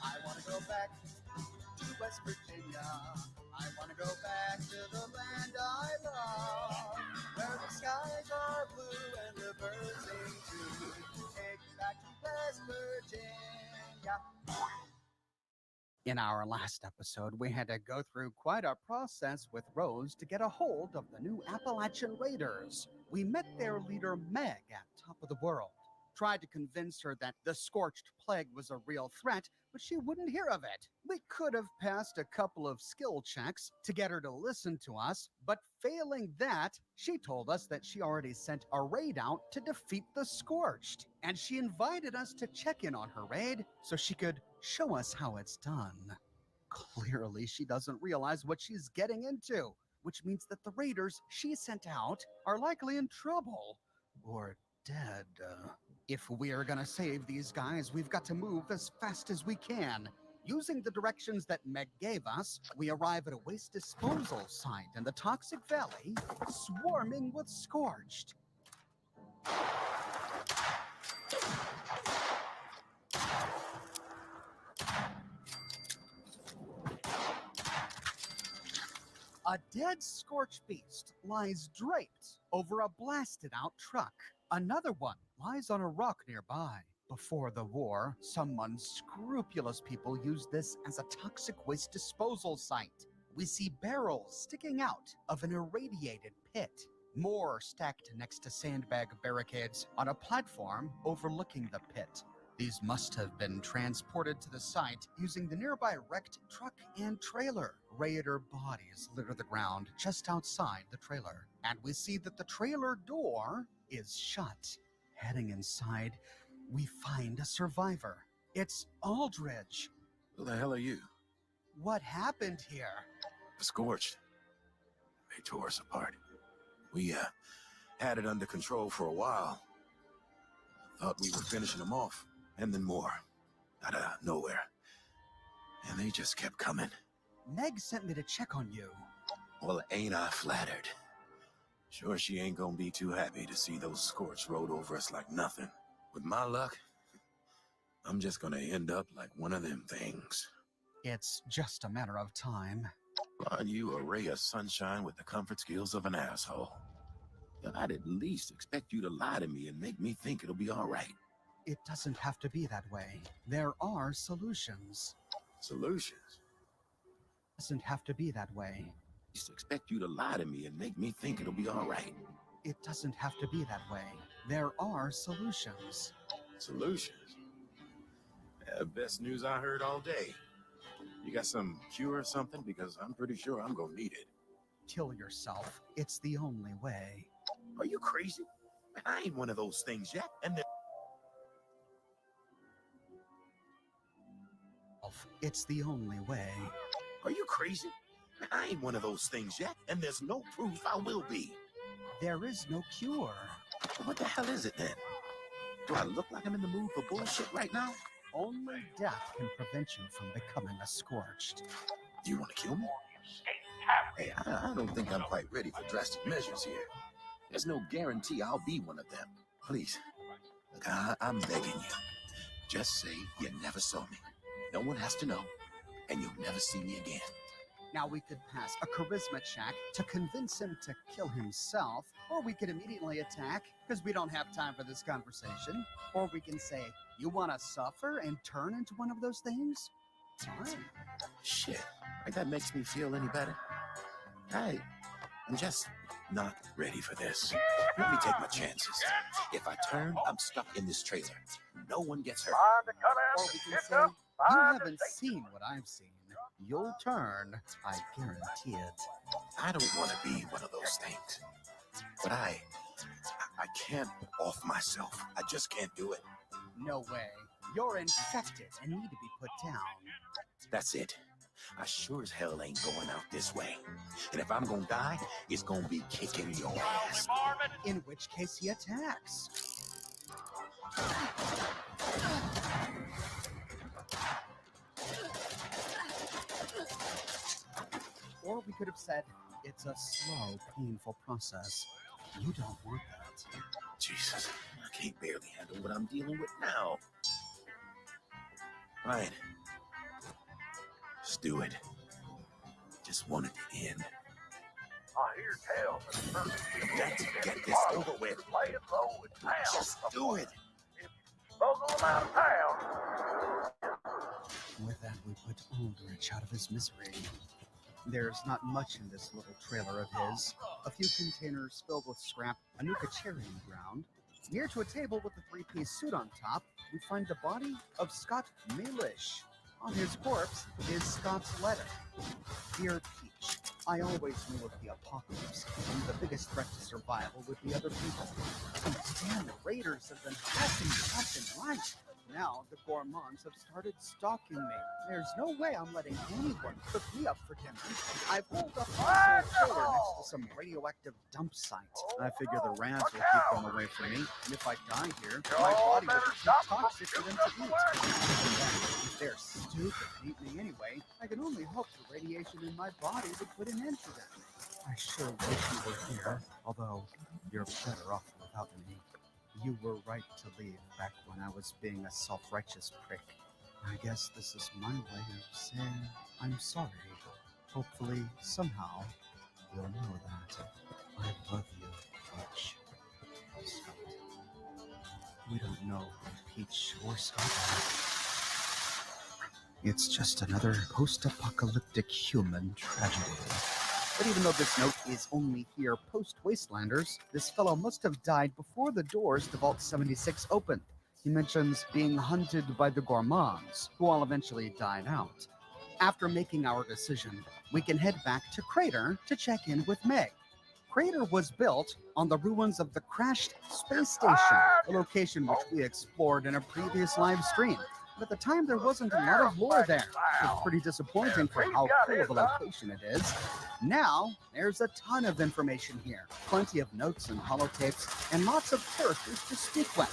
I want to go back to West Virginia. I want to go back to the land I love, where the skies are blue and the birds sing too. Take me back to West Virginia. In our last episode, we had to go through quite a process with Rose to get a hold of the new Appalachian Raiders. We met their leader, Meg, at top of the world. Tried to convince her that the Scorched Plague was a real threat, but she wouldn't hear of it. We could have passed a couple of skill checks to get her to listen to us, but failing that, she told us that she already sent a raid out to defeat the Scorched, and she invited us to check in on her raid so she could show us how it's done. Clearly, she doesn't realize what she's getting into, which means that the raiders she sent out are likely in trouble or dead. If we're gonna save these guys, we've got to move as fast as we can. Using the directions that Meg gave us, we arrive at a waste disposal site in the Toxic Valley, swarming with Scorched. A dead Scorched beast lies draped over a blasted-out truck. Another one lies on a rock nearby. Before the war, some unscrupulous people used this as a toxic waste disposal site. We see barrels sticking out of an irradiated pit. More stacked next to sandbag barricades on a platform overlooking the pit. These must have been transported to the site using the nearby wrecked truck and trailer. Raider bodies litter the ground just outside the trailer, and we see that the trailer door is shut. Heading inside, we find a survivor. It's Aldridge. Who the hell are you? What happened here? Scorched. They tore us apart. We, had it under control for a while. Thought we were finishing them off. And then more. Out of nowhere. And they just kept coming. Meg sent me to check on you. Well, ain't I flattered. Sure she ain't gonna be too happy to see those Scorched rode over us like nothing. With my luck, I'm just gonna end up like one of them things. It's just a matter of time. Aren't you a ray of sunshine with the comfort skills of an asshole? I'd at least expect you to lie to me and make me think it'll be all right. It doesn't have to be that way. There are solutions. Solutions? Doesn't have to be that way. Just expect you to lie to me and make me think it'll be all right. It doesn't have to be that way. There are solutions. Solutions? Best news I heard all day. You got some cure or something? Because I'm pretty sure I'm gonna need it. Kill yourself. It's the only way. Are you crazy? I ain't one of those things yet, and It's the only way. Are you crazy? I ain't one of those things yet, and there's no proof I will be. There is no cure. What the hell is it then? Do I look like I'm in the mood for bullshit right now? Only death can prevent you from becoming a Scorched. Do you want to kill me? Hey, I don't think I'm quite ready for drastic measures here. There's no guarantee I'll be one of them. Please, look, I'm begging you. Just say you never saw me. No one has to know, and you'll never see me again. Now we could pass a charisma check to convince him to kill himself, or we could immediately attack, because we don't have time for this conversation. Or we can say, you want to suffer and turn into one of those things? Fine. Shit, like that makes me feel any better? I'm just not ready for this. Let me take my chances. If I turn, I'm stuck in this trailer. No one gets hurt. Or we can say, you haven't seen what I've seen. You'll turn, I guarantee it. I don't want to be one of those things. But I can't off myself. I just can't do it. No way. You're infected and need to be put down. That's it. I sure as hell ain't going out this way. And if I'm gonna die, it's gonna be kicking your ass. In which case he attacks. Or we could have said, it's a slow, painful process. You don't want that. Jesus, I can't barely handle what I'm dealing with now. Fine. Let's do it. Just want it to end. I hear tell. Let's get this over with. Play it low in town. Just do it. Smuggle them out of town. With that, we put Aldrich out of his misery. There's not much in this little trailer of his. A few containers filled with scrap, a nuka cherry on the ground. Near to a table with a three-piece suit on top, we find the body of Scott Malish. On his corpse is Scott's letter. Dear Peach, I always knew of the apocalypse, and the biggest threat to survival would be other people. These damn raiders have been harassing me left and right. Now the gourmands have started stalking me. There's no way I'm letting anyone cook me up for dinner. I've holed up my trailer next to some radioactive dump site. I figure the rats will keep them away from me, and if I die here, my body will be too toxic for them to eat. And then, if they're stupid and eat me anyway, I can only hope the radiation in my body would put an end to them. I sure wish you were here, although you're better off without me. You were right to leave back when I was being a self-righteous prick. I guess this is my way of saying I'm sorry. Hopefully, somehow, you'll know that. I love you, Peach. Scott. We don't know Peach or Strawberry. It's just another post-apocalyptic human tragedy. But even though this note is only here post-Wastelanders, this fellow must have died before the doors to Vault 76 opened. He mentions being hunted by the Gourmands, who all eventually died out. After making our decision, we can head back to Crater to check in with Meg. Crater was built on the ruins of the crashed space station, a location which we explored in a previous live stream. But at the time, there wasn't a lot of lore there. It was pretty disappointing for how cool of a location it is. Now, there's a ton of information here. Plenty of notes and holotapes, and lots of characters to speak with.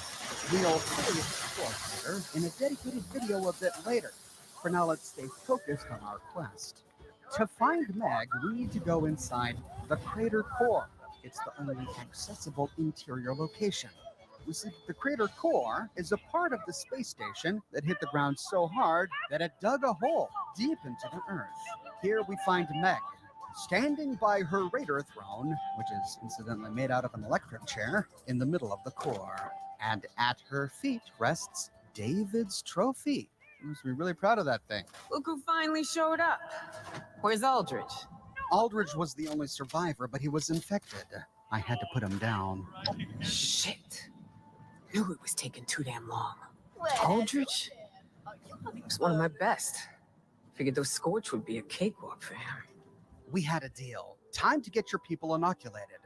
We'll fully explore Crater in a dedicated video a bit later. For now, let's stay focused on our quest. To find Meg, we need to go inside the Crater Core. It's the only accessible interior location. We see that the Crater Core is a part of the space station that hit the ground so hard that it dug a hole deep into the Earth. Here we find Meg, standing by her Raider throne, which is incidentally made out of an electric chair, in the middle of the core. And at her feet rests David's trophy. You must be really proud of that thing. Look who finally showed up. Where's Aldrich? Aldrich was the only survivor, but he was infected. I had to put him down. Shit. Knew it was taking too damn long. Aldrich? He was one of my best. Figured those Scorch would be a cakewalk for him. We had a deal. Time to get your people inoculated.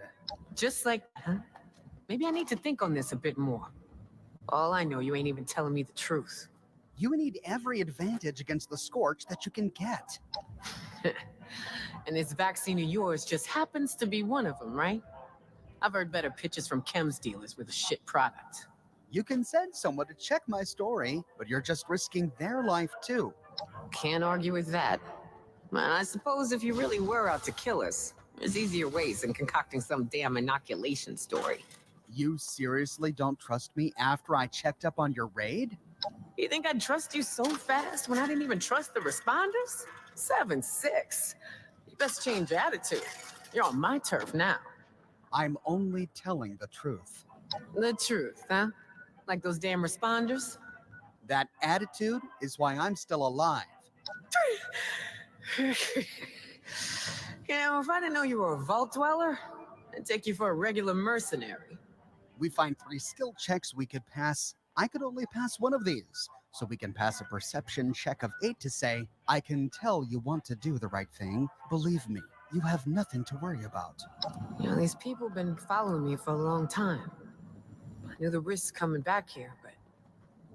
Just like that, huh? Maybe I need to think on this a bit more. All I know, you ain't even telling me the truth. You need every advantage against the Scorch that you can get. And this vaccine of yours just happens to be one of them, right? I've heard better pitches from chems dealers with a shit product. You can send someone to check my story, but you're just risking their life too. Can't argue with that. Man, I suppose if you really were out to kill us, there's easier ways than concocting some damn inoculation story. You seriously don't trust me after I checked up on your raid? You think I'd trust you so fast when I didn't even trust the responders? 7-6. You best change your attitude. You're on my turf now. I'm only telling the truth. The truth, huh? Like those damn responders? That attitude is why I'm still alive. You know, if I didn't know you were a vault dweller, I'd take you for a regular mercenary. We find 3 skill checks we could pass. I could only pass one of these, so we can pass a perception check of 8 to say, I can tell you want to do the right thing. Believe me, you have nothing to worry about. You know, these people have been following me for a long time. I knew the risks coming back here, but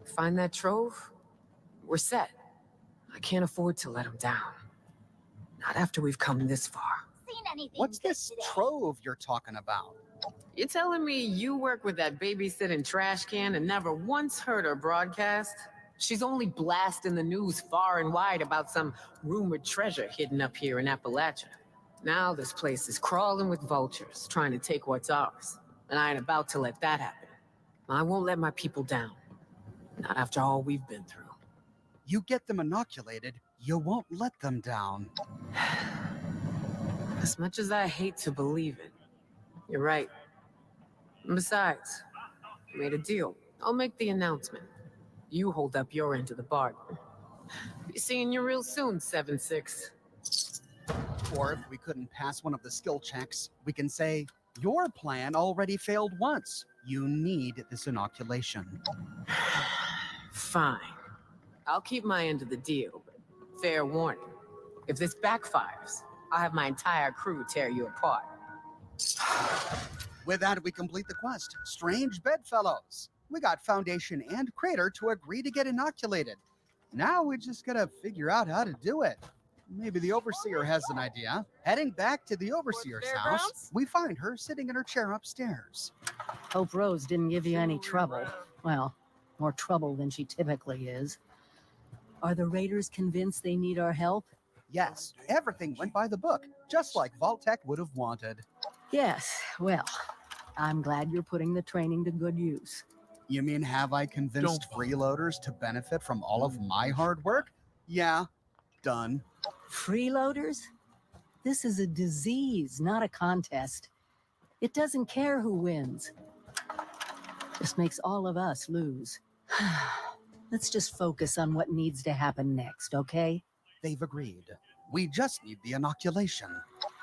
find that trove, we're set. I can't afford to let them down. Not after we've come this far. What's this trove you're talking about? You're telling me you work with that babysitting trash can and never once heard her broadcast? She's only blasting the news far and wide about some rumored treasure hidden up here in Appalachia. Now this place is crawling with vultures, trying to take what's ours. And I ain't about to let that happen. I won't let my people down. Not after all we've been through. You get them inoculated, you won't let them down. As much as I hate to believe it, you're right. And besides, we made a deal. I'll make the announcement. You hold up your end of the bargain. Be seeing you real soon, 7-6. Or if we couldn't pass one of the skill checks, we can say, your plan already failed once. You need this inoculation. Fine. I'll keep my end of the deal, but fair warning. If this backfires, I'll have my entire crew tear you apart. With that, we complete the quest. Strange bedfellows. We got Foundation and Crater to agree to get inoculated. Now we just gotta figure out how to do it. Maybe the Overseer has an idea. Heading back to the Overseer's house, we find her sitting in her chair upstairs. Hope Rose didn't give you any trouble. Well, more trouble than she typically is. Are the Raiders convinced they need our help? Yes, everything went by the book, just like Vault-Tec would have wanted. Yes, well, I'm glad you're putting the training to good use. You mean have I convinced freeloaders to benefit from all of my hard work? Yeah, done. Freeloaders? This is a disease, not a contest. It doesn't care who wins. This makes all of us lose. Let's just focus on what needs to happen next, okay? They've agreed. We just need the inoculation.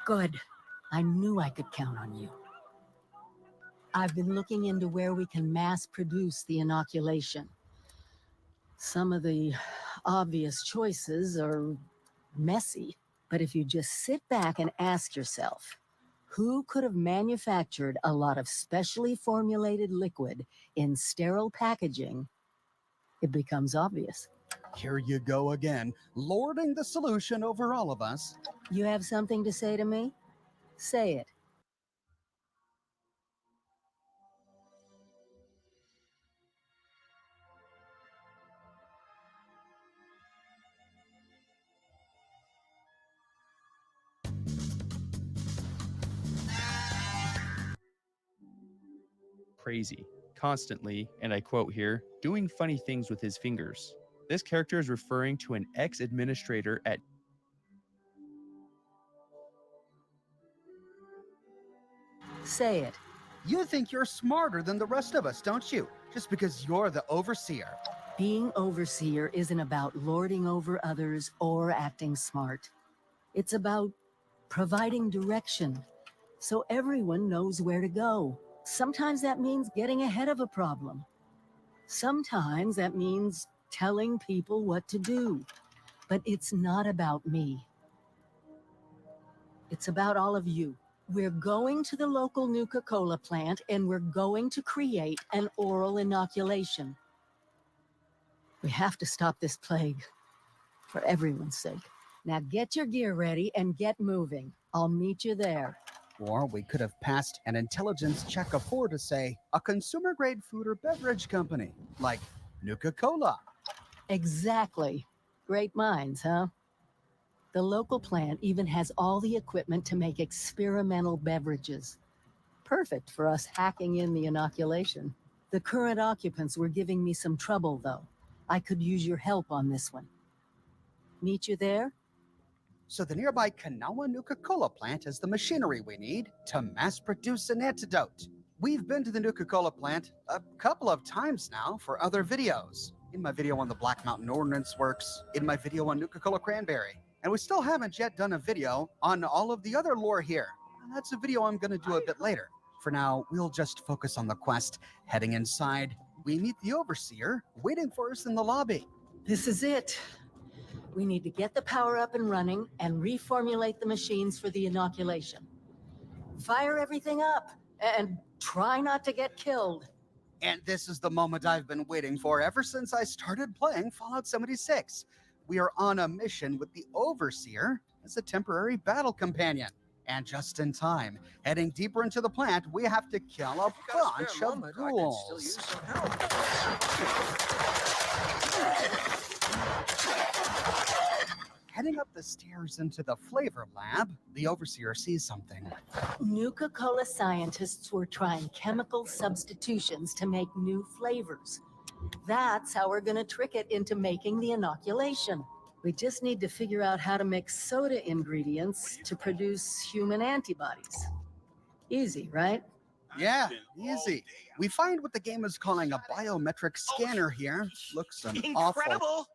Good. I knew I could count on you. I've been looking into where we can mass produce the inoculation. Some of the obvious choices are messy, but if you just sit back and ask yourself, who could have manufactured a lot of specially formulated liquid in sterile packaging, it becomes obvious. Here you go again, lording the solution over all of us. You have something to say to me? Say it. Crazy, constantly, and I quote here, doing funny things with his fingers. This character is referring to an ex-administrator at Say it. You think you're smarter than the rest of us, don't you? Just because you're the overseer. Being overseer isn't about lording over others or acting smart. It's about providing direction so everyone knows where to go. Sometimes that means getting ahead of a problem. Sometimes that means telling people what to do. But it's not about me. It's about all of you. We're going to the local Nuka-Cola plant and we're going to create an oral inoculation. We have to stop this plague for everyone's sake. Now get your gear ready and get moving. I'll meet you there. Or we could have passed an intelligence check of 4 to say a consumer-grade food or beverage company, like Nuka-Cola. Exactly. Great minds, huh? The local plant even has all the equipment to make experimental beverages. Perfect for us hacking in the inoculation. The current occupants were giving me some trouble, though. I could use your help on this one. Meet you there? So the nearby Kanawha Nuka-Cola plant has the machinery we need to mass produce an antidote. We've been to the Nuka-Cola plant a couple of times now for other videos. In my video on the Black Mountain Ordnance Works, in my video on Nuka-Cola Cranberry. And we still haven't yet done a video on all of the other lore here. That's a video I'm gonna do a bit later. For now, we'll just focus on the quest. Heading inside, we meet the Overseer waiting for us in the lobby. This is it. We need to get the power up and running and reformulate the machines for the inoculation. Fire everything up and try not to get killed. And this is the moment I've been waiting for ever since I started playing Fallout 76. We are on a mission with the Overseer as a temporary battle companion. And just in time, heading deeper into the plant, we have to kill a bunch of ghouls. Heading up the stairs into the flavor lab, the Overseer sees something. Nuka-Cola scientists were trying chemical substitutions to make new flavors. That's how we're gonna trick it into making the inoculation. We just need to figure out how to mix soda ingredients to produce human antibodies. Easy, right? Yeah, easy. We find what the game is calling a biometric scanner here. Looks an awful... Incredible!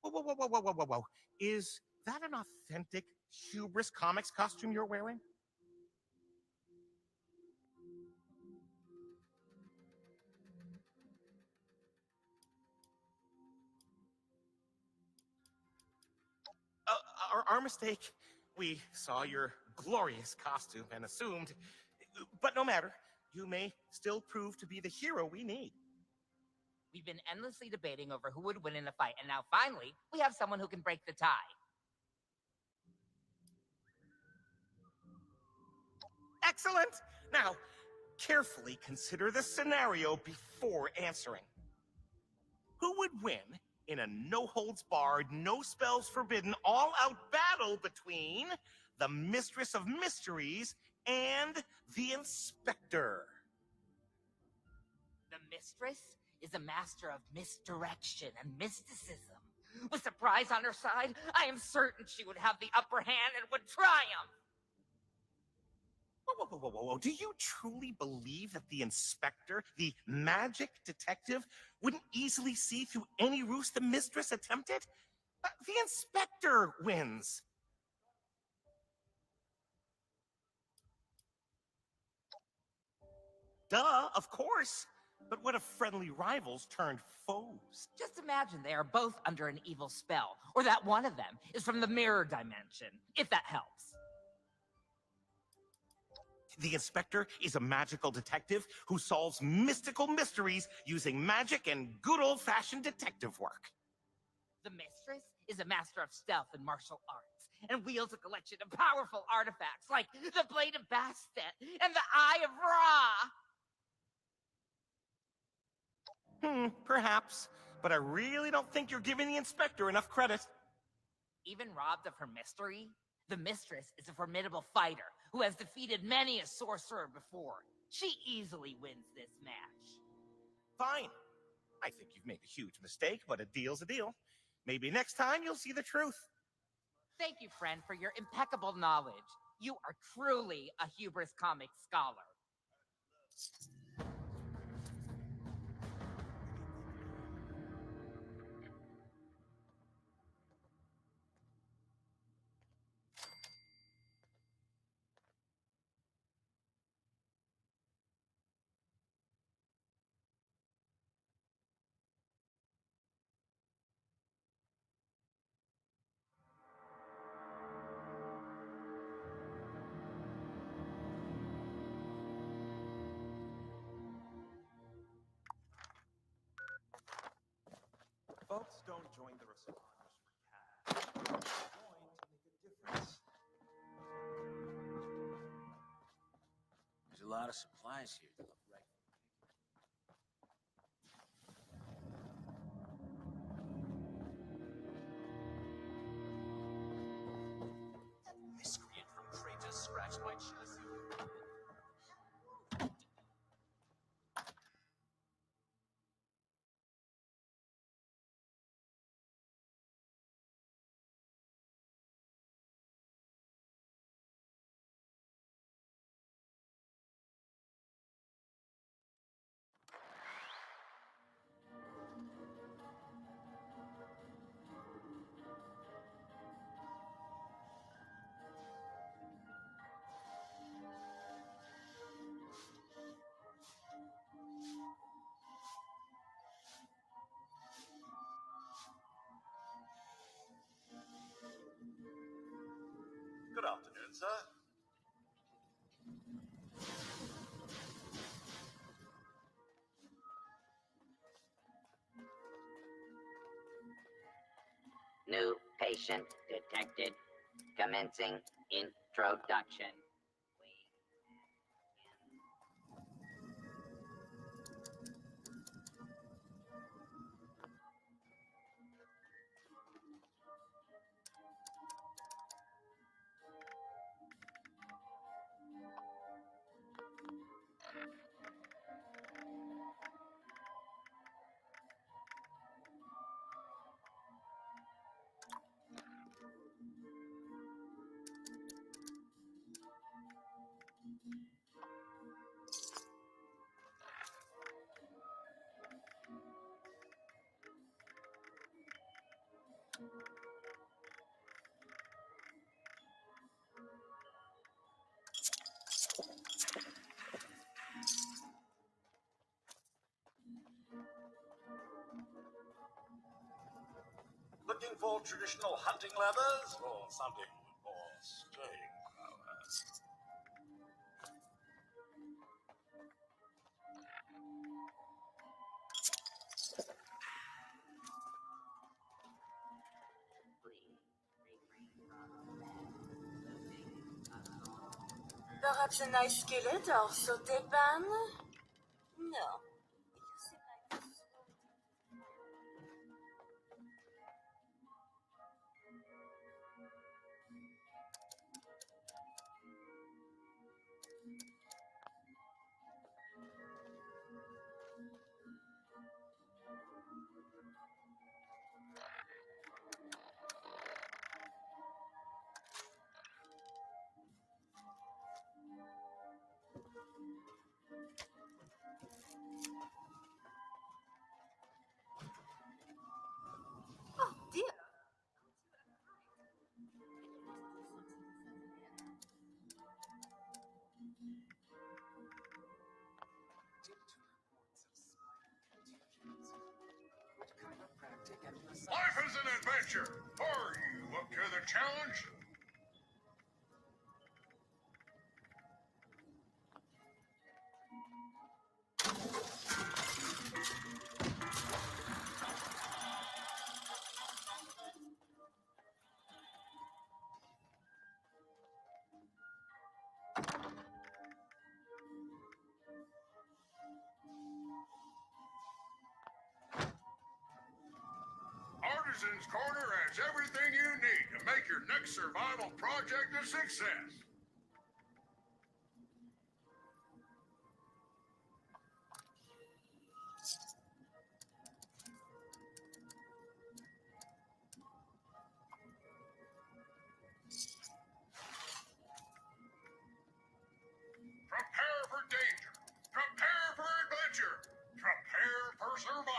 Whoa. Is that an authentic Hubris Comics costume you're wearing? Our mistake. We saw your glorious costume and assumed. But no matter. You may still prove to be the hero we need. We've been endlessly debating over who would win in a fight, and now finally, we have someone who can break the tie. Excellent! Now, carefully consider the scenario before answering. Who would win in a no-holds-barred, no-spells forbidden, all-out battle between the Mistress of Mysteries and the Inspector? The Mistress is a master of misdirection and mysticism. With surprise on her side, I am certain she would have the upper hand and would triumph. Whoa. Do you truly believe that the inspector, the magic detective, wouldn't easily see through any ruse the mistress attempted? The inspector wins. Duh, of course. But what if friendly rivals turned foes? Just imagine they are both under an evil spell, or that one of them is from the mirror dimension, if that helps. The inspector is a magical detective who solves mystical mysteries using magic and good old-fashioned detective work. The mistress is a master of stealth and martial arts, and wields a collection of powerful artifacts like the Blade of Bastet and the Eye of Ra! Perhaps. But I really don't think you're giving the inspector enough credit. Even robbed of her mystery, the mistress is a formidable fighter who has defeated many a sorcerer before. She easily wins this match. Fine. I think you've made a huge mistake, but a deal's a deal. Maybe next time you'll see the truth. Thank you, friend, for your impeccable knowledge. You are truly a hubris comic scholar. Folks don't join the responders for cash. Join to make a difference. There's a lot of supplies here that look right. That miscreant from Kratos scratched my chassis. Good afternoon, sir. New patient detected. Commencing introduction. Looking for traditional hunting leathers or something more staying power? Perhaps a nice skillet or sauté pan? No. You seem like a Life is an adventure. Are you up to the challenge? Artisan's Corner has everything you need to make your next survival project a success. Prepare for danger. Prepare for adventure. Prepare for survival.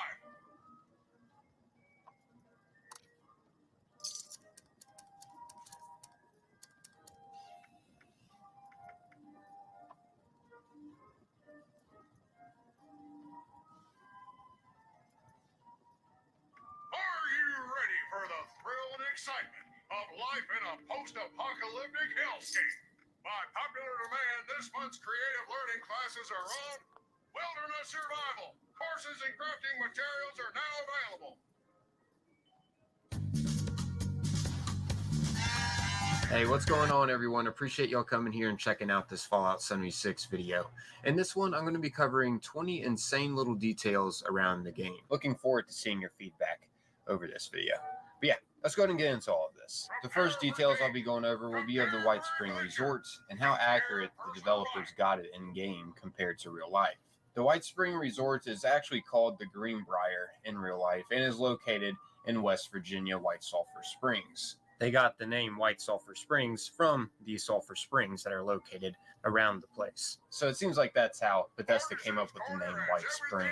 Are you ready for the thrill and excitement of life in a post-apocalyptic hellscape? By popular demand, this month's creative learning classes are on Wilderness Survival. Courses and crafting materials are now available. Hey, what's going on, everyone? Appreciate y'all coming here and checking out this Fallout 76 video. In this one, I'm going to be covering 20 insane little details around the game. Looking forward to seeing your feedback over this video. But yeah, let's go ahead and get into all of this. The first details I'll be going over will be of the White Spring Resort and how accurate the developers got it in-game compared to real life. The White Spring Resort is actually called the Greenbrier in real life and is located in West Virginia, White Sulphur Springs. They got the name White Sulphur Springs from the sulfur springs that are located around the place. So it seems like that's how Bethesda came up with the name White Spring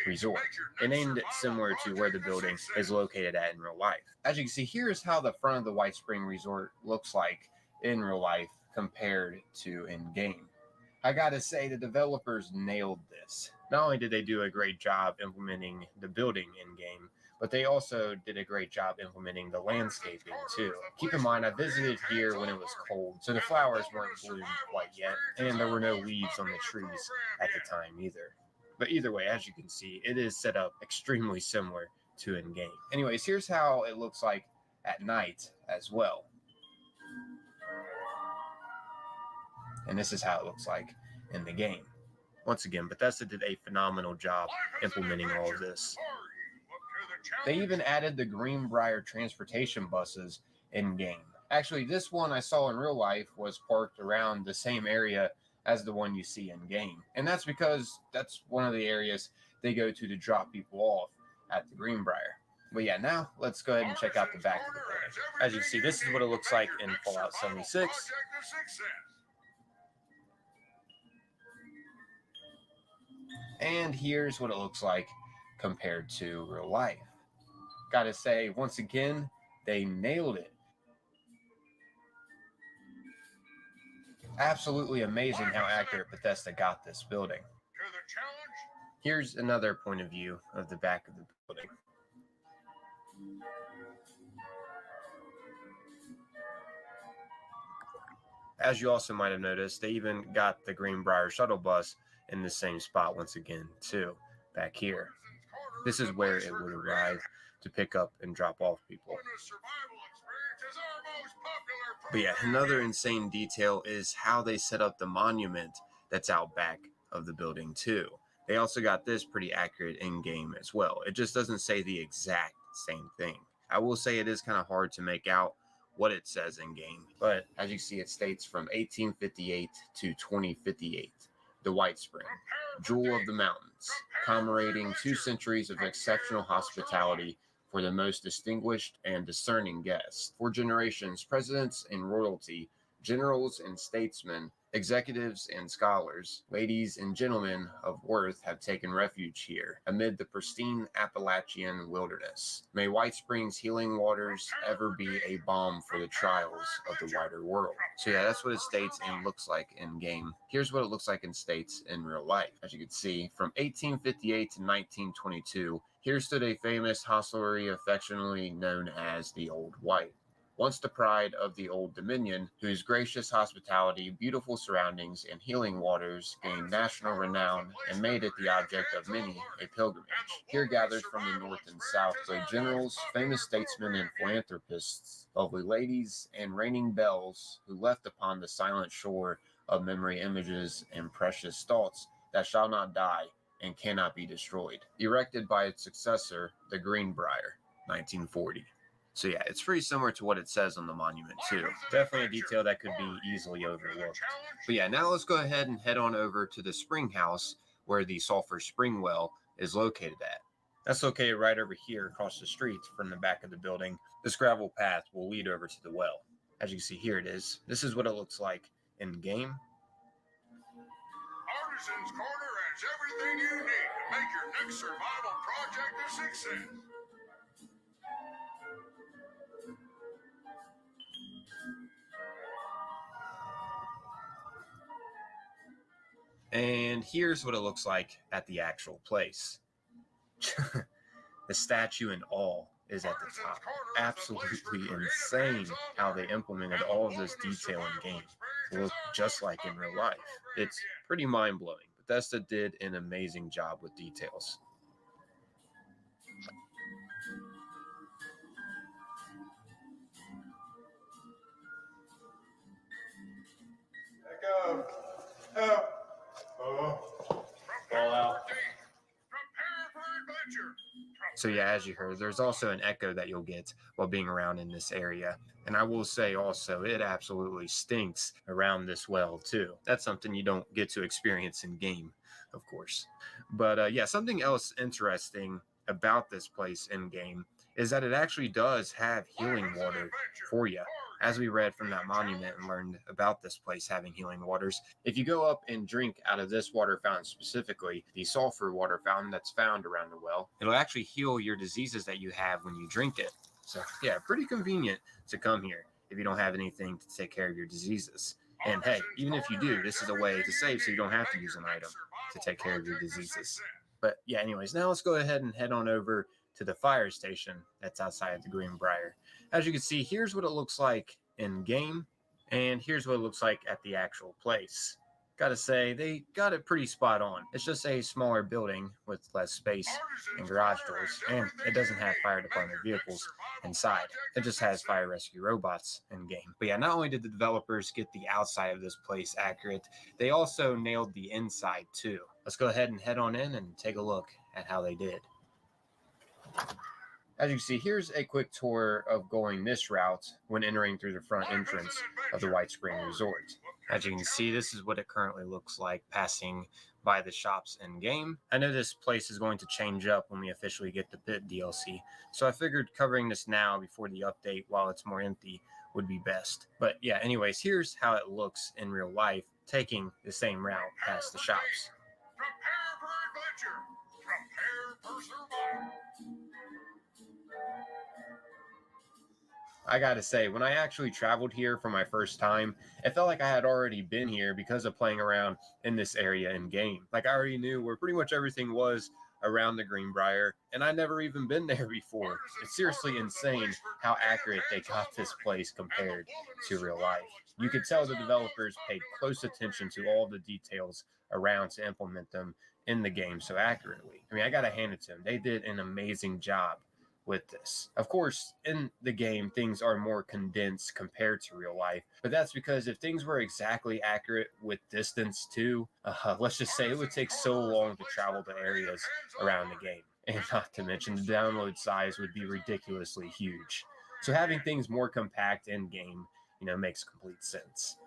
Resort. They named it similar to where the building is located at in real life. As you can see, here's how the front of the White Spring Resort looks like in real life compared to in-game. I gotta say, the developers nailed this. Not only did they do a great job implementing the building in-game, but they also did a great job implementing the landscaping too. Keep in mind, I visited here when it was cold, so the flowers weren't bloomed quite yet, and there were no leaves on the trees at the time either. But either way, as you can see, it is set up extremely similar to in-game. Anyways, here's how it looks like at night as well. And this is how it looks like in the game. Once again, Bethesda did a phenomenal job implementing all of this. They even added the Greenbrier transportation buses in-game. Actually, this one I saw in real life was parked around the same area as the one you see in-game. And that's because that's one of the areas they go to drop people off at the Greenbrier. But yeah, now let's go ahead and check out the back of the building. As you can see, this is what it looks like in Fallout 76. And here's what it looks like compared to real life. Gotta say, once again, they nailed it. Absolutely amazing how accurate Bethesda got this building. Here's another point of view of the back of the building. As you also might have noticed, they even got the Greenbrier shuttle bus in the same spot once again, too, back here. This is where it would arrive to pick up and drop off people. But yeah, another insane detail is how they set up the monument that's out back of the building too. They also got this pretty accurate in-game as well. It just doesn't say the exact same thing. I will say it is kind of hard to make out what it says in-game, but as you see, it states from 1858 to 2058, the White Spring, Jewel of the Mountains, commemorating 2 centuries of exceptional hospitality for the most distinguished and discerning guests. For generations, presidents and royalty Generals and statesmen, executives and scholars, ladies and gentlemen of worth have taken refuge here, amid the pristine Appalachian wilderness. May White Springs healing waters ever be a balm for the trials of the wider world. So yeah, that's what it states and looks like in game. Here's what it looks like in states in real life. As you can see, from 1858 to 1922, here stood a famous hostelry affectionately known as the Old White. Once the pride of the Old Dominion, whose gracious hospitality, beautiful surroundings, and healing waters gained national renown and made it the object of many a pilgrimage. Here gathered from the north and south great generals, famous statesmen and philanthropists, lovely ladies, and reigning belles who left upon the silent shore of memory images and precious thoughts that shall not die and cannot be destroyed. Erected by its successor, the Greenbrier, 1940. So yeah, it's pretty similar to what it says on the monument too. Definitely a detail that could be easily overlooked. But yeah, now let's go ahead and head on over to the spring house where the sulfur spring well is located at. That's located right over here across the street from the back of the building. This gravel path will lead over to the well. As you can see, here it is. This is what it looks like in game. Artisan's Corner has everything you need to make your next survival project a success. And here's what it looks like at the actual place. The statue and all is at the top. Absolutely insane how they implemented all of this detail in game to look just like in real life. It's pretty mind-blowing. Bethesda did an amazing job with details. Echo! Help! Oh. Baalout. So yeah, as you heard, there's also an echo that you'll get while being around in this area. And I will say also, it absolutely stinks around this well too. That's something you don't get to experience in game, of course. But yeah, something else interesting about this place in game is that it actually does have healing water for you. As we read from that monument and learned about this place having healing waters, if you go up and drink out of this water fountain specifically, the sulfur water fountain that's found around the well, it'll actually heal your diseases that you have when you drink it. So yeah, pretty convenient to come here if you don't have anything to take care of your diseases. And hey, even if you do, this is a way to save so you don't have to use an item to take care of your diseases. But yeah, anyways, now let's go ahead and head on over to the fire station that's outside of the Greenbrier. As you can see, here's what it looks like in game, and here's what it looks like at the actual place. Gotta say, they got it pretty spot on. It's just a smaller building with less space and garage doors, and it doesn't have fire department vehicles inside. It just has fire rescue robots in game. But yeah, not only did the developers get the outside of this place accurate, they also nailed the inside too. Let's go ahead and head on in and take a look at how they did. As you can see, here's a quick tour of going this route when entering through the front entrance of the White Spring Resort. As you can see, this is what it currently looks like passing by the shops in game. I know this place is going to change up when we officially get the Pit DLC, so I figured covering this now before the update while it's more empty would be best. But yeah, anyways, here's how it looks in real life, taking the same route past the shops. Prepare for adventure. Prepare for survival. I gotta say, when I actually traveled here for my first time, it felt like I had already been here because of playing around in this area in game. Like I already knew where pretty much everything was around the Greenbrier, and I'd never even been there before. It's seriously insane how accurate they got this place compared to real life. You could tell the developers paid close attention to all the details around to implement them in the game so accurately. I mean, I gotta hand it to them. They did an amazing job with this. Of course, in the game, things are more condensed compared to real life, but that's because if things were exactly accurate with distance too, let's just say it would take so long to travel to areas around the game. And not to mention the download size would be ridiculously huge. So having things more compact in game, makes complete sense.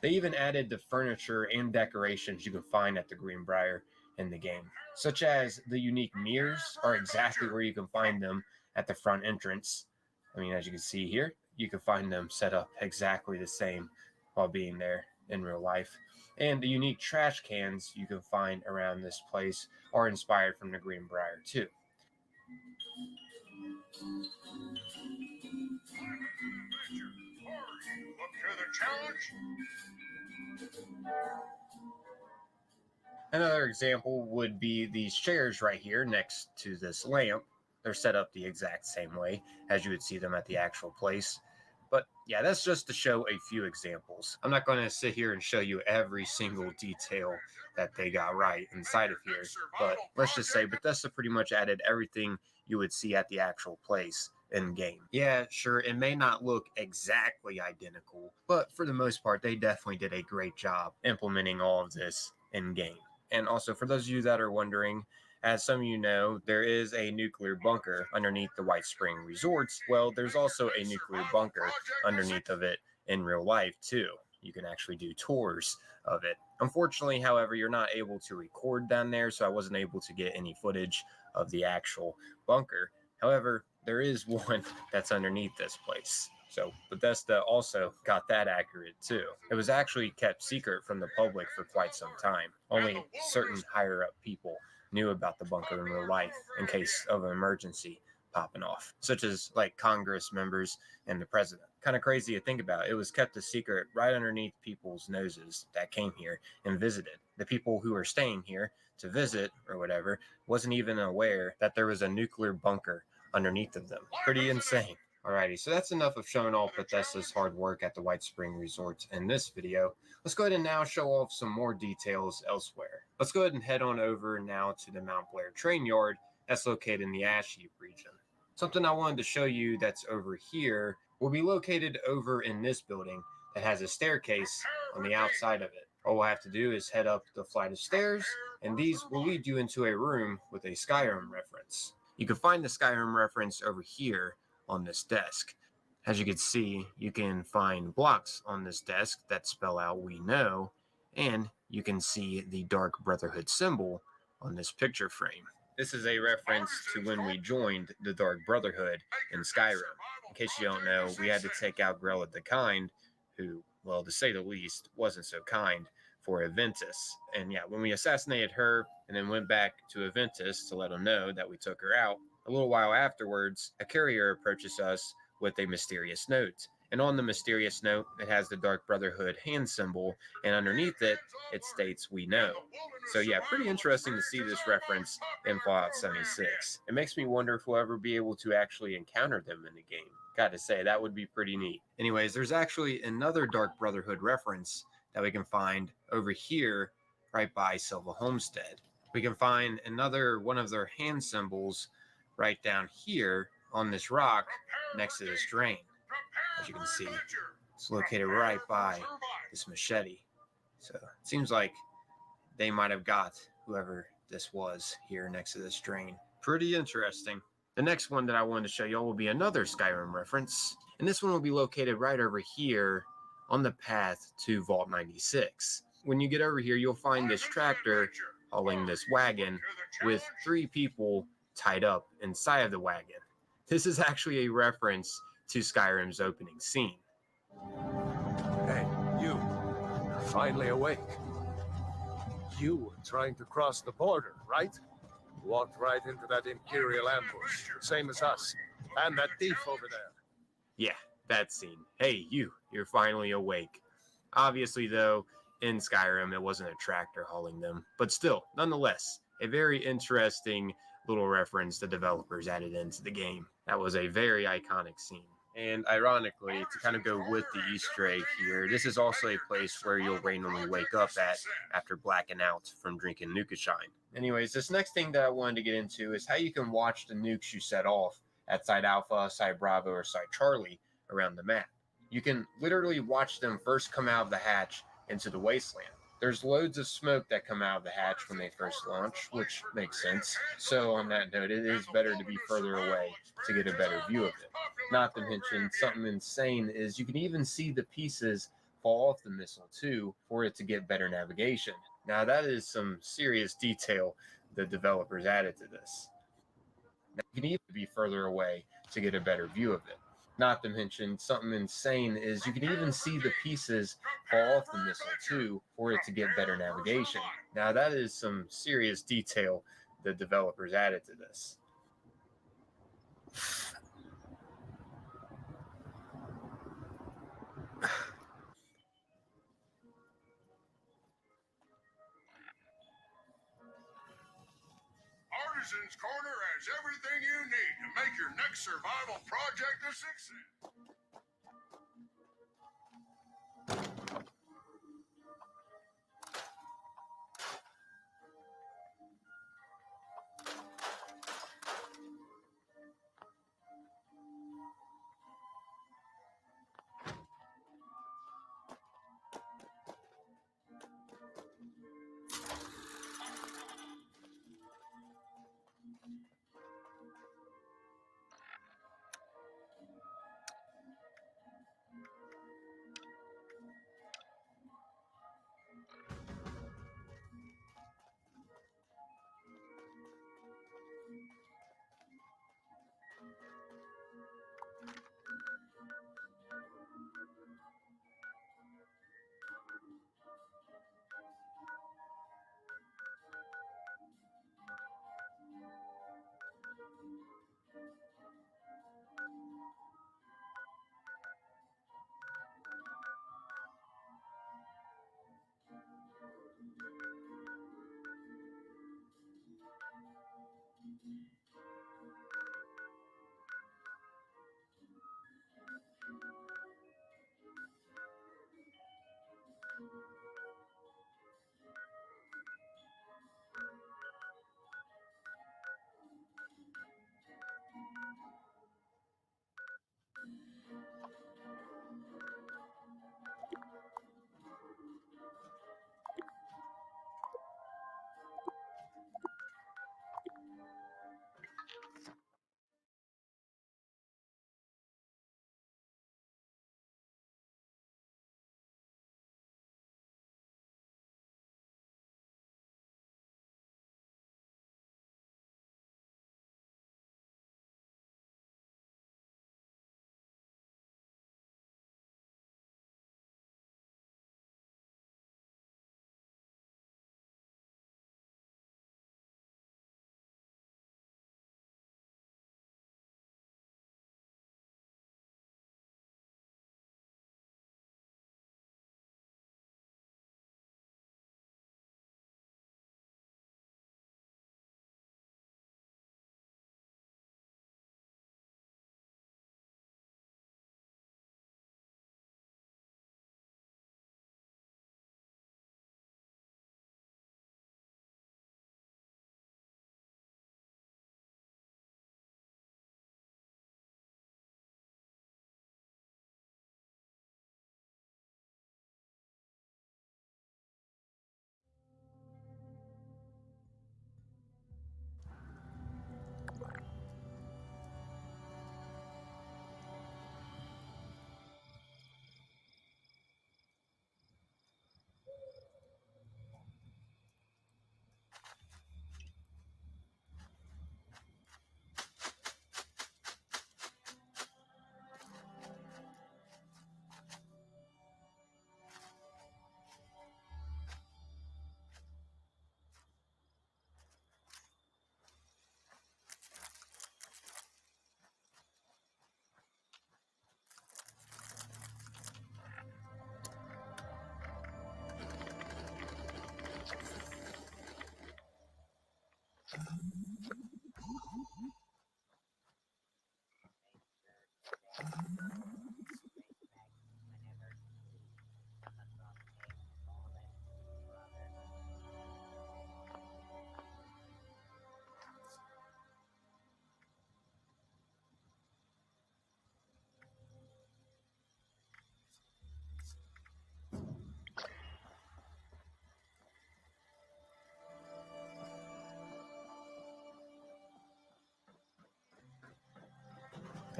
They even added the furniture and decorations you can find at the Greenbrier in the game, such as the unique mirrors are exactly where you can find them at the front entrance. I mean, as you can see here, you can find them set up exactly the same while being there in real life. And the unique trash cans you can find around this place are inspired from the Greenbrier too. Up to the challenge? Another example would be these chairs right here next to this lamp. They're set up the exact same way as you would see them at the actual place. But yeah, that's just to show a few examples. I'm not going to sit here and show you every single detail that they got right inside of here. But let's just say Bethesda pretty much added everything you would see at the actual place in game. Yeah, sure, it may not look exactly identical, but for the most part, they definitely did a great job implementing all of this in game. And also, for those of you that are wondering, as some of you know, there is a nuclear bunker underneath the White Spring Resorts. Well, there's also a nuclear bunker underneath of it in real life, too. You can actually do tours of it. Unfortunately, however, you're not able to record down there, so I wasn't able to get any footage of the actual bunker. However, there is one that's underneath this place. So Bethesda also got that accurate too. It was actually kept secret from the public for quite some time. Only certain higher up people knew about the bunker in real life in case of an emergency popping off, such as like Congress members and the president. Kind of crazy to think about. It was kept a secret right underneath people's noses that came here and visited. The people who were staying here to visit or whatever wasn't even aware that there was a nuclear bunker underneath of them. Pretty insane. Alrighty, so that's enough of showing off Bethesda's hard work at the White Spring Resorts in this video. Let's go ahead and now show off some more details elsewhere. Let's go ahead and head on over now to the Mount Blair train yard that's located in the Ash Heap region. Something I wanted to show you that's over here will be located over in this building that has a staircase on the outside of it. All we'll have to do is head up the flight of stairs, and these will lead you into a room with a Skyrim reference. You can find the Skyrim reference over here on this desk. As you can see, you can find blocks on this desk that spell out "We Know," and you can see the Dark Brotherhood symbol on this picture frame. This is a reference to when we joined the Dark Brotherhood in Skyrim. In case you don't know, we had to take out Grella the Kind, who, well, to say the least, wasn't so kind for Aventus. And yeah, when we assassinated her and then went back to Aventus to let him know that we took her out, a little while afterwards, a courier approaches us with a mysterious note. And on the mysterious note, it has the Dark Brotherhood hand symbol, and underneath it, it states "We Know." So yeah, pretty interesting to see this reference in Fallout 76. It makes me wonder if we'll ever be able to actually encounter them in the game. Gotta say, that would be pretty neat. Anyways, there's actually another Dark Brotherhood reference that we can find over here right by Silva Homestead. We can find another one of their hand symbols right down here on this rock next to this drain. As you can see, it's located right by this machete. So it seems like they might have got whoever this was here next to this drain. Pretty interesting. The next one that I wanted to show y'all will be another Skyrim reference, and this one will be located right over here on the path to Vault 96. When you get over here, you'll find this tractor hauling this wagon with 3 people tied up inside of the wagon. This is actually a reference to Skyrim's opening scene. Hey, you. You're finally awake. You were trying to cross the border, right? Walked right into that Imperial ambush, same as us. And that thief over there. Yeah, that scene. Hey, you're finally awake. Obviously, though, in Skyrim, it wasn't a tractor hauling them. But still, nonetheless, a very interesting little reference the developers added into the game. That was a very iconic scene. And ironically, to kind of go with the Easter egg here, this is also a place where you'll randomly wake up at after blacking out from drinking Nukashine. Anyways, this next thing that I wanted to get into is how you can watch the nukes you set off at Site Alpha, Site Bravo, or Site Charlie around the map. You can literally watch them first come out of the hatch into the wasteland. There's loads of smoke that come out of the hatch when they first launch, which makes sense. So on that note, it is better to be further away to get a better view of it. Not to mention, something insane is you can even see the pieces fall off the missile too for it to get better navigation. Now that is some serious detail the developers added to this. Now, you need to be further away to get a better view of it. Not to mention, something insane is you can even see the pieces fall off the missile too for it to get better navigation. Now that is some serious detail the developers added to this. Artisan's Corner has everything you need to make your next survival project a success.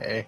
Hey.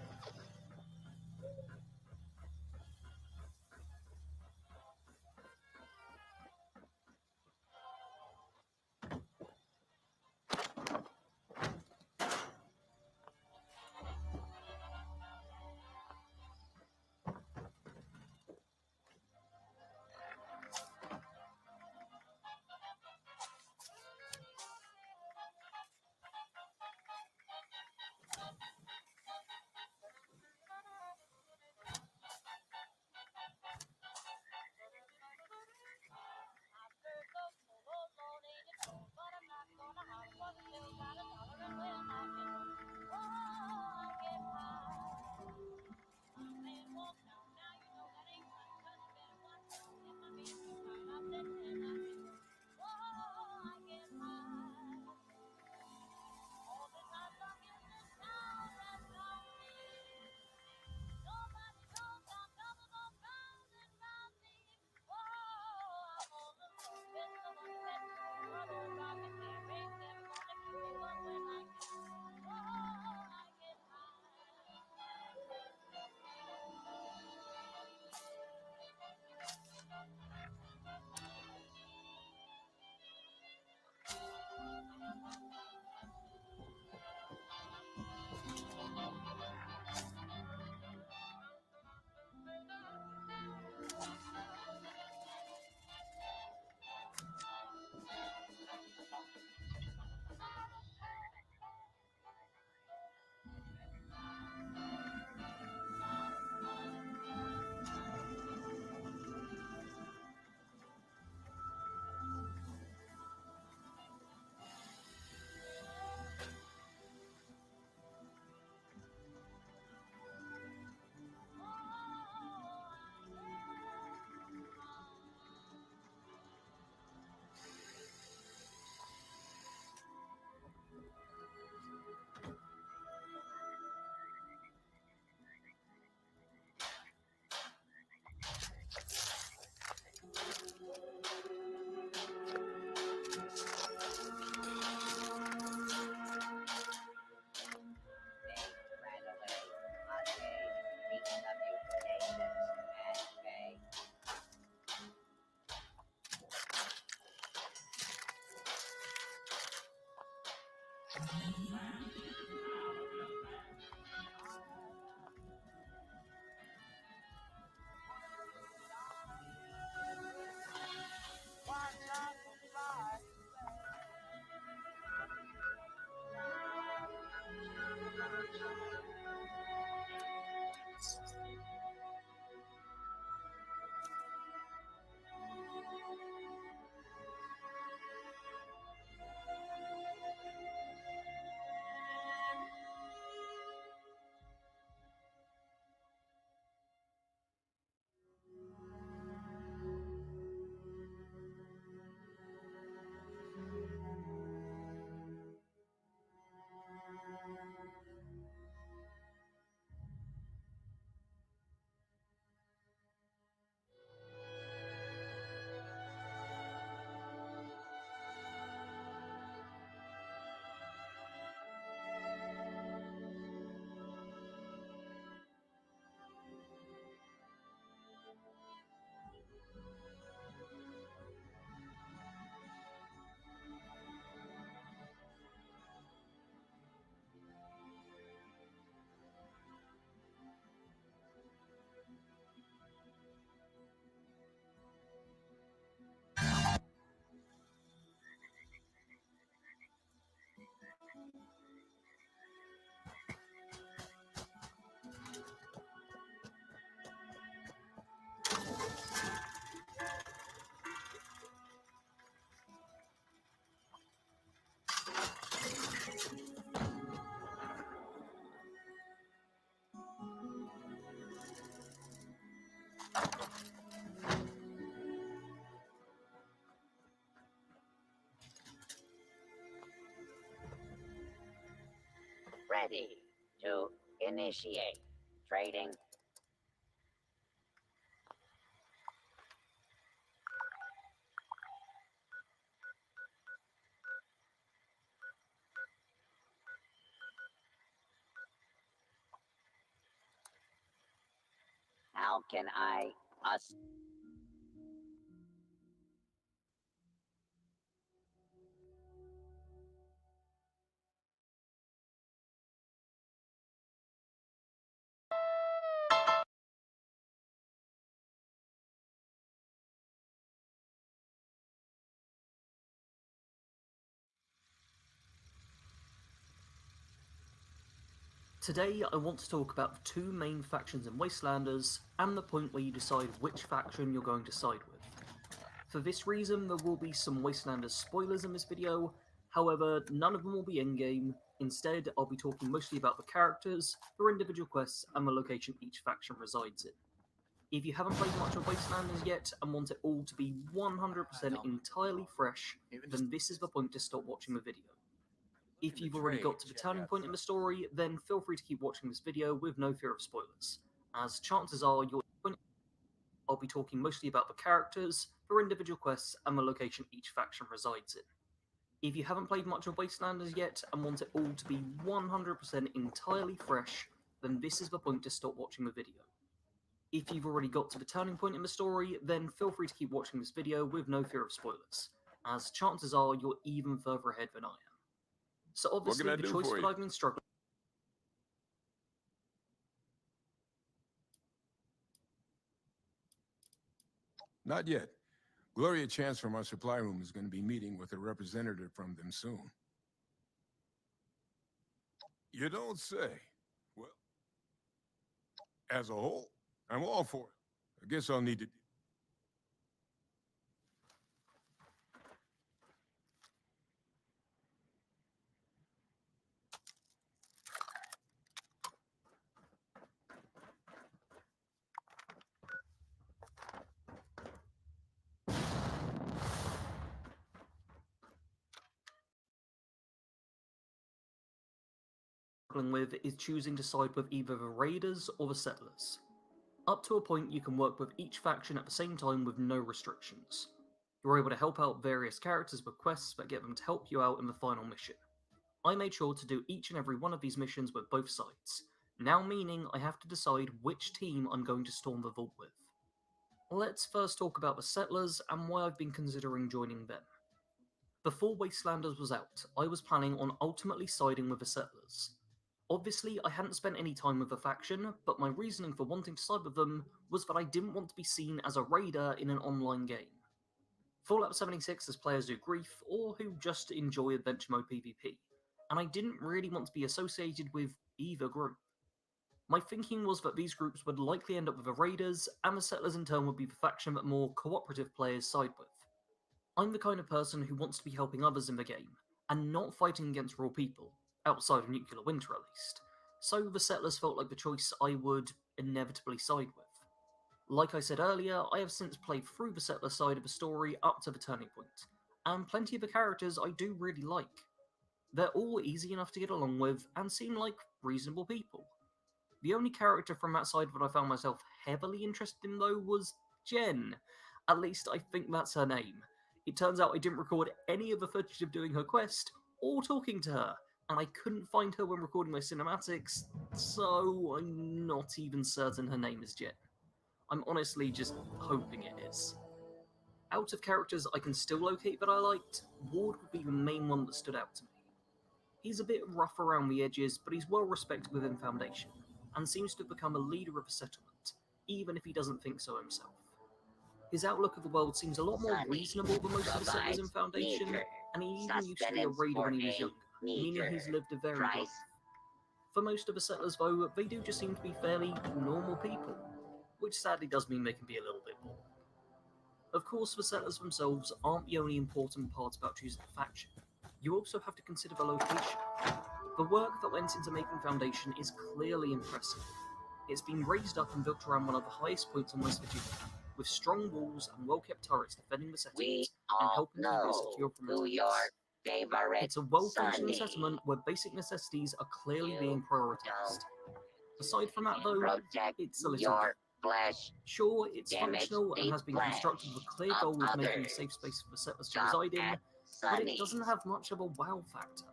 Ready to initiate trading. How can I Today I want to talk about the two main factions in Wastelanders, and the point where you decide which faction you're going to side with. For this reason, there will be some Wastelanders spoilers in this video, however, none of them will be in-game. Instead, I'll be talking mostly about the characters, their individual quests, and the location each faction resides in. If you haven't played much of Wastelanders yet, and want it all to be 100% entirely fresh, then this is the point to stop watching the video. If you've already got to the turning point in the story, then feel free to keep watching this video with no fear of spoilers, as chances are I'll be talking mostly about the characters, their individual quests, and the location each faction resides in. If you haven't played much of Wastelanders yet, and want it all to be 100% entirely fresh, then this is the point to stop watching the video. If you've already got to the turning point in the story, then feel free to keep watching this video with no fear of spoilers, as chances are you're even further ahead than I am. So obviously the choice that I've been struggling. Not yet. Gloria Chance from our supply room is going to be meeting with a representative from them soon. You don't say. Well, as a whole, I'm all for it. I guess I'll need to... With is choosing to side with either the raiders or the settlers. Up to a point you can work with each faction at the same time with no restrictions. You're able to help out various characters with quests that get them to help you out in the final mission. I made sure to do each and every one of these missions with both sides, now meaning I have to decide which team I'm going to storm the vault with. Let's first talk about the settlers and why I've been considering joining them. Before Wastelanders was out, I was planning on ultimately siding with the Settlers. Obviously, I hadn't spent any time with the faction, but my reasoning for wanting to side with them was that I didn't want to be seen as a raider in an online game. Fallout 76 has players who grief, or who just enjoy adventure mode PvP, and I didn't really want to be associated with either group. My thinking was that these groups would likely end up with the Raiders, and the Settlers in turn would be the faction that more cooperative players side with. I'm the kind of person who wants to be helping others in the game, and not fighting against raw people, outside of nuclear winter at least, so the Settlers felt like the choice I would inevitably side with. Like I said earlier, I have since played through the Settler side of the story up to the turning point, and plenty of the characters I do really like. They're all easy enough to get along with, and seem like reasonable people. The only character from that side that I found myself heavily interested in though was Jen. At least I think that's her name. It turns out I didn't record any of the footage of doing her quest, or talking to her, and I couldn't find her when recording my cinematics, so I'm not even certain her name is Jen. I'm honestly just hoping it is. Out of characters I can still locate that I liked, Ward would be the main one that stood out to me. He's a bit rough around the edges, but he's well respected within Foundation, and seems to have become a leader of a settlement, even if he doesn't think so himself. His outlook of the world seems a lot more reasonable than most of the settlers in Foundation, and he even used to be a raider when he was younger, meaning he's lived a very life. For most of the settlers though, they do just seem to be fairly normal people, which sadly does mean they can be a little bit boring. Of course, the settlers themselves aren't the only important part about choosing a faction. You also have to consider the location. The work that went into making Foundation is clearly impressive. It's been raised up and built around one of the highest points in West Virginia, with strong walls and well-kept turrets defending the settlement and helping keep it secure from attacks. It's a well-functioning settlement where basic necessities are clearly being prioritized. Aside from that though, it's a little... Sure, it's functional and has been constructed with a clear goal of making a safe space for the settlers to reside in, but it doesn't have much of a wow factor.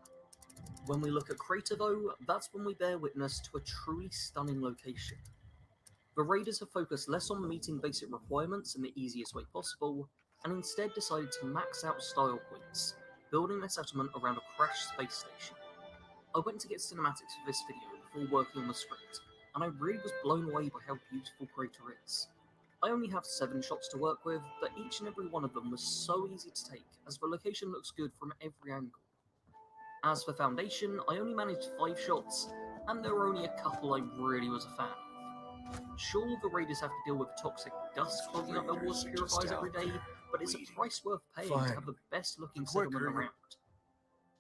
When we look at Crater though, that's when we bear witness to a truly stunning location. The Raiders have focused less on meeting basic requirements in the easiest way possible, and instead decided to max out style points, building their settlement around a crashed space station. I went to get cinematics for this video before working on the script, and I really was blown away by how beautiful Crater is. I only have 7 shots to work with, but each and every one of them was so easy to take, as the location looks good from every angle. As for Foundation, I only managed 5 shots, and there were only a couple I really was a fan of. Sure, the Raiders have to deal with toxic dust clogging up their water purifiers every day, but it's a price worth paying to have the best looking settlement around.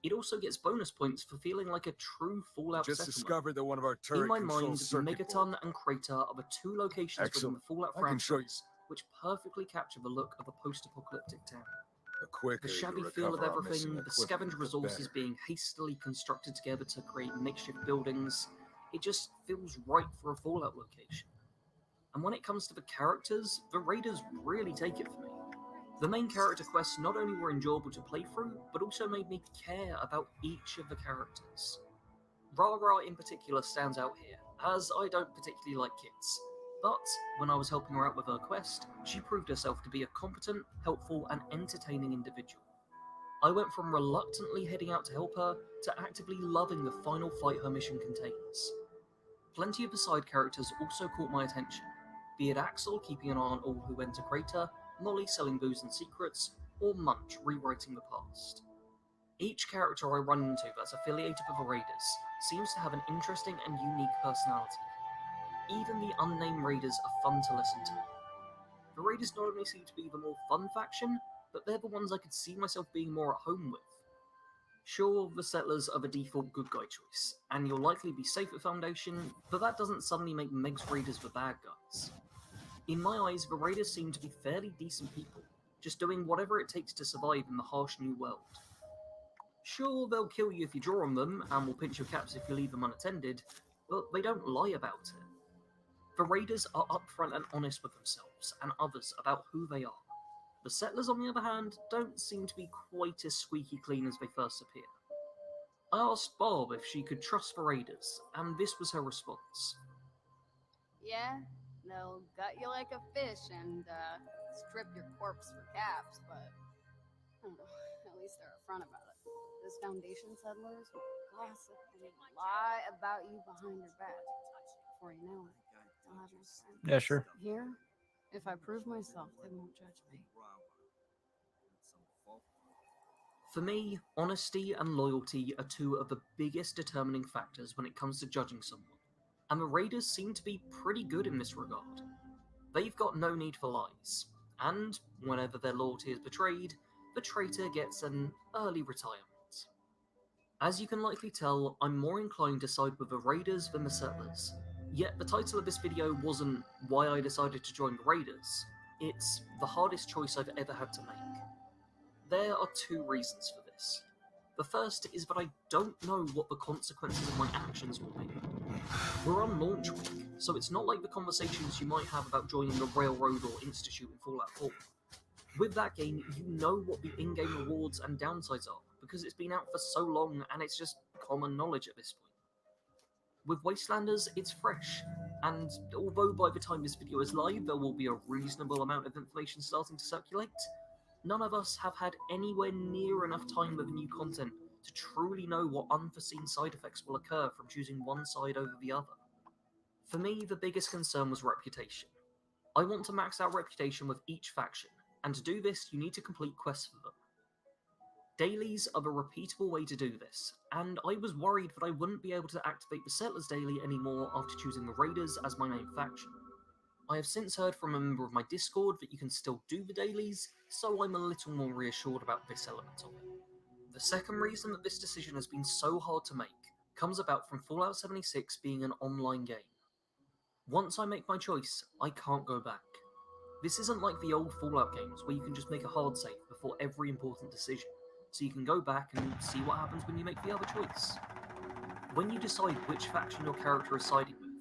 It also gets bonus points for feeling like a true Fallout settlement. Discovered that one of our turret In my control mind, circuit Megaton and Crater are the 2 locations within the Fallout franchise which perfectly capture the look of a post-apocalyptic town. The shabby feel of everything, the scavenged resources being hastily constructed together to create makeshift buildings, it just feels right for a Fallout location. And when it comes to the characters, the Raiders really take it for me. The main character quests not only were enjoyable to play through, but also made me care about each of the characters. Rara in particular stands out here, as I don't particularly like kids. But when I was helping her out with her quest, she proved herself to be a competent, helpful, and entertaining individual. I went from reluctantly heading out to help her, to actively loving the final fight her mission contains. Plenty of the side characters also caught my attention, be it Axel keeping an eye on all who enter Crater, Molly selling booze and secrets, or Munch rewriting the past. Each character I run into that's affiliated with the Raiders seems to have an interesting and unique personality. Even the unnamed Raiders are fun to listen to. The Raiders not only seem to be the more fun faction, but they're the ones I could see myself being more at home with. Sure, the Settlers are the default good guy choice, and you'll likely be safe at Foundation, but that doesn't suddenly make Meg's Raiders the bad guys. In my eyes, the Raiders seem to be fairly decent people, just doing whatever it takes to survive in the harsh new world. Sure, they'll kill you if you draw on them, and will pinch your caps if you leave them unattended, but they don't lie about it. The Raiders are upfront and honest with themselves and others about who they are. The Settlers, on the other hand, don't seem to be quite as squeaky clean as they first appear. I asked Bob if she could trust the Raiders, and this was her response. Yeah, they'll gut you like a fish and strip your corpse for caps, but I don't know, at least they're upfront about it. Those Foundation settlers will gossip and lie about you behind your back. Before you know it, I'll have no friends. Yeah, sure. Here, if I prove myself, they won't judge me. For me, honesty and loyalty are two of the biggest determining factors when it comes to judging someone, and the Raiders seem to be pretty good in this regard. They've got no need for lies, and whenever their loyalty is betrayed, the traitor gets an early retirement. As you can likely tell, I'm more inclined to side with the Raiders than the Settlers, yet the title of this video wasn't why I decided to join the Raiders, it's the hardest choice I've ever had to make. There are two reasons for this. The first is that I don't know what the consequences of my actions will be. We're on launch week, so it's not like the conversations you might have about joining the Railroad or Institute in Fallout 4. With that game, you know what the in-game rewards and downsides are, because it's been out for so long and it's just common knowledge at this point. With Wastelanders, it's fresh, and although by the time this video is live there will be a reasonable amount of information starting to circulate, none of us have had anywhere near enough time with the new content to truly know what unforeseen side effects will occur from choosing one side over the other. For me, the biggest concern was reputation. I want to max out reputation with each faction, and to do this you need to complete quests for them. Dailies are the repeatable way to do this, and I was worried that I wouldn't be able to activate the Settlers Daily anymore after choosing the Raiders as my main faction. I have since heard from a member of my Discord that you can still do the dailies, so I'm a little more reassured about this element of it. The second reason that this decision has been so hard to make comes about from Fallout 76 being an online game. Once I make my choice, I can't go back. This isn't like the old Fallout games where you can just make a hard save before every important decision, so you can go back and see what happens when you make the other choice. When you decide which faction your character is siding with,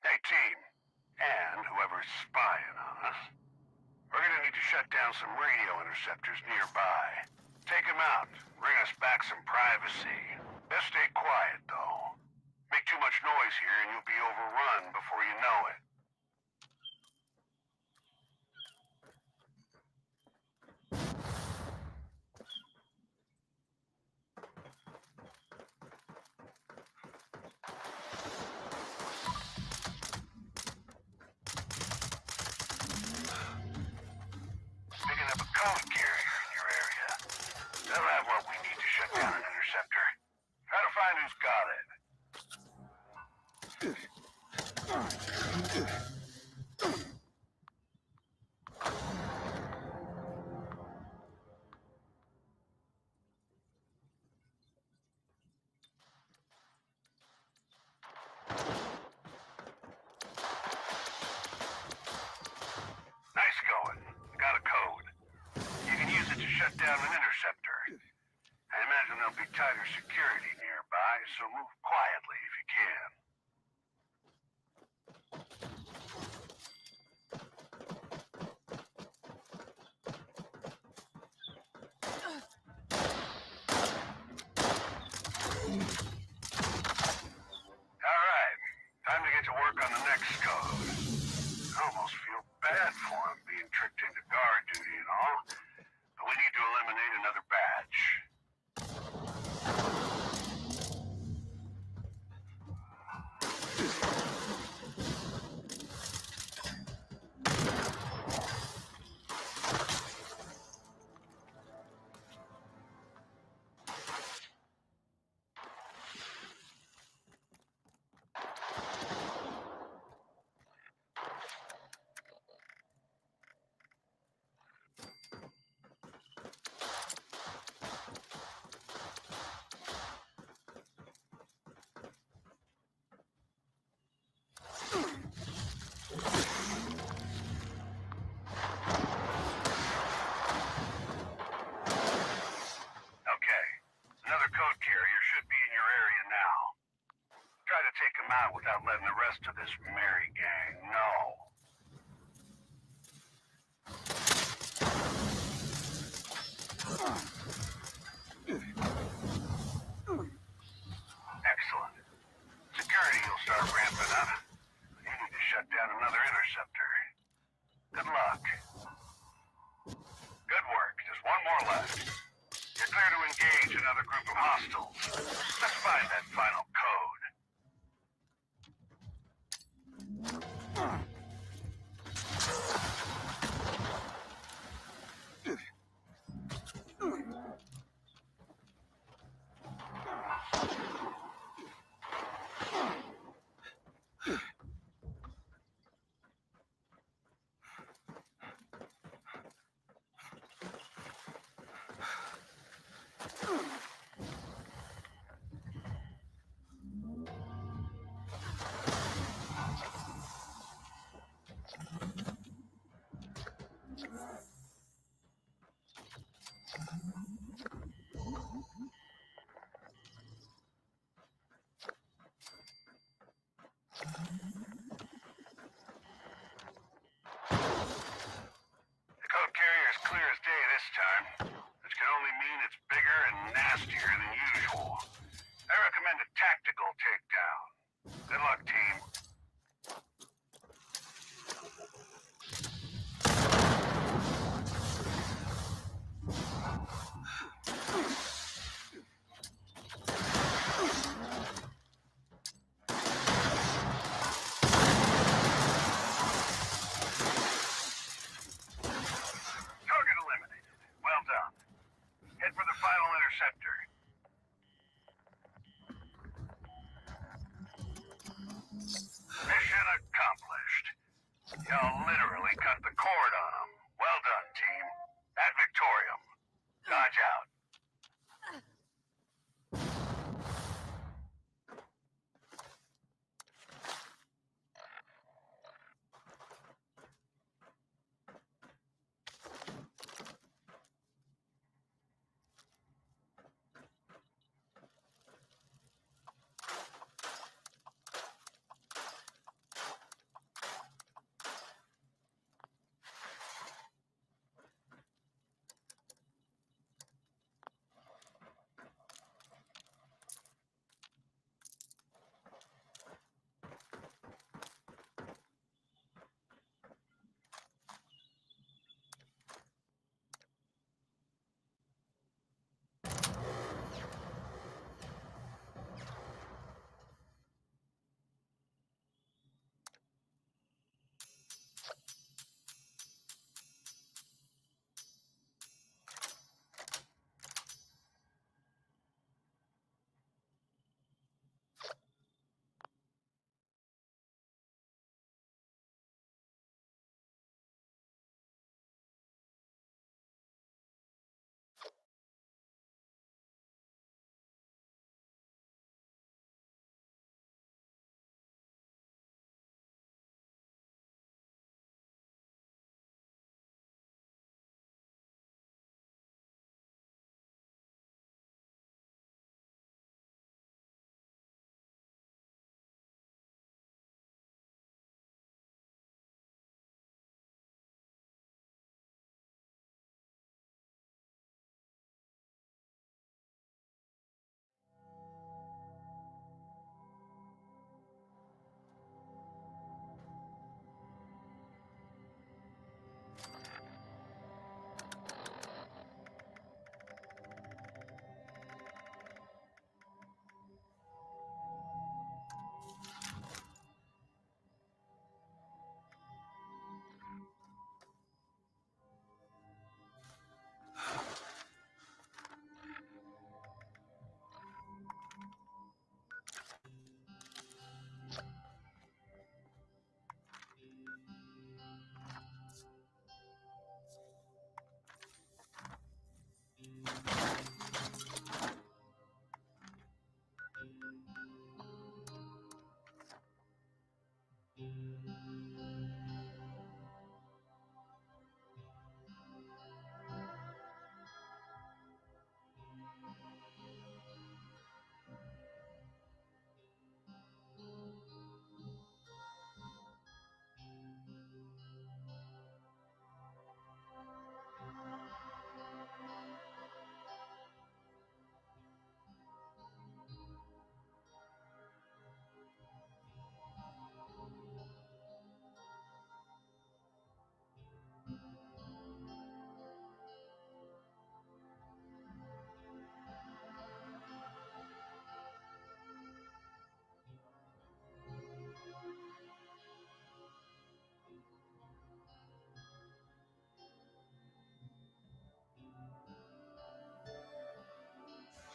Hey, team, and whoever's spying on us, we're gonna need to shut down some radio interceptors nearby. Take them out, bring us back some privacy. Best stay quiet, though. make too much noise here and you'll be overrun before you know it. Picking up a code carrier in your area. They'll have what we need to shut down an interceptor. Try to find who's got it. Nice going. Got a code. You can use it to shut down an interceptor. I imagine there'll be tighter security nearby, so move quietly if you can. Alright, time to get to work on the next code. I almost feel bad for him being tricked into guard duty and all, but we need to eliminate another batch. Okay, another code carrier should be in your area now. Try to take him out without letting the rest of this merry gang know. Excellent. Security will start ramping up. You need to shut down another interceptor. Good luck. Good work. Just one more left. You're clear to engage another group of hostiles. Let's find that final code. The code carrier is clear as day this time, which can only mean it's bigger and nastier than usual. I recommend a tactical takedown. Good luck, team. Target eliminated. Well done. Head for the final interceptor. Mission accomplished. Y'all literally cut the cord on them. Well done, team. Ad Victorium. Dodge out.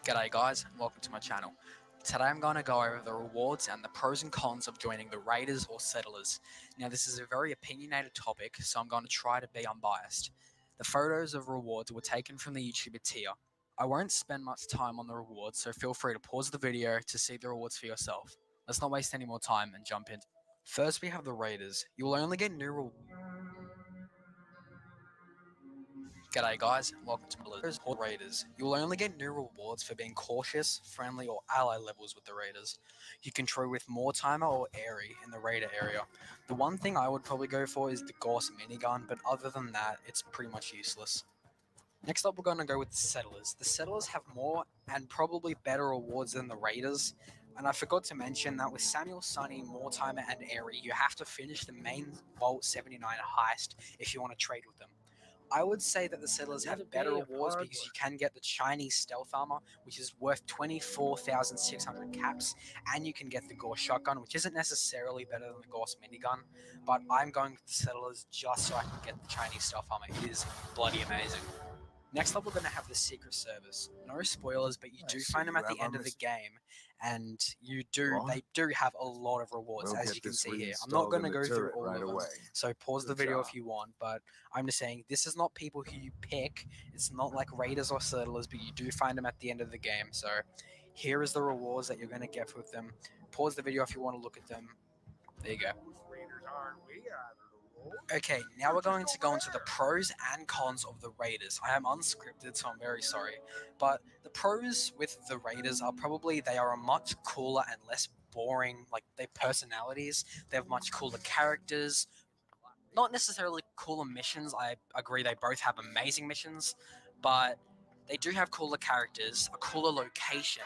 G'day guys, and welcome to my channel. Today I'm going to go over the rewards and the pros and cons of joining the Raiders or Settlers. Now this is a very opinionated topic, so I'm going to try to be unbiased. The photos of rewards were taken from the YouTuber Tia. I won't spend much time on the rewards, so feel free to pause the video to see the rewards for yourself. Let's not waste any more time and jump in. First we have the Raiders. You will only get new rewards. G'day guys, and welcome to Raiders. You will only get new rewards for being cautious, friendly, or ally levels with the Raiders. You can trade with more timer or airy in the Raider area. The one thing I would probably go for is the Gauss minigun, but other than that, it's pretty much useless. Next up, we're going to go with the Settlers. The Settlers have more and probably better rewards than the Raiders. And I forgot to mention that with Samuel, Sonny, Mortimer, and Airy, you have to finish the main Vault 79 heist if you want to trade with them. I would say that the Settlers have better rewards because you can get the Chinese stealth armor, which is worth 24,600 caps, and you can get the Gauss shotgun, which isn't necessarily better than the Gauss minigun, but I'm going with the Settlers just so I can get the Chinese stealth armor. It is bloody amazing. Next up, we're going to have the Secret Service. No spoilers, but you do find them at the end of the game, and they do have a lot of rewards, as you can see here. I'm not going to go through all of them, so pause the video if you want, but I'm just saying this is not people who you pick. It's not like Raiders or Settlers, but you do find them at the end of the game. So here is the rewards that you're going to get with them. Pause the video if you want to look at them. There you go. Okay, now we're going to go into the pros and cons of the Raiders. I am unscripted, so I'm very sorry. But the pros with the Raiders are probably they are a much cooler and less boring, like their personalities. They have much cooler characters. Not necessarily cooler missions. I agree they both have amazing missions, but they do have cooler characters, a cooler location,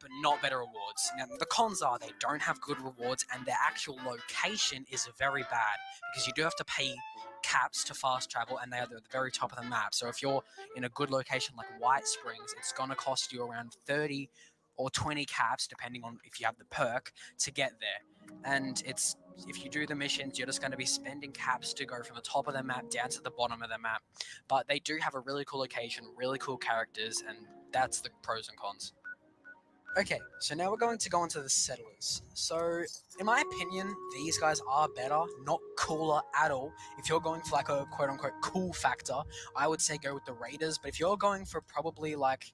but not better rewards. Now, the cons are they don't have good rewards and their actual location is very bad because you do have to pay caps to fast travel and they are at the very top of the map. So if you're in a good location like White Springs, it's going to cost you around 30 or 20 caps, depending on if you have the perk, to get there. And if you do the missions, you're just going to be spending caps to go from the top of the map down to the bottom of the map. But they do have a really cool location, really cool characters, and that's the pros and cons. Okay, so now we're going to go into the Settlers. So, in my opinion, these guys are better, not cooler at all. If you're going for like a quote-unquote cool factor, I would say go with the Raiders. But if you're going for probably like,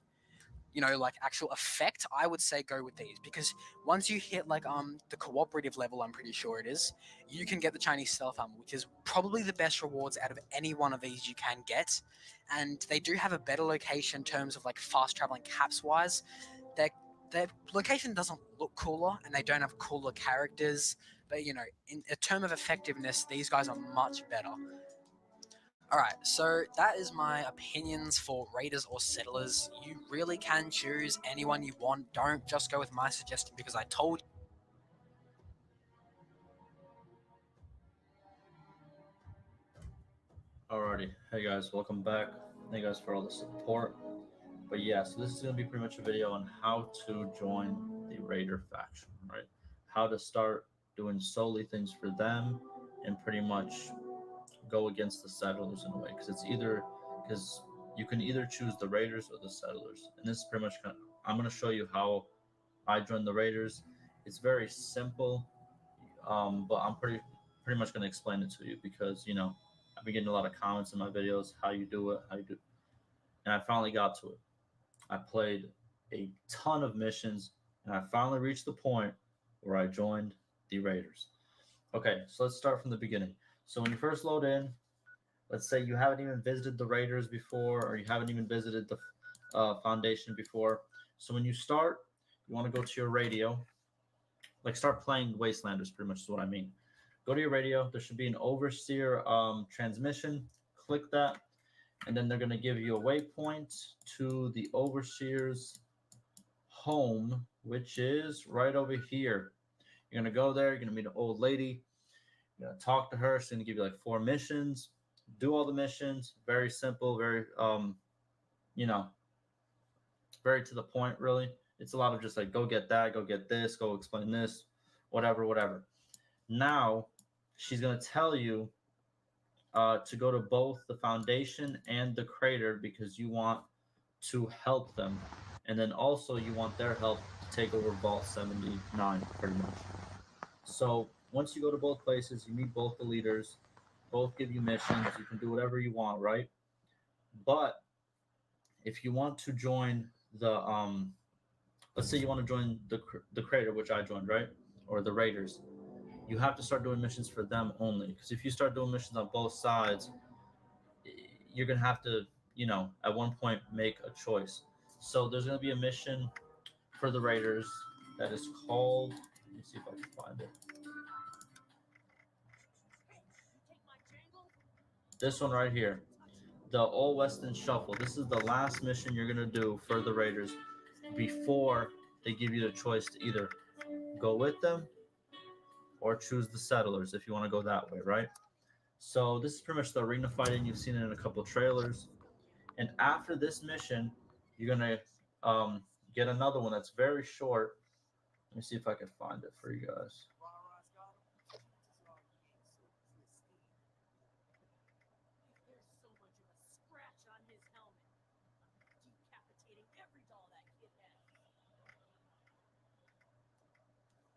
like actual effect, I would say go with these. Because once you hit like the cooperative level, I'm pretty sure it is, you can get the Chinese stealth armor, which is probably the best rewards out of any one of these you can get. And they do have a better location in terms of like fast traveling caps-wise. Their location doesn't look cooler, and they don't have cooler characters, but in a term of effectiveness, these guys are much better. Alright, so that is my opinions for Raiders or Settlers. You really can choose anyone you want. Don't just go with my suggestion because I told you. Alrighty, hey guys, welcome back. Thank you guys for all the support. But yeah, so this is going to be pretty much a video on how to join the Raider faction, right? How to start doing solely things for them and pretty much go against the Settlers in a way. Because you can either choose the Raiders or the Settlers. And this is pretty much I'm going to show you how I joined the Raiders. It's very simple, but I'm pretty much going to explain it to you because, I've been getting a lot of comments in my videos, how you do it, and I finally got to it. I played a ton of missions, and I finally reached the point where I joined the Raiders. Okay, so let's start from the beginning. So when you first load in, let's say you haven't even visited the Raiders before, or you haven't even visited the Foundation before. So when you start, you want to go to your radio. Like start playing Wastelanders, pretty much is what I mean. Go to your radio. There should be an Overseer transmission. Click that. And then they're going to give you a waypoint to the Overseer's home, which is right over here. You're going to go there. You're going to meet an old lady. You're going to talk to her. She's going to give you like 4 missions. Do all the missions. Very simple. Very, very to the point, really. It's a lot of just like, go get that, go get this, go explain this, whatever. Now, she's going to tell you to go to both the Foundation and the Crater because you want to help them. And then also you want their help to take over Vault 79, pretty much. So once you go to both places, you meet both the leaders, both give you missions, you can do whatever you want, right? But if you want to join the let's say you want to join the crater, which I joined, right? Or the raiders, you have to start doing missions for them only. Because if you start doing missions on both sides, you're gonna have to, you know, at one point make a choice. So there's gonna be a mission for the raiders that is called, let me see if I can find it. This one right here, the Old Western Shuffle. This is the last mission you're gonna do for the raiders before they give you the choice to either go with them or choose the settlers if you want to go that way, right? So this is pretty much the arena fighting. You've seen it in a couple trailers. And after this mission, you're gonna get another one that's very short. Let me see if I can find it for you guys.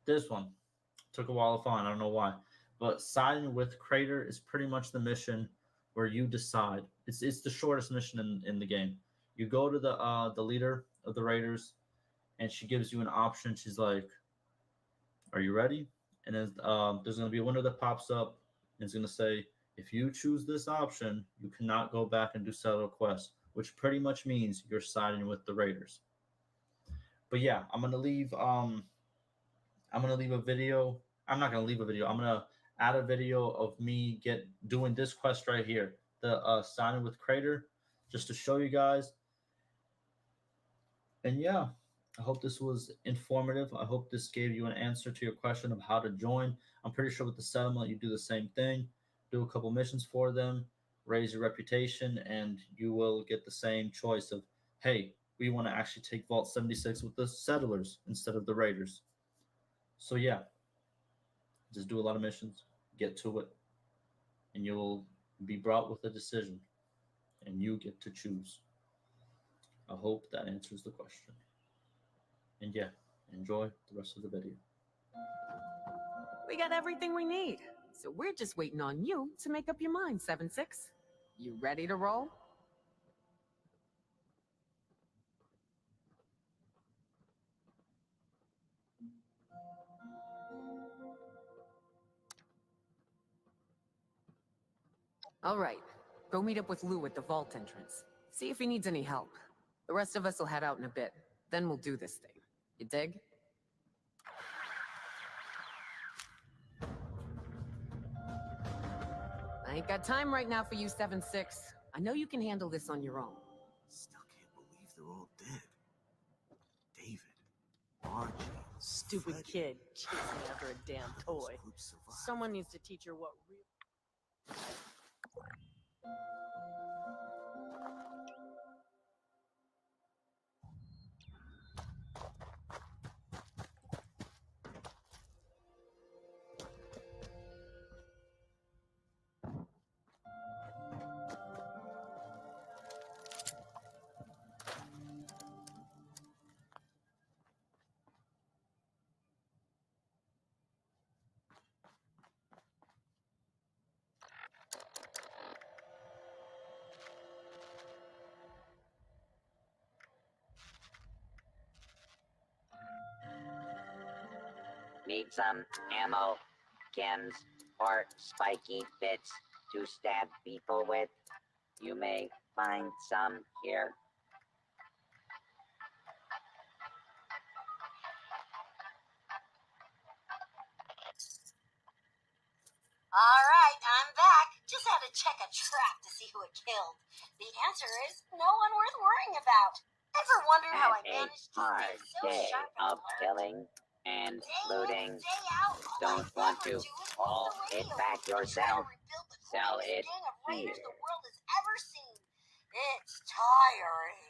This one took a while to find. I don't know why, but siding with Crater is pretty much the mission where you decide. It's the shortest mission in the game. You go to the leader of the Raiders, and she gives you an option. She's like, "Are you ready?" And then there's gonna be a window that pops up, and it's gonna say, "If you choose this option, you cannot go back and do settler quests," which pretty much means you're siding with the Raiders. But yeah, I'm gonna leave a video. I'm not gonna leave a video. I'm gonna add a video of me doing this quest right here, the signing with Crater, just to show you guys. And yeah, I hope this was informative. I hope this gave you an answer to your question of how to join. I'm pretty sure with the settlement, you do the same thing. Do a couple missions for them, raise your reputation, and you will get the same choice of, hey, we want to actually take Vault 76 with the settlers instead of the raiders. So yeah, just do a lot of missions, get to it, and you'll be brought with a decision, and you get to choose. I hope that answers the question. And yeah, enjoy the rest of the video. We got everything we need, so we're just waiting on you to make up your mind, 7-6. You ready to roll? All right, go meet up with Lou at the vault entrance. See if he needs any help. The rest of us will head out in a bit. Then we'll do this thing. You dig? I ain't got time right now for you, 7-6. I know you can handle this on your own. Still can't believe they're all dead. David, Margie, Stupid Freddy. kid chasing after a damn toy. Someone needs to teach her what real. Need some ammo, chems, or spiky bits to stab people with? You may find some here. All right, I'm back. Just had to check a trap to see who it killed. The answer is no one worth worrying about. Ever wonder how I At a managed to hard stay so day sharp and of alert? killing and Day in, looting, day out, all don't I want ever to do is haul hold the it radio. back Try yourself? to rebuild the Sell greatest it gang of raiders here. the world has ever seen. It's tiring.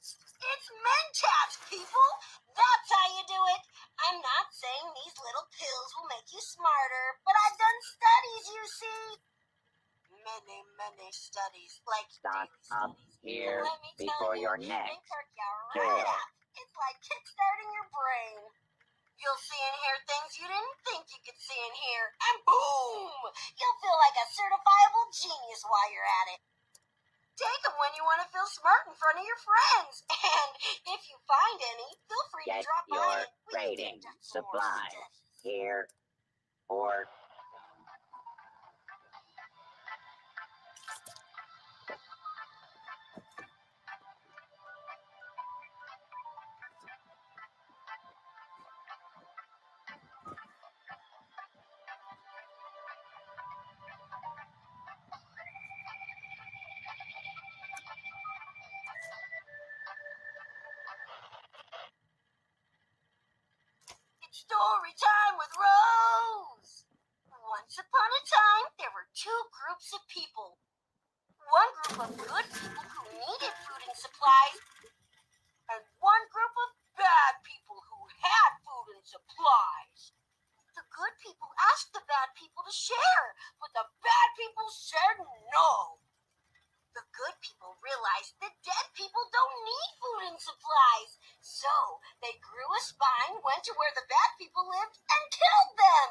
It's Mentats, people! That's how you do it! I'm not saying these little pills will make you smarter, but I've done studies, you see. Many studies, like Stock daily up studies. here Let me tell before you, your they next perk you kill. right up. It's like kickstarting your brain. You'll see and hear things you didn't think you could see and hear, and boom! You'll feel like a certifiable genius while you're at it. Take them when you want to feel smart in front of your friends. And if you find any, feel free Get to drop by your it. We can rating take some more supplies studies. here or It's story time with Rose! Once upon a time, there were two groups of people. One group of good people who needed food and supplies, and one group of bad people who had food and supplies. The good people asked the bad people to share, but the bad people said no. The good people realized that dead people don't need food and supplies, so they grew a spine, went to where the bad people lived, and killed them.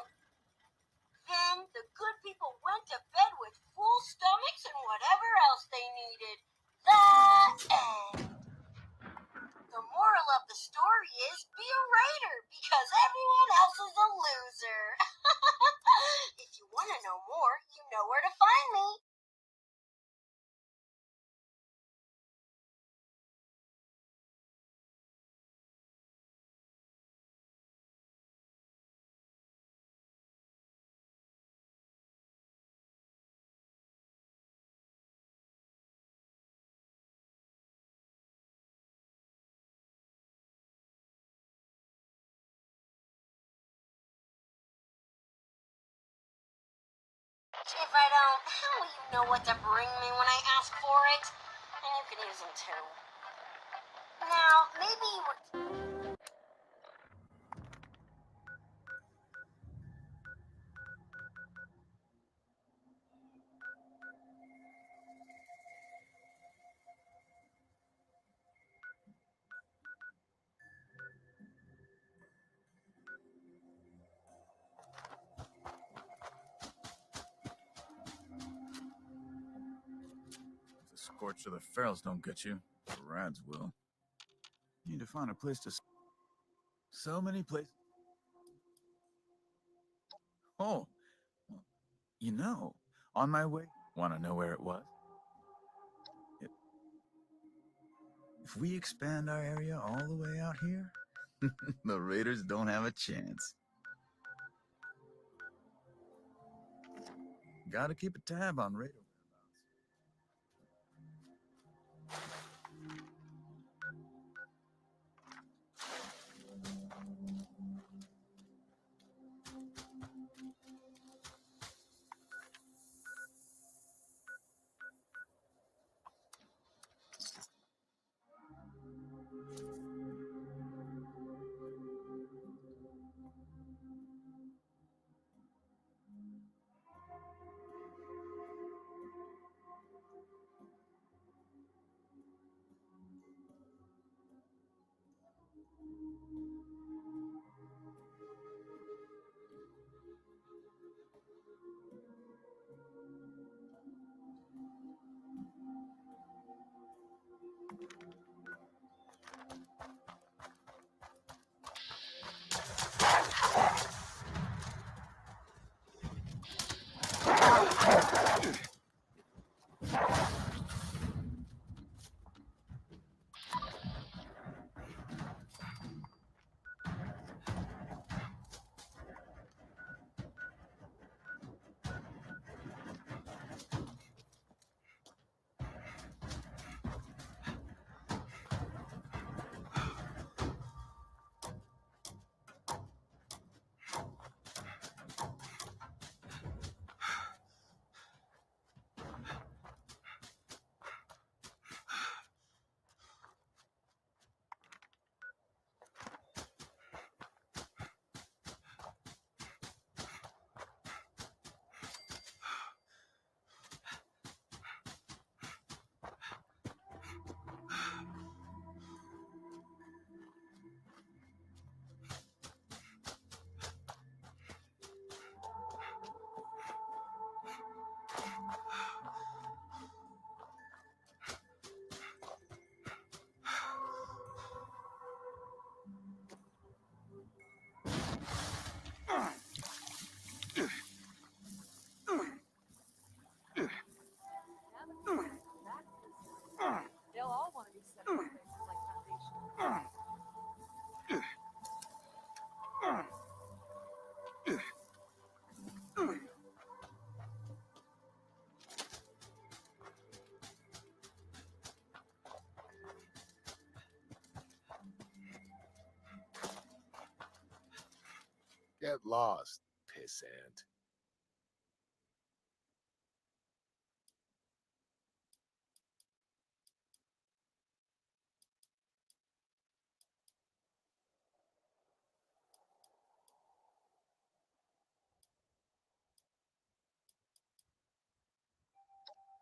Then the good people went to bed with full stomachs and whatever else they needed. The end. The moral of the story is be a raider because everyone else is a loser. If you want to know more, you know where to find me. If I don't, how will you know what to bring me when I ask for it? And you can use them too. Now, maybe you were... If the scorch of the ferals don't get you, the rads will. You need to find a place to... So many places... Oh, well, you know, on my way... Want to know where it was? If we expand our area all the way out here, the raiders don't have a chance. Gotta keep a tab on raider. Get lost, pissant.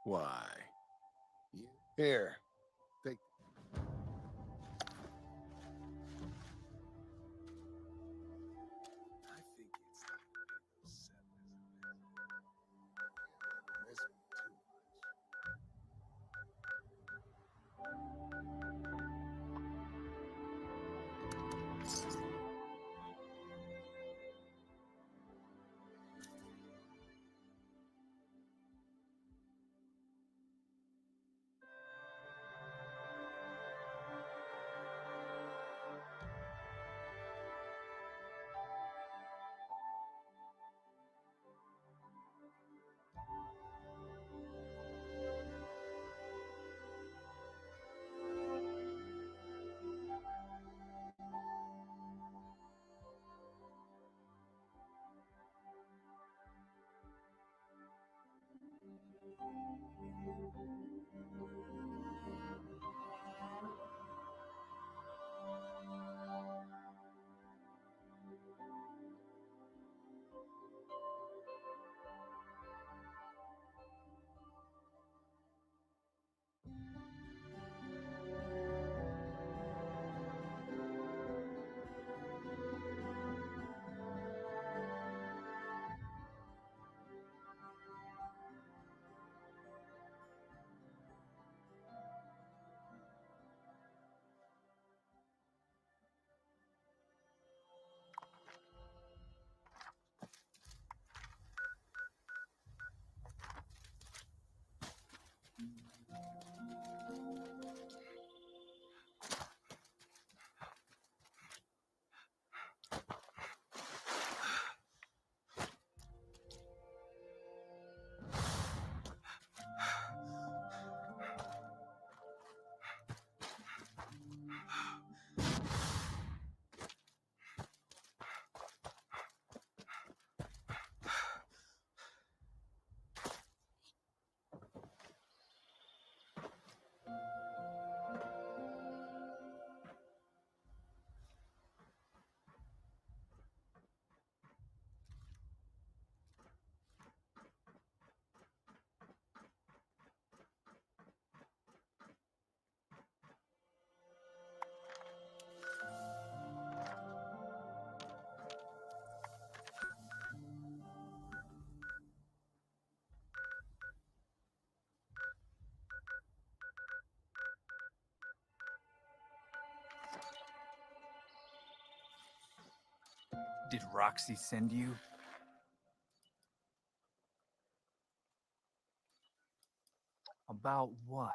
Why? Here, take. I think it's time to pay those settlers a visit. This one too much. Did Roxy send you? About what?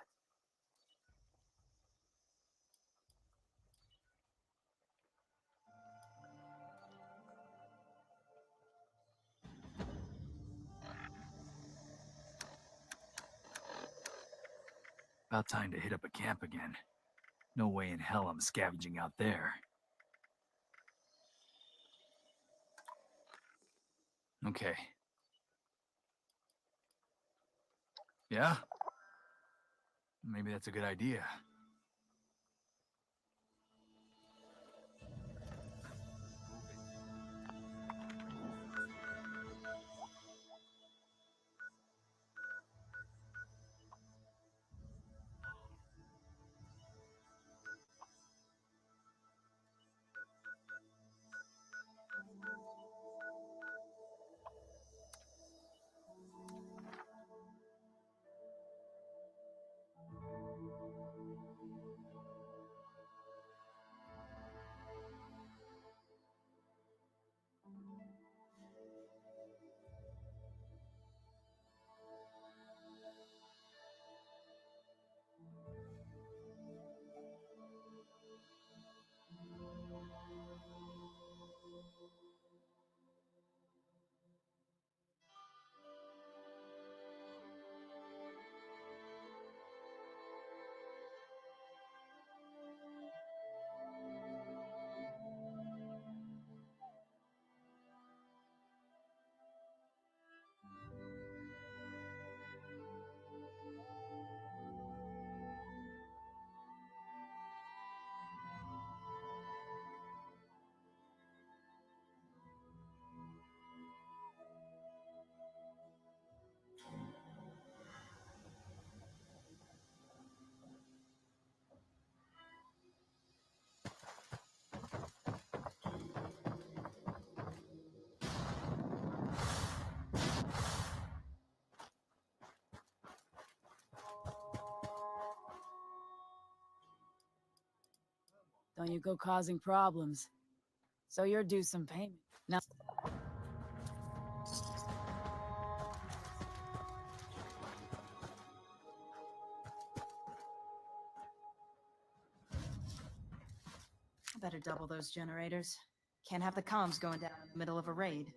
About time to hit up a camp again. No way in hell I'm scavenging out there. Okay. Yeah? Maybe that's a good idea. Don't you go causing problems. So you're due some payment. Now. I better double those generators. Can't have the comms going down in the middle of a raid.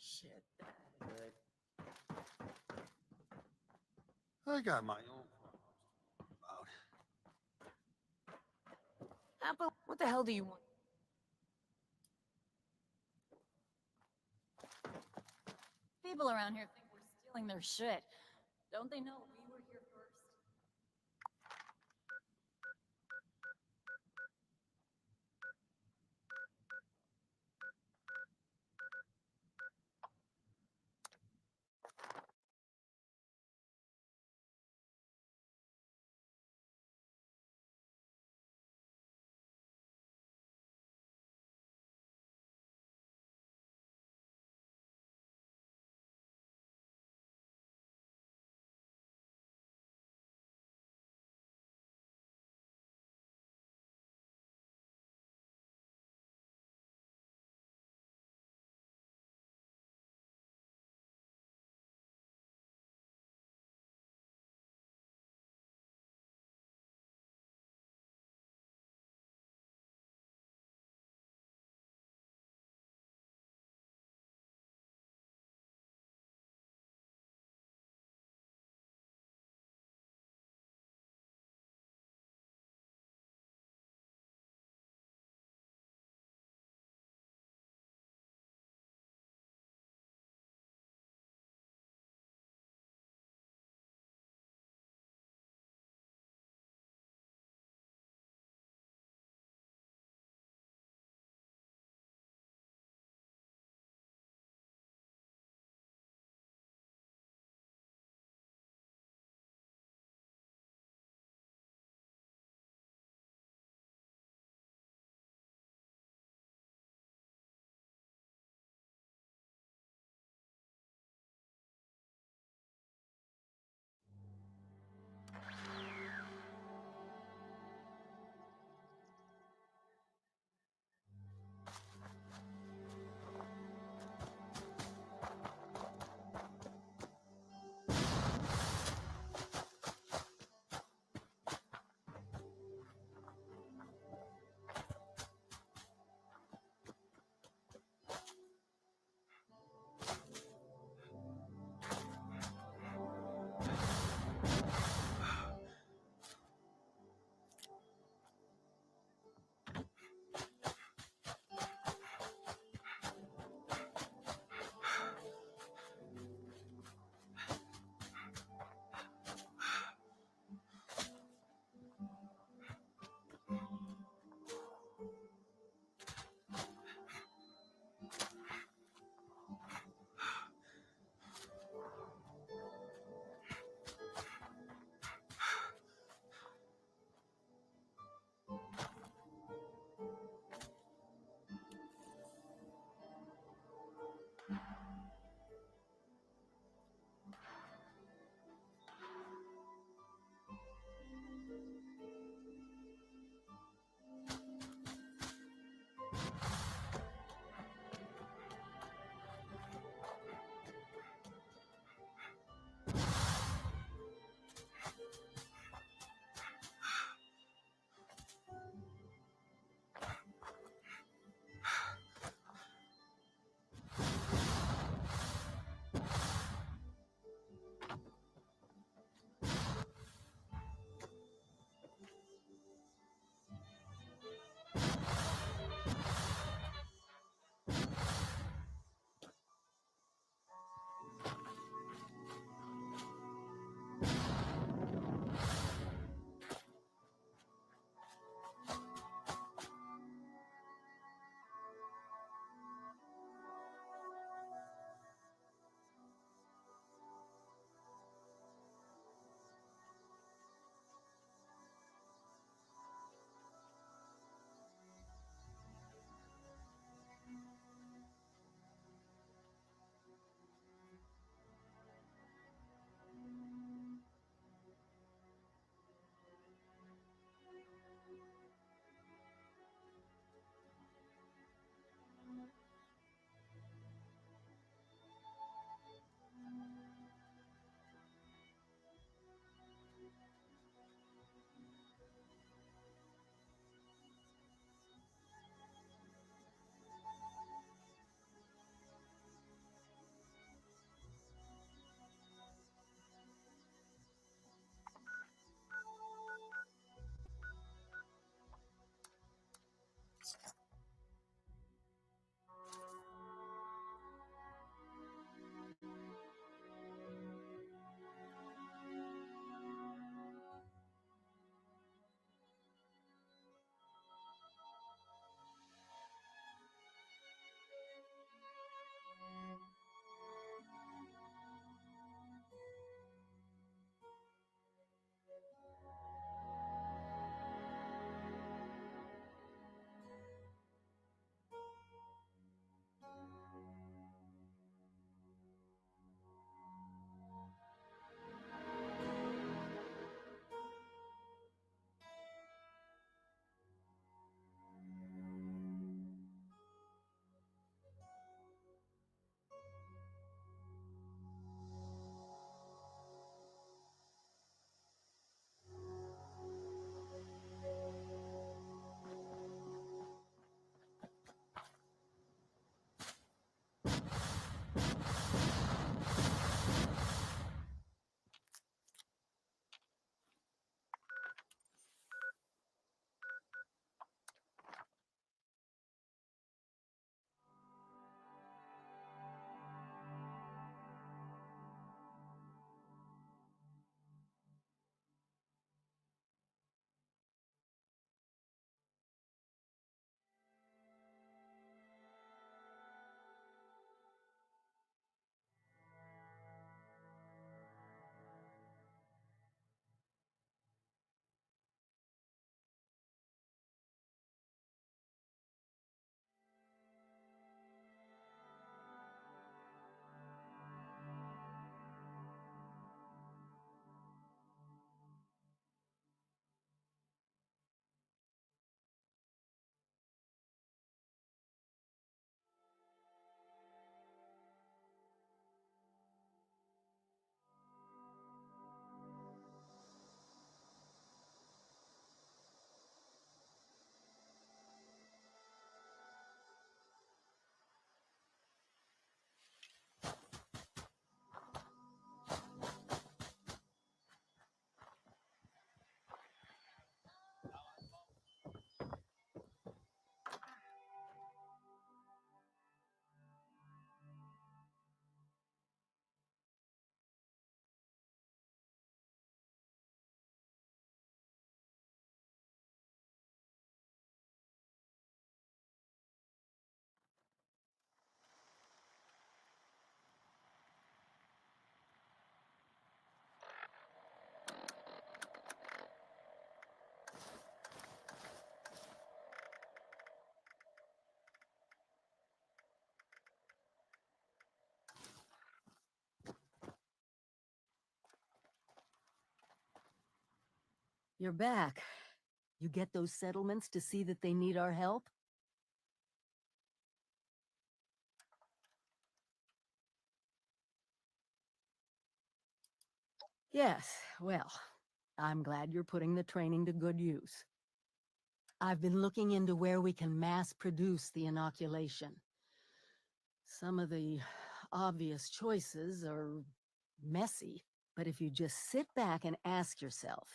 Shit. I got my own problems about. Apple, what the hell do you want? People around here think we're stealing their shit. Don't they know we were here first? You're back. You get those settlements to see that they need our help? Yes, well, I'm glad you're putting the training to good use. I've been looking into where we can mass produce the inoculation. Some of the obvious choices are messy, but if you just sit back and ask yourself,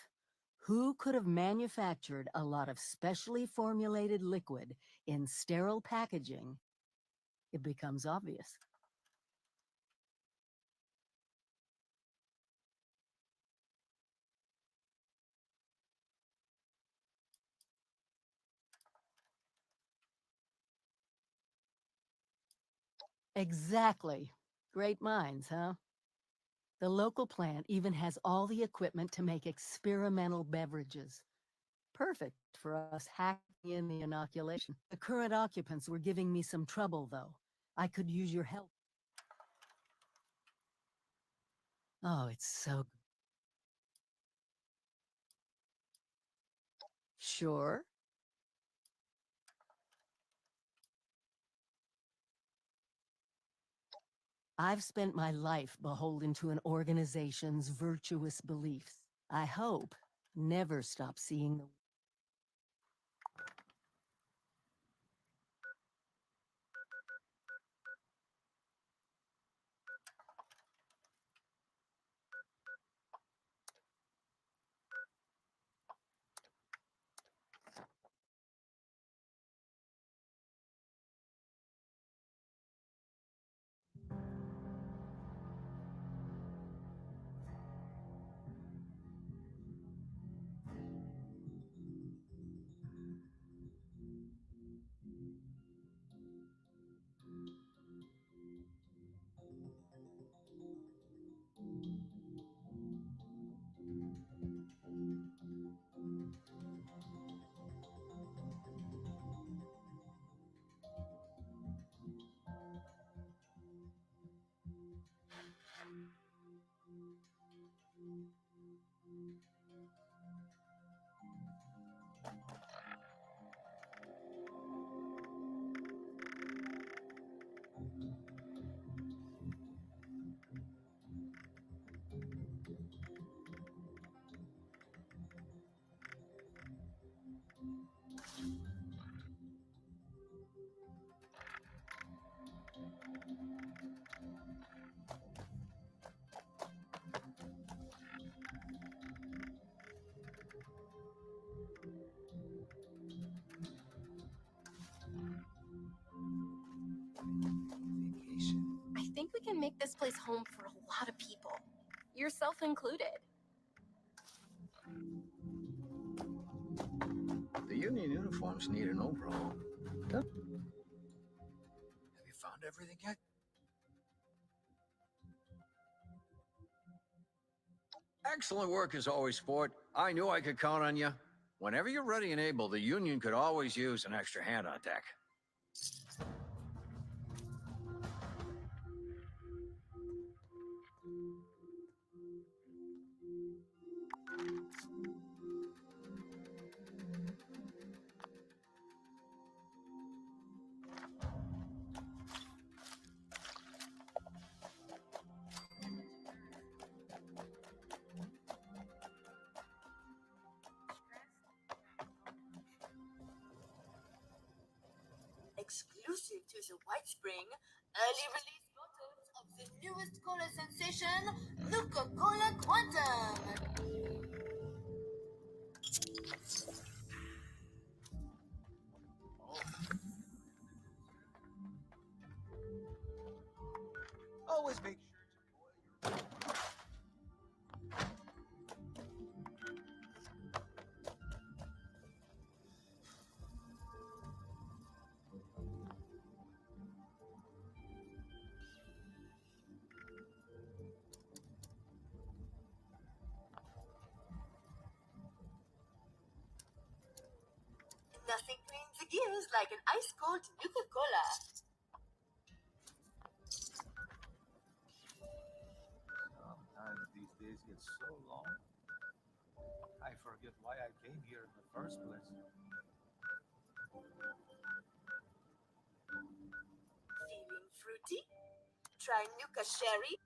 who could have manufactured a lot of specially formulated liquid in sterile packaging, it becomes obvious. Exactly. Great minds, huh? The local plant even has all the equipment to make experimental beverages. Perfect for us hacking in the inoculation. The current occupants were giving me some trouble, though. I could use your help. Oh, it's so good. Sure. I've spent my life beholden to an organization's virtuous beliefs. I hope never stop seeing the... I think we can make this place home for a lot of people, yourself included. The Union uniforms need an overhaul. Have you found everything yet? Excellent work as always, Sport. I knew I could count on you. Whenever you're ready and able, the Union could always use an extra hand on deck. Exclusive to the White Spring, early release bottles of the newest cola sensation, Nuka-Cola Quantum. Always make Nothing cleans the gears like an ice-cold Nuka-Cola. sometimes these days get so long. I forget why I came here in the first place. Feeling fruity? Try Nuka Sherry.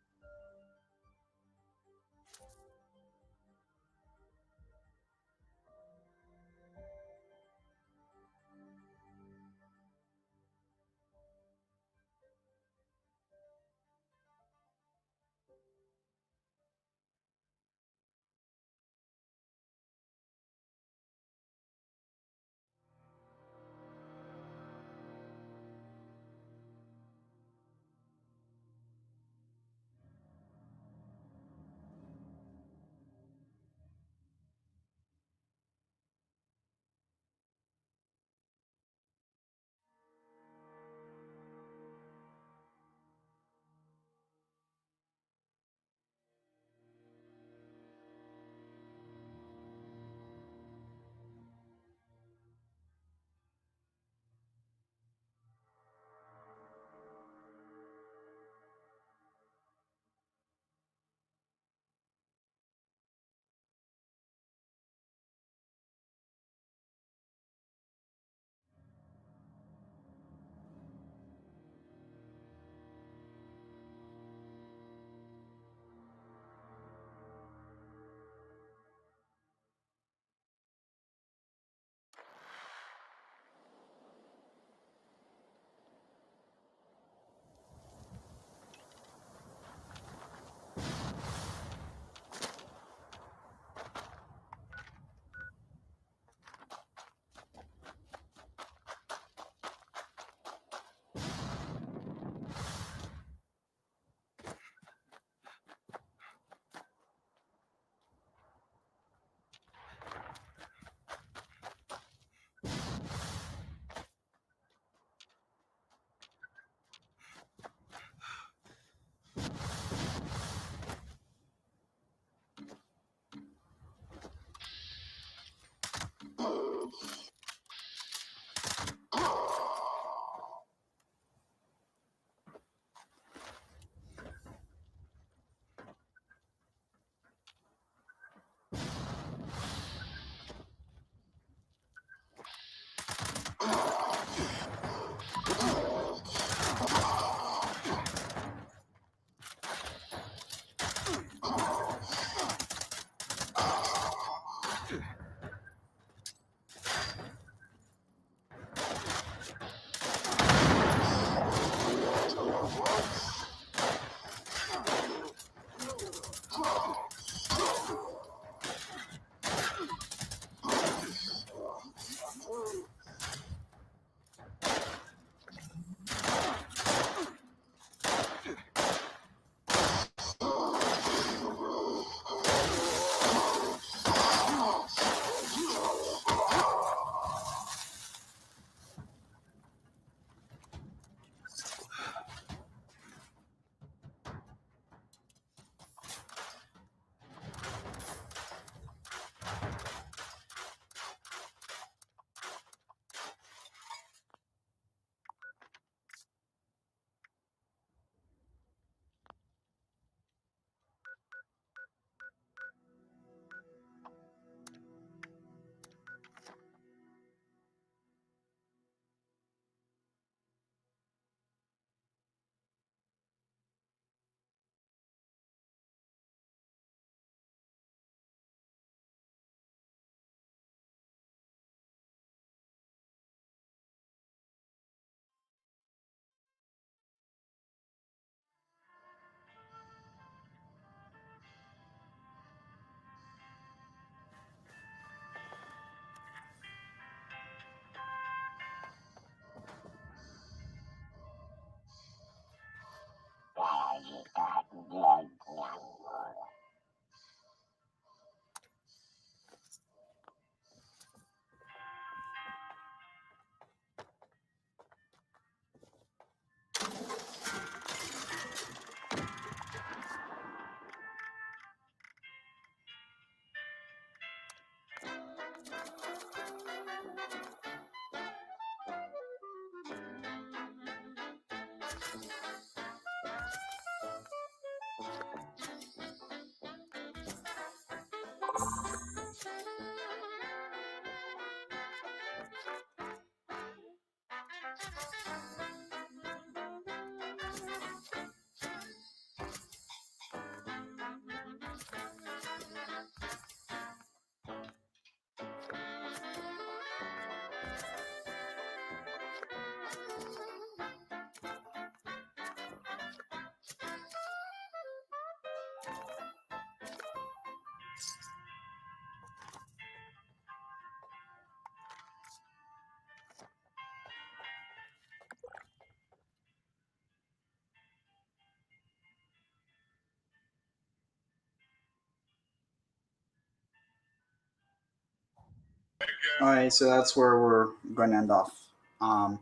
Alright, so that's where we're going to end off. Oh,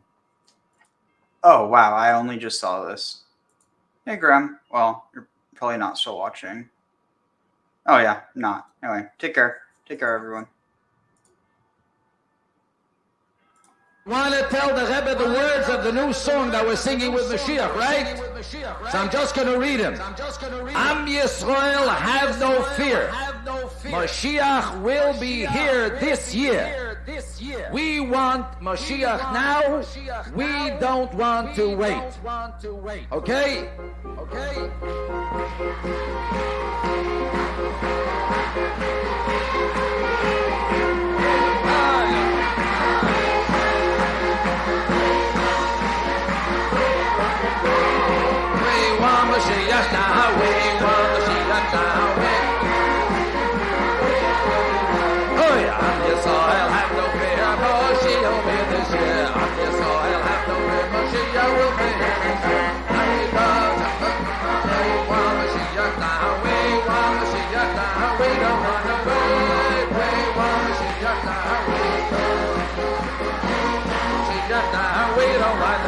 wow, I only just saw this. Hey, Graham. Well, you're probably not still watching. Oh, yeah, not. Anyway, take care. Take care, everyone. Want to tell the Rebbe the words of the new song that we're singing with Mashiach, right? So I'm just going to read them. Am Yisrael, have no fear. Mashiach will be here this year. We want Mashiach now. We don't want to wait. Okay? Okay? Mashiach now, we want Mashiach now. Oh yeah, I'm Yisrael, have no fear, Mashiach will be this year. I'm Yisrael, have no fear, Mashiach will be here this year. We want Mashiach now, we want Mashiach now, we don't want to wait. We want Mashiach now, we don't want to wait.